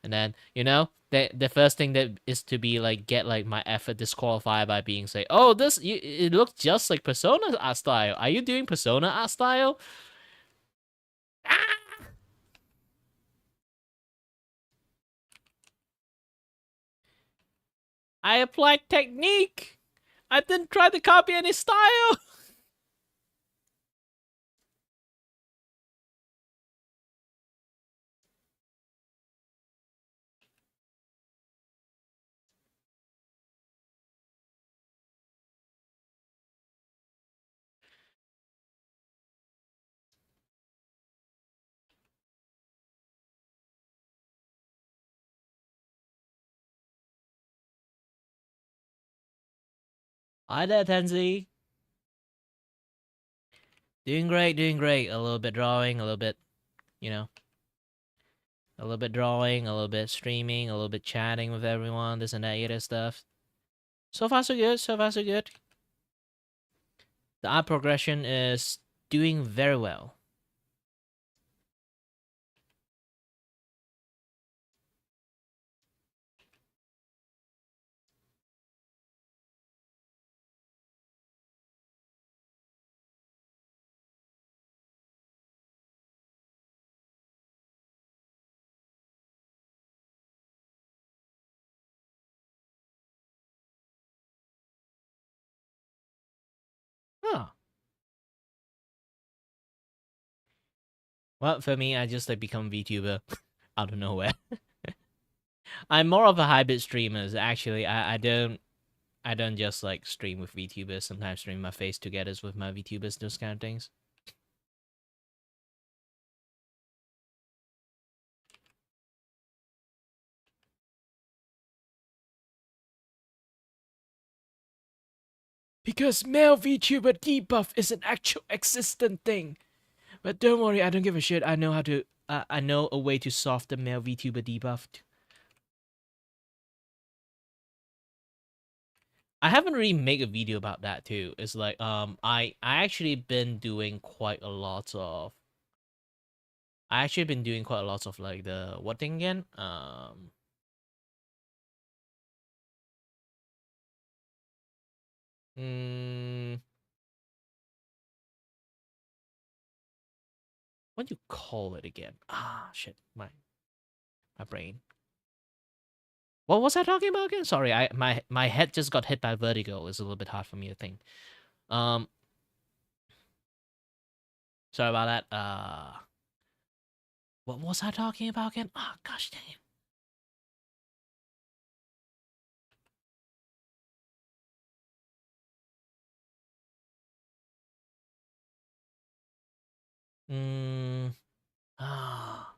S1: And then, the first thing that is to be like get like my effort disqualified by being say, "Oh, it looks just like Persona art style. Are you doing Persona art style?" Ah! I applied technique. I didn't try to copy any style. Hi there, Tenzi. Doing great, doing great. A little bit drawing, a little bit, you know, a little bit drawing, a little bit streaming, a little bit chatting with everyone, this and that, other stuff. So far, so good. So far, so good. The art progression is doing very well. Huh. Well, for me, I just like become VTuber out of nowhere. I'm more of a hybrid streamer. Actually, I don't just like stream with VTubers. Sometimes stream my face together with my VTubers, those kind of things. Because male VTuber debuff is an actual existent thing. But don't worry, I don't give a shit. I know how to. I know a way to solve the male VTuber debuff. I haven't really made a video about that too. It's like I actually been doing quite a lot of. I actually been doing quite a lot of like the what thing again? Mm, what do you call it again? Ah, shit, my brain. What was I talking about again? Sorry, my head just got hit by vertigo. It's a little bit hard for me to think. Um, sorry about that. What was I talking about again? Oh, gosh dang it. Ah.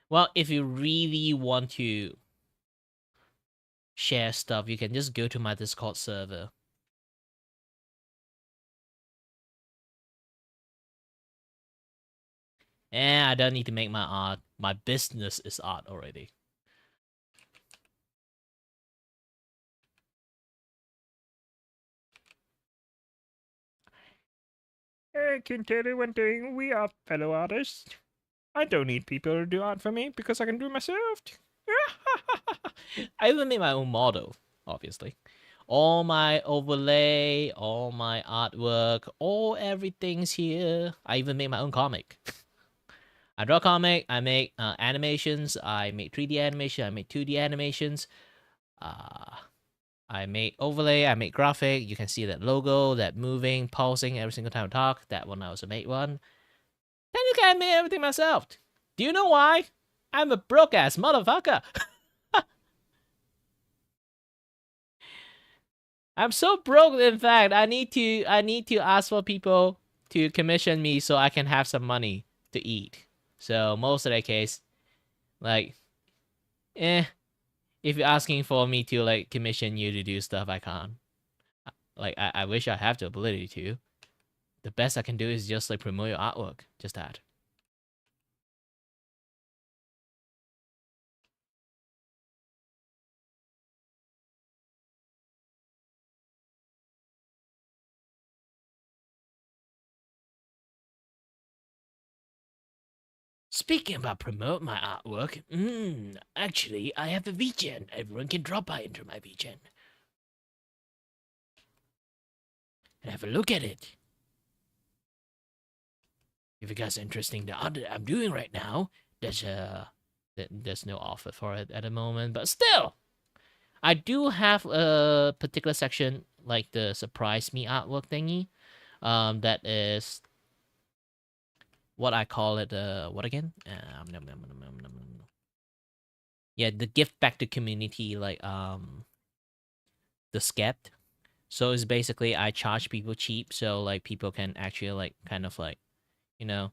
S1: Well, if you really want to share stuff, you can just go to my Discord server. And I don't need to make my art. My business is art already.
S4: I can tell you one thing, we are fellow artists. I don't need people to do art for me because I can do it myself.
S1: I even made my own model, obviously. All my overlay, all my artwork, all everything's here. I even made my own comic. I draw comic, I make animations, I make 3D animation, I make 2D animations. I make overlay, I make graphic. You can see that logo, that moving, pulsing every single time I talk. That one I also made one. Then you can make everything myself. Do you know why? I'm a broke ass motherfucker. I'm so broke. In fact, I need to ask for people to commission me so I can have some money to eat. So most of the case, like, if you're asking for me to like commission you to do stuff, I can't. Like, I wish I have the ability to. The best I can do is just like promote your artwork. Just that. Speaking about promote my artwork, actually, I have a VGen. Everyone can drop by into my VGen and have a look at it. If you guys are interested in the art that I'm doing right now, there's no offer for it at the moment, but still, I do have a particular section like the surprise me artwork thingy. That is what I call it. What again? Yeah, the gift back to community, like the skept. So it's basically I charge people cheap, so like people can actually like kind of like, you know,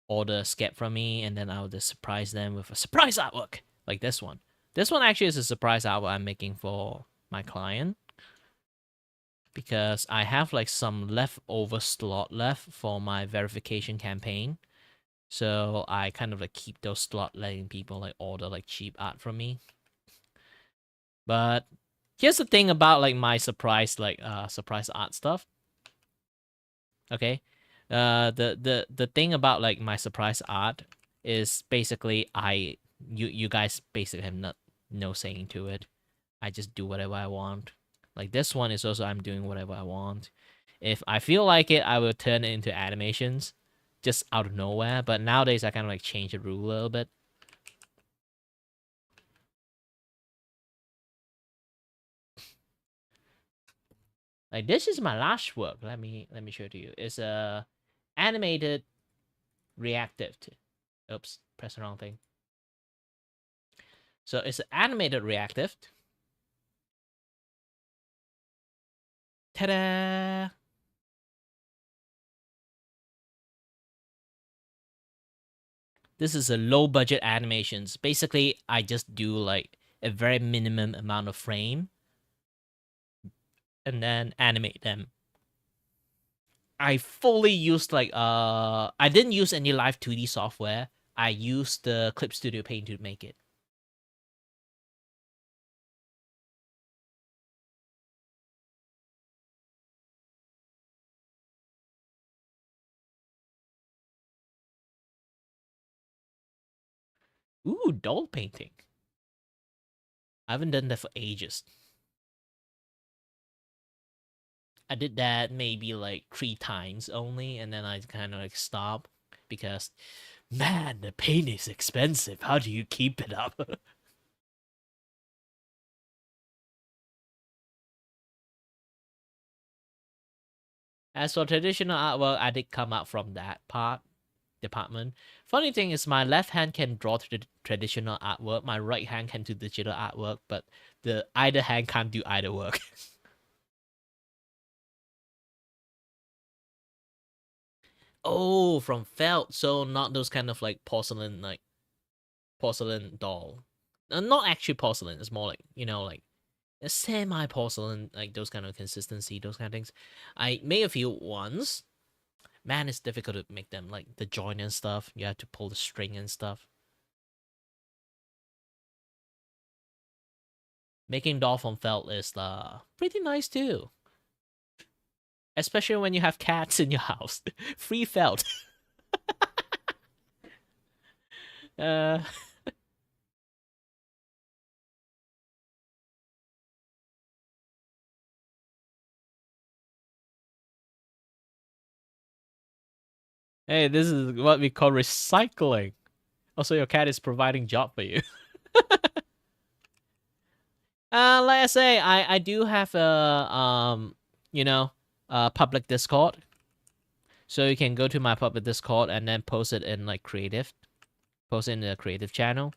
S1: order a skept from me, and then I'll just surprise them with a surprise artwork like this one. This one actually is a surprise artwork I'm making for my client because I have like some leftover slot left for my verification campaign. So I kind of like keep those slot letting people like order like cheap art from me. But here's the thing about like my surprise surprise art stuff. Okay. The thing about like my surprise art is basically you guys basically have no saying to it. I just do whatever I want. Like this one is also I'm doing whatever I want. If I feel like it, I will turn it into animations just out of nowhere. But nowadays I kind of like change the rule a little bit. Like this is my last work. Let me show it to you. It's a animated reactive. Oops, press the wrong thing. So it's an animated reactive. Ta-da! This is a low budget animations. Basically, I just do like a very minimum amount of frame and then animate them. I fully used like I didn't use any live 2D software. I used the Clip Studio Paint to make it. Ooh, doll painting. I haven't done that for ages. I did that maybe like 3 times only, and then I kind of like stopped because, man, the paint is expensive. How do you keep it up? As for traditional artwork, I did come out from that department. Funny thing is, my left hand can draw traditional artwork, my right hand can do digital artwork, but the either hand can't do either work. Oh, from felt, so not those kind of like porcelain doll. Not actually porcelain. It's more like like a semi porcelain, like those kind of consistency, those kind of things. I made a few once. Man, it's difficult to make them, like the joint and stuff. You have to pull the string and stuff. Making doll from felt is pretty nice too. Especially when you have cats in your house. Free felt. uh Hey, this is what we call recycling. Also, your cat is providing job for you. Like I say, I do have a public Discord. So you can go to my public Discord and then post it in like creative. Post it in the creative channel.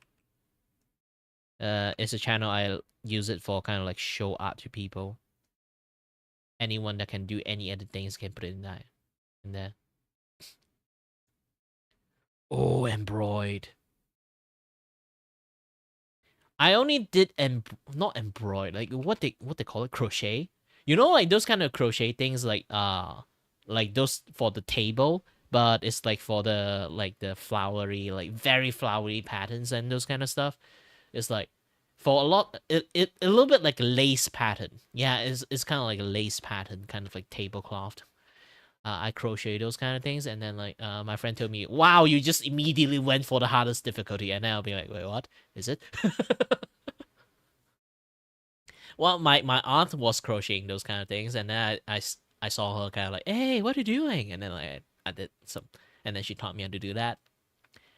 S1: It's a channel I use it for kind of like show art to people. Anyone that can do any other things can put it in there. Oh, embroidered. I only did not embroidered, like what they call it, crochet. You know, like those kind of crochet things, like those for the table, but it's like for the flowery, like very flowery patterns and those kind of stuff. It's like for a lot, it a little bit like a lace pattern. Yeah, it's kind of like a lace pattern, kind of like tablecloth. I crochet those kind of things, and then like my friend told me, "Wow, you just immediately went for the hardest difficulty," and then I'll be like, "Wait, what is it?" Well, my aunt was crocheting those kind of things, and then I saw her kind of like, "Hey, what are you doing?" And then like I did some, and then she taught me how to do that,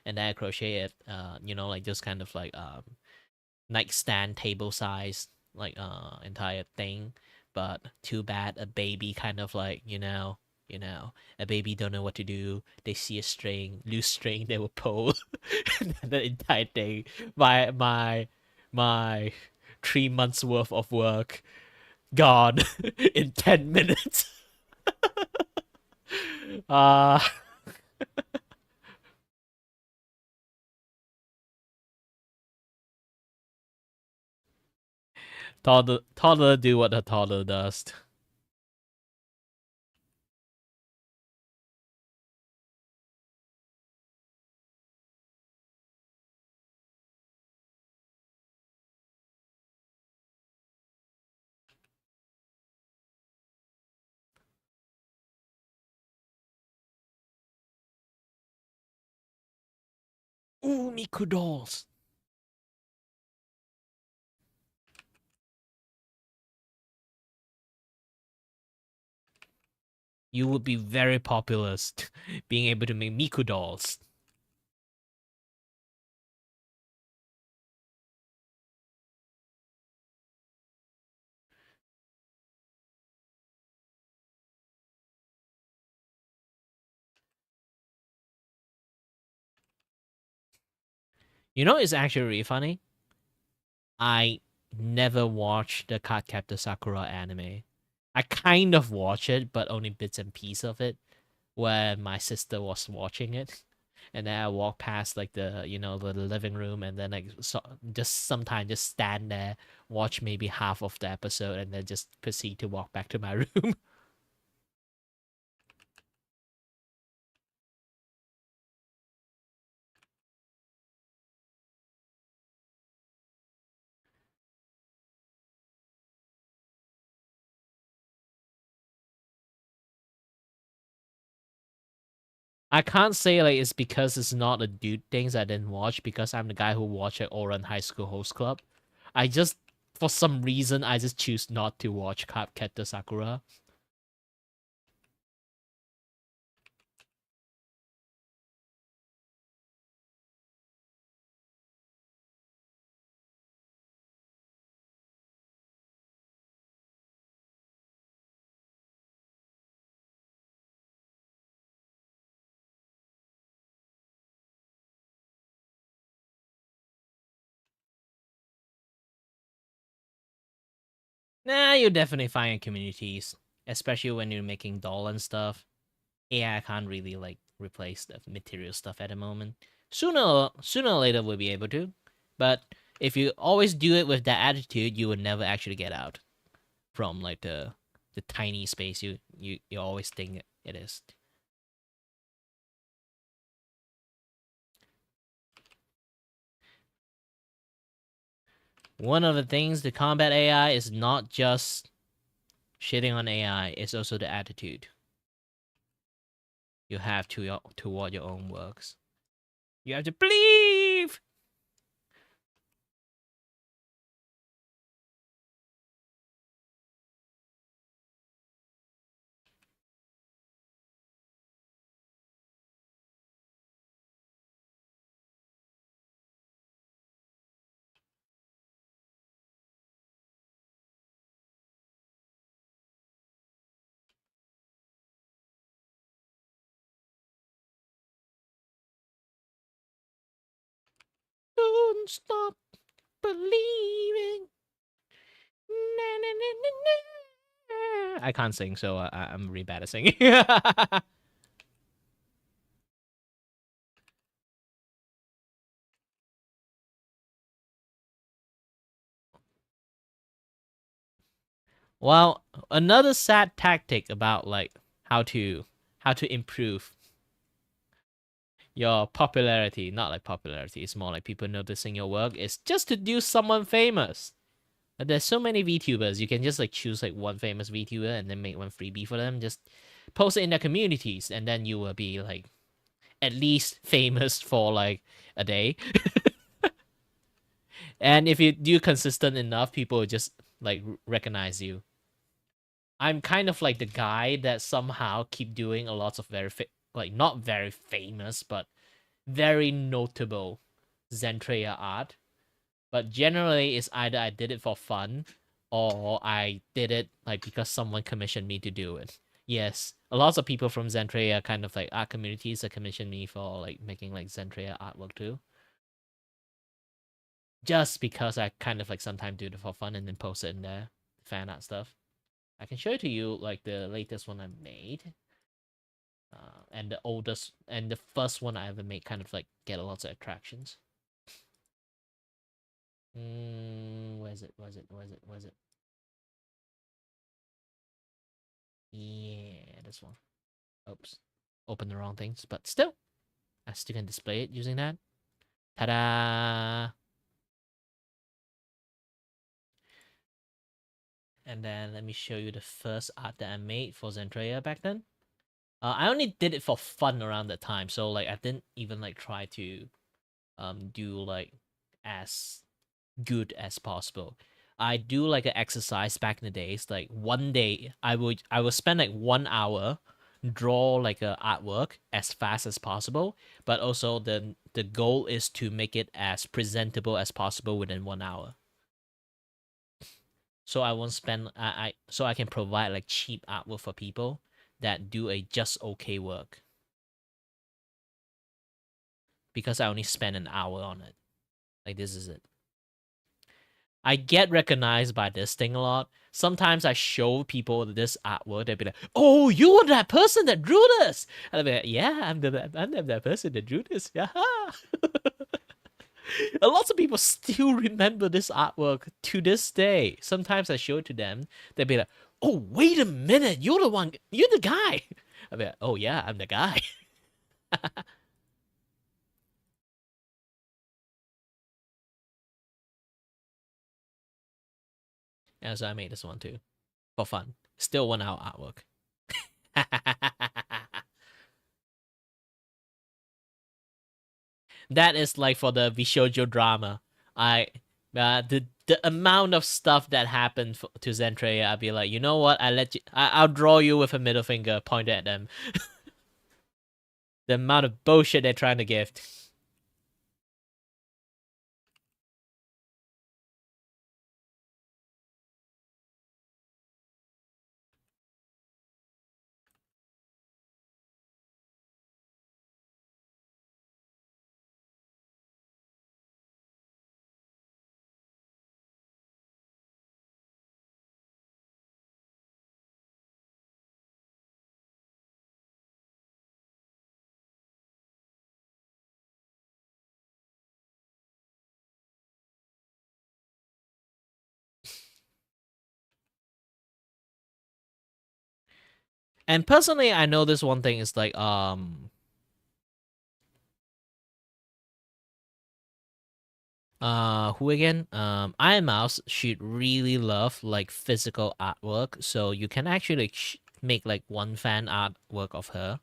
S1: and then I crocheted, like those kind of like nightstand table size, like entire thing, but too bad a baby kind of like a baby don't know what to do. They see a string, loose string, they will pull, and then the entire thing. My 3 months worth of work gone in 10 minutes. uh toddler do what a toddler does. Ooh, Miku dolls. You would be very popular being able to make Miku dolls. You know, it's actually really funny. I never watched the Cardcaptor Sakura anime. I kind of watch it, but only bits and pieces of it, where my sister was watching it. And then I walk past like the living room, and then like just sometimes just stand there, watch maybe half of the episode, and then just proceed to walk back to my room. I can't say like it's because it's not a dude things I didn't watch, because I'm the guy who watched at Oran High School Host Club. I just for some reason I just choose not to watch Cardcaptor Sakura. Nah, you'll definitely find communities, especially when you're making doll and stuff. AI can't really like replace the material stuff at the moment. Sooner or later we'll be able to, but if you always do it with that attitude, you will never actually get out from like the tiny space you always think it is. One of the things to combat AI is not just shitting on AI, it's also the attitude you have toward your own works. You have to believe. Don't stop believing. I can't sing, so I'm really bad at singing. Well, another sad tactic about like how to improve your popularity, not like popularity, it's more like people noticing your work, is just to do someone famous. There's so many VTubers, you can just like choose like one famous VTuber and then make one freebie for them, just post it in their communities, and then you will be like at least famous for like a day. And if you do consistent enough, people will just like recognize you. I'm kind of like the guy that somehow keep doing a lot of like not very famous but very notable Zentrea art. But generally it's either I did it for fun or I did it like because someone commissioned me to do it. Yes, a lot of people from Zentrea kind of like art communities that commission me for like making like Zentrea artwork too. Just because I kind of like sometimes do it for fun and then post it in there, fan art stuff. I can show it to you like the latest one I made. And the oldest and the first one I ever made kind of like get a lot of attractions. Where's it? Yeah, this one. Oops. Open the wrong things, but still. I still can display it using that. Ta-da! And then let me show you the first art that I made for Zentrea back then. I only did it for fun around that time, so like I didn't even like try to do like as good as possible. I do like an exercise back in the days. Like one day, I would spend like 1 hour draw like a artwork as fast as possible, but also the goal is to make it as presentable as possible within 1 hour. So I won't spend so I can provide like cheap artwork for people that do a just okay work. Because I only spend an hour on it. Like this is it. I get recognized by this thing a lot. Sometimes I show people this artwork, they'll be like, "Oh, you were that person that drew this!" And I'll be like, "Yeah, I'm that person that drew this." Yeah. A lot of people still remember this artwork to this day. Sometimes I show it to them, they'll be like, "Oh, wait a minute, you're the one, you're the guy." I'll be like, "Oh yeah, I'm the guy." And so I made this one too, for fun. Still 1 hour artwork. That is like for the Bishoujo drama. The amount of stuff that happened to Zentrea, I'll be like, you know what? I'll draw you with a middle finger pointed at them. The amount of bullshit they're trying to gift. And personally, I know this one thing is like who again? Iron Mouse should really love like physical artwork, so you can actually make like one fan artwork of her,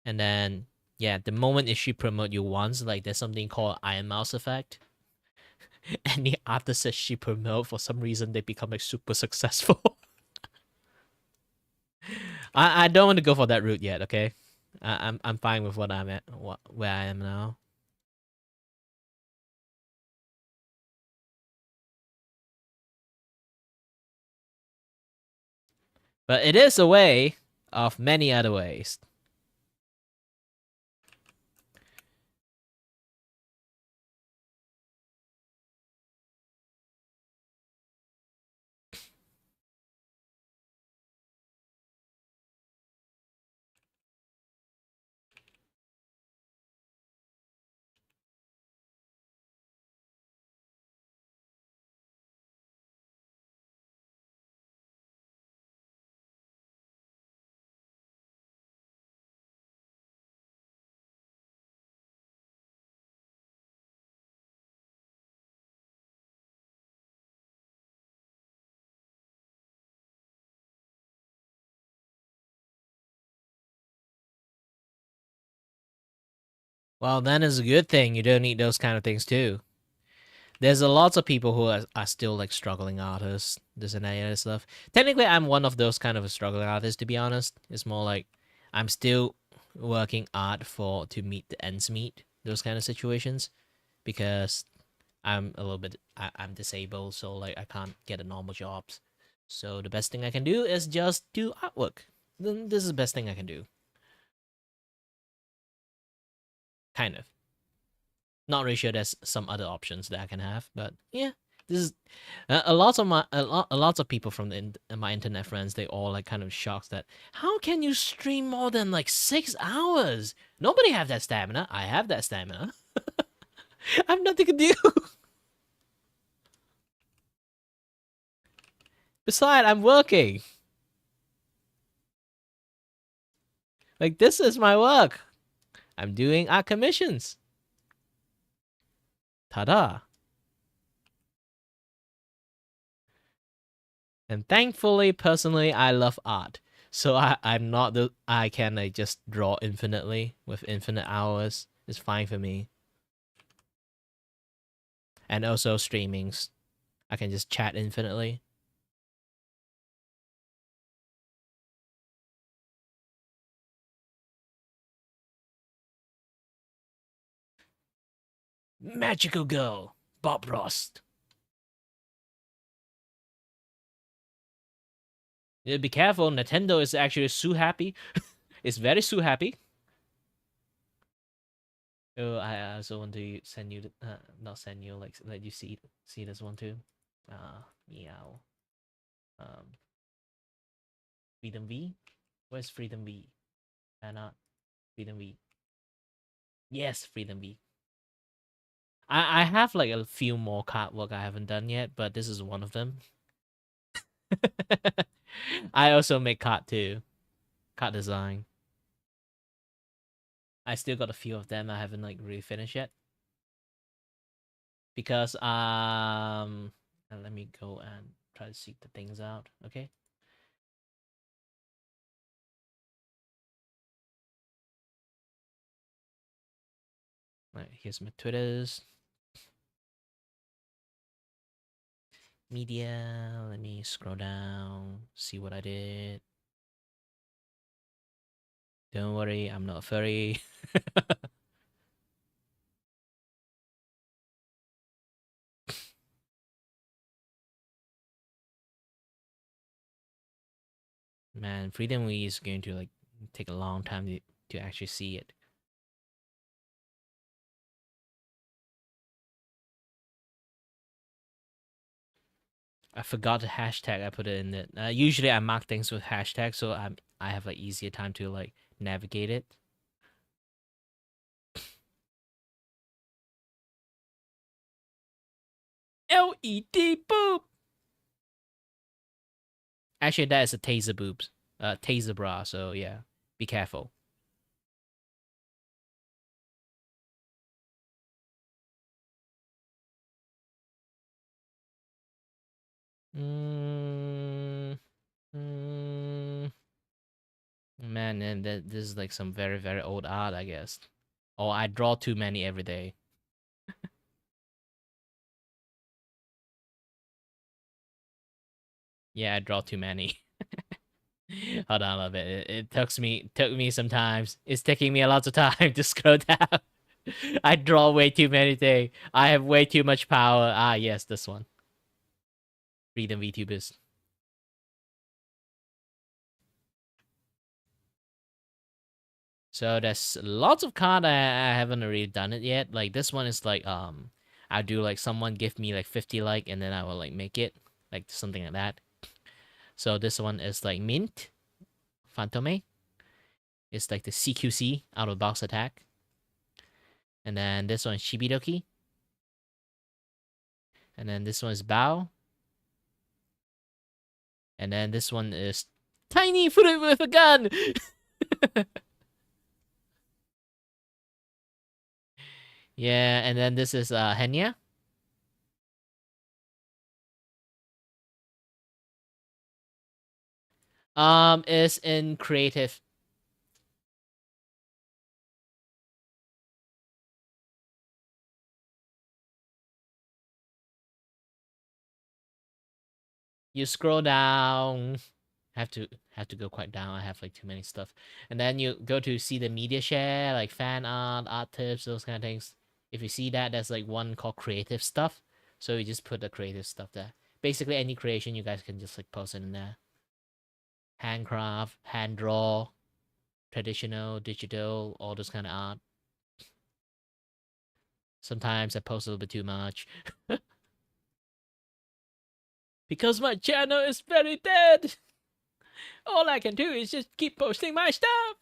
S1: and then yeah, the moment if she promote you once, like there's something called Iron Mouse effect. Any artist that she promote, for some reason they become like super successful. I don't want to go for that route yet. Okay, I'm fine with what I'm at, where I am now. But it is a way of many other ways. Well, then it's a good thing you don't need those kind of things too. There's a lots of people who are still like struggling artists, this and that and stuff. Technically, I'm one of those kind of struggling artists, to be honest. It's more like I'm still working art to meet the ends meet, those kind of situations, because I'm a little bit, I'm disabled, so like I can't get a normal jobs. So the best thing I can do is just do artwork. Then this is the best thing I can do. Kind of. Not really sure there's some other options that I can have, but yeah, this is a lot of people from my internet friends. They all like kind of shocked that how can you stream more than like 6 hours? Nobody have that stamina. I have that stamina. I have nothing to do. Besides, I'm working. Like this is my work. I'm doing art commissions. Ta-da. And thankfully, personally, I love art. So I'm not I can like just draw infinitely with infinite hours. It's fine for me. And also streamings. I can just chat infinitely. Magical girl, Bob Ross. Yeah, be careful, Nintendo is actually so happy. It's very so happy. Oh, I also want to send you, not send you, like let you see this one too. Meow. Freedom V. Where's Freedom V? Not Freedom V. Yes, Freedom V. I have like a few more card work I haven't done yet, but this is one of them. I also make card too. Card design. I still got a few of them I haven't like really finished yet. Because let me go and try to seek the things out, okay? Alright, here's my Twitters. Media, let me scroll down, see what I did. Don't worry, I'm not furry. Man, Freedom Week is going to like take a long time to actually see it. I forgot the hashtag. I put it in it. Usually I mark things with hashtags, so I have like easier time to like navigate it. LED boob. Actually, that is a taser boobs. taser bra. So yeah, be careful. Mm, mm, man, and this is like some very very old art, I guess. Or I draw too many every day. Yeah, I draw too many. Hold on a little bit. It took me some times. It's taking me a lot of time to scroll down. I draw way too many things. I have way too much power. Ah, yes, this one. Freedom VTubers. So there's lots of card I haven't really done it yet. Like this one is like I do like someone give me like 50 like and then I will like make it like something like that. So this one is like mint Phantome. It's like the CQC out of box attack. And then this one is Shibidoki. And then this one is Bao. And then this one is Tiny Foot with a gun. Yeah, and then this is Henya. Is in creative. You scroll down. Have to go quite down. I have like too many stuff. And then you go to see the media share, like fan art, art tips, those kind of things. If you see that, there's like one called creative stuff. So you just put the creative stuff there. Basically any creation you guys can just like post it in there. Handcraft, hand draw, traditional, digital, all those kind of art. Sometimes I post a little bit too much. Because my channel is very dead. All I can do is just keep posting my stuff.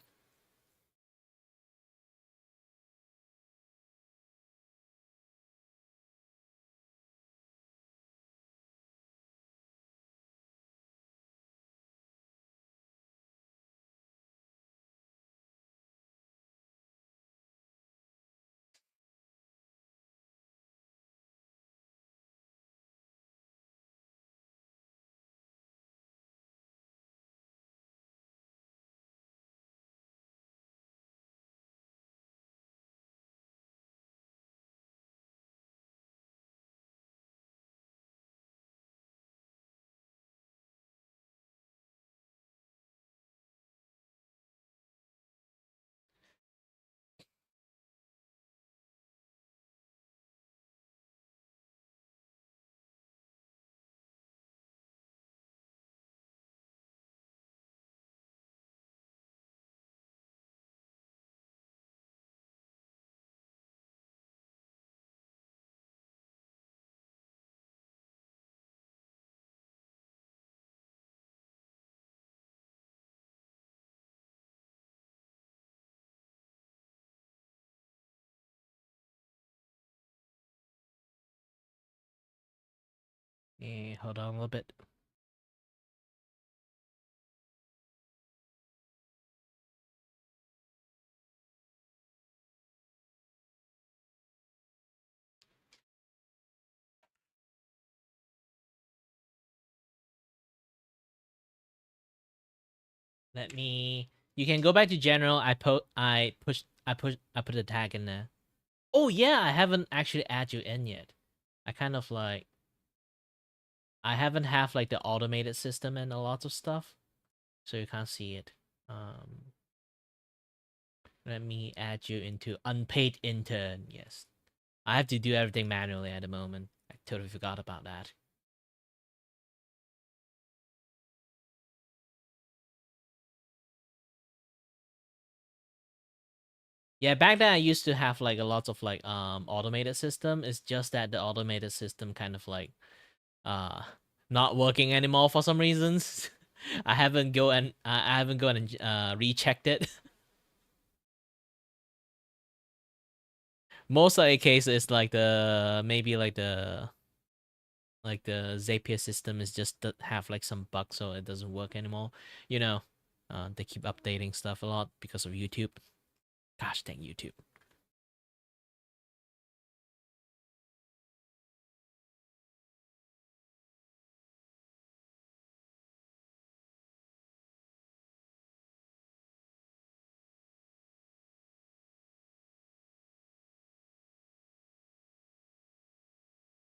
S1: Hold on a little bit. Let me. You can go back to general. I put a tag in there. Oh yeah, I haven't actually added you in yet. I kind of like. I haven't have like the automated system and a lot of stuff, so you can't see it. Let me add you into unpaid intern. Yes, I have to do everything manually at the moment. I totally forgot about that. Yeah, back then I used to have like a lot of like automated system. It's just that the automated system kind of like uh not working anymore for some reasons. I haven't go and rechecked it. Most of the case is like the maybe like the Zapier system is just have like some bugs so it doesn't work anymore. You know, They keep updating stuff a lot because of YouTube. Gosh dang YouTube.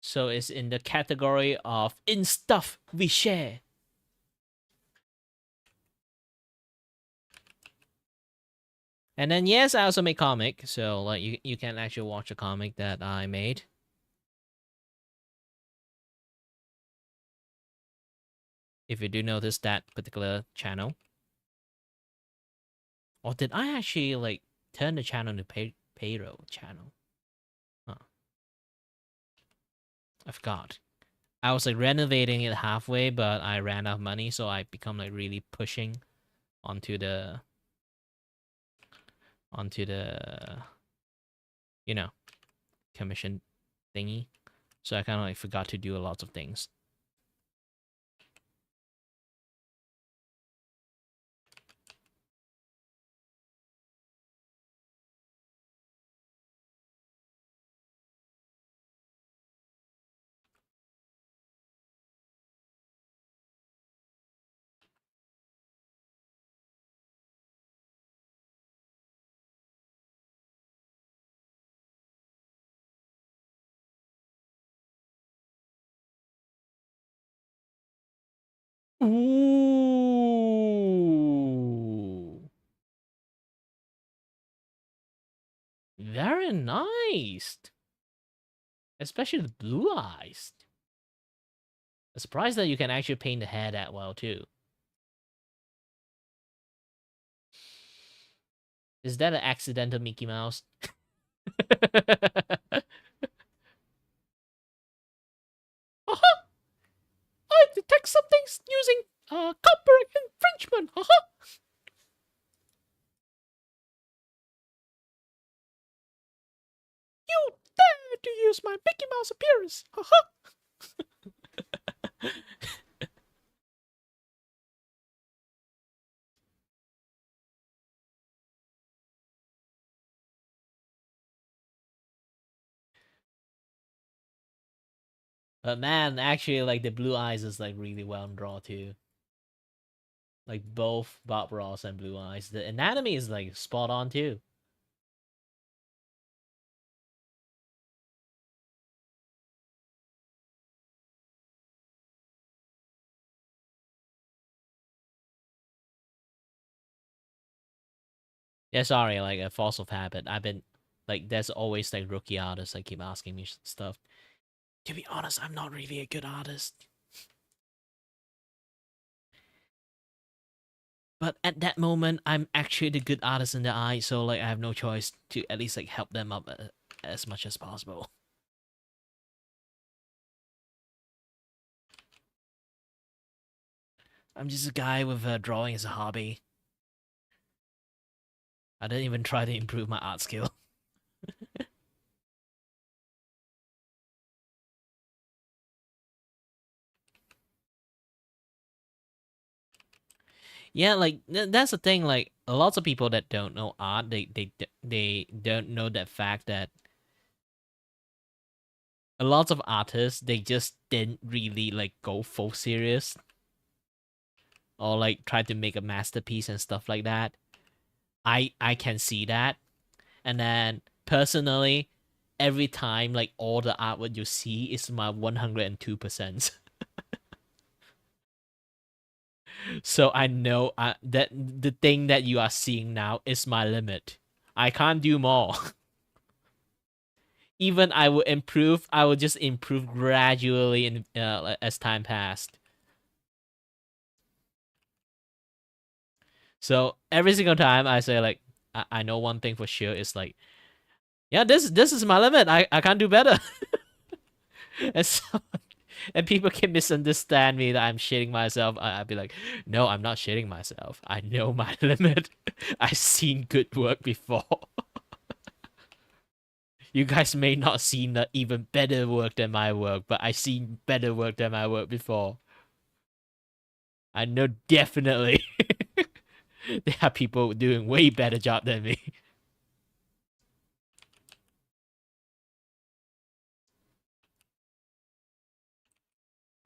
S1: So it's in the category of in stuff we share. And then yes, I also make comic, so like you can actually watch a comic that I made. If you do notice that particular channel. Or did I actually like turn the channel to payroll channel? Huh. I forgot. I was like renovating it halfway, but I ran out of money, so I become like really pushing onto the you know, commission thingy. So I kind of like forgot to do a lot of things. Ooh. Very nice. Especially the blue eyes. I'm surprised that you can actually paint the hair that well too. Is that an accidental Mickey Mouse? I detect something's using copyright infringement. You dare to use my Mickey Mouse appearance. But man, actually, like the blue eyes is like really well drawn too. Like both Bob Ross and Blue Eyes. The anatomy is like spot on too. Yeah, sorry, like a force of habit. I've been like, there's always like rookie artists that keep asking me stuff. To be honest, I'm not really a good artist. But at that moment, I'm actually the good artist in their eye, so like I have no choice to at least like help them up as much as possible. I'm just a guy with drawing as a hobby. I didn't even try to improve my art skill. Yeah, like that's the thing. Like lots of people that don't know art, they don't know that fact that a lot of artists they just didn't really like go full serious or like try to make a masterpiece and stuff like that. I can see that, and then personally, every time like all the artwork you see is my 102%. So I know that the thing that you are seeing now is my limit. I can't do more. Even I will improve, I will just improve gradually in as time passed. So every single time I say like, I know one thing for sure is like, yeah, this is my limit. I can't do better. and so, and people can misunderstand me that I'm shitting myself. I'd be like, no, I'm not shitting myself. I know my limit. I've seen good work before. You guys may not seen the even better work than my work, but I seen better work than my work before. I know definitely. There are people doing way better job than me.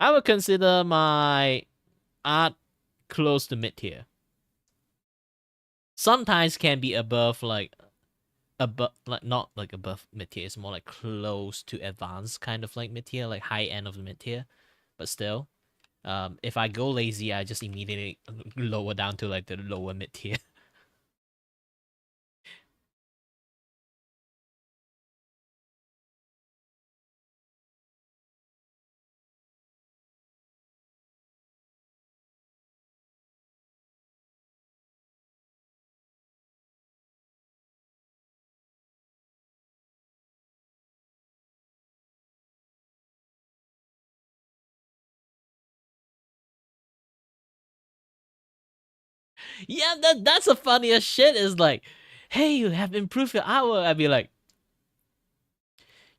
S1: I would consider my art close to mid tier. Sometimes can be above above not like above mid tier. It's more like close to advanced kind of like mid tier, like high end of the mid tier. But still, if I go lazy, I just immediately lower down to like the lower mid tier. Yeah, that's the funniest shit. Is like, hey, you have improved your artwork. I'd be like,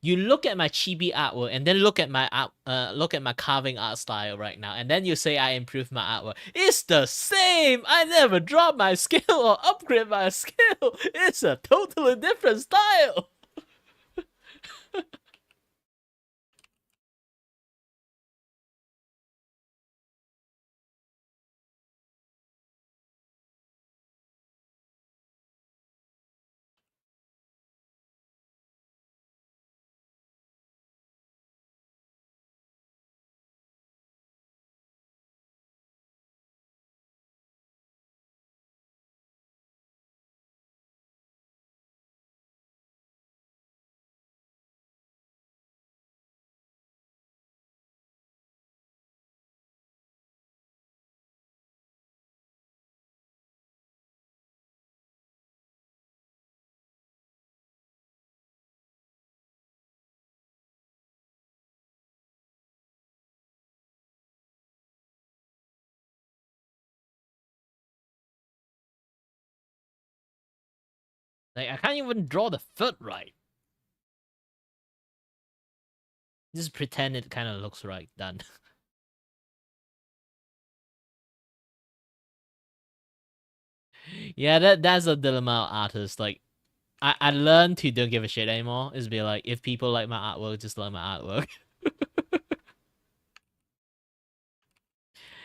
S1: you look at my chibi artwork and then look at my look at my carving art style right now, and then you say I improved my artwork. It's the same. I never drop my skill or upgrade my skill. It's a totally different style. Like, I can't even draw the foot right. Just pretend it kind of looks right. Done. Yeah, that's a dilemma of artists. Like, I learned to don't give a shit anymore. Is be like, if people like my artwork, just like my artwork.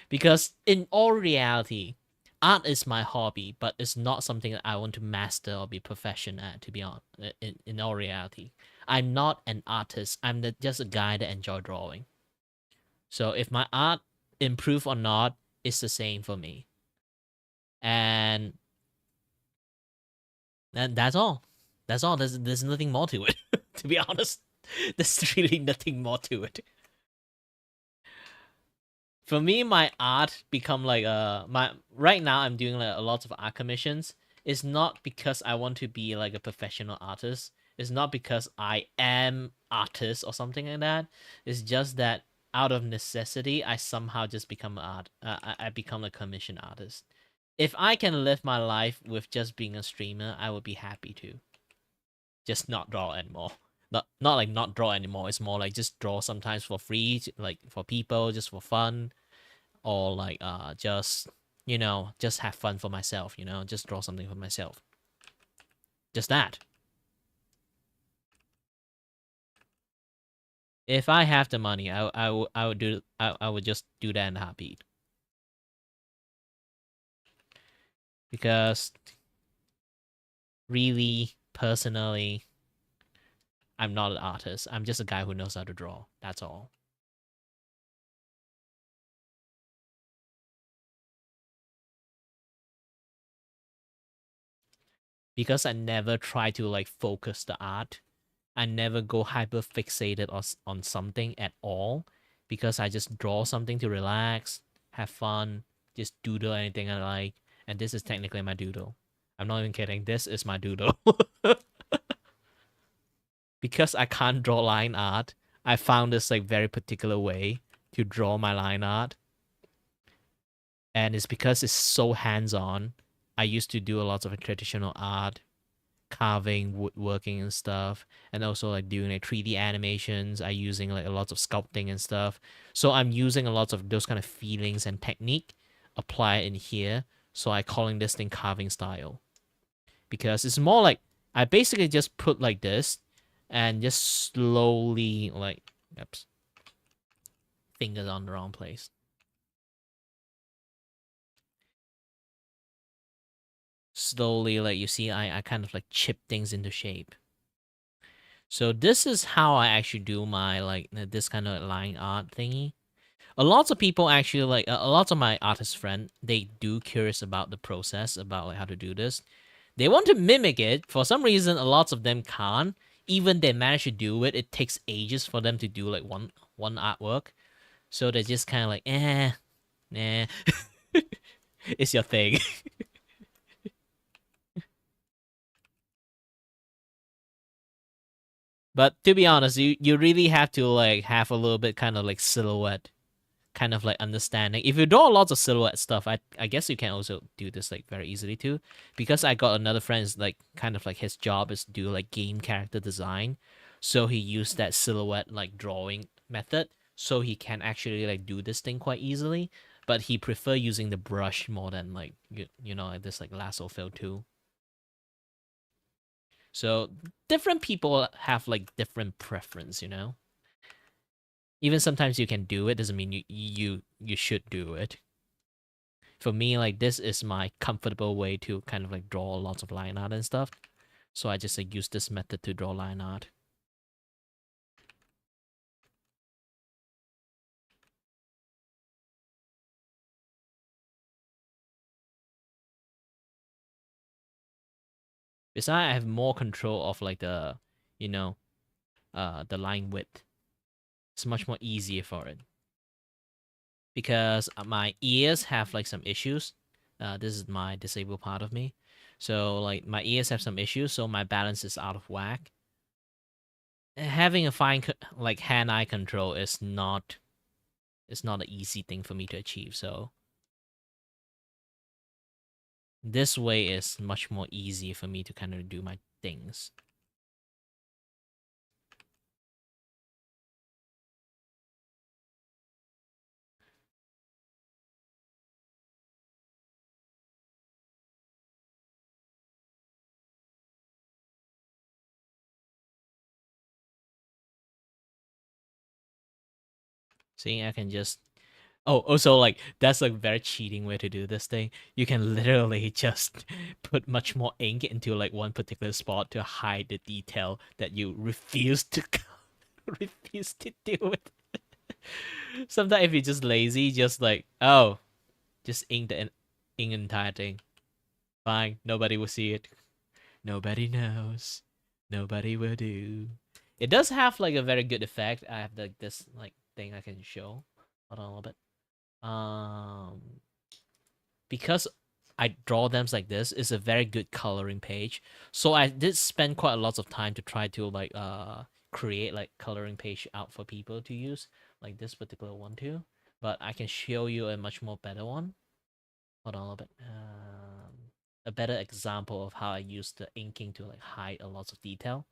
S1: Because in all reality, art is my hobby, but it's not something that I want to master or be professional at. To be honest, in all reality, I'm not an artist. I'm just a guy that enjoy drawing. So if my art improve or not, it's the same for me. And that's all. That's all. There's nothing more to it. To be honest, there's really nothing more to it. For me, my art become like my right now I'm doing like a lot of art commissions. It's not because I want to be like a professional artist. It's not because I am artist or something like that. It's just that out of necessity, I somehow just become art. I become a commission artist. If I can live my life with just being a streamer, I would be happy to. Just not draw anymore. Not like not draw anymore. It's more like just draw sometimes for free, like for people, just for fun, or like just just have fun for myself. Just draw something for myself. Just that. If I have the money, I would just do that in a heartbeat. Because really, personally, I'm not an artist. I'm just a guy who knows how to draw. That's all. Because I never try to like focus the art. I never go hyper fixated on something at all. Because I just draw something to relax, have fun, just doodle anything I like. And this is technically my doodle. I'm not even kidding. This is my doodle. Because I can't draw line art, I found this like very particular way to draw my line art. And it's because it's so hands-on. I used to do a lot of traditional art, carving, woodworking and stuff, and also like doing like 3D animations. I using like a lot of sculpting and stuff. So I'm using a lot of those kind of feelings and technique apply in here So I calling this thing carving style. Because it's more like I basically just put like this and just slowly like oops, fingers on the wrong place. Slowly, like you see, I kind of like chip things into shape. So this is how I actually do my like this kind of line art thingy. A lot of people actually like a lot of my artist friend, they do curious about the process about like how to do this. They want to mimic it. For some reason, a lot of them can't. Even they manage to do it, it takes ages for them to do like one artwork. So they're just kind of like, nah, it's your thing. But to be honest, you really have to like have a little bit kind of like silhouette, kind of like understanding. If you draw lots of silhouette stuff, I guess you can also do this like very easily too. Because I got another friend is like kind of like his job is to do like game character design, so he used that silhouette like drawing method, so he can actually like do this thing quite easily. But he prefer using the brush more than like you know like this like lasso fill tool. So different people have like different preference, you know. Even sometimes you can do it doesn't mean you should do it. For me, like this is my comfortable way to kind of like draw lots of line art and stuff. So I just like use this method to draw line art. Besides, I have more control of like the, you know, the line width. It's much more easier for it. Because my ears have like some issues. This is my disabled part of me. So like my ears have some issues, so my balance is out of whack. Having a fine like hand-eye control is not an easy thing for me to achieve. So this way is much more easy for me to kind of do my things. See, I can just oh, also like that's a very cheating way to do this thing. You can literally just put much more ink into like one particular spot to hide the detail that you refuse to refuse to deal with. Sometimes if you're just lazy, just like oh, just ink the entire thing. Fine, nobody will see it. Nobody knows. Nobody will do. It does have like a very good effect. I have like this like thing I can show. Hold on a little bit. Because I draw them like this, it's a very good coloring page. So I did spend quite a lot of time to try to like create like coloring page out for people to use, like this particular one too. But I can show you a much more better one. Hold on a little bit. A better example of how I use the inking to like hide a lot of detail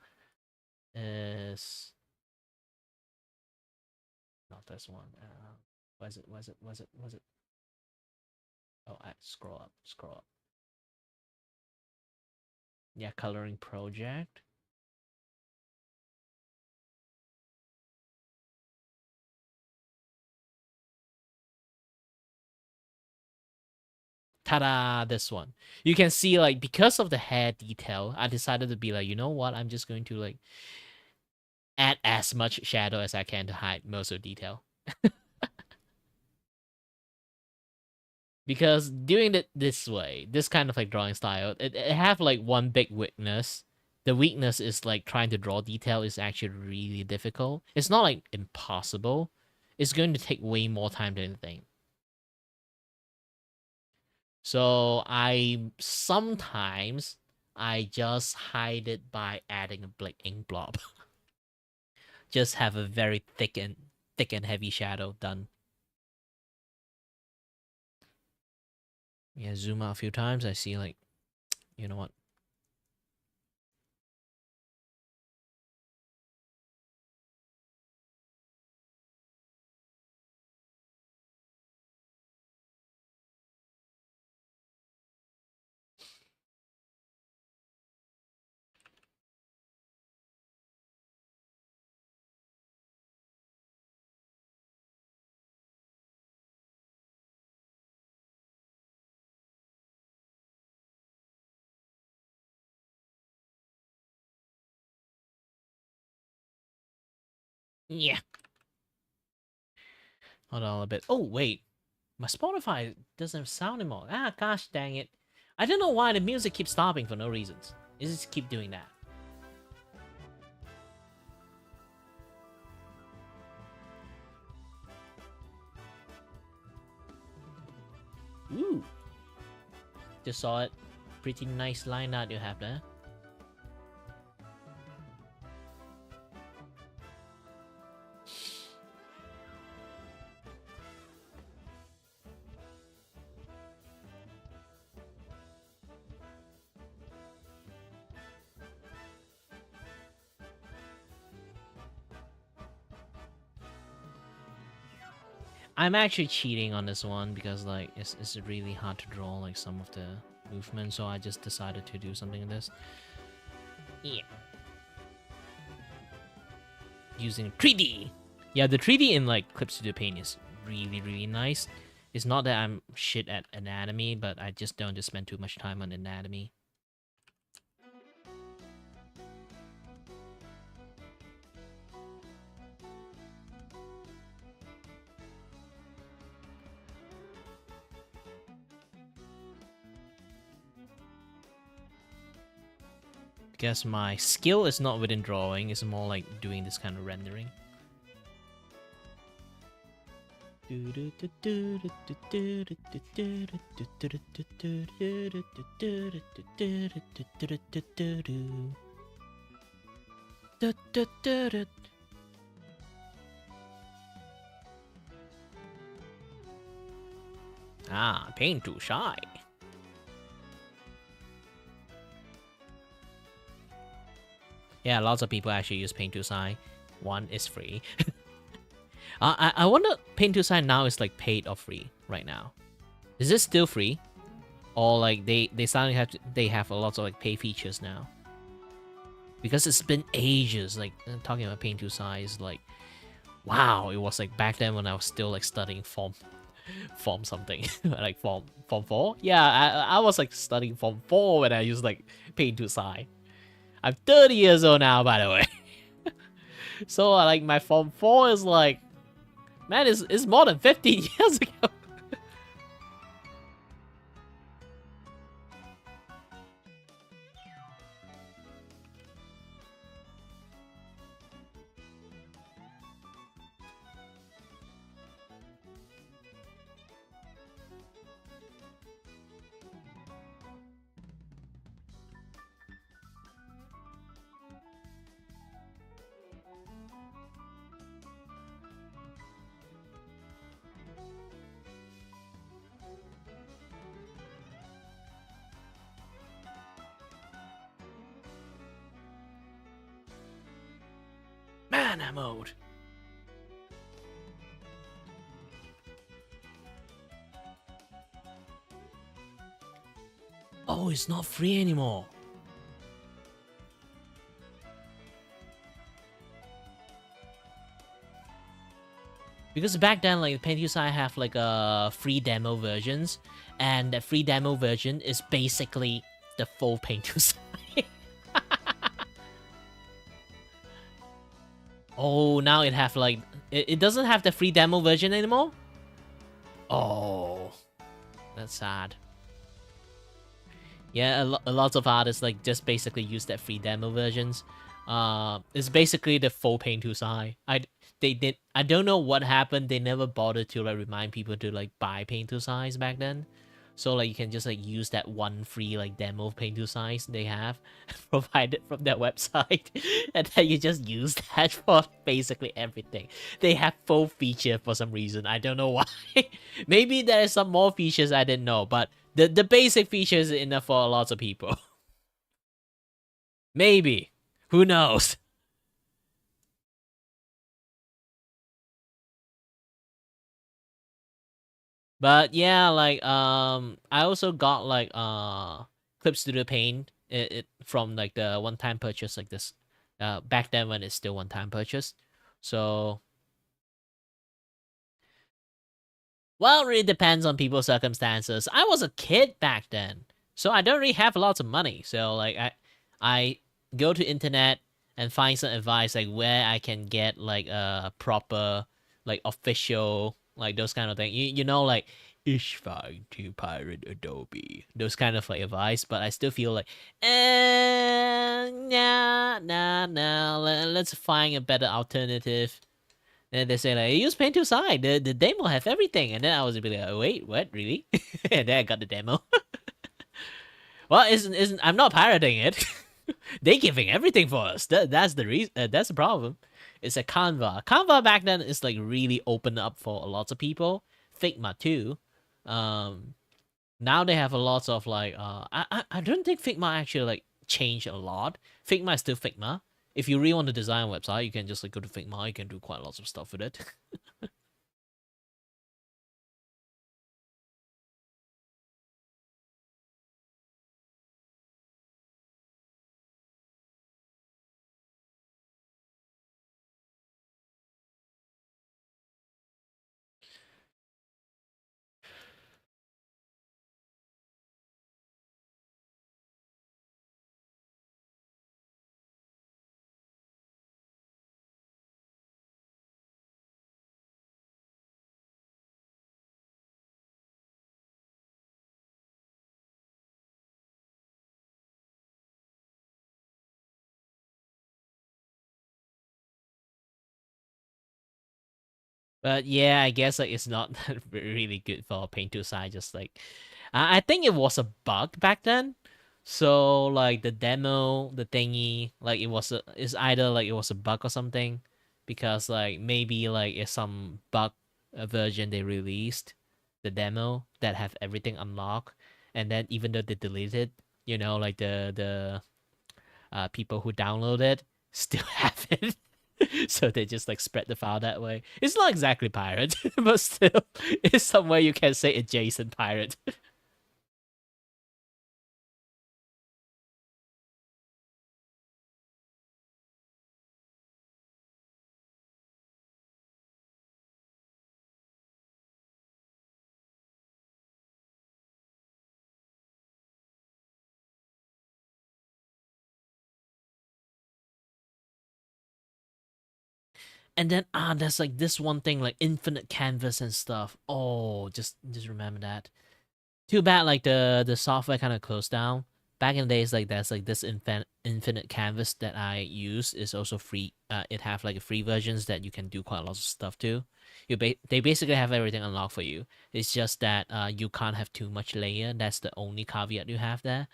S1: is not this one. Was it? Was it? Was it? Was it? Oh, I scroll up. Scroll up. Yeah, coloring project. Ta-da! This one. You can see like because of the hair detail, I decided to be like, you know what? I'm just going to like add as much shadow as I can to hide most of the detail. Because doing it this way, this kind of like drawing style, it have like one big weakness. The weakness is like trying to draw detail is actually really difficult. It's not like impossible. It's going to take way more time than anything. So I sometimes I just hide it by adding a black ink blob. Just have a very thick and heavy shadow done. Yeah, zoom out a few times. I see like, you know what? Yeah. Hold on a bit. Oh, wait. My Spotify doesn't have sound anymore. Ah, gosh dang it. I don't know why the music keeps stopping for no reasons. It just keep doing that. Ooh. Just saw it. Pretty nice line that you have there. I'm actually cheating on this one because like it's really hard to draw like some of the movements, so I just decided to do something in this. Yeah. Using 3D. Yeah, the 3D in like Clip Studio Paint is really nice. It's not that I'm shit at anatomy, but I just don't spend too much time on anatomy. Guess my skill is not within drawing, it's more like doing this kind of rendering. Ah, paint too shy. Yeah, lots of people actually use Paint to Sign. One is free. I wonder Paint to Sign now is like paid or free right now. Is this still free? Or like they suddenly have a lot of like pay features now? Because it's been ages. Like talking about Paint to Sign is like, wow, it was like back then when I was still like studying form something like form 4. Yeah, I was like studying form 4 when I used like Paint to Sign. I'm 30 years old now, by the way. So, like, my Form 4 is like... Man, it's more than 15 years ago. Mana mode. Oh, it's not free anymore. Because back then, like, Paint to Sign have like free demo versions, and the free demo version is basically the full Paint to Sign. Oh, now it have like it doesn't have the free demo version anymore. Oh, that's sad. Yeah, a lot of artists like just basically use that free demo versions. It's basically the full Paint to Sign. I don't know what happened. They never bothered to like remind people to like buy Paint to Signs back then. So like you can just like use that one free like demo of Paint to Signs they have provided from their website, and then you just use that for basically everything. They have full feature for some reason. I don't know why. Maybe there are some more features I didn't know, but the basic features is enough for a lot of people. Maybe. Who knows? But yeah, like I also got like Clip Studio Paint it from like the one-time purchase like this. Back then when it's still one-time purchase. So well, it really depends on people's circumstances. I was a kid back then, so I don't really have lots of money. So like I go to internet and find some advice like where I can get like a proper like official like those kind of thing. You know like it's fine to pirate Adobe. Those kind of like advice, but I still feel like nah. Let's find a better alternative. And they say like use Paint to Side. The demo have everything, and then I was be like, oh, wait, what really? And then I got the demo. Well, isn't I'm not pirating it. They giving everything for us. That's the reason. That's the problem. It's a Canva. Canva back then is like really open up for a lot of people. Figma too. Now they have a lot of like I don't think Figma actually like changed a lot. Figma is still Figma. If you really want to design a website, you can just like go to Figma. You can do quite lots of stuff with it. But yeah, I guess like it's not really good for Paint to Side. Just like I think it was a bug back then. So like the demo, the thingy, like it's either like it was a bug or something, because like maybe like it's some bug version they released, the demo that have everything unlocked, and then even though they deleted, like the people who download it still have it. So they just like spread the file that way. It's not exactly pirate, but still, it's some way you can say adjacent pirate. And then there's like this one thing like infinite canvas and stuff. Oh, just remember that. Too bad like the software kind of closed down. Back in the days, like there's like this infinite canvas that I use is also free. It have like free versions that you can do quite a lot of stuff to. They basically have everything unlocked for you. It's just that you can't have too much layer. That's the only caveat you have there.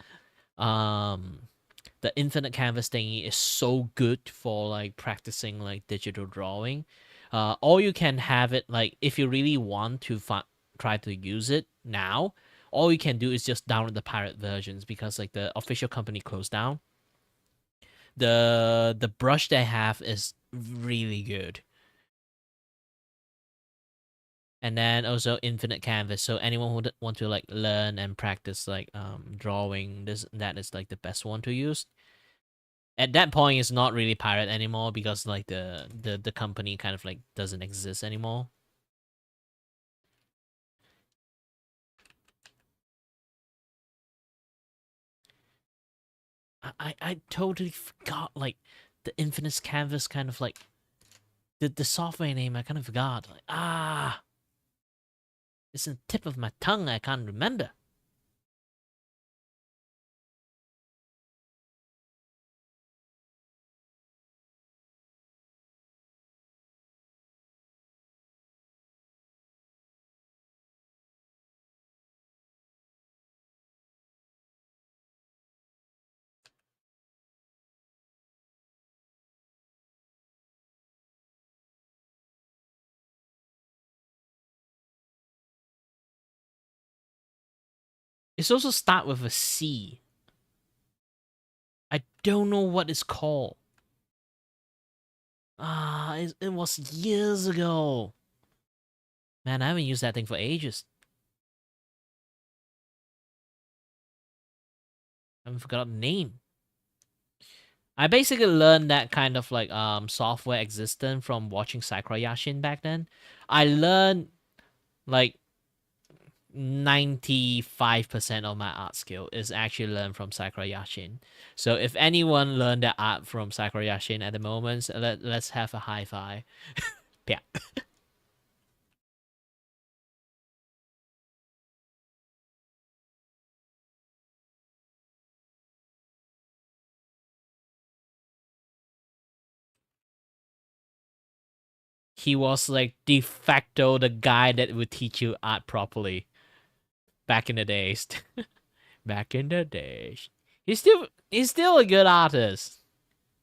S1: The infinite canvas thingy is so good for like practicing like digital drawing. Or you can have it like if you really want to try to use it now, all you can do is just download the pirate versions, because like the official company closed down. The brush they have is really good. And then also infinite canvas, so anyone who want to like learn and practice like drawing, that is like the best one to use. At that point it's not really pirate anymore, because like the company kind of like doesn't exist anymore. I totally forgot like the infinite canvas kind of like the software name. I kind of forgot. Like, it's on the tip of my tongue. I can't remember. It's also start with a C. I don't know what it's called. It was years ago. Man, I haven't used that thing for ages. I haven't forgot the name. I basically learned that kind of like software existence from watching Sakura Yashin back then. I learned like 95% of my art skill is actually learned from Sakura Yashin. So if anyone learned the art from Sakura Yashin at the moment, let's have a high five. Yeah. He was like de facto the guy that would teach you art properly back in the days. Back in the days. He's still a good artist.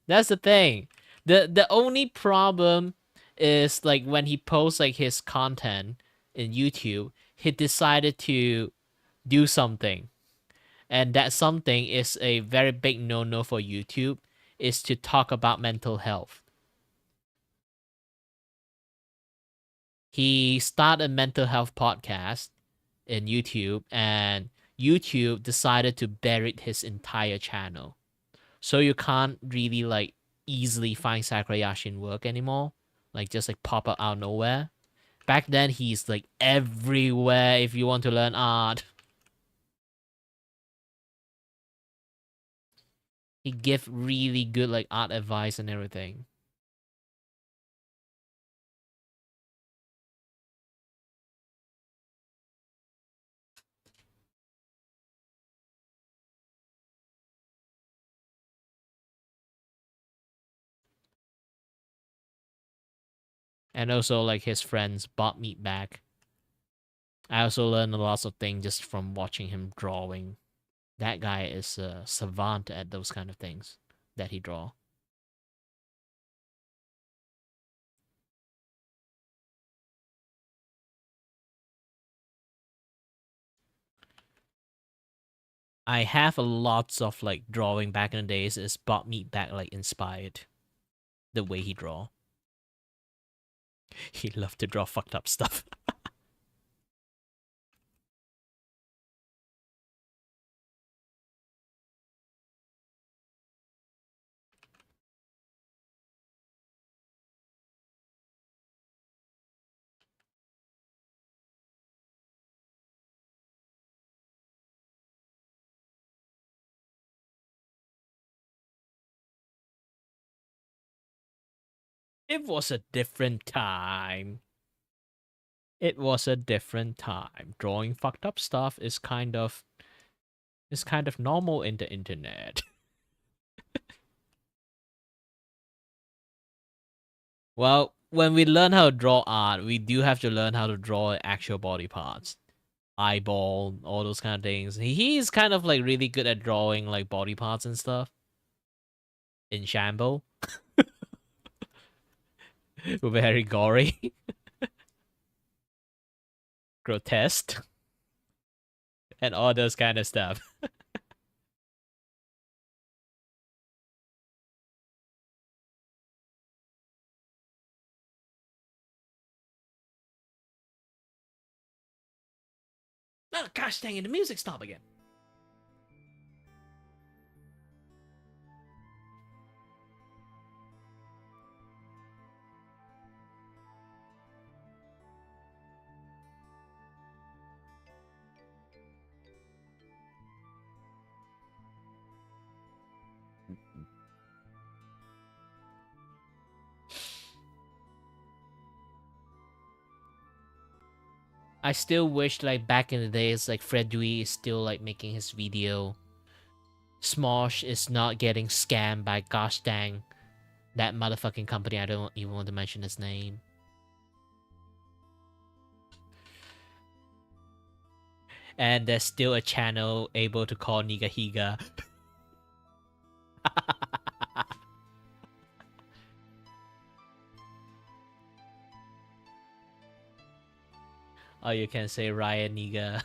S1: That's the thing. The only problem is like when he posts like his content in YouTube, he decided to do something. And that something is a very big no-no for YouTube, is to talk about mental health. He started a mental health podcast in YouTube, and YouTube decided to bury his entire channel. So you can't really like easily find Sakura Yashin work anymore. Like just like pop up out of nowhere. Back then he's like everywhere if you want to learn art. He give really good like art advice and everything. And also like his friends bought me back. I also learned a lot of things just from watching him drawing. That guy is a savant at those kind of things that he draw. I have a lots of like drawing back in the days is bought me back like inspired the way he draw. He loved to draw fucked up stuff. It was a different time. It was a different time. Drawing fucked up stuff is kind of normal in the internet. Well, when we learn how to draw art, we do have to learn how to draw actual body parts. Eyeball, all those kind of things. He's kind of like really good at drawing like body parts and stuff. In Shamble. Very gory. Grotesque. And all those kind of stuff. Oh, gosh dang it, the music stopped again. I still wish like back in the days like Fred Dewey is still like making his video. Smosh is not getting scammed by gosh dang that motherfucking company. I don't even want to mention his name. And there's still a channel able to call Nigahiga. Or you can say Ryan Niga.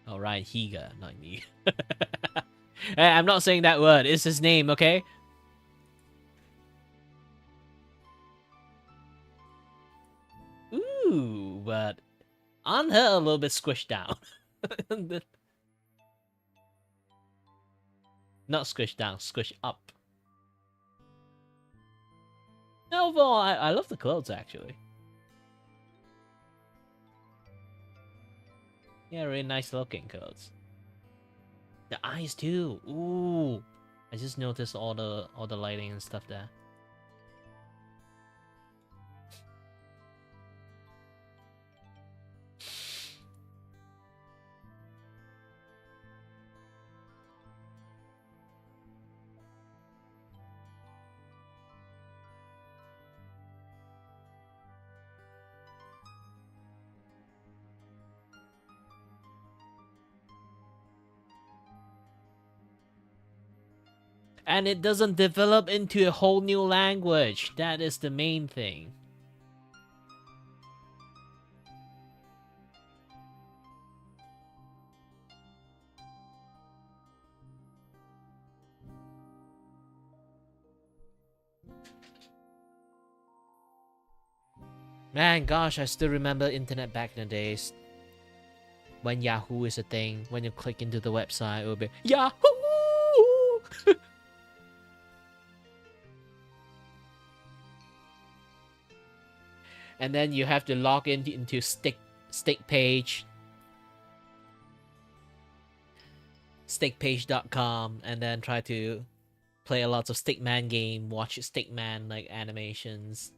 S1: Oh, Ryan Higa, not Niga. Hey, I'm not saying that word. It's his name, okay? Ooh, but on her a little bit squished down. Not squished down, squished up. No, well, I love the clothes actually. Yeah, really nice looking codes. The eyes too. Ooh, I just noticed all the lighting and stuff there. And it doesn't develop into a whole new language. That is the main thing. Man, gosh, I still remember internet back in the days. When Yahoo is a thing, when you click into the website, it will be Yahoo! And then you have to log into stick page, stickpage.com, and then try to play a lot of Stickman game, watch Stickman like animations.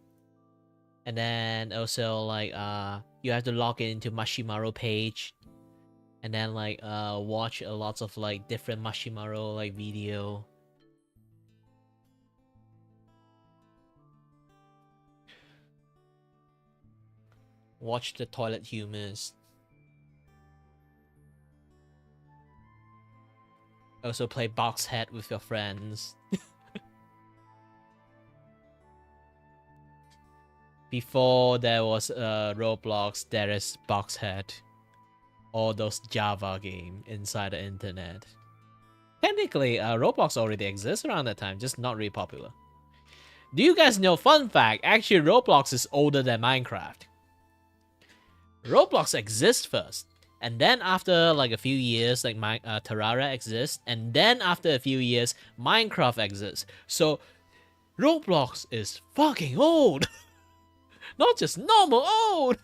S1: And then also like you have to log into Mashimaru page. And then like watch a lot of like different Mashimaru like video. Watch the toilet humors. Also play box head with your friends. Before there was Roblox, there is box head. All those Java game inside the internet. Technically, Roblox already exists around that time, just not really popular. Do you guys know, fun fact, actually Roblox is older than Minecraft. Roblox exists first, and then after like a few years, like Terraria exists, and then after a few years, Minecraft exists. So, Roblox is fucking old! Not just normal old!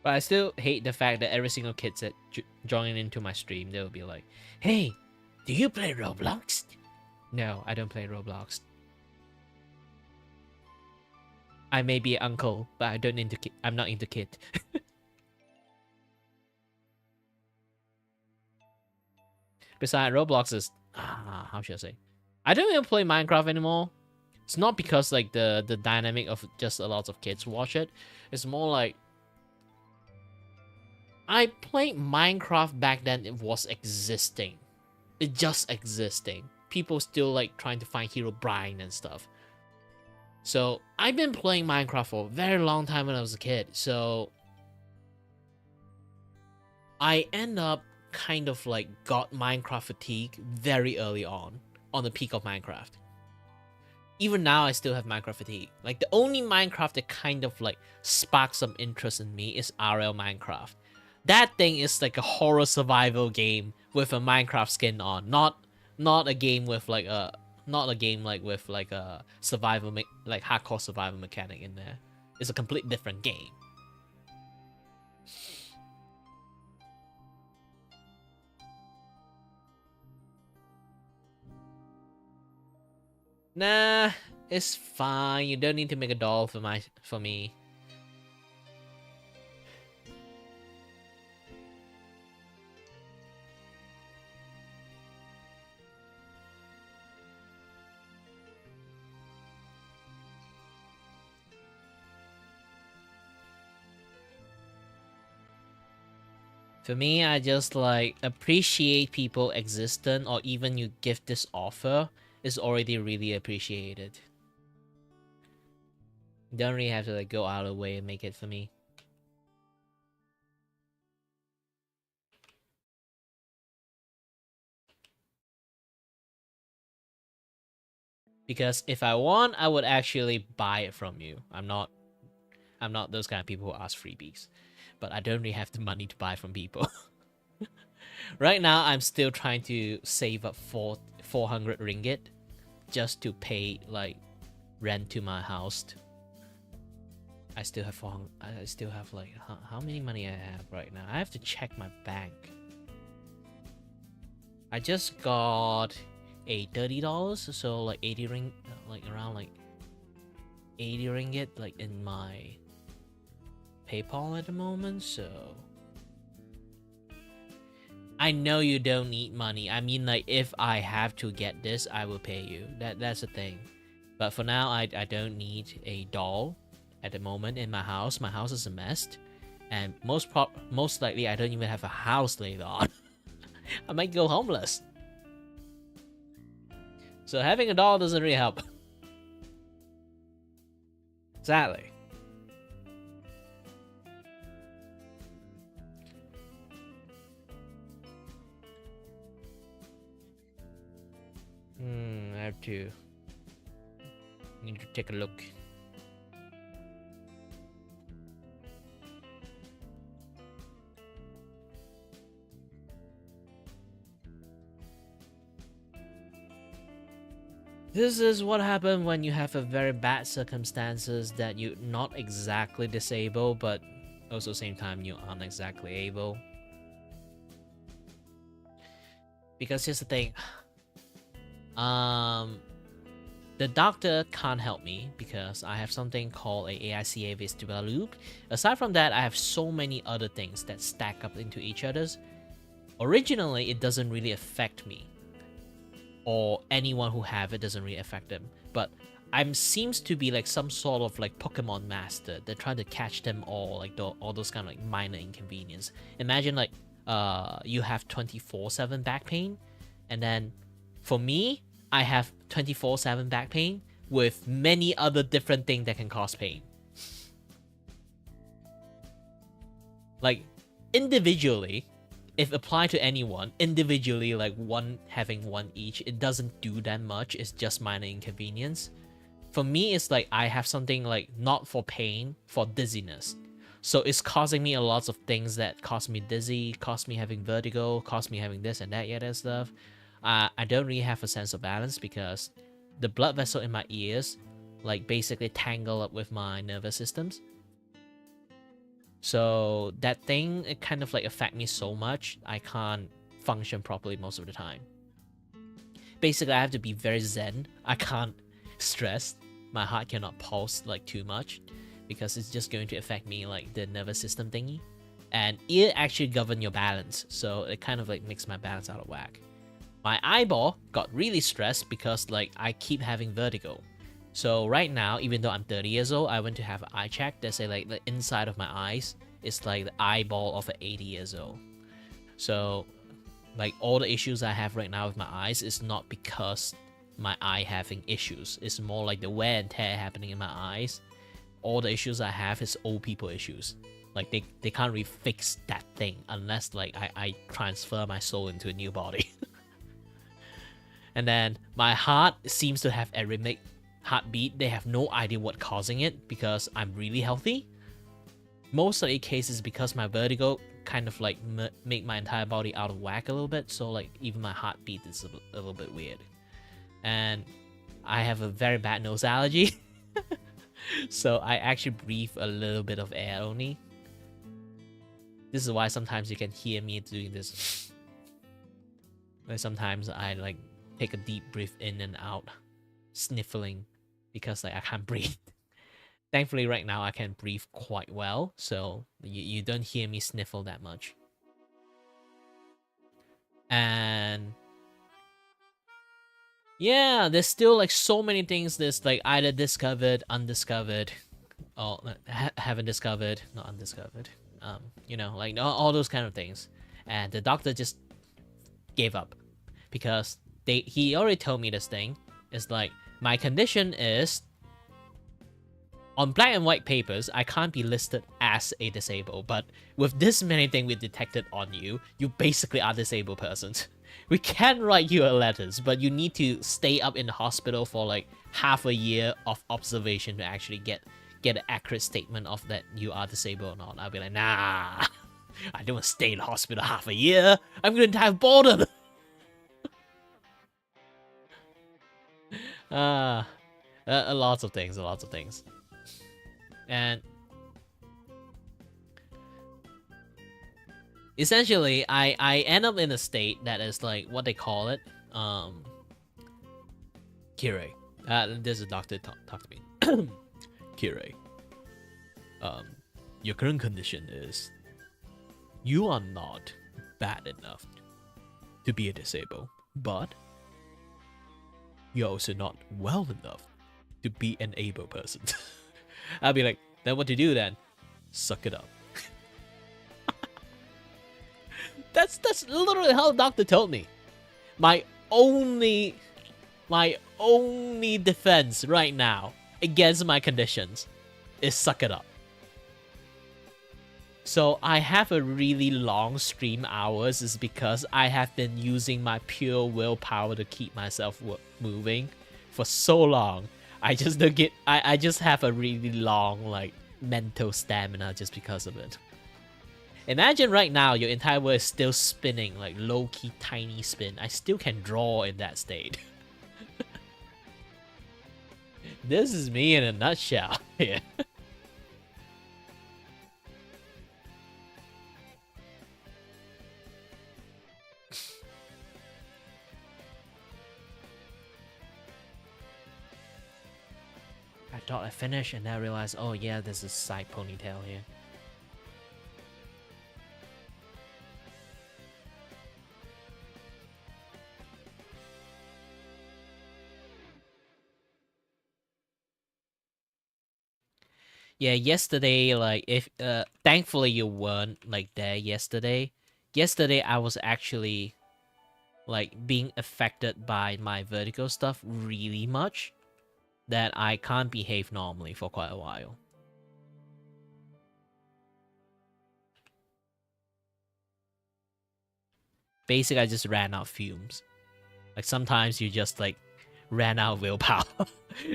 S1: But I still hate the fact that every single kid that joining into my stream, they'll be like, "Hey, do you play Roblox?" No, I don't play Roblox. I may be an uncle, but I'm not into kid. Besides, Roblox is how should I say? I don't even play Minecraft anymore. It's not because like the dynamic of just a lot of kids watch it. It's more like I played Minecraft back then. It was existing. It just existing. People still like trying to find Hero Brian and stuff. So I've been playing Minecraft for a very long time when I was a kid. So I end up kind of like got Minecraft fatigue very early on the peak of Minecraft. Even now, I still have Minecraft fatigue. Like the only Minecraft that kind of like sparks some interest in me is RL Minecraft. That thing is like a horror survival game with a Minecraft skin on, not a game with like a survival like hardcore survival mechanic in there. It's a complete different game. Nah, it's fine. You don't need to make a doll for me. For me, I just like appreciate people existent, or even you give this offer is already really appreciated. You don't really have to like go out of the way and make it for me. Because if I want, I would actually buy it from you. I'm not those kind of people who ask freebies. But I don't really have the money to buy from people. Right now, I'm still trying to save up 400 ringgit just to pay like rent to my house. I still have I still have like how many money I have right now? I have to check my bank. I just got a $30, so like 80 ring, like around like 80 ringgit, like in my PayPal at the moment. So I know you don't need money. I mean, like if I have to get this, I will pay you. That's the thing. But for now, I don't need a doll at the moment in my house. My house is a mess, and most likely I don't even have a house later on. I might go homeless. So having a doll doesn't really help. Sadly. I have to need to take a look. This is what happens when you have a very bad circumstances that you're not exactly disabled, but also same time you aren't exactly able. Because here's the thing. The doctor can't help me because I have something called a AICA vestibular loop. Aside from that, I have so many other things that stack up into each other's. Originally, it doesn't really affect me, or anyone who have it doesn't really affect them. But I'm seems to be like some sort of like Pokemon master. They're trying to catch them all, like all those kind of like minor inconvenience. Imagine like you have 24/7 back pain, and then for me, I have 24/7 back pain with many other different things that can cause pain. Like individually, if applied to anyone, individually, like having one each, it doesn't do that much. It's just minor inconvenience. For me, it's like I have something like not for pain, for dizziness. So it's causing me a lot of things that cause me dizzy, cause me having vertigo, cause me having this and that yet and stuff. I don't really have a sense of balance because the blood vessel in my ears like basically tangle up with my nervous systems. So that thing, it kind of like affect me so much, I can't function properly most of the time. Basically, I have to be very zen. I can't stress. My heart cannot pulse like too much because it's just going to affect me like the nervous system thingy. And it actually governs your balance, so it kind of like makes my balance out of whack. My eyeball got really stressed because like I keep having vertigo. So right now, even though I'm 30 years old, I went to have an eye check. They say like the inside of my eyes is like the eyeball of an 80 years old. So like all the issues I have right now with my eyes is not because my eye having issues. It's more like the wear and tear happening in my eyes. All the issues I have is old people issues. Like they can't really fix that thing unless like I transfer my soul into a new body. And then my heart seems to have arrhythmic heartbeat. They have no idea what causing it because I'm really healthy. Most of the cases because my vertigo kind of like make my entire body out of whack a little bit. So like even my heartbeat is a little bit weird. And I have a very bad nose allergy. So I actually breathe a little bit of air only. This is why sometimes you can hear me doing this. Like sometimes I like take a deep breath in and out, sniffling, because like I can't breathe. Thankfully right now I can breathe quite well, so you don't hear me sniffle that much. And yeah, there's still like so many things that's like either discovered, undiscovered, or haven't discovered, not undiscovered. You know, like all those kind of things. And the doctor just gave up because he already told me this thing. It's like my condition is on black and white papers, I can't be listed as a disabled, but with this many things we detected on you, you basically are a disabled person. We can write you a letters, but you need to stay up in the hospital for like half a year of observation to actually get an accurate statement of that you are disabled or not. I'll be like, nah, I don't want to stay in the hospital half a year. I'm going to have boredom. Lots of things, lots of things. And essentially, I end up in a state that is like what they call it, Kire. There's a doctor talk to me. Kire. Your current condition is you are not bad enough to be a disabled, but you're also not well enough to be an able person. I'll be like, then what to do then? Suck it up. That's literally how the doctor told me. My only defense right now against my conditions is suck it up. So I have a really long stream hours is because I have been using my pure willpower to keep myself moving for so long. I just don't get. I just have a really long like mental stamina just because of it. Imagine right now your entire world is still spinning, like low-key tiny spin. I still can draw in that state. This is me in a nutshell. Yeah. I thought I finished and then I realized, oh yeah, there's a side ponytail here. Yeah, yesterday, like, if, thankfully you weren't, like, there yesterday. Yesterday, I was actually, like, being affected by my vertigo stuff really much that I can't behave normally for quite a while. Basically, I just ran out of fumes. Like, sometimes you just, like, ran out of willpower.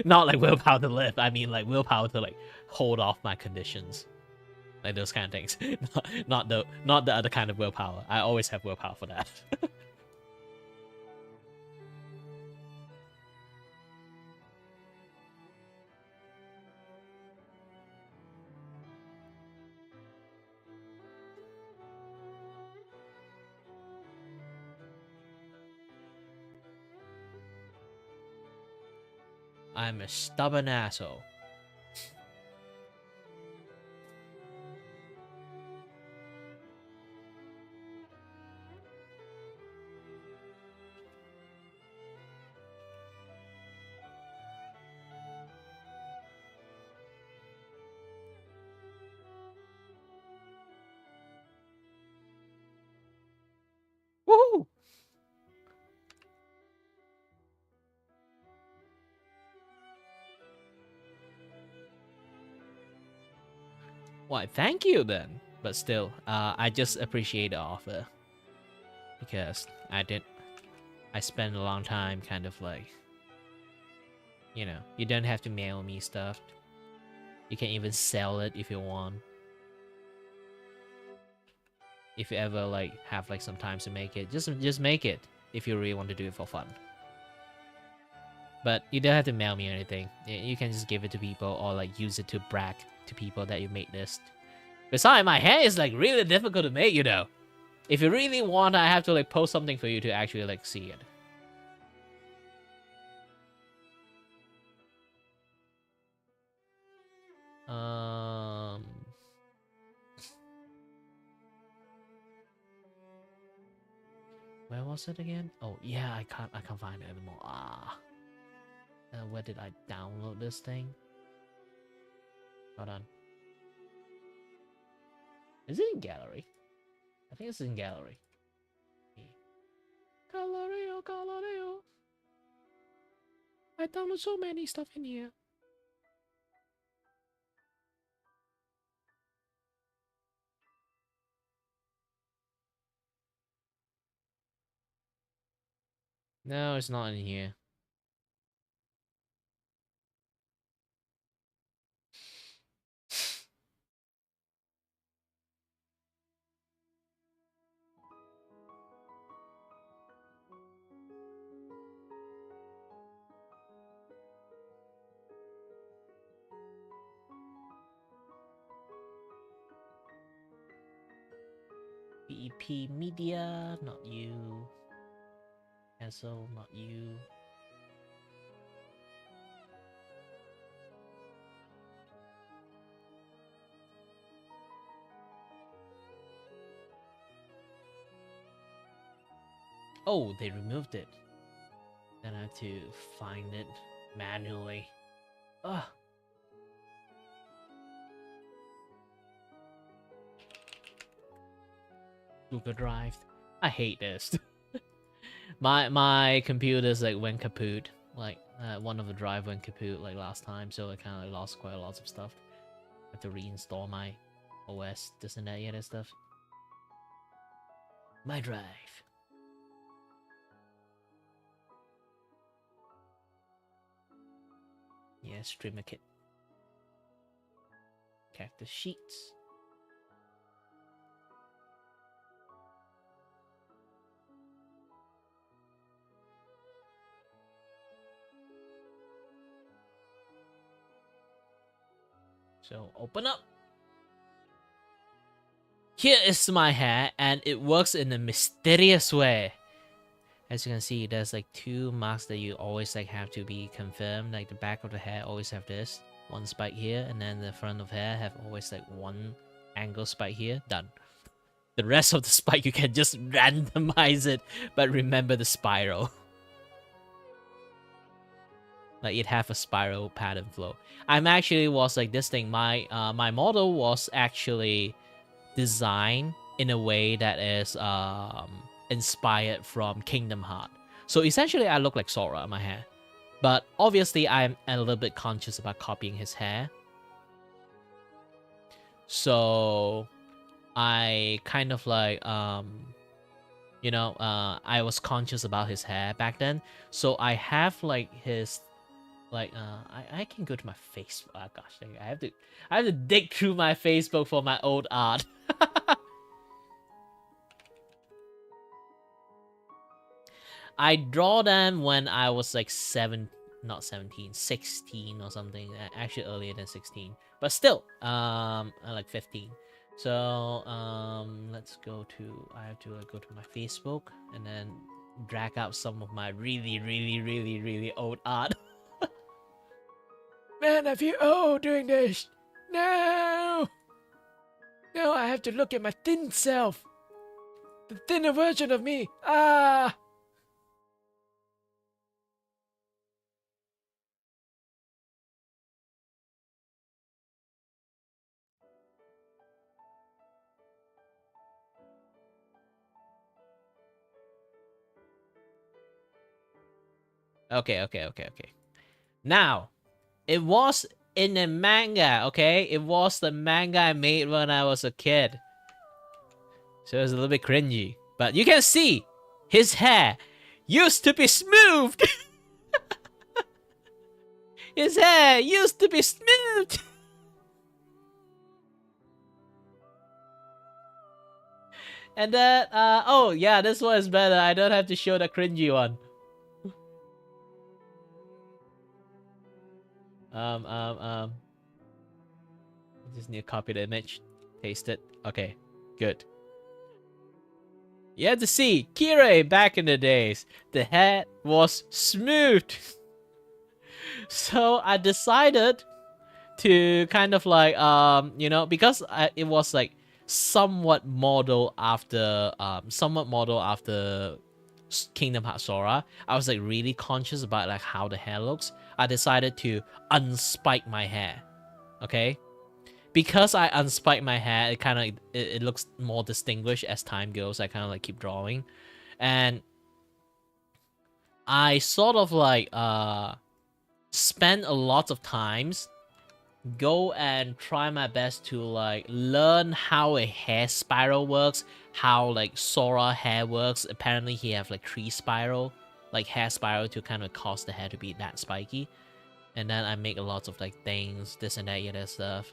S1: Not, like, willpower to live. I mean, like, willpower to, like, hold off my conditions. Like, those kind of things. not the other kind of willpower. I always have willpower for that. I'm a stubborn asshole. Woohoo! Why, thank you then. But still, I just appreciate the offer. Because I spent a long time kind of like, you know, you don't have to mail me stuff. You can even sell it if you want. If you ever like have like some time to make it, just make it if you really want to do it for fun. But you don't have to mail me anything. You can just give it to people or like use it to brag to people that you made this. Besides, my hair is like really difficult to make, you know. If you really want, I have to like post something for you to actually like see it. Where was it again? Oh yeah, I can't find it anymore. Where did I download this thing? Hold on. Is it in gallery? I think it's in gallery. Gallery. I download so many stuff in here. No, it's not in here. PEP Media, not you. Cancel, not you. Oh, they removed it. Then I have to find it manually. Ugh. Google Drive. I hate this. my computer's like went kaput. Like one of the drive went kaput like last time, so I kind of lost quite a lot of stuff. I have to reinstall my OS, this and that, yeah, that stuff. My drive. Yeah, streamer kit. Cactus sheets. So open up. Here is my hair, and it works in a mysterious way. As you can see, there's like 2 marks that you always like have to be confirmed. Like the back of the hair always have this 1 spike here, and then the front of hair have always like 1 angle spike here. Done. The rest of the spike you can just randomize it, but remember the spiral. Like it have a spiral pattern flow. I'm actually was like this thing. My my model was actually designed in a way that is inspired from Kingdom Heart. So essentially, I look like Sora in my hair, but obviously, I'm a little bit conscious about copying his hair. So I kind of like you know, I was conscious about his hair back then. So I have like his. Like I can go to my Facebook. Oh gosh, I have to dig through my Facebook for my old art. I draw them when I was like 16 or something. Actually earlier than 16, but still like 15. So let's go to. I have to go to my Facebook and then drag out some of my really old art.
S4: Man, I feel old doing this. No! No, I have to look at my thin self. The thinner version of me. Ah!
S1: Okay. Now, it was in a manga, okay? It was the manga I made when I was a kid. So it was a little bit cringy. But you can see, his hair used to be smooth! His hair used to be smooth! And then, oh yeah, this one is better. I don't have to show the cringy one. I just need to copy the image, paste it. Okay, good. You had to see Kirei back in the days. The hair was smooth. So I decided to kind of like you know, because it was like somewhat model after Kingdom Hearts Sora. I was like really conscious about like how the hair looks. I decided to unspike my hair. Okay? Because I unspike my hair, it kind of it looks more distinguished as time goes. I kind of like keep drawing. And I sort of like spend a lot of times go and try my best to like learn how a hair spiral works, how like Sora hair works. Apparently he have like 3 spiral, like hair spiral to kind of cause the hair to be that spiky. And then I make a lot of like things, this and that, yeah, that stuff.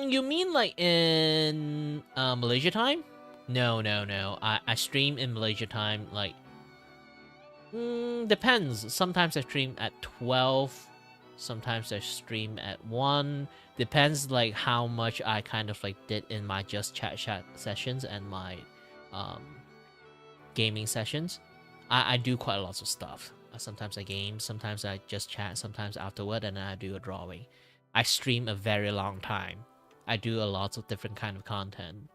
S1: You mean like in Malaysia time? No. I stream in Malaysia time like depends. Sometimes I stream at 12 Sometimes I stream at 1. Depends like how much I kind of like did in my just chat sessions and my gaming sessions. I do quite a lot of stuff. Sometimes I game, sometimes I just chat, sometimes afterward, and then I do a drawing. I stream a very long time. I do a lot of different kind of content.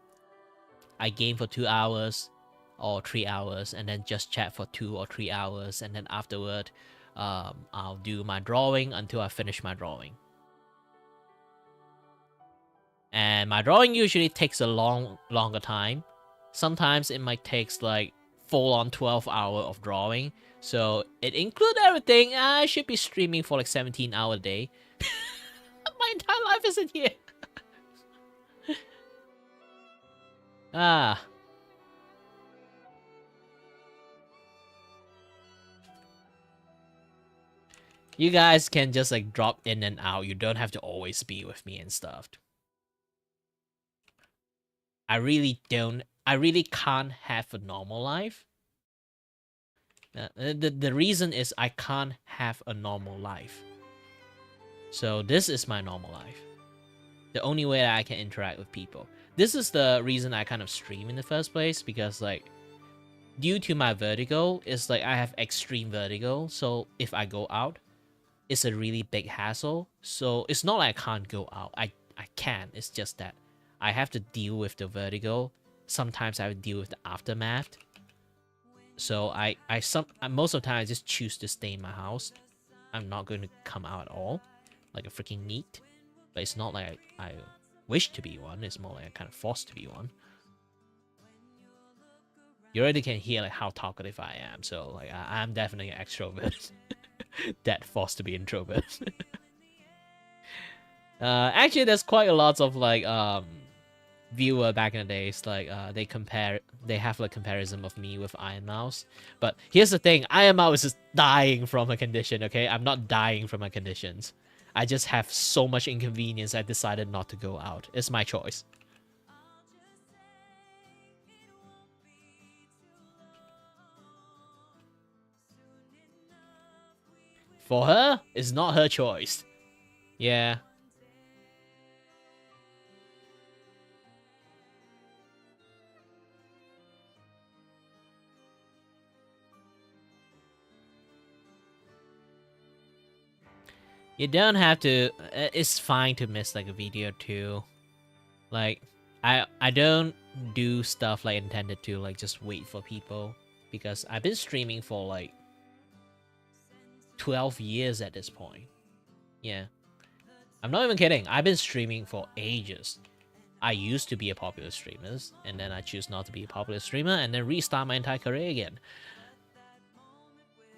S1: I game for 2 hours or 3 hours, and then just chat for 2 or 3 hours, and then afterward, I'll do my drawing until I finish my drawing. And my drawing usually takes a longer time. Sometimes it might take like full on 12 hours of drawing. So it includes everything. I should be streaming for like 17 hours a day. My entire life isn't here. Ah. You guys can just like drop in and out. You don't have to always be with me and stuff. I really can't have a normal life. The reason is I can't have a normal life. So this is my normal life. The only way that I can interact with people. This is the reason I kind of stream in the first place, because like due to my vertigo, it's like I have extreme vertigo. So if I go out, it's a really big hassle. So it's not like I can't go out. I can. It's just that I have to deal with the vertigo. Sometimes I would deal with the aftermath. So most of the time I just choose to stay in my house. I'm not going to come out at all, like a freaking NEET. But it's not like I wish to be one. It's more like I'm kind of forced to be one. You already can hear like how talkative I am. So like I'm definitely an extrovert. That forced to be introvert. Actually, there's quite a lot of like viewer back in the days, like they have like comparison of me with Iron Mouse. But here's the thing, Iron Mouse is just dying from a condition, okay? I'm not dying from my conditions. I just have so much inconvenience I decided not to go out. It's my choice. For her, it's not her choice. Yeah. You don't have to. It's fine to miss like a video too. Like I don't do stuff like intended to like just wait for people, because I've been streaming for like 12 years at this point. Yeah. I'm not even kidding. I've been streaming for ages. I used to be a popular streamer, and then I choose not to be a popular streamer, and then restart my entire career again.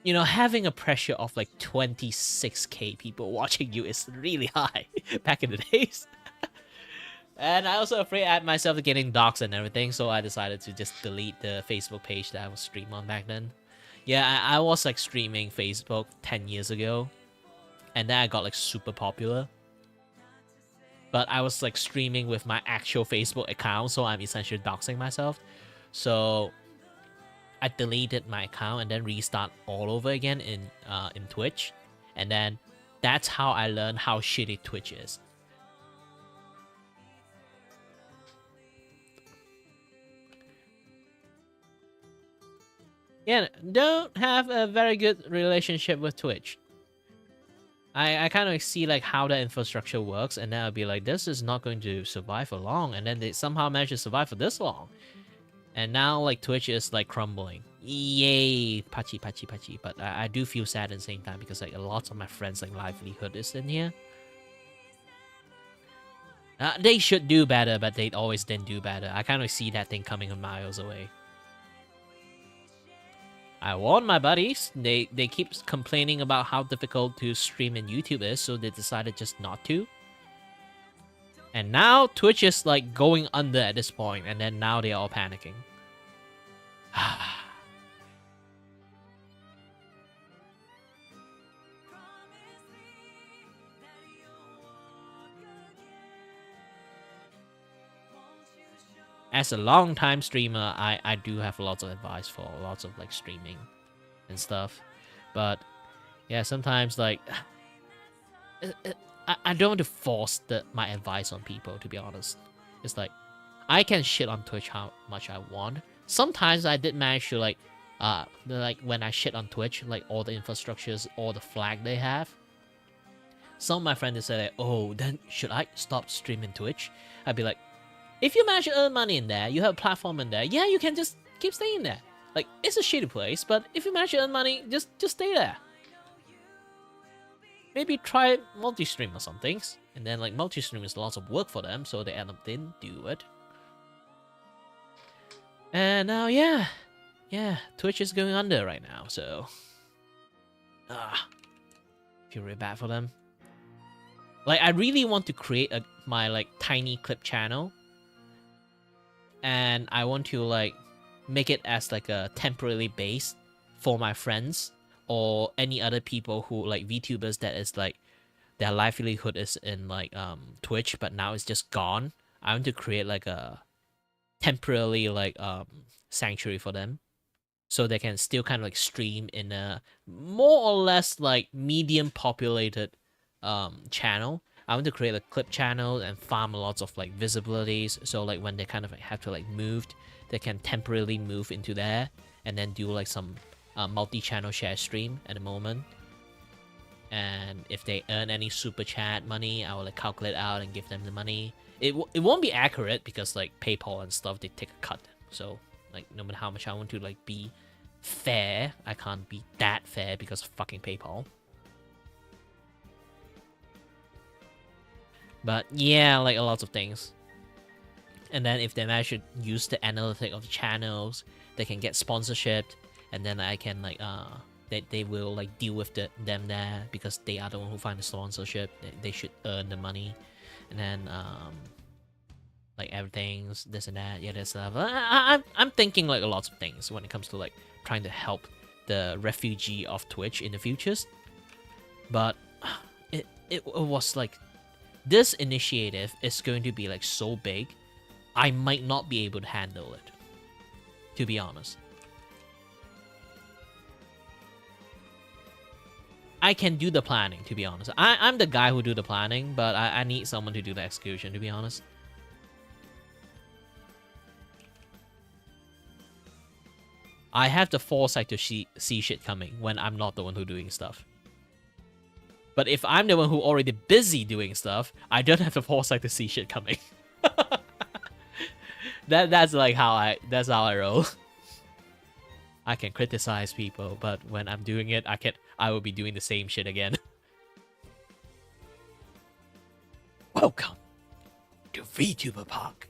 S1: You know, having a pressure of like 26k people watching you is really high back in the days. And I also afraid at myself of getting doxxed and everything, so I decided to just delete the Facebook page that I was streaming on back then. Yeah, I was like streaming Facebook 10 years ago, and then I got like super popular. But I was like streaming with my actual Facebook account, so I'm essentially doxing myself. So I deleted my account and then restart all over again in Twitch. And then that's how I learned how shitty Twitch is. Yeah, don't have a very good relationship with Twitch. I kind of see like how the infrastructure works, and then I'll be like, this is not going to survive for long, and then they somehow manage to survive for this long. And now like Twitch is like crumbling. Yay, patchy. But I do feel sad at the same time, because like a lot of my friends like livelihood is in here. They should do better, but they always didn't do better. I kind of see that thing coming a miles away. I warned my buddies. They keep complaining about how difficult to stream in YouTube is, so they decided just not to. And now Twitch is like going under at this point, and then now they're all panicking. As a long-time streamer, I do have lots of advice for lots of like streaming and stuff. But yeah, sometimes like I don't want to force my advice on people, to be honest. It's like, I can shit on Twitch how much I want. Sometimes I did manage to like when I shit on Twitch, like all the infrastructures, all the flag they have. Some of my friends said, like, oh, then should I stop streaming Twitch? I'd be like, if you manage to earn money in there, you have a platform in there, yeah, you can just keep staying there. Like, it's a shitty place, but if you manage to earn money, just stay there. Maybe try multi-stream or something. And then, like, multi-stream is lots of work for them, so they end up didn't do it. And now, yeah, Twitch is going under right now, so... feel really bad for them. Like, I really want to create my, like, tiny clip channel. And I want to, like, make it as, like, a temporarily base for my friends or any other people who, like, VTubers that is, like, their livelihood is in, like, Twitch, but now it's just gone. I want to create, like, a temporarily, like, sanctuary for them. So they can still kind of, like, stream in a more or less, like, medium populated channel. I want to create a clip channel and farm lots of like visibilities, so like when they kind of like, have to like move, they can temporarily move into there and then do like some multi-channel share stream at the moment. And if they earn any super chat money, I will like calculate out and give them the money. It won't be accurate because like PayPal and stuff, they take a cut. So like no matter how much I want to like be fair, I can't be that fair because of fucking PayPal. But yeah, like a lot of things. And then if they manage to use the analytic of the channels, they can get sponsorship, and then I can like they will like deal with them there because they are the one who find the sponsorship. They should earn the money, and then like everything's this and that, yeah, this stuff. I'm thinking like a lot of things when it comes to like trying to help the refugee of Twitch in the futures. But it was like, this initiative is going to be like so big, I might not be able to handle it, to be honest. I can do the planning, to be honest. I'm the guy who do the planning, but I need someone to do the execution, to be honest. I have the foresight to see shit coming when I'm not the one who doing stuff. But if I'm the one who already busy doing stuff, I don't have the foresight to see shit coming. That's like how I roll. I can criticize people, but when I'm doing it, I will be doing the same shit again. Welcome to VTuber Park.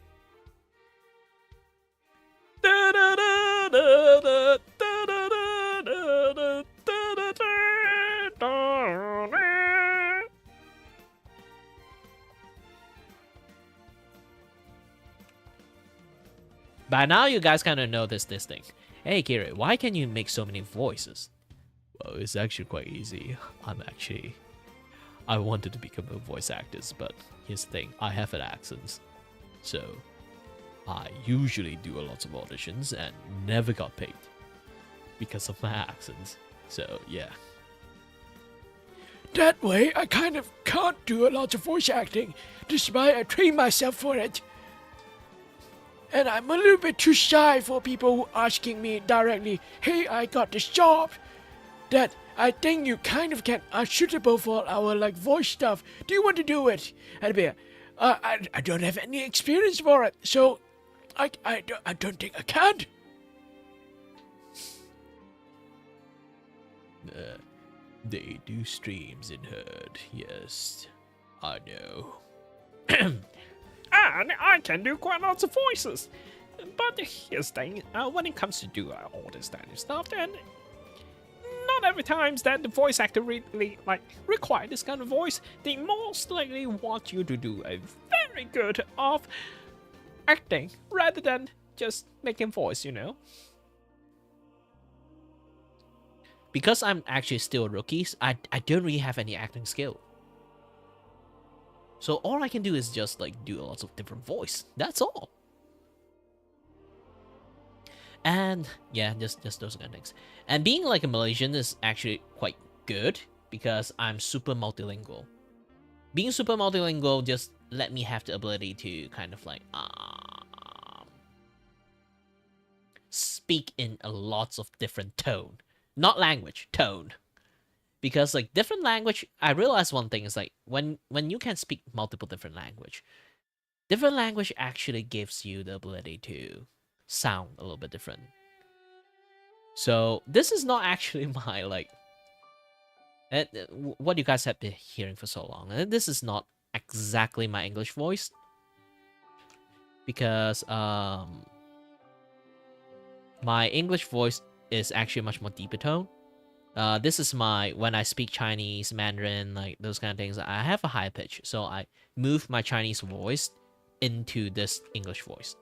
S1: By now, you guys kind of noticed this thing. Hey, Kiri, why can you make so many voices? Well, it's actually quite easy. I wanted to become a voice actor, but here's the thing. I have an accent. So, I usually do a lot of auditions and never got paid because of my accent. So, yeah.
S4: That way, I kind of can't do a lot of voice acting, despite I train myself for it. And I'm a little bit too shy for people asking me directly, hey, I got this job. That I think you kind of are suitable for our like voice stuff. Do you want to do it? And I'd be like, I don't have any experience for it, so I don't think I can.
S1: They do streams in Herd, yes. I know.
S5: And I can do quite lots of voices. But here's the thing, when it comes to do all this kind of stuff, then not every time that the voice actor really like require this kind of voice. They most likely want you to do a very good of acting rather than just making voice, you know.
S1: Because I'm actually still a rookie, I don't really have any acting skill. So all I can do is just like do lots of different voice. That's all. And yeah, just those kind of things. And being like a Malaysian is actually quite good because I'm super multilingual. being super multilingual just let me have the ability to kind of like speak in a lots of different tone, not language, tone. Because like different language, I realized one thing is like when you can speak multiple different language actually gives you the ability to sound a little bit different. So this is not actually my like what you guys have been hearing for so long. This is not exactly my English voice because my English voice is actually much more deeper tone. This is my when I speak Chinese, Mandarin, like those kind of things. I have a high pitch, so I move my Chinese voice into this English voice.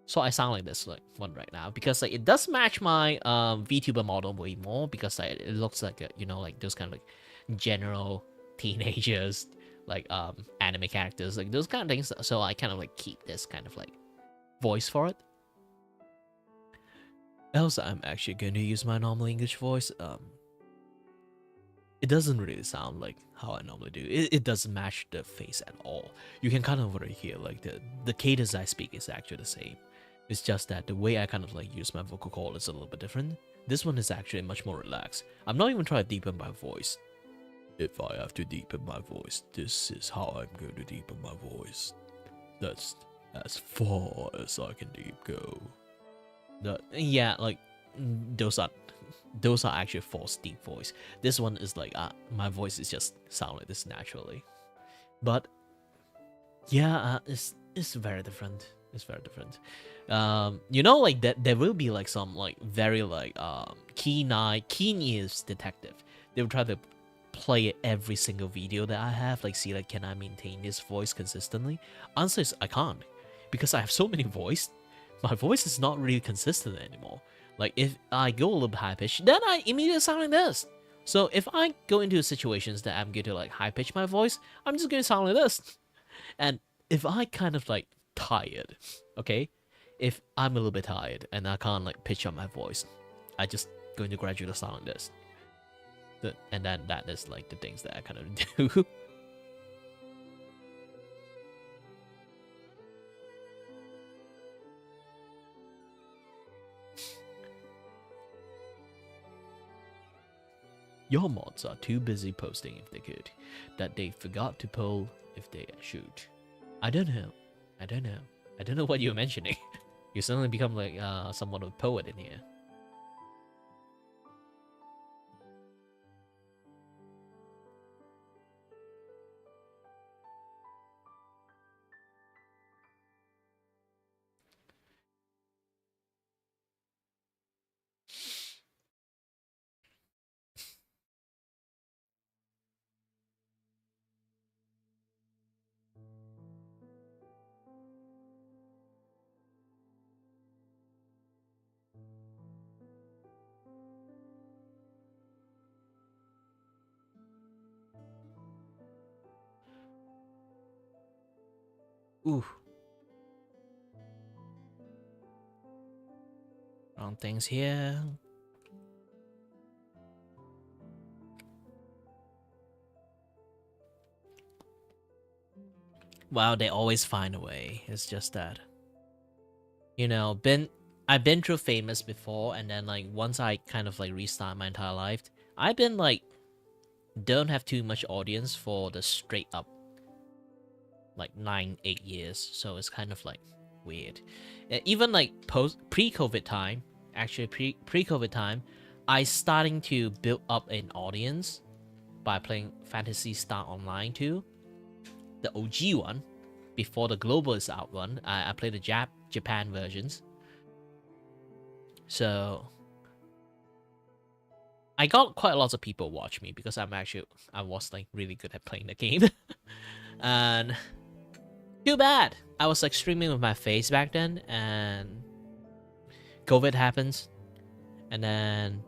S1: So I sound like this like one right now because like it does match my Vtuber model way more because like, it looks like a, you know, like those kind of like general teenagers, like anime characters, like those kind of things. So I kind of like keep this kind of like voice for it. Else I'm actually going to use my normal English voice. It doesn't really sound like how I normally do. It doesn't match the face at all. You can kind of already hear like the cadence I speak is actually the same. It's just that the way I kind of like use my vocal cord is a little bit different. This one is actually much more relaxed. I'm not even trying to deepen my voice. If I have to deepen my voice, this is how I'm going to deepen my voice. That's as far as I can deep go. Yeah, like those are actually false deep voice. This one is like my voice is just sound like this naturally. But yeah, it's very different. It's very different. You know, like that there will be like some like very like keen ears detective. They will try to play every single video that I have, like see like can I maintain this voice consistently? Answer is I can't, because I have so many voice. My voice is not really consistent anymore. Like if I go a little bit high pitched, then I immediately sound like this. So if I go into situations that I'm going to like high pitch my voice, I'm just going to sound like this. And if I kind of like tired, okay, if I'm a little bit tired and I can't like pitch up my voice, I just going to gradually sound like this. And then that is like the things that I kind of do. Your mods are too busy posting if they could, that they forgot to poll if they should. I don't know. I don't know what you're mentioning. You suddenly become like somewhat of a poet in here. Ooh. Wrong things here. Wow, they always find a way. It's just that, you know, I've been through famous before, and then like once I kind of like restart my entire life, I've been like don't have too much audience for the straight up like 9-8 years, so it's kind of like weird. Even like pre-COVID time, actually pre-COVID time, I starting to build up an audience by playing Fantasy Star Online 2, the OG one, before the Globalist out one. I played the Japan versions, so I got quite a lot of people watch me because I was like really good at playing the game. And too bad I was like streaming with my face back then, and COVID happens, and then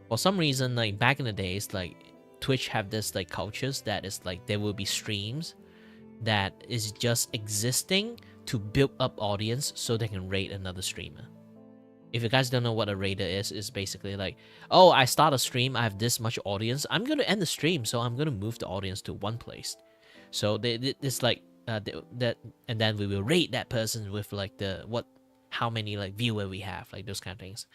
S1: for some reason, like back in the days, like Twitch have this like cultures that is like there will be streams that is just existing to build up audience so they can raid another streamer. If you guys don't know what a raider is basically like, oh, I start a stream, I have this much audience, I'm gonna end the stream, so I'm gonna move the audience to one place. So it's like that, and then we will rate that person with like how many like viewer we have, like those kind of things.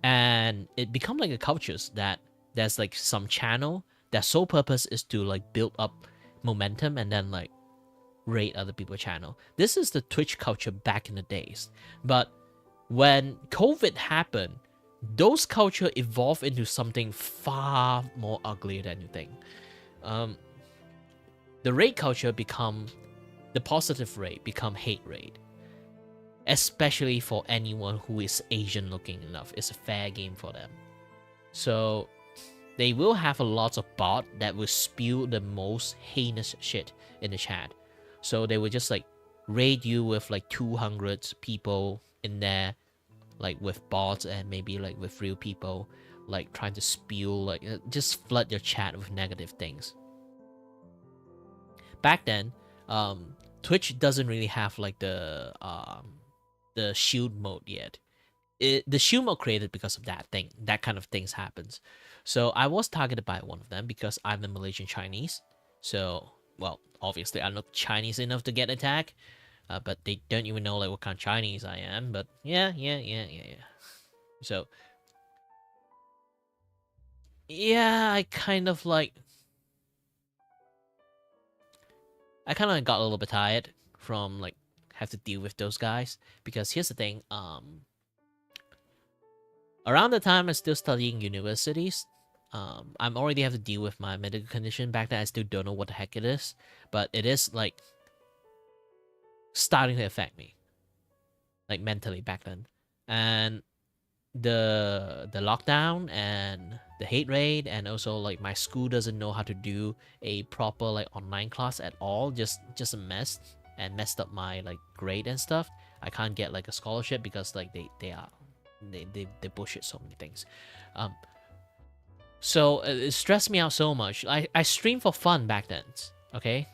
S1: And it become like a culture that there's like some channel their sole purpose is to like build up momentum and then like rate other people's channel. This is the Twitch culture back in the days. But when COVID happened, those culture evolved into something far more uglier than you think. The raid culture become the positive raid become hate raid, especially for anyone who is Asian looking enough. It's a fair game for them. So they will have a lot of bot that will spew the most heinous shit in the chat. So they will just like raid you with like 200 people in there, like with bots and maybe like with real people, like trying to spew, like just flood your chat with negative things. Back then, Twitch doesn't really have like the shield mode yet. The shield mode created because of that kind of things happens. So I was targeted by one of them because I'm a Malaysian Chinese. So, well, obviously I'm not Chinese enough to get attacked, but they don't even know like what kind of Chinese I am. But yeah. So yeah, I kind of got a little bit tired from like have to deal with those guys, because here's the thing, around the time I'm still studying universities, I'm already have to deal with my medical condition. Back then I still don't know what the heck it is, but it is like starting to affect me, like mentally back then. And the lockdown and the hate raid, and also like my school doesn't know how to do a proper like online class at all, just a mess, and messed up my like grade and stuff. I can't get like a scholarship because like they bullshit so many things. So it stressed me out so much. I streamed for fun back then, okay?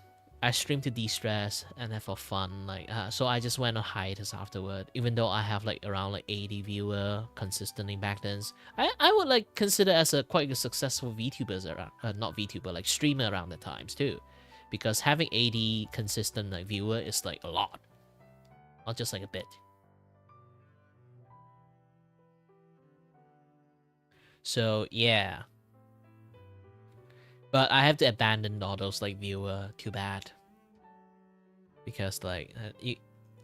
S1: I streamed to de-stress and then for fun, like so I just went on hiatus afterward. Even though I have like around like 80 viewer consistently back then, I would like consider as a quite a successful VTubers around, not VTuber, like streamer around the times too, because having 80 consistent like viewer is like a lot, not just like a bit. So yeah. But I have to abandon all those like viewer, too bad. Because like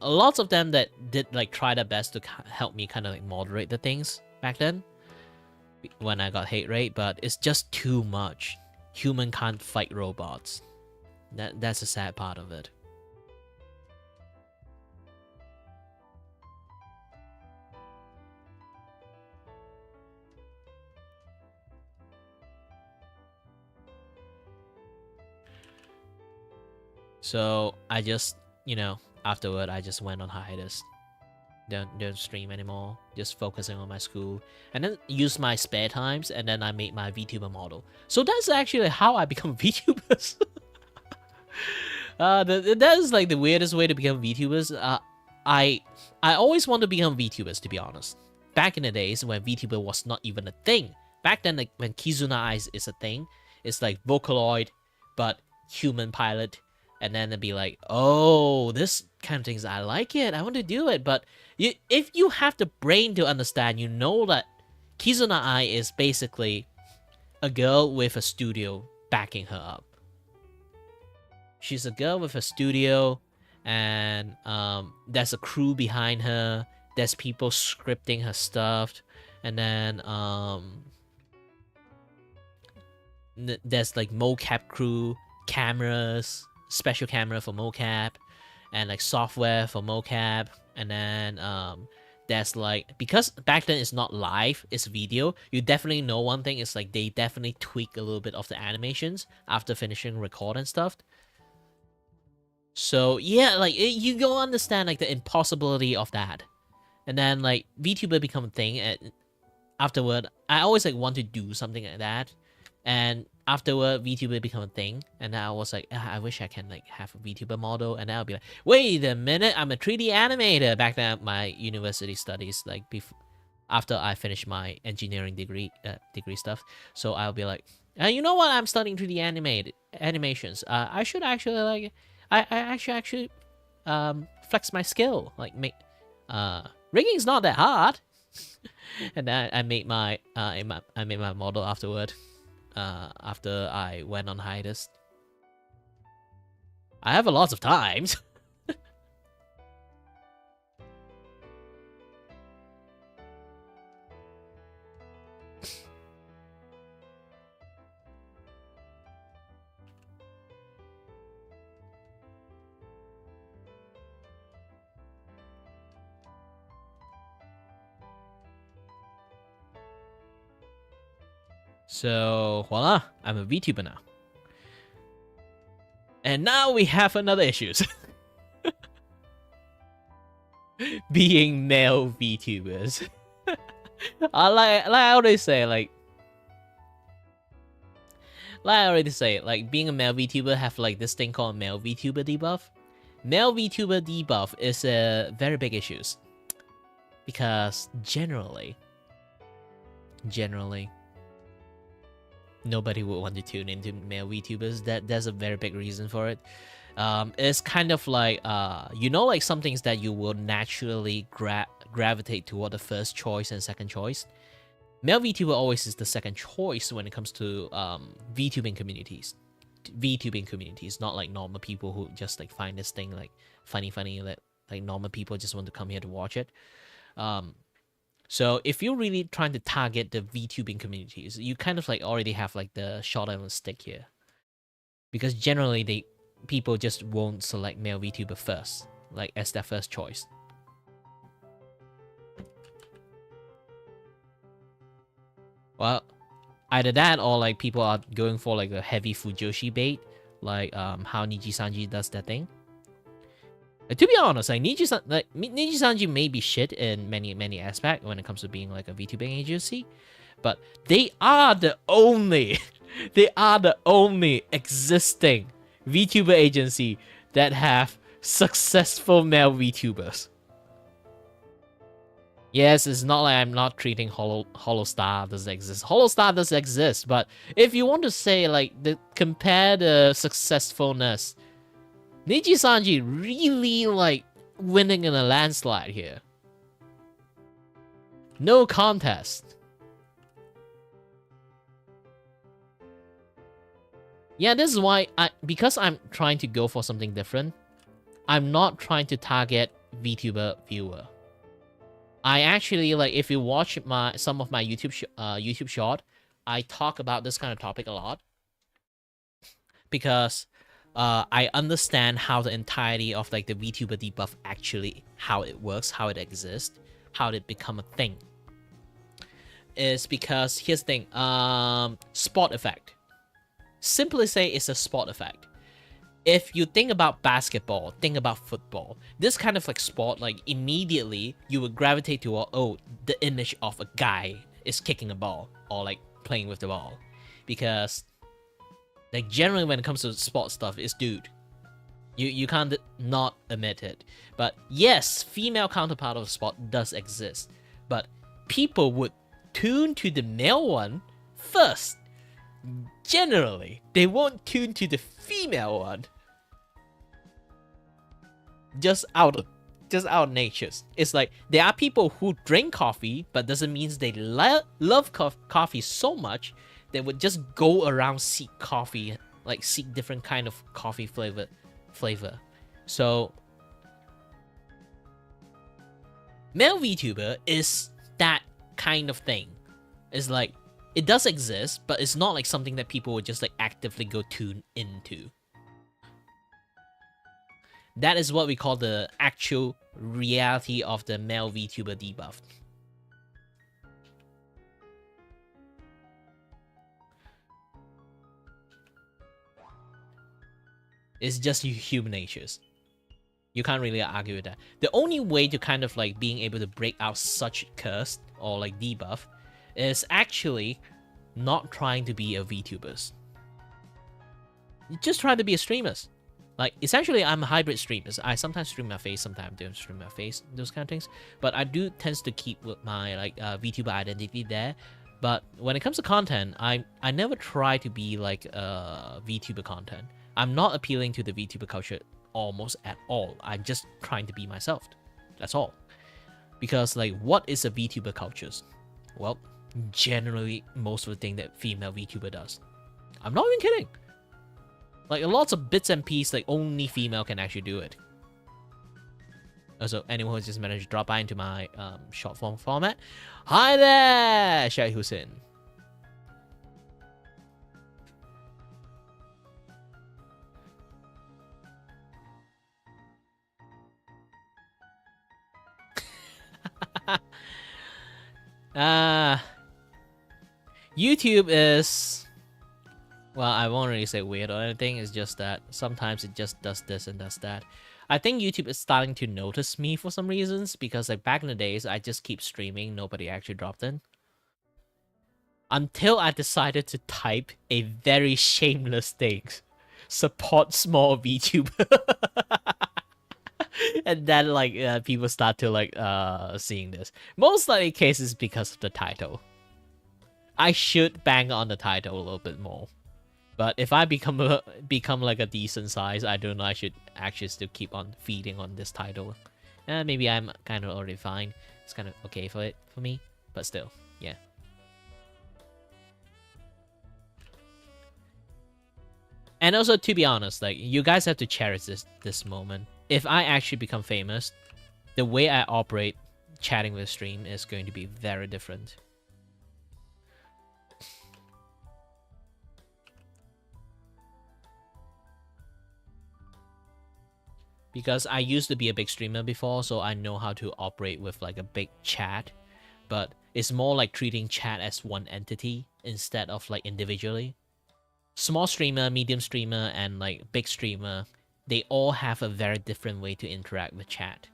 S1: lots of them that did like try their best to help me kind of like moderate the things back then when I got hate rate, but it's just too much. Human can't fight robots. That's the sad part of it. So I just, afterward I just went on hiatus. Don't stream anymore. Just focusing on my school, and then use my spare times, and then I made my VTuber model. So that's actually how I become VTubers. That is like the weirdest way to become VTubers. I always want to become VTubers, to be honest. Back in the days when VTuber was not even a thing. Back then, like when Kizuna Eyes is a thing, it's like Vocaloid, but human pilot. And then it'd be like, oh, this kind of things, I like it, I want to do it. But if you have the brain to understand, you know that Kizuna Ai is basically a girl with a studio backing her up. She's a girl with a studio, and there's a crew behind her. There's people scripting her stuff, and then there's like mocap crew, cameras, special camera for mocap, and like software for mocap. And then there's like, because back then it's not live, it's video, you definitely know one thing is like they definitely tweak a little bit of the animations after finishing record and stuff. So yeah, like you go understand like the impossibility of that. And then like VTuber become a thing, and afterward I always like want to do something like that. And afterward, VTuber become a thing, and I was like, I wish I can like have a VTuber model, and I'll be like, wait a minute, I'm a 3D animator. Back then, my university studies, like after I finished my engineering degree stuff, so I'll be like, you know what? I'm studying 3D animations. I should actually like, I should actually flex my skill, like make rigging's not that hard. And then I made my model afterward. After I went on hiatus. I have a lot of times. So, voila, I'm a VTuber now. And now we have another issues. Being male VTubers. like I already say, like I already say, like being a male VTuber have like this thing called male VTuber debuff. Male VTuber debuff is a very big issues. Because generally, nobody would want to tune into male VTubers. There's a very big reason for it. It's kind of like you know, like some things that you will naturally gravitate toward the first choice and second choice. Male VTuber always is the second choice when it comes to VTubing communities. VTubing communities, not like normal people who just like find this thing like funny that like normal people just want to come here to watch it. So if you're really trying to target the VTubing communities, you kind of like already have like the shot on the stick here. Because generally people just won't select male VTuber first, like as their first choice. Well, either that or like people are going for like a heavy Fujoshi bait, like how Niji-sanji does that thing. To be honest, like Niji-sanji may be shit in many aspects when it comes to being like a VTubing agency, but they are the only existing VTuber agency that have successful male VTubers. Yes, it's not like I'm not treating Holostar doesn't exist. Holostar does exist, but if you want to say like compare the successfulness, Niji-sanji really like winning in a landslide here. No contest. Yeah, this is why because I'm trying to go for something different, I'm not trying to target VTuber viewer. I actually like, if you watch some of my YouTube short, I talk about this kind of topic a lot because I understand how the entirety of like the VTuber debuff actually, how it works, how it exists, how it become a thing. Is because here's the thing, spot effect. Simply say it's a spot effect. If you think about basketball, think about football, this kind of like sport, like immediately you would gravitate to, oh, the image of a guy is kicking a ball or like playing with the ball, because like generally when it comes to sport stuff, it's dude. You can't not admit it. But yes, female counterpart of sport does exist, but people would tune to the male one first. Generally, they won't tune to the female one. Just out of nature. It's like there are people who drink coffee, but doesn't mean they love coffee so much they would just go around seek coffee, like seek different kind of coffee flavor. So male VTuber is that kind of thing. It's like it does exist, but it's not like something that people would just like actively go tune into. That is what we call the actual reality of the male VTuber debuff. It's just human natures. You can't really argue with that. The only way to kind of like being able to break out such curse or like debuff is actually not trying to be a VTuber. just try to be a streamer. Like, essentially, I'm a hybrid streamer. I sometimes stream my face, sometimes I don't stream my face, those kind of things. But I do tends to keep with my like VTuber identity there. But when it comes to content, I never try to be like VTuber content. I'm not appealing to the VTuber culture almost at all. I'm just trying to be myself. That's all. Because like, what is a VTuber culture? Well, generally most of the thing that female VTuber does. I'm not even kidding. Like, lots of bits and pieces, like, only female can actually do it. Also, anyone who's just managed to drop by into my short form format. Hi there, Shai Hussein. YouTube is... Well, I won't really say weird or anything. It's just that sometimes it just does this and does that. I think YouTube is starting to notice me for some reasons, because like back in the days, I just keep streaming. Nobody actually dropped in. Until I decided to type a very shameless thing. Support small VTuber. And then like people start to like seeing this. Most likely case is because of the title. I should bang on the title a little bit more. But if I become like a decent size, I don't know, I should actually still keep on feeding on this title. Maybe I'm kind of already fine. It's kind of okay for me, but still, yeah. And also, to be honest, like, you guys have to cherish this moment. If I actually become famous, the way I operate chatting with stream is going to be very different. Because I used to be a big streamer before, so I know how to operate with like a big chat. But it's more like treating chat as one entity instead of like individually. Small streamer, medium streamer, and like big streamer, they all have a very different way to interact with chat.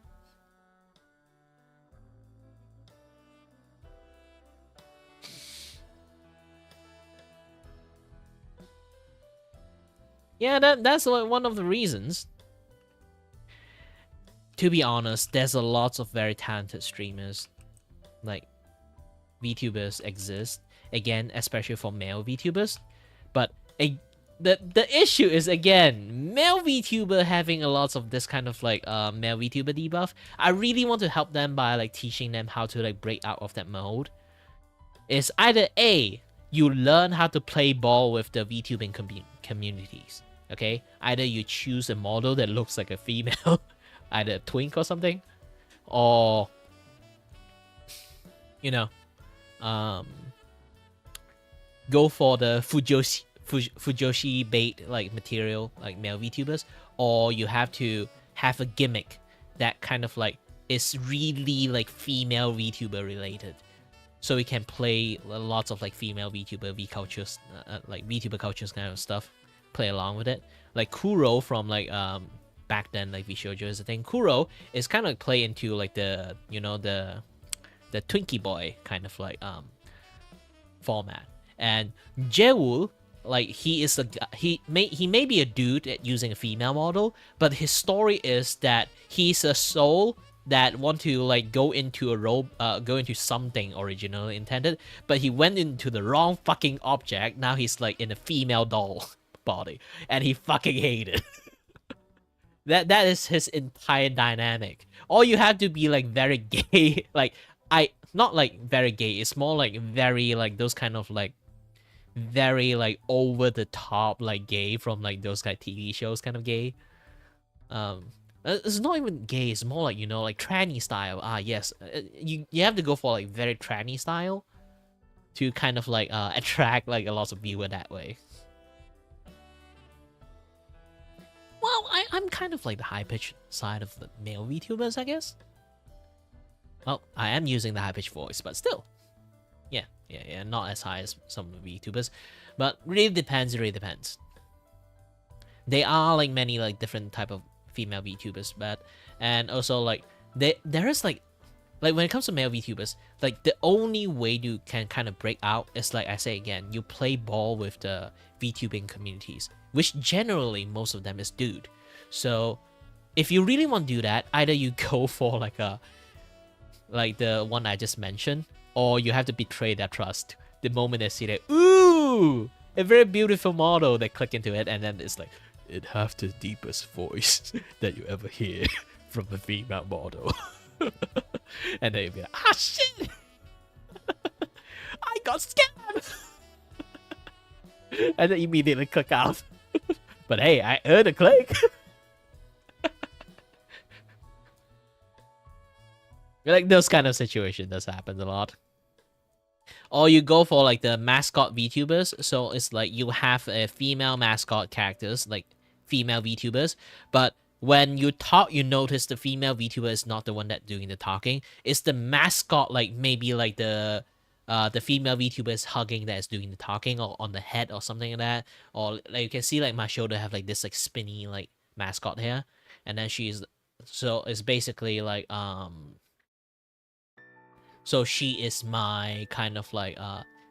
S1: Yeah, that's one of the reasons. To be honest, there's a lot of very talented streamers, like VTubers exist, again, especially for male VTubers. But the issue is, again, male VTuber having a lot of this kind of like male VTuber debuff. I really want to help them by like teaching them how to like break out of that mode. It's either A, you learn how to play ball with the VTubing communities, okay? Either you choose a model that looks like a female, either a twink or something, or, you know, go for the Fujoshi bait like material, like male VTubers, or you have to have a gimmick that kind of like is really like female VTuber related, so we can play lots of like female VTuber V-cultures, like VTuber cultures kind of stuff, play along with it. Like Kuro from like back then, like Vshoujo is a thing. Kuro is kind of play into like the, you know, the Twinkie boy kind of like format. And Jewel, like, he is he may be a dude at using a female model, but his story is that he's a soul that want to like go into a role, go into something originally intended, but he went into the wrong fucking object. Now he's like in a female doll body, and he fucking hated. That is his entire dynamic. Or you have to be like very gay, like not like very gay. It's more like very like those kind of like very like over the top like gay from like those kind of TV shows kind of gay. It's not even gay. It's more like, you know, like tranny style. Yes, you have to go for like very tranny style to kind of like attract like a lot of viewer that way. Well, I'm kind of like the high-pitched side of the male VTubers, I guess. Well, I am using the high-pitched voice, but still. Yeah, not as high as some VTubers. But really depends, There are like many like different type of female VTubers, but and also like there is like like when it comes to male VTubers, like the only way you can kind of break out is, like I say again, you play ball with the VTubing communities, which generally most of them is dude. So if you really want to do that, either you go for like the one I just mentioned, or you have to betray their trust. The moment they see that, ooh, a very beautiful model, they click into it, and then it's like, it have the deepest voice that you ever hear from a female model. And then you'll be like, ah shit! I got scammed! And then immediately click out. But hey, I earned a click. Like those kind of situations does happen a lot. Or you go for like the mascot VTubers. So it's like you have a female mascot characters, like female VTubers, but when you talk, you notice the female VTuber is not the one that doing the talking. It's the mascot, like maybe like the female VTuber is hugging that is doing the talking, or on the head or something like that. Or like you can see like my shoulder have like this like spinny like mascot here, and then she's, so it's basically like so she is my kind of like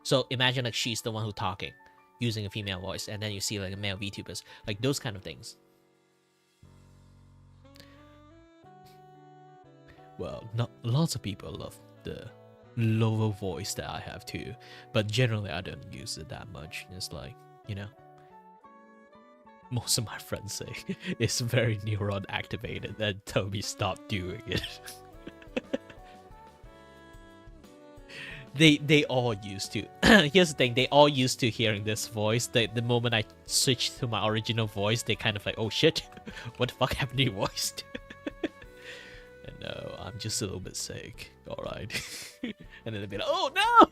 S1: so imagine like she's the one who talking using a female voice, and then you see like a male VTubers, like those kind of things. Well, not lots of people love the lower voice that I have too, but generally I don't use it that much. It's like, you know, most of my friends say it's very neuron activated and tell me stop doing it. They all used to. Here's the thing, they all used to hearing this voice. The moment I switched to my original voice, they kind of like, oh shit, what the fuck happened to your voice? No, I'm just a little bit sick. Alright. And then they'll be like, oh no!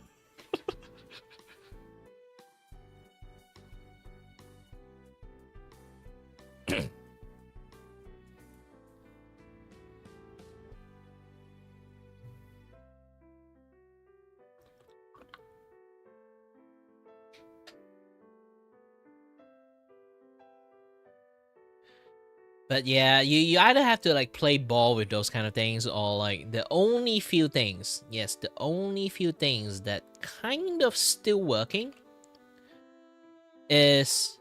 S1: But yeah, you either have to like play ball with those kind of things, or like the only few things, yes, the only few things that kind of still working is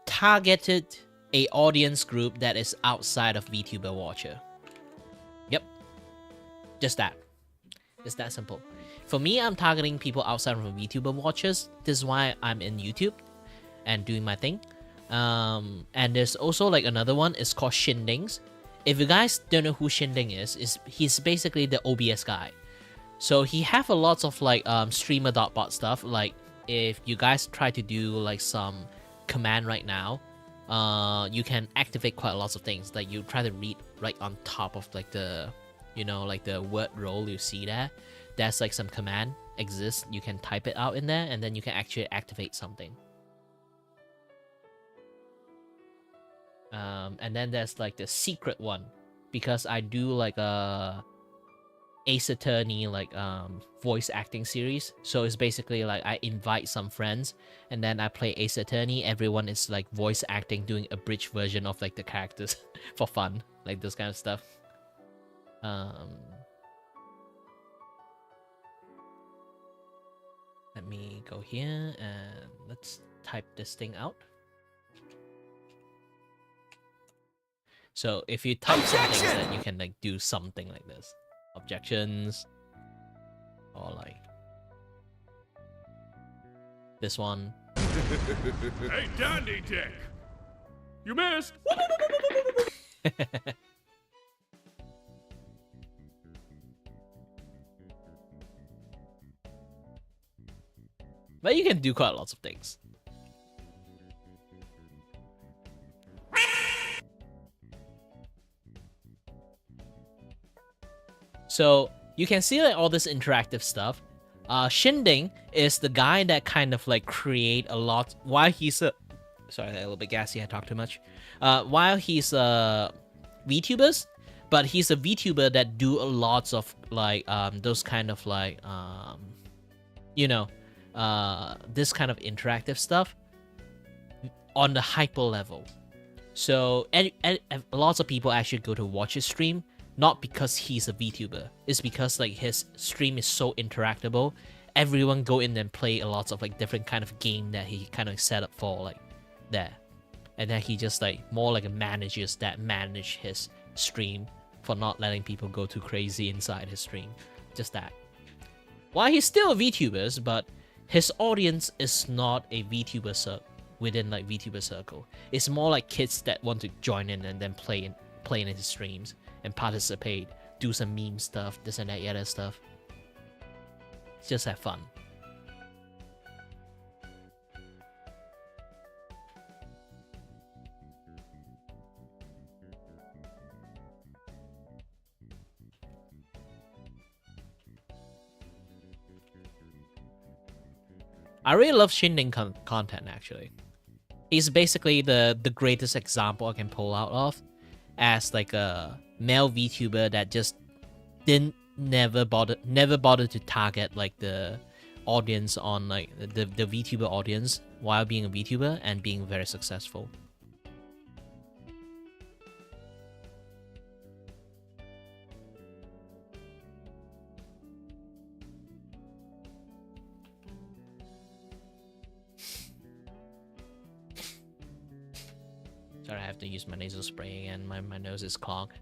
S1: targeted a audience group that is outside of VTuber watcher. Yep. Just that. It's that simple. For me, I'm targeting people outside of VTuber watchers. This is why I'm in YouTube and doing my thing. And there's also like another one, it's called Shindings. If you guys don't know who Shinding is he's basically the OBS guy. So he have a lots of like streamer.bot stuff. Like if you guys try to do like some command right now, you can activate quite lots of things. Like you try to read right on top of like the, you know, like the word roll you see there. There's like some command exists. You can type it out in there, and then you can actually activate something. And then there's like the secret one, because I do like a Ace Attorney like voice acting series. So it's basically like I invite some friends, and then I play Ace Attorney. Everyone is like voice acting, doing a bridge version of like the characters for fun, like this kind of stuff. Let me go here and let's type this thing out. So if you type something, then you can like do something like this. Objections. Or like this one.
S6: Hey, Dandy Dick! You missed!
S1: But you can do quite lots of things. So you can see like all this interactive stuff. Shinding is the guy that kind of like create a lot while he's a, sorry, a little bit gassy, I talk too much. While he's VTubers, but he's a VTuber that do a lots of like those kind of like you know, this kind of interactive stuff on the hyper level. So and lots of people actually go to watch his stream not because he's a VTuber. It's because like his stream is so interactable. Everyone go in and play a lot of like different kind of game that he kind of set up for like there. And then he just like more like a managers that manage his stream for not letting people go too crazy inside his stream. Just that. While he's still a VTuber, but his audience is not a VTuber within like VTuber circle. It's more like kids that want to join in and then play in his streams and participate, do some meme stuff, this and that, other stuff. Just have fun. I really love Shinding content, actually. He's basically the greatest example I can pull out of as like a male VTuber that just never bothered to target like the audience on like the VTuber audience while being a VTuber and being very successful. Sorry, I have to use my nasal spray again. My nose is clogged.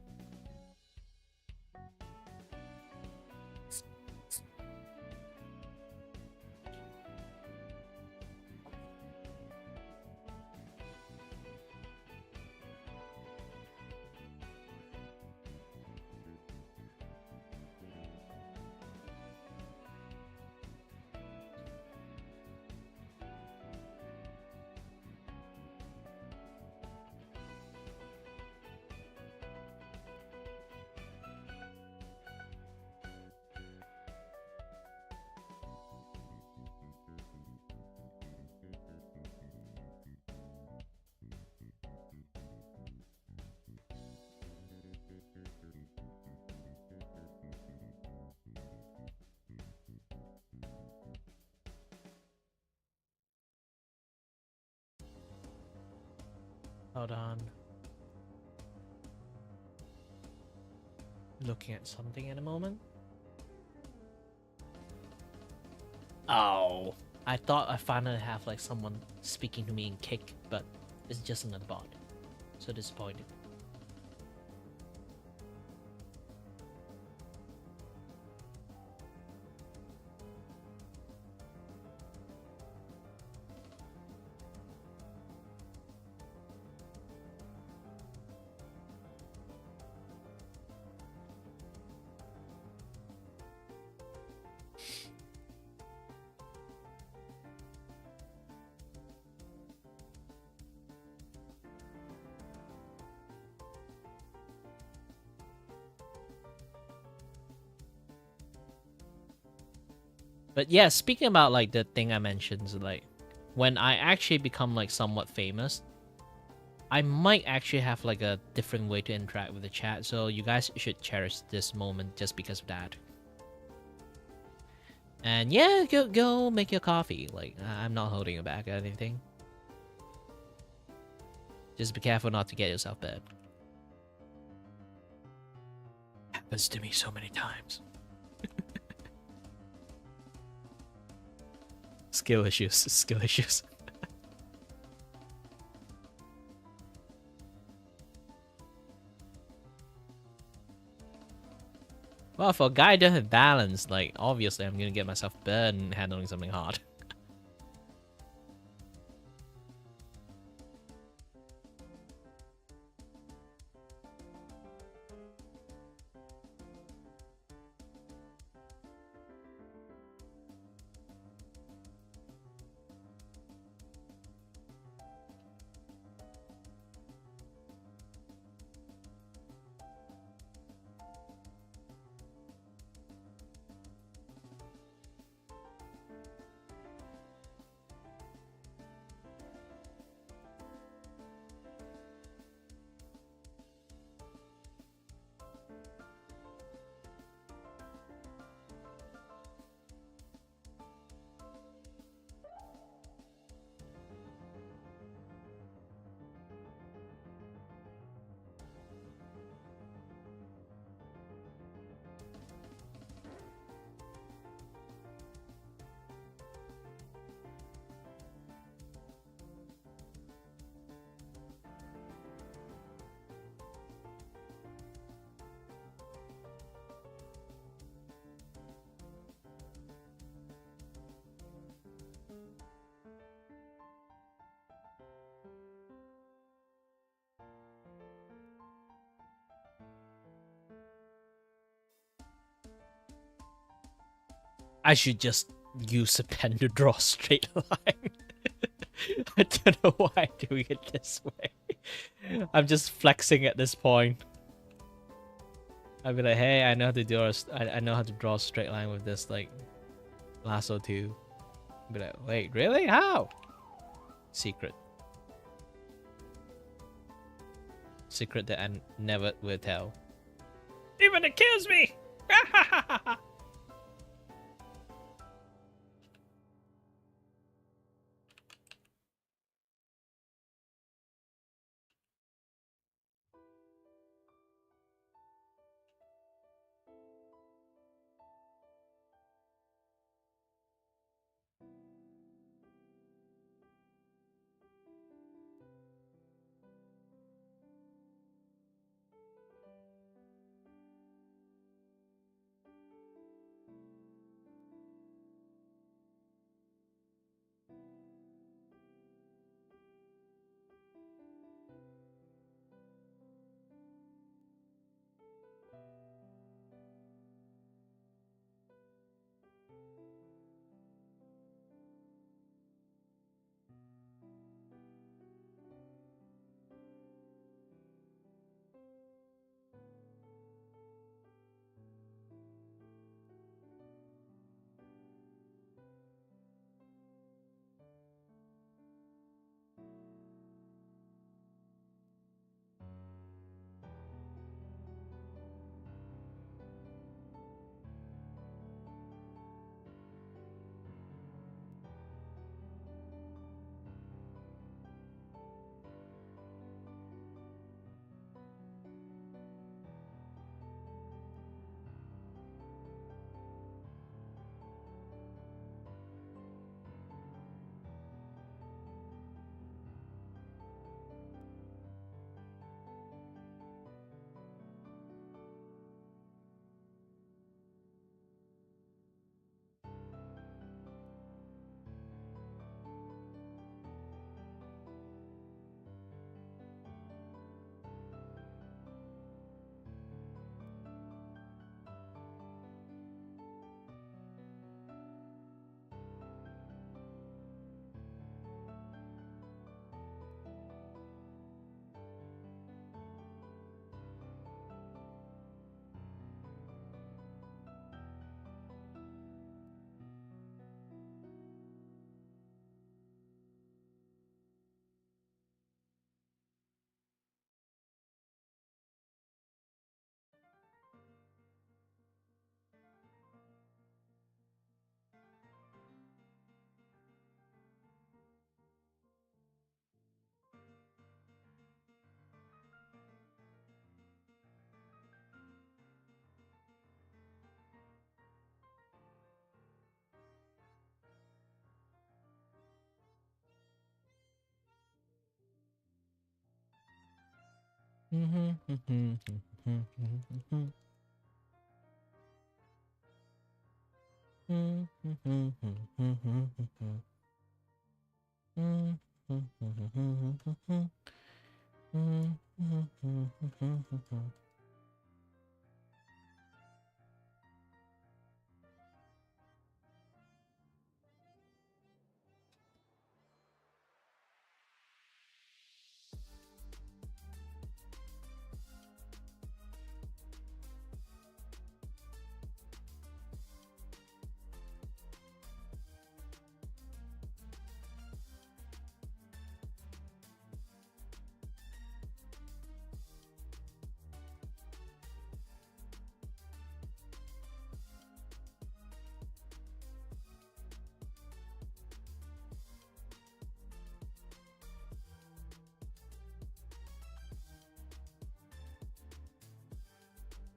S1: Hold on. Looking at something at the moment. Oh, I thought I finally have like someone speaking to me in Kick, but it's just another bot. So disappointed. But yeah, speaking about like the thing I mentioned, so, like when I actually become like somewhat famous, I might actually have like a different way to interact with the chat. So you guys should cherish this moment just because of that. And yeah, go make your coffee. Like I'm not holding you back or anything. Just be careful not to get yourself bad. Happens to me so many times. Skill issues, skill issues. Well, for a guy who doesn't have balance, like, obviously I'm gonna get myself burned handling something hard. I should just use a pen to draw a straight line. I don't know why I'm doing it this way. I'm just flexing at this point. I'd be like, hey, I know how to do I know how to draw a straight line with this like lasso too. I'd be like, wait, really? How? Secret. Secret that I never will tell.
S5: Even it kills me!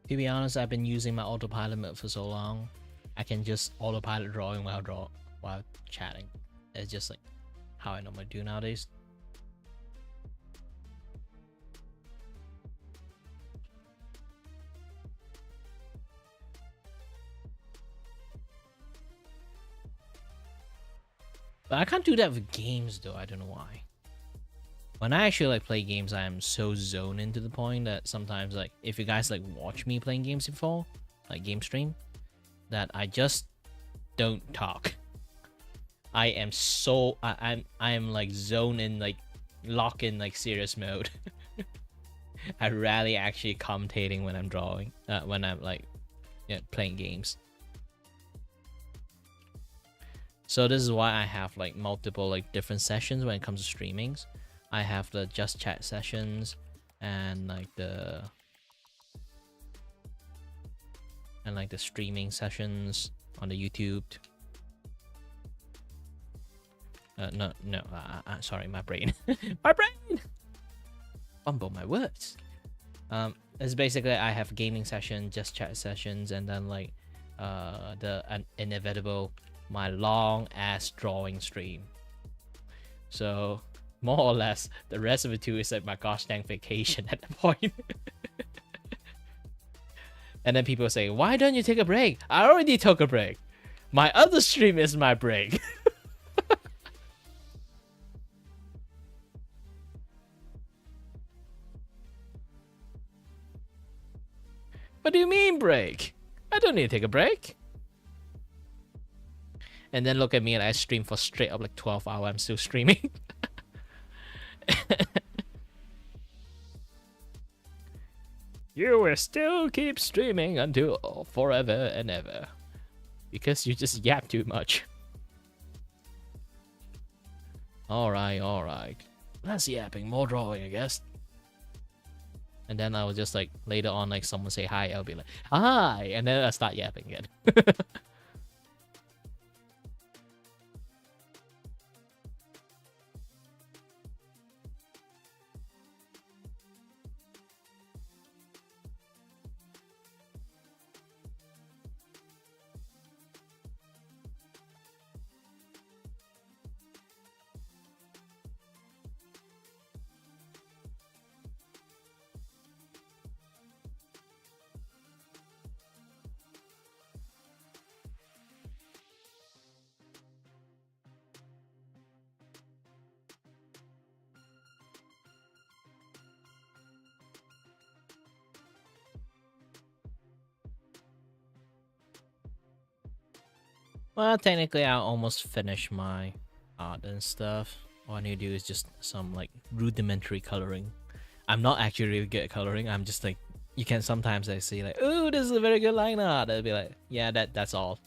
S1: To be honest, I've been using my autopilot mode for so long. I can just autopilot drawing while chatting. It's just like how I normally do nowadays. But I can't do that with games though, I don't know why. When I actually like play games, I am so zoned into the point that sometimes like if you guys like watch me playing games before, like game stream, that I just don't talk. I am like zone in, like lock in like serious mode. I rarely actually commentating when I'm drawing, when I'm like playing games. So this is why I have like multiple like different sessions when it comes to streamings. I have the just chat sessions and like the streaming sessions on the YouTube. No, sorry, my brain. My brain! Fumble my words. It's basically I have gaming session, just chat sessions, and then like the inevitable, my long ass drawing stream. So more or less the rest of it too is like my gosh dang vacation at the point. And then people say, why don't you take a break? I already took a break. My other stream is my break. What do you mean break? I don't need to take a break. And then look at me and I stream for straight up like 12 hours. I'm still streaming. You will still keep streaming until forever and ever. Because you just yap too much. Alright. Less yapping, more drawing, I guess. And then I'll just like later on, like someone say hi, I'll be like, hi, and then I start yapping again. Well, technically, I almost finished my art and stuff. All I need to do is just some like rudimentary coloring. I'm not actually really good at coloring. I'm just like, you can sometimes I see like, oh, this is a very good line art. I'll be like, yeah, that's all.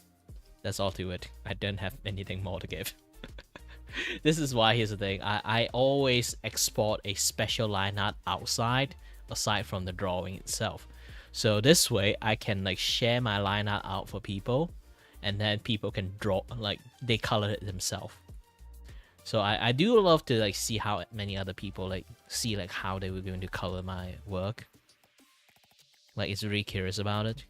S1: That's all to it. I don't have anything more to give. This is why, here's the thing. I always export a special line art outside, aside from the drawing itself. So this way, I can like share my line art out for people. And then people can draw, like, they color it themselves. So I do love to, like, see how many other people, like, see, like, how they were going to color my work. Like, it's really curious about it.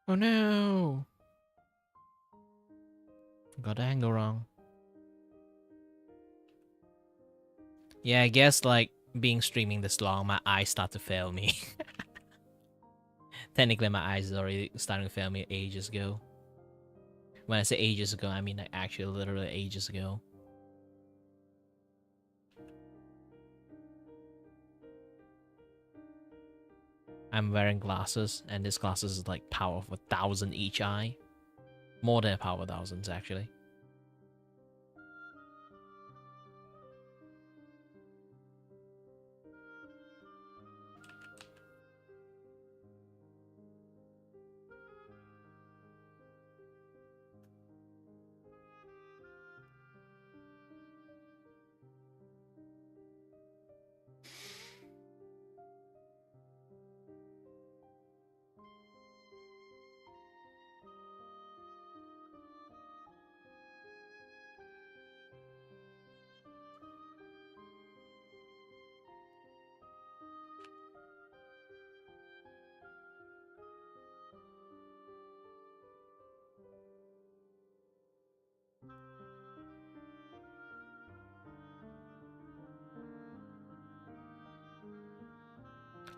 S1: Oh no! Got the angle wrong. Yeah, I guess like being streaming this long, my eyes start to fail me. Technically, my eyes is already starting to fail me ages ago. When I say ages ago, I mean like actually literally ages ago. I'm wearing glasses, and this glasses is like power of 1,000 each eye. More than a power of thousands, actually.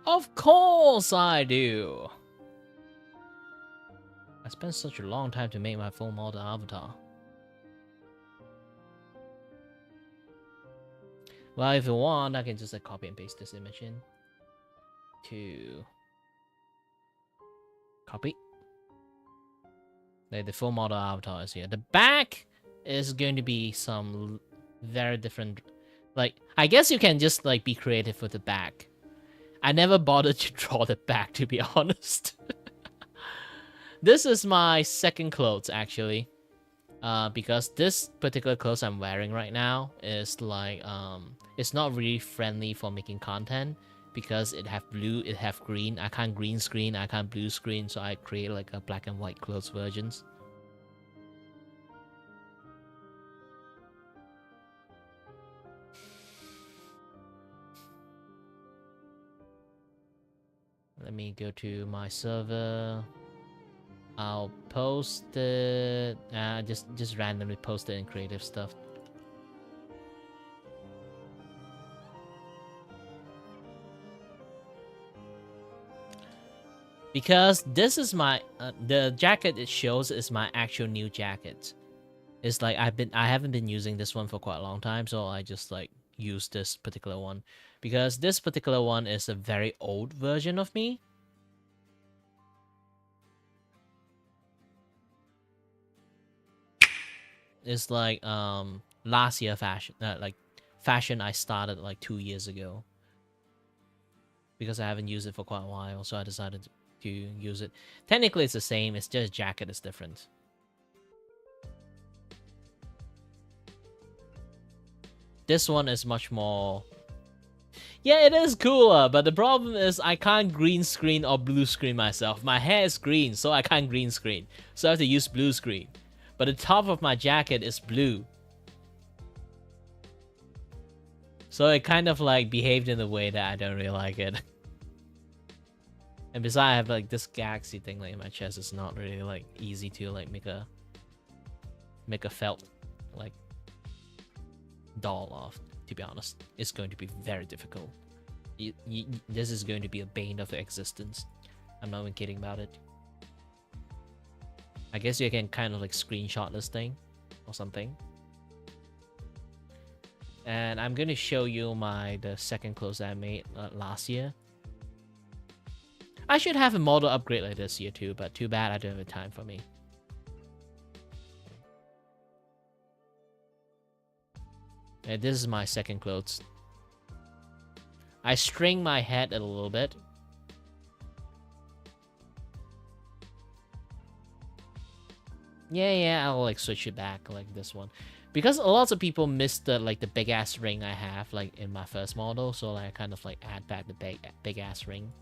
S1: Of course I do. I spent such a long time to make my full model avatar. Well, if you want, I can just like copy and paste this image in to copy. Like the full model avatar is here. The back is going to be some very different. Like, I guess you can just like be creative with the back. I never bothered to draw the back, to be honest. This is my second clothes actually. Because this particular clothes I'm wearing right now is like it's not really friendly for making content because it have blue, it have green. I can't green screen, I can't blue screen, so I create like a black and white clothes versions. Let me go to my server. I'll post it. Just randomly post it in creative stuff. Because this is my the jacket it shows is my actual new jacket. It's like I haven't been using this one for quite a long time, so I just like use this particular one because this particular one is a very old version of me. It's like last year fashion, fashion I started like 2 years ago. Because I haven't used it for quite a while, so I decided to use it. Technically it's the same, it's just jacket is different. This one is much more... Yeah, it is cooler, but the problem is I can't green screen or blue screen myself. My hair is green, so I can't green screen. So I have to use blue screen. But the top of my jacket is blue. So it kind of like behaved in a way that I don't really like it. And besides, I have like this galaxy thing like in my chest. It's not really like easy to like make a felt like doll of. To be honest, it's going to be very difficult. This is going to be a bane of existence. I'm not even kidding about it. I guess you can kind of like screenshot this thing or something. And I'm going to show you the second clothes that I made last year. I should have a model upgrade like this year too, but too bad I don't have the time for me. And this is my second clothes. I string my head a little bit. Yeah, I'll like switch it back like this one. Because lots of people miss the like the big ass ring I have like in my first model, so like, I kind of like add back the big ass ring.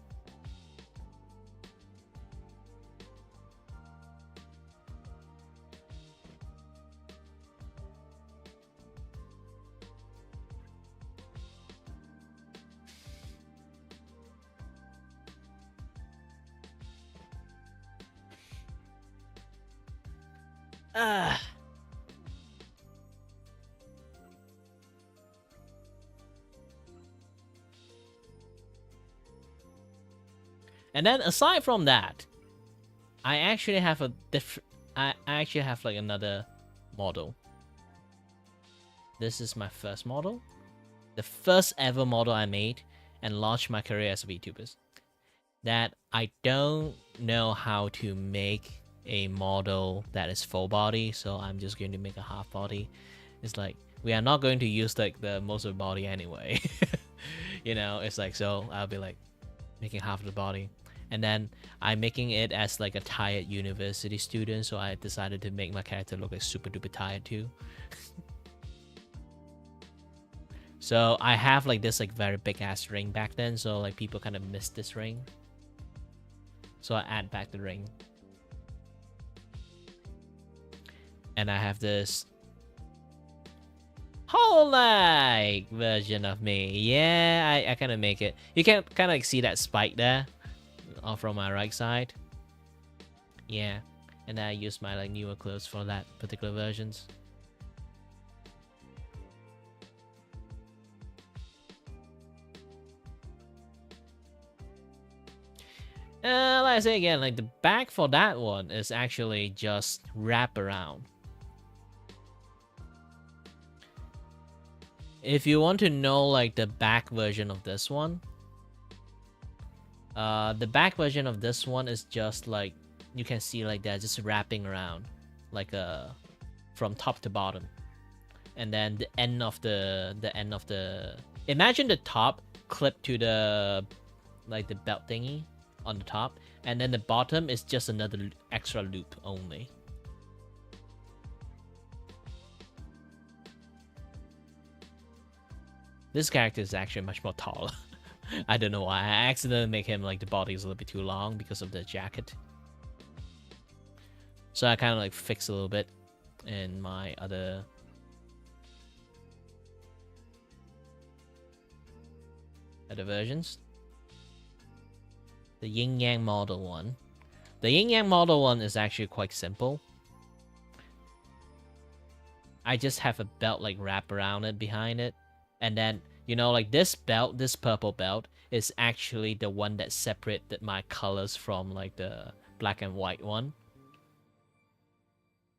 S1: And then aside from that, I actually have a I actually have like another model. This is my first model. The first ever model I made and launched my career as a VTuber. That I don't know how to make a model that is full body, so I'm just going to make a half body. It's like we are not going to use like the most of the body anyway. You know, it's like, so I'll be like making half of the body. And then I'm making it as like a tired university student, so I decided to make my character look like super duper tired too. So I have like this like very big ass ring back then, so like people kind of missed this ring. So I add back the ring. And I have this whole-like version of me. Yeah, I kind of make it. You can kind of like see that spike there from my right side. Yeah, and then I use my like newer clothes for that particular versions. Like I say again, like the back for that one is actually just wrap around. If you want to know like the back version of this one, the back version of this one is just like you can see like that, just wrapping around, like from top to bottom, and then the end of the imagine the top clipped to the like the belt thingy on the top, and then the bottom is just another extra loop only. This character is actually much more taller. I don't know why. I accidentally make him like the body is a little bit too long because of the jacket. So I kind of like fix a little bit in my other versions. The yin yang model one. The yin yang model one is actually quite simple. I just have a belt like wrap around it behind it. And then, you know, like this belt, this purple belt, is actually the one that separated my colors from like the black and white one.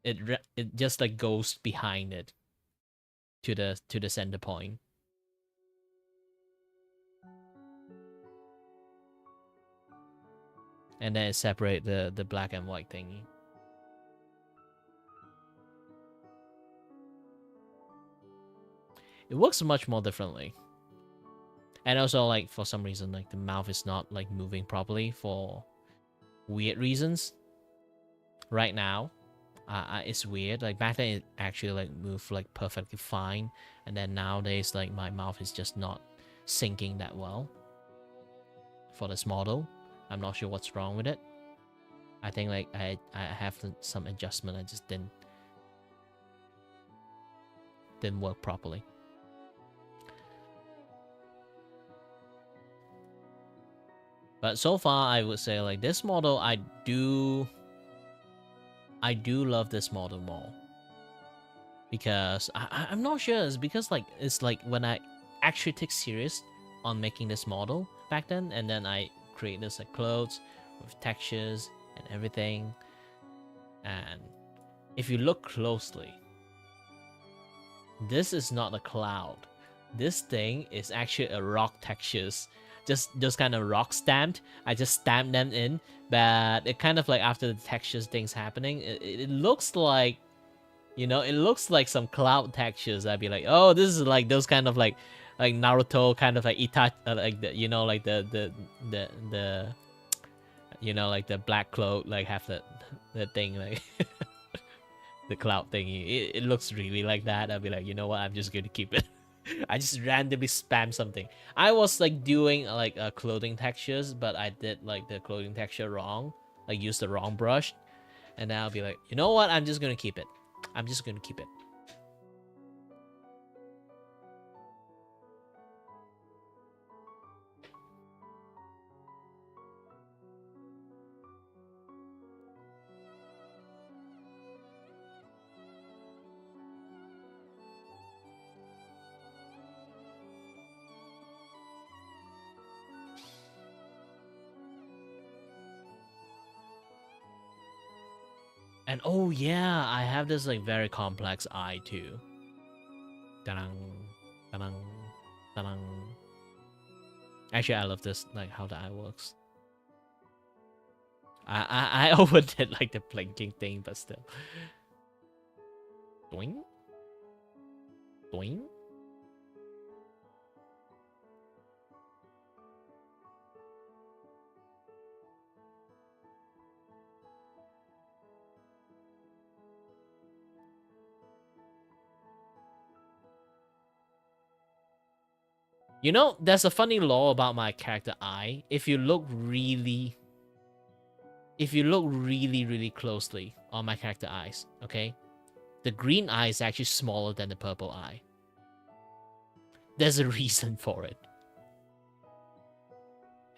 S1: It just like goes behind it to the center point. And then it separate the black and white thingy. It works much more differently. And also, like, for some reason, like, the mouth is not, like, moving properly for weird reasons. Right now, it's weird. Like, back then, it actually, like, moved, like, perfectly fine. And then nowadays, like, my mouth is just not syncing that well for this model. I'm not sure what's wrong with it. I think, like, I have some adjustment. I just didn't work properly. But so far, I would say like this model, I do love this model more, because I'm not sure. It's because like it's like when I actually take serious on making this model back then, and then I create this like clothes with textures and everything. And if you look closely, this is not a cloud. This thing is actually a rock textures. Just kind of rock stamped. I just stamped them in, but it kind of like after the textures things happening, it looks like, you know, it looks like some cloud textures. I'd be like, oh, this is like those kind of like Naruto kind of like like the, you know, like the you know, like the black cloak, like have the thing like the cloud thingy. It looks really like that. I'd be like, you know what, I'm just gonna keep it. I just randomly spam something. I was like doing like clothing textures, but I did like the clothing texture wrong, like use the wrong brush, and then I'll be like, you know what, I'm just gonna keep it. I'm just gonna keep it. And oh yeah, I have this like very complex eye too. Ta-dang, ta-dang, ta-dang. Actually, I love this, like how the eye works. I overdid like the blinking thing, but still. Doing? Doing? You know, there's a funny law about my character eye. If you look really closely on my character eyes, okay? The green eye is actually smaller than the purple eye. There's a reason for it.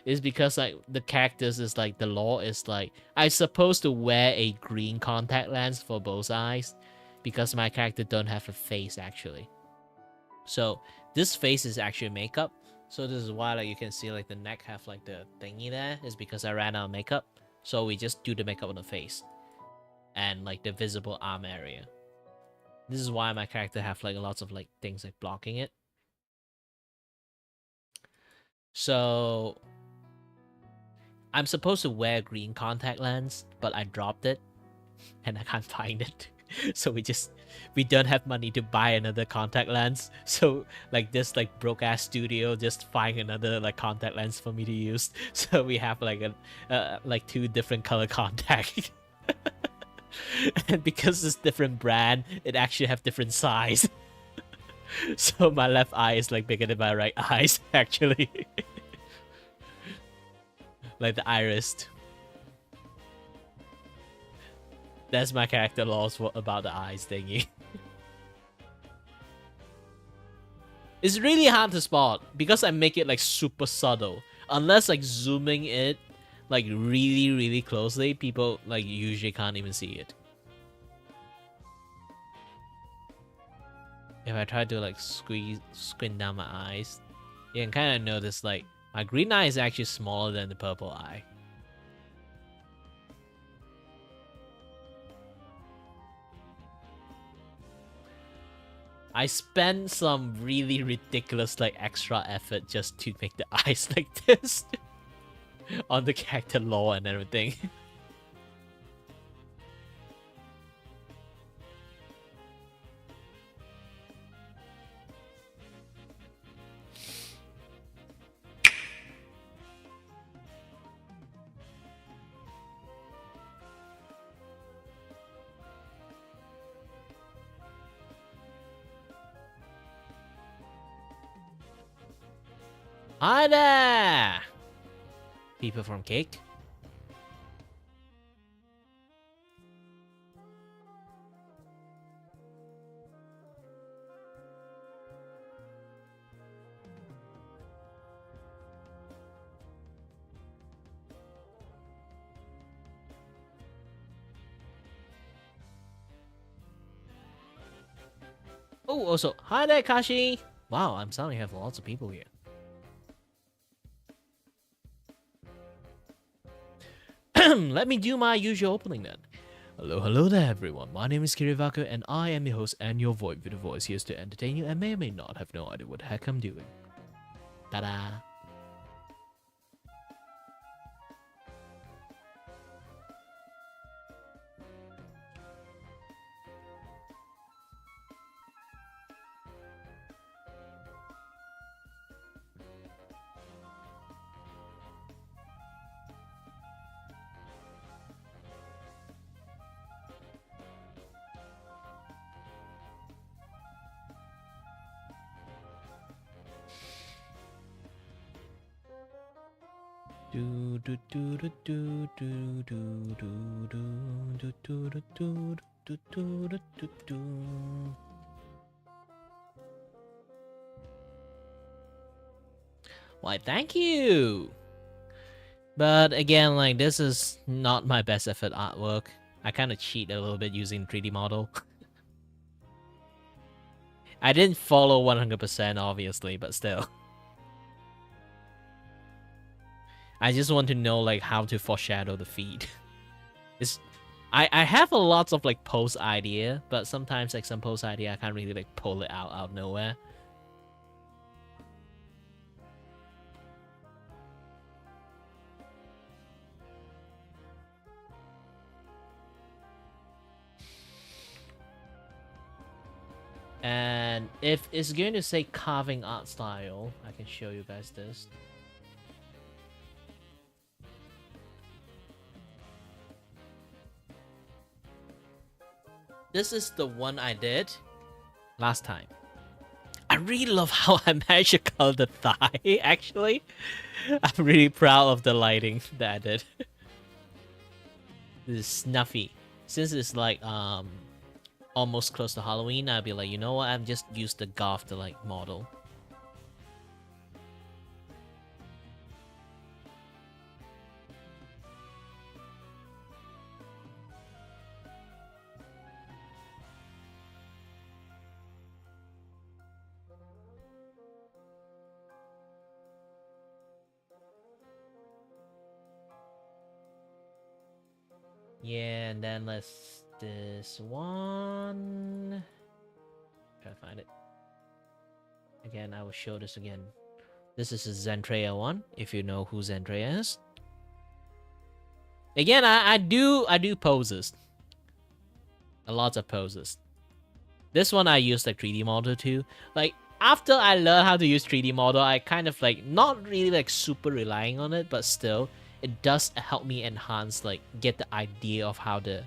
S1: It's because like the characters is like, the law is like, I'm supposed to wear a green contact lens for both eyes because my character don't have a face actually. So this face is actually makeup, So this is why like you can see like the neck have like the thingy there is because I ran out of makeup. So we just do the makeup on the face and like the visible arm area. This is why my character have like lots of like things like blocking it. So I'm supposed to wear green contact lens, but I dropped it and I can't find it. So we don't have money to buy another contact lens. So like this like broke ass studio just find another like contact lens for me to use. So we have like a like 2 different color contact. And because it's different brand, it actually have different size. So my left eye is like bigger than my right eyes actually. Like the iris. That's my character laws about the eyes thingy. It's really hard to spot because I make it like super subtle. Unless like zooming it like really really closely, people like usually can't even see it. If I try to like squint down my eyes, you can kind of notice like my green eye is actually smaller than the purple eye. I spent some really ridiculous like extra effort just to make the eyes like this on the character lore and everything. Hi there! People from Cake. Oh, also, hi there, Kashi! Wow, I'm sorry you have lots of people here. Let me do my usual opening then. Hello there everyone, my name is Kirivako and I am your host and your void with a voice here to entertain you and may or may not have no idea what the heck I'm doing. Ta-da! Do do do do do do do do do do do do do do do do do. Why, thank you. But again, like this is not my best effort artwork. I kind of cheat a little bit using 3D model. I didn't follow 100% obviously, but still. I just want to know like how to foreshadow the feed. I have a lots of like pose idea, but sometimes like some pose idea I can't really like pull it out of nowhere. And if it's going to say carving art style, I can show you guys this. This is the one I did last time. I really love how I managed to color the thigh, actually. I'm really proud of the lighting that I did. This is Snuffy. Since it's like almost close to Halloween, I'll be like, you know what, I've just used the goth to like model. Yeah, and then this one. Try to find it. Again, I will show this again. This is a Zentrea one, if you know who Zentrea is. Again, I do poses. A lot of poses. This one I use like 3D model too. Like after I learned how to use 3D model, I kind of like not really like super relying on it, but still it does help me enhance, like get the idea of how the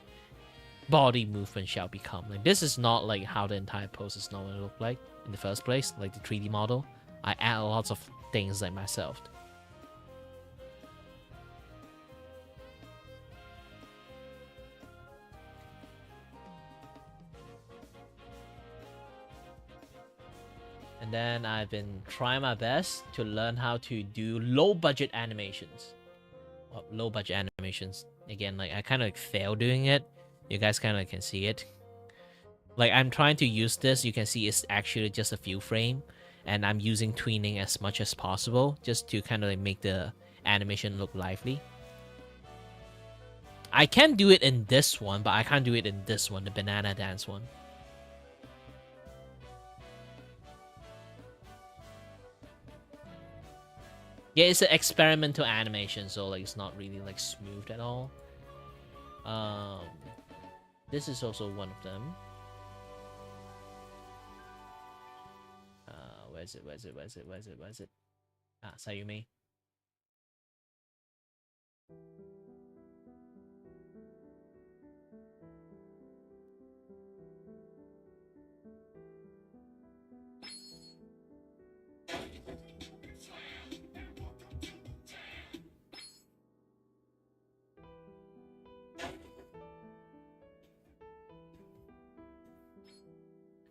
S1: body movement shall become. Like this is not like how the entire pose is normally look like in the first place, like the 3D model. I add lots of things like myself. And then I've been trying my best to learn how to do low budget animations. Well, low budget animations. Again, like I kind of like fail doing it. You guys kind of can see it. Like I'm trying to use this. You can see it's actually just a few frames. And I'm using tweening as much as possible just to kind of like make the animation look lively. I can do it in this one, but I can't do it in this one, the banana dance one. Yeah, it's an experimental animation, so like it's not really like smooth at all. This is also one of them. Where's it? Ah, Sayumi.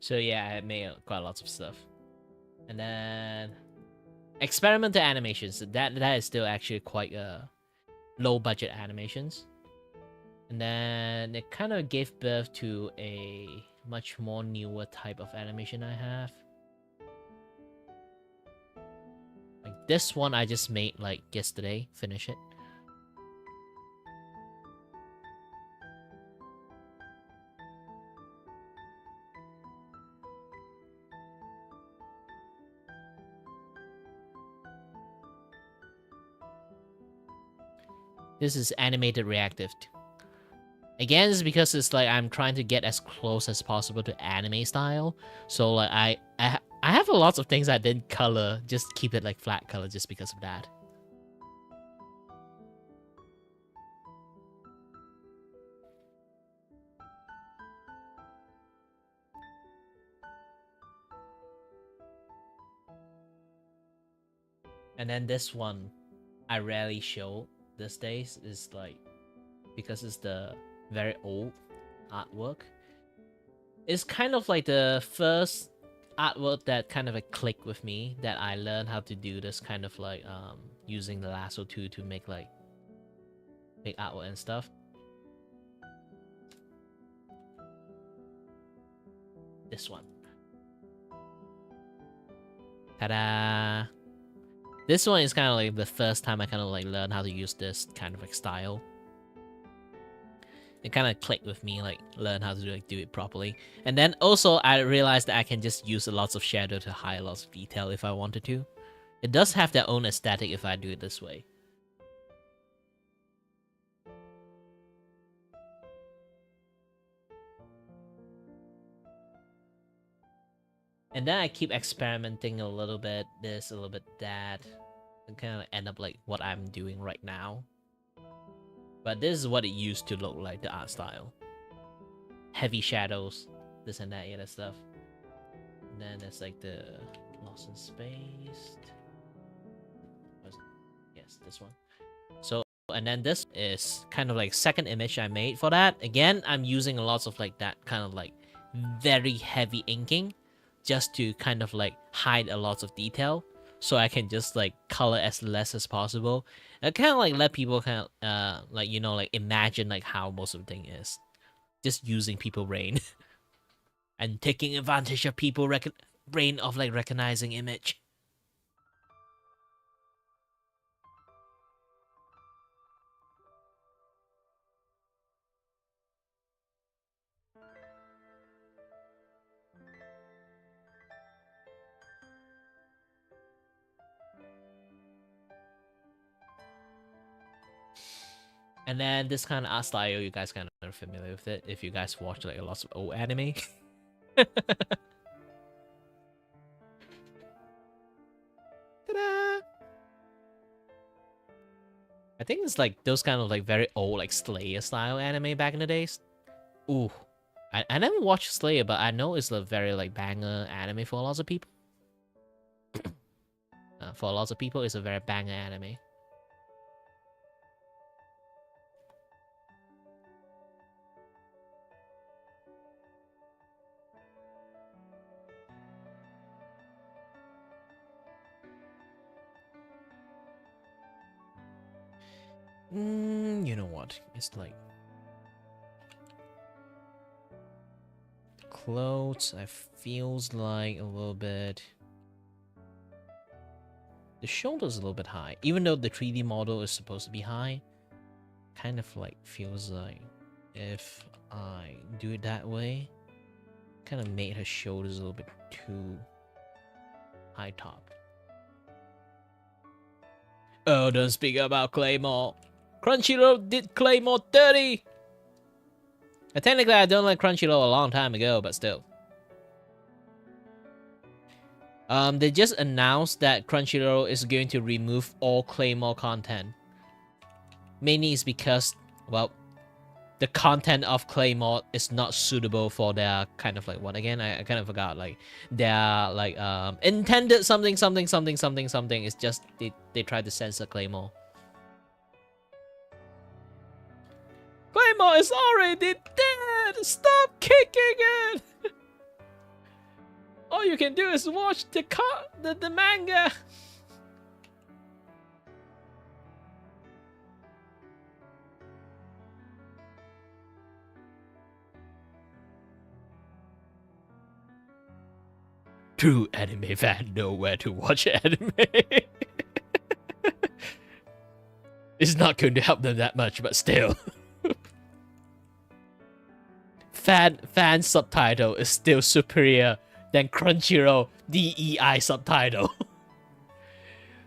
S1: So yeah, I made quite lots of stuff. And then experimental animations, that is still actually quite low budget animations. And then it kind of gave birth to a much more newer type of animation I have. Like this one I just made like yesterday, finish it. This is animated reactive. Again, it's because it's like I'm trying to get as close as possible to anime style. So like I have a lot of things I didn't color, just keep it like flat color just because of that. And then this one, I rarely show these days, is like, because it's the very old artwork. It's kind of like the first artwork that kind of like clicked with me, that I learned how to do this kind of like using the lasso tool to make like artwork and stuff. This one. Ta-da! This one is kind of like the first time I kind of like learned how to use this kind of like style. It kind of clicked with me, like learn how to do it properly. And then also I realized that I can just use lots of shadow to hide lots of detail if I wanted to. It does have their own aesthetic if I do it this way. And then I keep experimenting a little bit this, a little bit that, and kind of end up like what I'm doing right now. But this is what it used to look like, the art style. Heavy shadows, this and that, yeah, that stuff. And then there's like the Lost in Space. Yes, this one. So, and then this is kind of like second image I made for that. Again, I'm using lots of like that kind of like very heavy inking, just to kind of like hide a lot of detail, so I can just like color as less as possible. And kind of like let people kind of like, you know, like imagine like how most of the thing is, just using people brain and taking advantage of people brain of like recognizing image. And then this kind of art style, you guys kind of are familiar with it if you guys watch like lots of old anime. Ta-da! I think it's like those kind of like very old like Slayer style anime back in the days. Ooh, I never watched Slayer, but I know it's a very like banger anime for lots of people. For lots of people, it's a very banger anime. You know what? It's like clothes. I feels like a little bit. The shoulder's a little bit high, even though the 3D model is supposed to be high. Kind of like feels like if I do it that way, kind of made her shoulders a little bit too high topped. Oh, don't speak about Claymore. Crunchyroll did Claymore dirty. Technically, I don't like Crunchyroll a long time ago, but still. They just announced that Crunchyroll is going to remove all Claymore content. Mainly is because, well, the content of Claymore is not suitable for their kind of like what again? I kind of forgot. Like their like intended something. It's just they tried to censor Claymore. Claymore is already dead! Stop kicking it! All you can do is watch the manga! True anime fan know where to watch anime. It's not going to help them that much, but still. Fan subtitle is still superior than Crunchyroll DEI subtitle.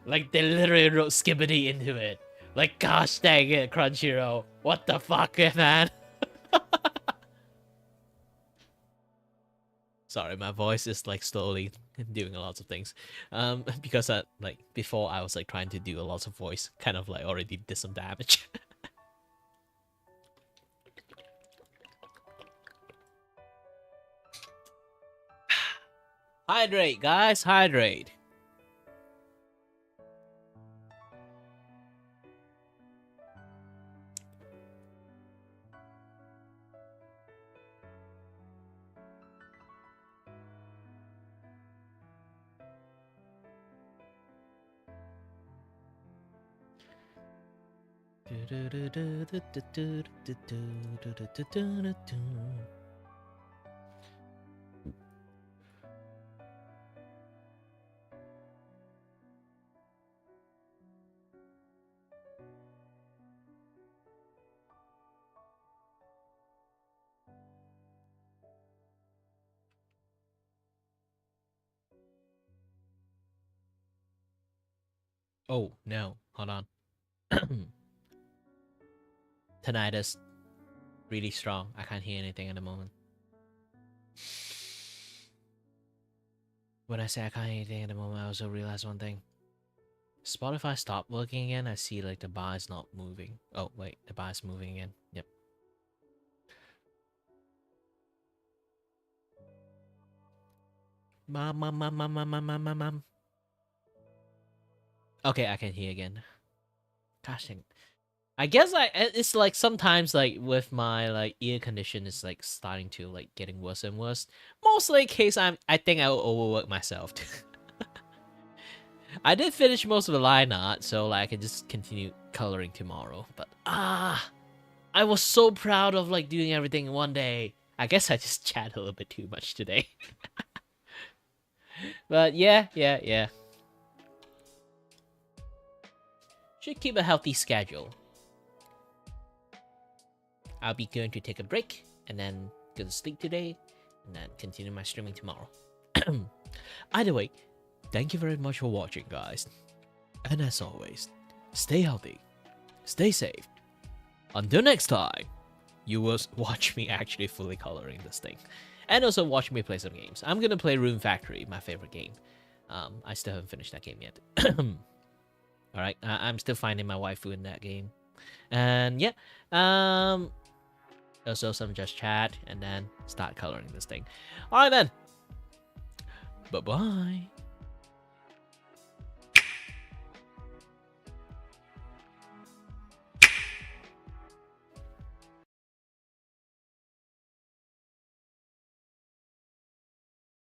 S1: Like they literally wrote skibbity into it. Like gosh dang it, Crunchyroll. What the fuck, man? Sorry, my voice is like slowly doing a lot of things. Because like before I was like trying to do a lot of voice, kind of like already did some damage. Hydrate, guys, hydrate. Oh no, hold on. Tinnitus really strong. I can't hear anything at the moment. When I say I can't hear anything at the moment, I also realized one thing. Spotify stopped working again. I see like the bar is not moving. Oh wait, the bar is moving again. Yep. Mom. Okay, I can hear again. Gosh dang. I guess it's like sometimes like with my like ear condition it's like starting to like getting worse and worse. Mostly in case I think I will overwork myself. I did finish most of the line art, so like I can just continue coloring tomorrow. But I was so proud of like doing everything in one day. I guess I just chatted a little bit too much today. But yeah. Should keep a healthy schedule. I'll be going to take a break and then go to sleep today and then continue my streaming tomorrow. Either way, thank you very much for watching, guys. And as always, stay healthy, stay safe, until next time, you will watch me actually fully coloring this thing. And also watch me play some games. I'm gonna play Rune Factory, my favorite game. I still haven't finished that game yet. Alright, I'm still finding my waifu in that game. And yeah, also some just chat and then start coloring this thing. Alright then. Bye-bye.